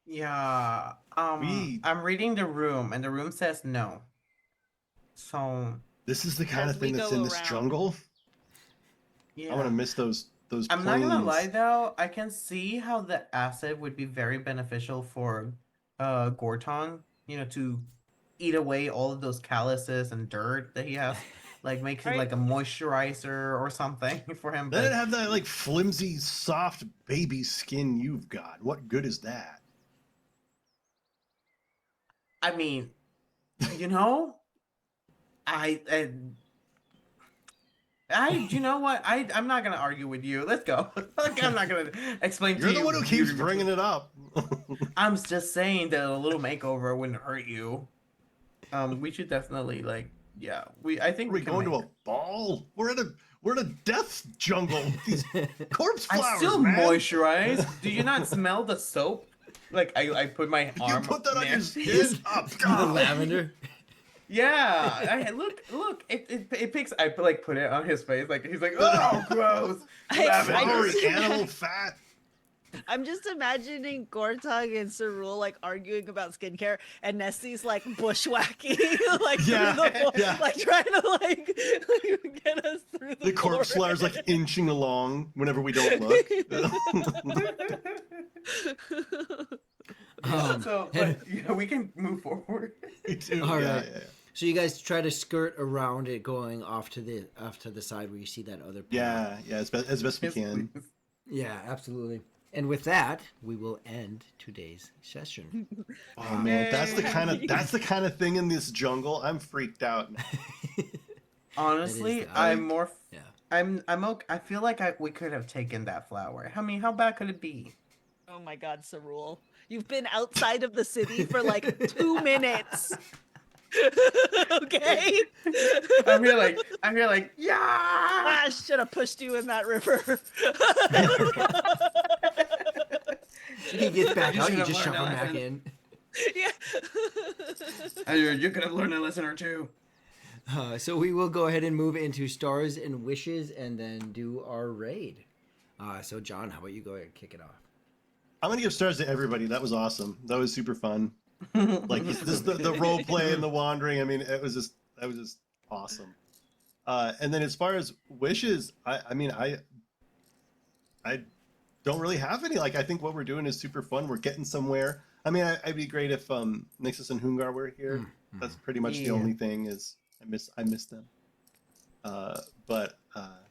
[SPEAKER 3] Yeah. I'm reading the room, and the room says no. So
[SPEAKER 4] This is the kind
[SPEAKER 5] As
[SPEAKER 4] of
[SPEAKER 5] we
[SPEAKER 4] thing that's
[SPEAKER 5] go
[SPEAKER 4] in this
[SPEAKER 5] around.
[SPEAKER 4] jungle.
[SPEAKER 3] yeah.
[SPEAKER 4] I want to miss those
[SPEAKER 3] I'm not gonna lie
[SPEAKER 4] plains.
[SPEAKER 3] though, I can see how the acid would be very beneficial for Gortong, to eat away all of those calluses and dirt that he has. Like makes it
[SPEAKER 5] Right.
[SPEAKER 3] like a moisturizer or something for him.
[SPEAKER 4] Let it
[SPEAKER 3] But
[SPEAKER 4] have that like flimsy, soft baby skin you've got. What good is that?
[SPEAKER 3] I mean, you know, I you know what? I'm not gonna argue with you. Let's go. Like, I'm not gonna explain to
[SPEAKER 4] You're
[SPEAKER 3] you.
[SPEAKER 4] the one who keeps bringing it up.
[SPEAKER 3] I'm just saying that a little makeover wouldn't hurt you. We should definitely I think
[SPEAKER 4] We're
[SPEAKER 3] we can
[SPEAKER 4] going to
[SPEAKER 3] make-
[SPEAKER 4] a ball. We're in a death jungle. These corpse flowers,
[SPEAKER 3] I still
[SPEAKER 4] man.
[SPEAKER 3] moisturize. Do you not smell the soap? Like I put my
[SPEAKER 4] You
[SPEAKER 3] arm.
[SPEAKER 4] put that on
[SPEAKER 3] there.
[SPEAKER 4] your skin. Oh,
[SPEAKER 1] The
[SPEAKER 4] God.
[SPEAKER 1] lavender.
[SPEAKER 3] Yeah, look. It picks. I put it on his face. Like he's like, oh, gross.
[SPEAKER 2] I
[SPEAKER 3] Lavender."
[SPEAKER 4] Flowery
[SPEAKER 2] just-
[SPEAKER 4] animal fat.
[SPEAKER 5] I'm just imagining Gortog and Cerule like arguing about skincare, and Nessie's like bushwhacking, like
[SPEAKER 4] Yeah,
[SPEAKER 5] through the floor,
[SPEAKER 4] yeah.
[SPEAKER 5] like trying to like get us through the
[SPEAKER 4] The corpse
[SPEAKER 5] floor.
[SPEAKER 4] slayer's like inching along whenever we don't look.
[SPEAKER 3] So,
[SPEAKER 1] and-
[SPEAKER 3] but yeah, we can move forward.
[SPEAKER 4] Me too.
[SPEAKER 1] All
[SPEAKER 4] yeah,
[SPEAKER 1] right.
[SPEAKER 4] yeah, yeah.
[SPEAKER 1] So you guys try to skirt around it, going off to the side where you see that other. Pillar.
[SPEAKER 4] Yeah, yeah, as best we
[SPEAKER 3] Yes,
[SPEAKER 4] can.
[SPEAKER 3] please.
[SPEAKER 1] Yeah, absolutely. And with that, we will end today's session.
[SPEAKER 4] Oh man, that's the kind of thing in this jungle. I'm freaked out.
[SPEAKER 3] Honestly,
[SPEAKER 1] the-
[SPEAKER 3] I'm more.
[SPEAKER 1] Yeah.
[SPEAKER 3] I'm okay. I feel like we could have taken that flower. I mean, how bad could it be?
[SPEAKER 5] Oh my God, Cerule, you've been outside of the city for like 2 minutes. Okay.
[SPEAKER 3] I'm here like, yeah.
[SPEAKER 5] I should have pushed you in that river.
[SPEAKER 1] He gets back
[SPEAKER 3] You
[SPEAKER 1] out,
[SPEAKER 3] should
[SPEAKER 1] you
[SPEAKER 3] have
[SPEAKER 1] just shove
[SPEAKER 3] learned
[SPEAKER 1] him
[SPEAKER 3] that
[SPEAKER 1] back
[SPEAKER 3] lesson.
[SPEAKER 1] in.
[SPEAKER 5] Yeah.
[SPEAKER 3] You could have learned a lesson or two.
[SPEAKER 1] So we will go ahead and move into stars and wishes, and then do our raid. So John, how about you go ahead and kick it off?
[SPEAKER 4] I'm gonna give stars to everybody. That was awesome. That was super fun. Like the role play and the wandering. I mean, that was just awesome. And then as far as wishes, I mean, I don't really have any. Like, I think what we're doing is super fun. We're getting somewhere. I mean, I'd be great if Nixus and Hungar were here. That's pretty much the
[SPEAKER 3] Yeah.
[SPEAKER 4] only thing. Is I miss them. But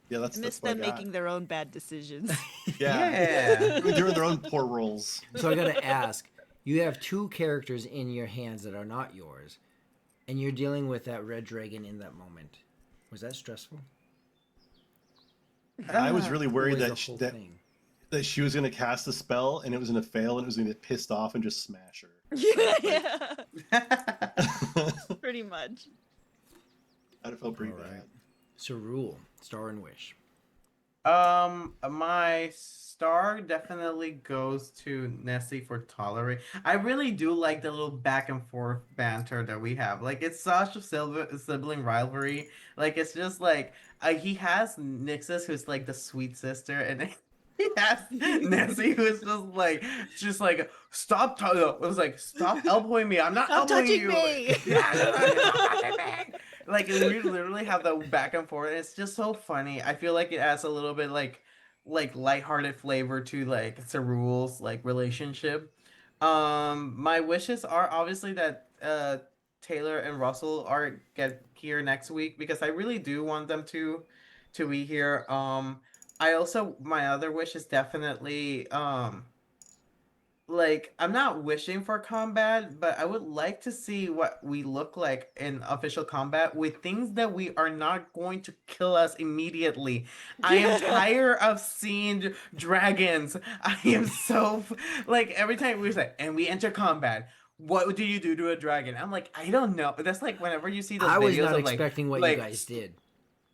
[SPEAKER 4] yeah, that's
[SPEAKER 5] I miss
[SPEAKER 4] what I
[SPEAKER 5] them
[SPEAKER 4] got.
[SPEAKER 5] making their own bad decisions.
[SPEAKER 4] Yeah. They're in their own poor roles.
[SPEAKER 1] So I gotta ask, you have 2 characters in your hands that are not yours, and you're dealing with that red dragon in that moment. Was that stressful?
[SPEAKER 4] I was really
[SPEAKER 1] Or
[SPEAKER 4] worried
[SPEAKER 1] was
[SPEAKER 4] that
[SPEAKER 1] the whole thing?
[SPEAKER 4] that she was going to cast a spell and it was going to fail and it was going to get pissed off and just smash her.
[SPEAKER 5] Yeah, pretty much.
[SPEAKER 4] I'd have felt pretty
[SPEAKER 1] All right.
[SPEAKER 4] bad.
[SPEAKER 1] So rule, star and wish.
[SPEAKER 3] My star definitely goes to Nessie for tolerate. I really do like the little back and forth banter that we have. Like, it's such a sibling rivalry. Like, it's just like he has Nixus, who's like the sweet sister, and then he has Nessie, who's just like stop. It was like, stop elbowing me. I'm not
[SPEAKER 5] Stop
[SPEAKER 3] elbowing
[SPEAKER 5] touching
[SPEAKER 3] you.
[SPEAKER 5] me.
[SPEAKER 3] Yeah, stop touching me. Like, we literally have the back and forth. It's just so funny. I feel like it adds a little bit like lighthearted flavor to like Cerule's like relationship. My wishes are obviously that Taylor and Russell are get here next week, because I really do want them to be here. I also, my other wish is definitely like, I'm not wishing for combat, but I would like to see what we look like in official combat with things that we are not going to kill us immediately. I am tired of seeing dragons. I am so like, every time we say, and we enter combat, what do you do to a dragon? I'm like, I don't know. That's like whenever you see those
[SPEAKER 1] I was
[SPEAKER 3] videos
[SPEAKER 1] not
[SPEAKER 3] of
[SPEAKER 1] expecting what you guys did.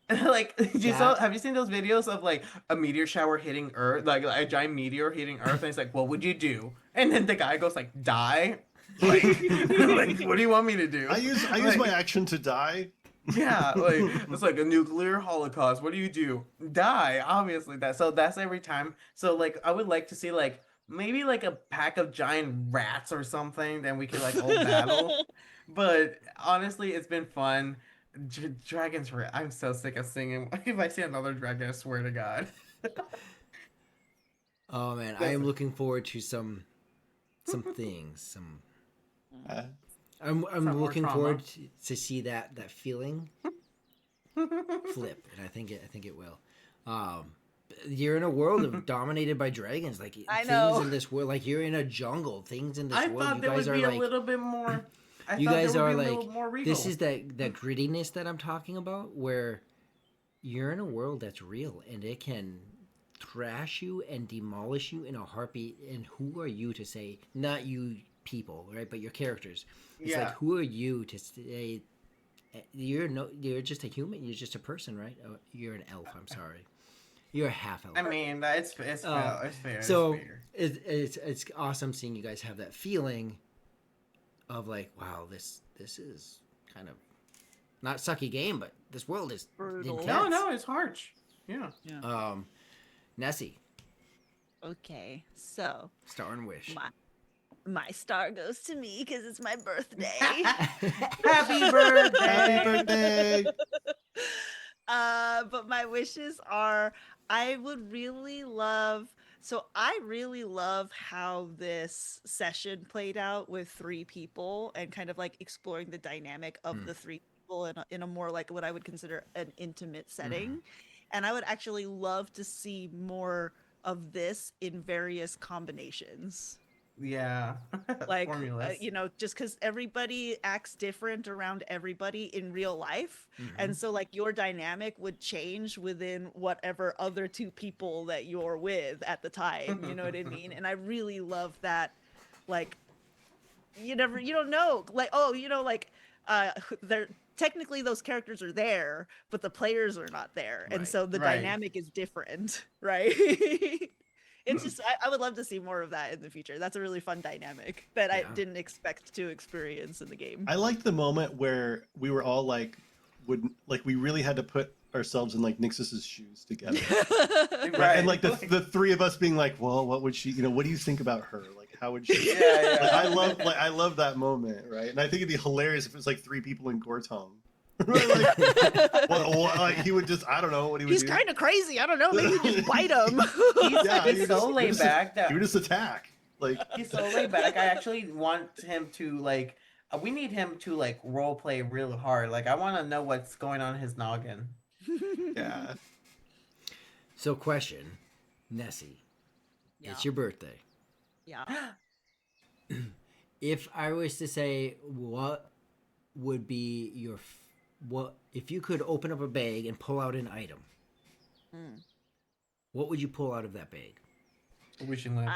[SPEAKER 3] like,
[SPEAKER 1] That-
[SPEAKER 3] have you seen those videos of like a meteor shower hitting Earth, like a giant meteor hitting Earth, and it's like, what would you do? And then the guy goes like, die. Like, like, what do you want me to do?
[SPEAKER 4] I use
[SPEAKER 3] Like,
[SPEAKER 4] my action to die.
[SPEAKER 3] yeah, like, it's like a nuclear holocaust. What do you do? Die. Obviously, that's every time. So like, I would like to see like maybe like a pack of giant rats or something. Then we could like all battle. But honestly, it's been fun. Dragons were. I'm so sick of singing. If I see another dragon, I swear to God.
[SPEAKER 1] Oh man, I am looking forward to some things. I'm
[SPEAKER 3] more
[SPEAKER 1] looking
[SPEAKER 3] trauma.
[SPEAKER 1] forward to see that feeling flip, and I think it will. You're in a world of dominated by dragons, like
[SPEAKER 5] I
[SPEAKER 1] things
[SPEAKER 5] know.
[SPEAKER 1] in this world. Like, you're in a jungle. Things in this
[SPEAKER 3] I
[SPEAKER 1] world.
[SPEAKER 3] thought
[SPEAKER 1] You
[SPEAKER 3] there
[SPEAKER 1] guys
[SPEAKER 3] would
[SPEAKER 1] are
[SPEAKER 3] be a
[SPEAKER 1] like,
[SPEAKER 3] little bit more. I
[SPEAKER 1] you
[SPEAKER 3] thought
[SPEAKER 1] guys
[SPEAKER 3] there would
[SPEAKER 1] are
[SPEAKER 3] be a
[SPEAKER 1] like,
[SPEAKER 3] little more
[SPEAKER 1] this
[SPEAKER 3] regal.
[SPEAKER 1] is that grittiness that I'm talking about, where you're in a world that's real and it can thrash you and demolish you in a heartbeat. And who are you to say, not you people, right, but your characters? It's
[SPEAKER 3] Yeah.
[SPEAKER 1] like, who are you to say you're just a human, you're just a person, right? Oh, you're an elf, I'm sorry. You're a half elf.
[SPEAKER 3] I mean, it's fair. It's fair.
[SPEAKER 1] So
[SPEAKER 3] it's fair.
[SPEAKER 1] it's awesome seeing you guys have that feeling of like, wow, this is kind of not sucky game, but this world is
[SPEAKER 5] Brutal.
[SPEAKER 1] intense.
[SPEAKER 3] No, it's harsh. Yeah.
[SPEAKER 1] Nessie.
[SPEAKER 2] Okay, so
[SPEAKER 1] Star and Wish.
[SPEAKER 2] my star goes to me because it's my birthday.
[SPEAKER 3] Happy birthday!
[SPEAKER 4] Happy birthday!
[SPEAKER 2] But my wishes are I would really love so I really love how this session played out with three people and kind of like exploring the dynamic of the three people in a more like what I would consider an intimate setting. And I would actually love to see more of this in various combinations.
[SPEAKER 3] Yeah.
[SPEAKER 2] Like
[SPEAKER 3] Formulas.
[SPEAKER 2] just because everybody acts different around everybody in real life,
[SPEAKER 1] Mm-hmm.
[SPEAKER 2] and so like your dynamic would change within whatever other two people that you're with at the time, you know what I mean? And I really love that. Like you don't know, like, oh, like they're technically those characters are there, but the players are not there, and
[SPEAKER 1] Right.
[SPEAKER 2] so the
[SPEAKER 3] Right.
[SPEAKER 2] dynamic is different. Right. It's just I would love to see more of that in the future. That's a really fun dynamic that I
[SPEAKER 1] Yeah.
[SPEAKER 2] didn't expect to experience in the game.
[SPEAKER 4] I liked the moment where we were all like, we really had to put ourselves in like Nixus's shoes together,
[SPEAKER 3] Right.
[SPEAKER 4] and like the three of us being like, well, what would she, what do you think about her? Like, how would she?
[SPEAKER 3] Yeah,
[SPEAKER 4] Like,
[SPEAKER 3] yeah.
[SPEAKER 4] I love that moment, right? And I think it'd be hilarious if it was like three people in Gortong. Right? Like, he would just, I don't know what he would
[SPEAKER 2] He's
[SPEAKER 4] do.
[SPEAKER 2] kind of crazy. I don't know. Maybe just bite him.
[SPEAKER 3] He's so laid back that
[SPEAKER 4] He would just attack. Like,
[SPEAKER 3] he's so laid back. I actually want him to like. We need him to like role play real hard. Like I want to know what's going on in his noggin.
[SPEAKER 4] yeah.
[SPEAKER 1] So, question, Nessie, it's your birthday.
[SPEAKER 2] Yeah.
[SPEAKER 1] If I was to say, what would be what if you could open up a bag and pull out an item? What would you pull out of that bag
[SPEAKER 3] Wishing live.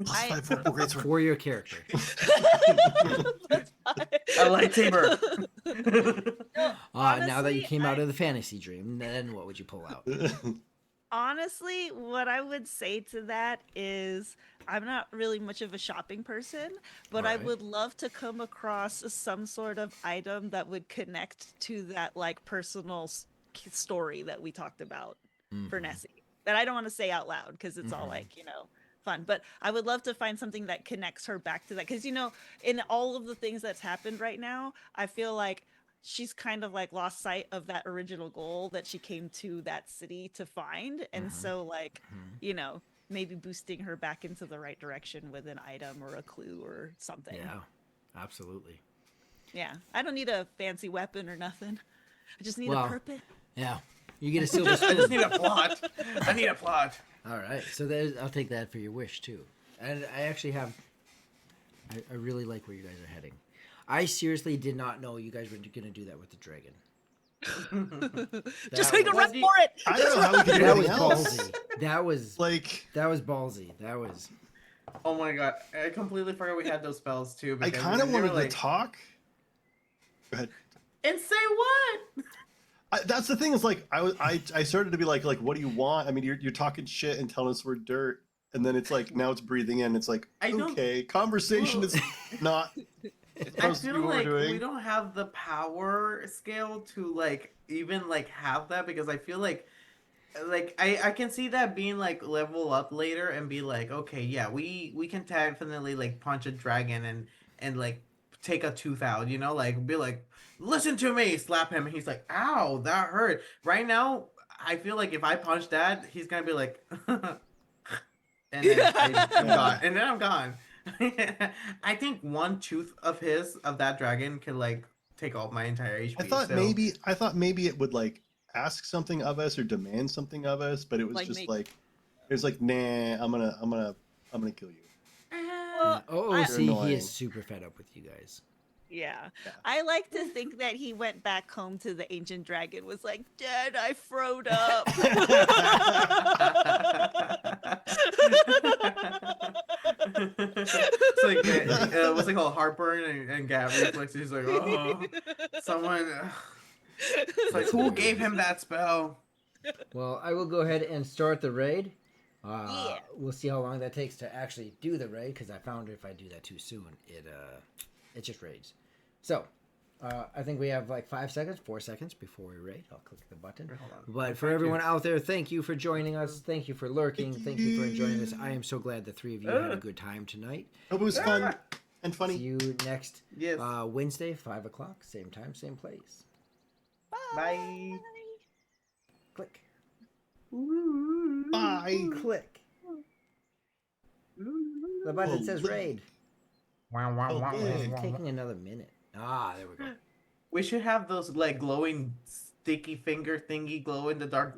[SPEAKER 4] Plus 5 football grades for
[SPEAKER 1] for your character?
[SPEAKER 3] A lightsaber.
[SPEAKER 1] Now that you
[SPEAKER 2] Honestly,
[SPEAKER 1] came out of the fantasy dream, then what would you pull out?
[SPEAKER 2] Honestly, what I would say to that is I'm not really much of a shopping person, but I
[SPEAKER 1] Alright.
[SPEAKER 2] would love to come across some sort of item that would connect to that like personal story that we talked about for Nessie. That I don't want to say out loud because it's all like, fun. But I would love to find something that connects her back to that. Because, in all of the things that's happened right now, I feel like she's kind of like lost sight of that original goal that she came to that city to find. And so like, maybe boosting her back into the right direction with an item or a clue or something.
[SPEAKER 1] Yeah, absolutely.
[SPEAKER 2] Yeah. I don't need a fancy weapon or nothing. I just need
[SPEAKER 1] Well,
[SPEAKER 2] a purpose.
[SPEAKER 1] Yeah, you get a silver
[SPEAKER 3] I
[SPEAKER 1] spoon.
[SPEAKER 3] just need a plot. I need a plot.
[SPEAKER 1] All right, so I'll take that for your wish too. And I actually have. I really like where you guys are heading. I seriously did not know you guys were going to do that with the dragon.
[SPEAKER 2] Just so you can
[SPEAKER 3] was-
[SPEAKER 2] run for it.
[SPEAKER 4] I don't know how we could do
[SPEAKER 1] That was
[SPEAKER 4] anything else.
[SPEAKER 1] ballsy. That was
[SPEAKER 4] Like,
[SPEAKER 1] ballsy. That was.
[SPEAKER 3] Oh my god! I completely forgot we had those spells too.
[SPEAKER 4] I
[SPEAKER 3] because
[SPEAKER 4] kind of
[SPEAKER 3] they were
[SPEAKER 4] wanted to talk. Go ahead.
[SPEAKER 3] and say what?
[SPEAKER 4] That's the thing. Is like I started to be like, what do you want? I mean, you're talking shit and telling us we're dirt, and then it's like now it's breathing in. It's like,
[SPEAKER 3] I don't-
[SPEAKER 4] okay, conversation is not.
[SPEAKER 3] I
[SPEAKER 4] supposed to be
[SPEAKER 3] feel
[SPEAKER 4] what we're
[SPEAKER 3] like
[SPEAKER 4] doing.
[SPEAKER 3] we don't have the power scale to like even like have that because I feel like I can see that being like level up later and be like, okay, yeah, we can definitely like punch a dragon and like take a tooth out, like be like, listen to me, slap him, and he's like, ow, that hurt. Right now, I feel like if I punch that, he's gonna be like, and then I'm gone, and then I'm gone. I think one tooth of that dragon could like take off my entire HP.
[SPEAKER 4] I thought
[SPEAKER 3] so-
[SPEAKER 4] maybe it would like ask something of us or demand something of us, but it was
[SPEAKER 2] Like
[SPEAKER 4] just
[SPEAKER 2] make-
[SPEAKER 4] like it was like, nah, I'm gonna kill you.
[SPEAKER 2] Well,
[SPEAKER 1] Oh,
[SPEAKER 2] I-
[SPEAKER 1] see, he
[SPEAKER 4] annoying.
[SPEAKER 1] is super fed up with you guys.
[SPEAKER 2] Yeah. I like to think that he went back home to the ancient dragon, was like, Dad, I froed up.
[SPEAKER 3] It's like what's it called, heartburn and gag reflex. He's like, oh, someone. It's like, who gave him that spell?
[SPEAKER 1] Well, I will go ahead and start the raid.
[SPEAKER 2] Yeah.
[SPEAKER 1] We'll see how long that takes to actually do the raid, because I found if I do that too soon, it just raids. So, I think we have like 5 seconds, 4 seconds before we raid. I'll click the button.
[SPEAKER 3] Hold on.
[SPEAKER 1] But for everyone out there, thank you for joining us. Thank you for lurking. Thank you for enjoying this. I am so glad the three of you had a good time tonight.
[SPEAKER 4] Hope it was fun and
[SPEAKER 1] See
[SPEAKER 4] funny.
[SPEAKER 1] you next
[SPEAKER 3] Yes.
[SPEAKER 1] Wednesday, 5 o'clock, same time, same place.
[SPEAKER 3] Bye.
[SPEAKER 1] Click.
[SPEAKER 4] Bye.
[SPEAKER 1] Click. The button says
[SPEAKER 4] Whoa.
[SPEAKER 1] raid.
[SPEAKER 3] Wow, wow,
[SPEAKER 4] Oh,
[SPEAKER 3] wow,
[SPEAKER 4] good.
[SPEAKER 3] wow,
[SPEAKER 1] It's
[SPEAKER 3] wow.
[SPEAKER 1] taking another minute. Ah, there we go.
[SPEAKER 3] We should have those like glowing sticky finger thingy glow in the dark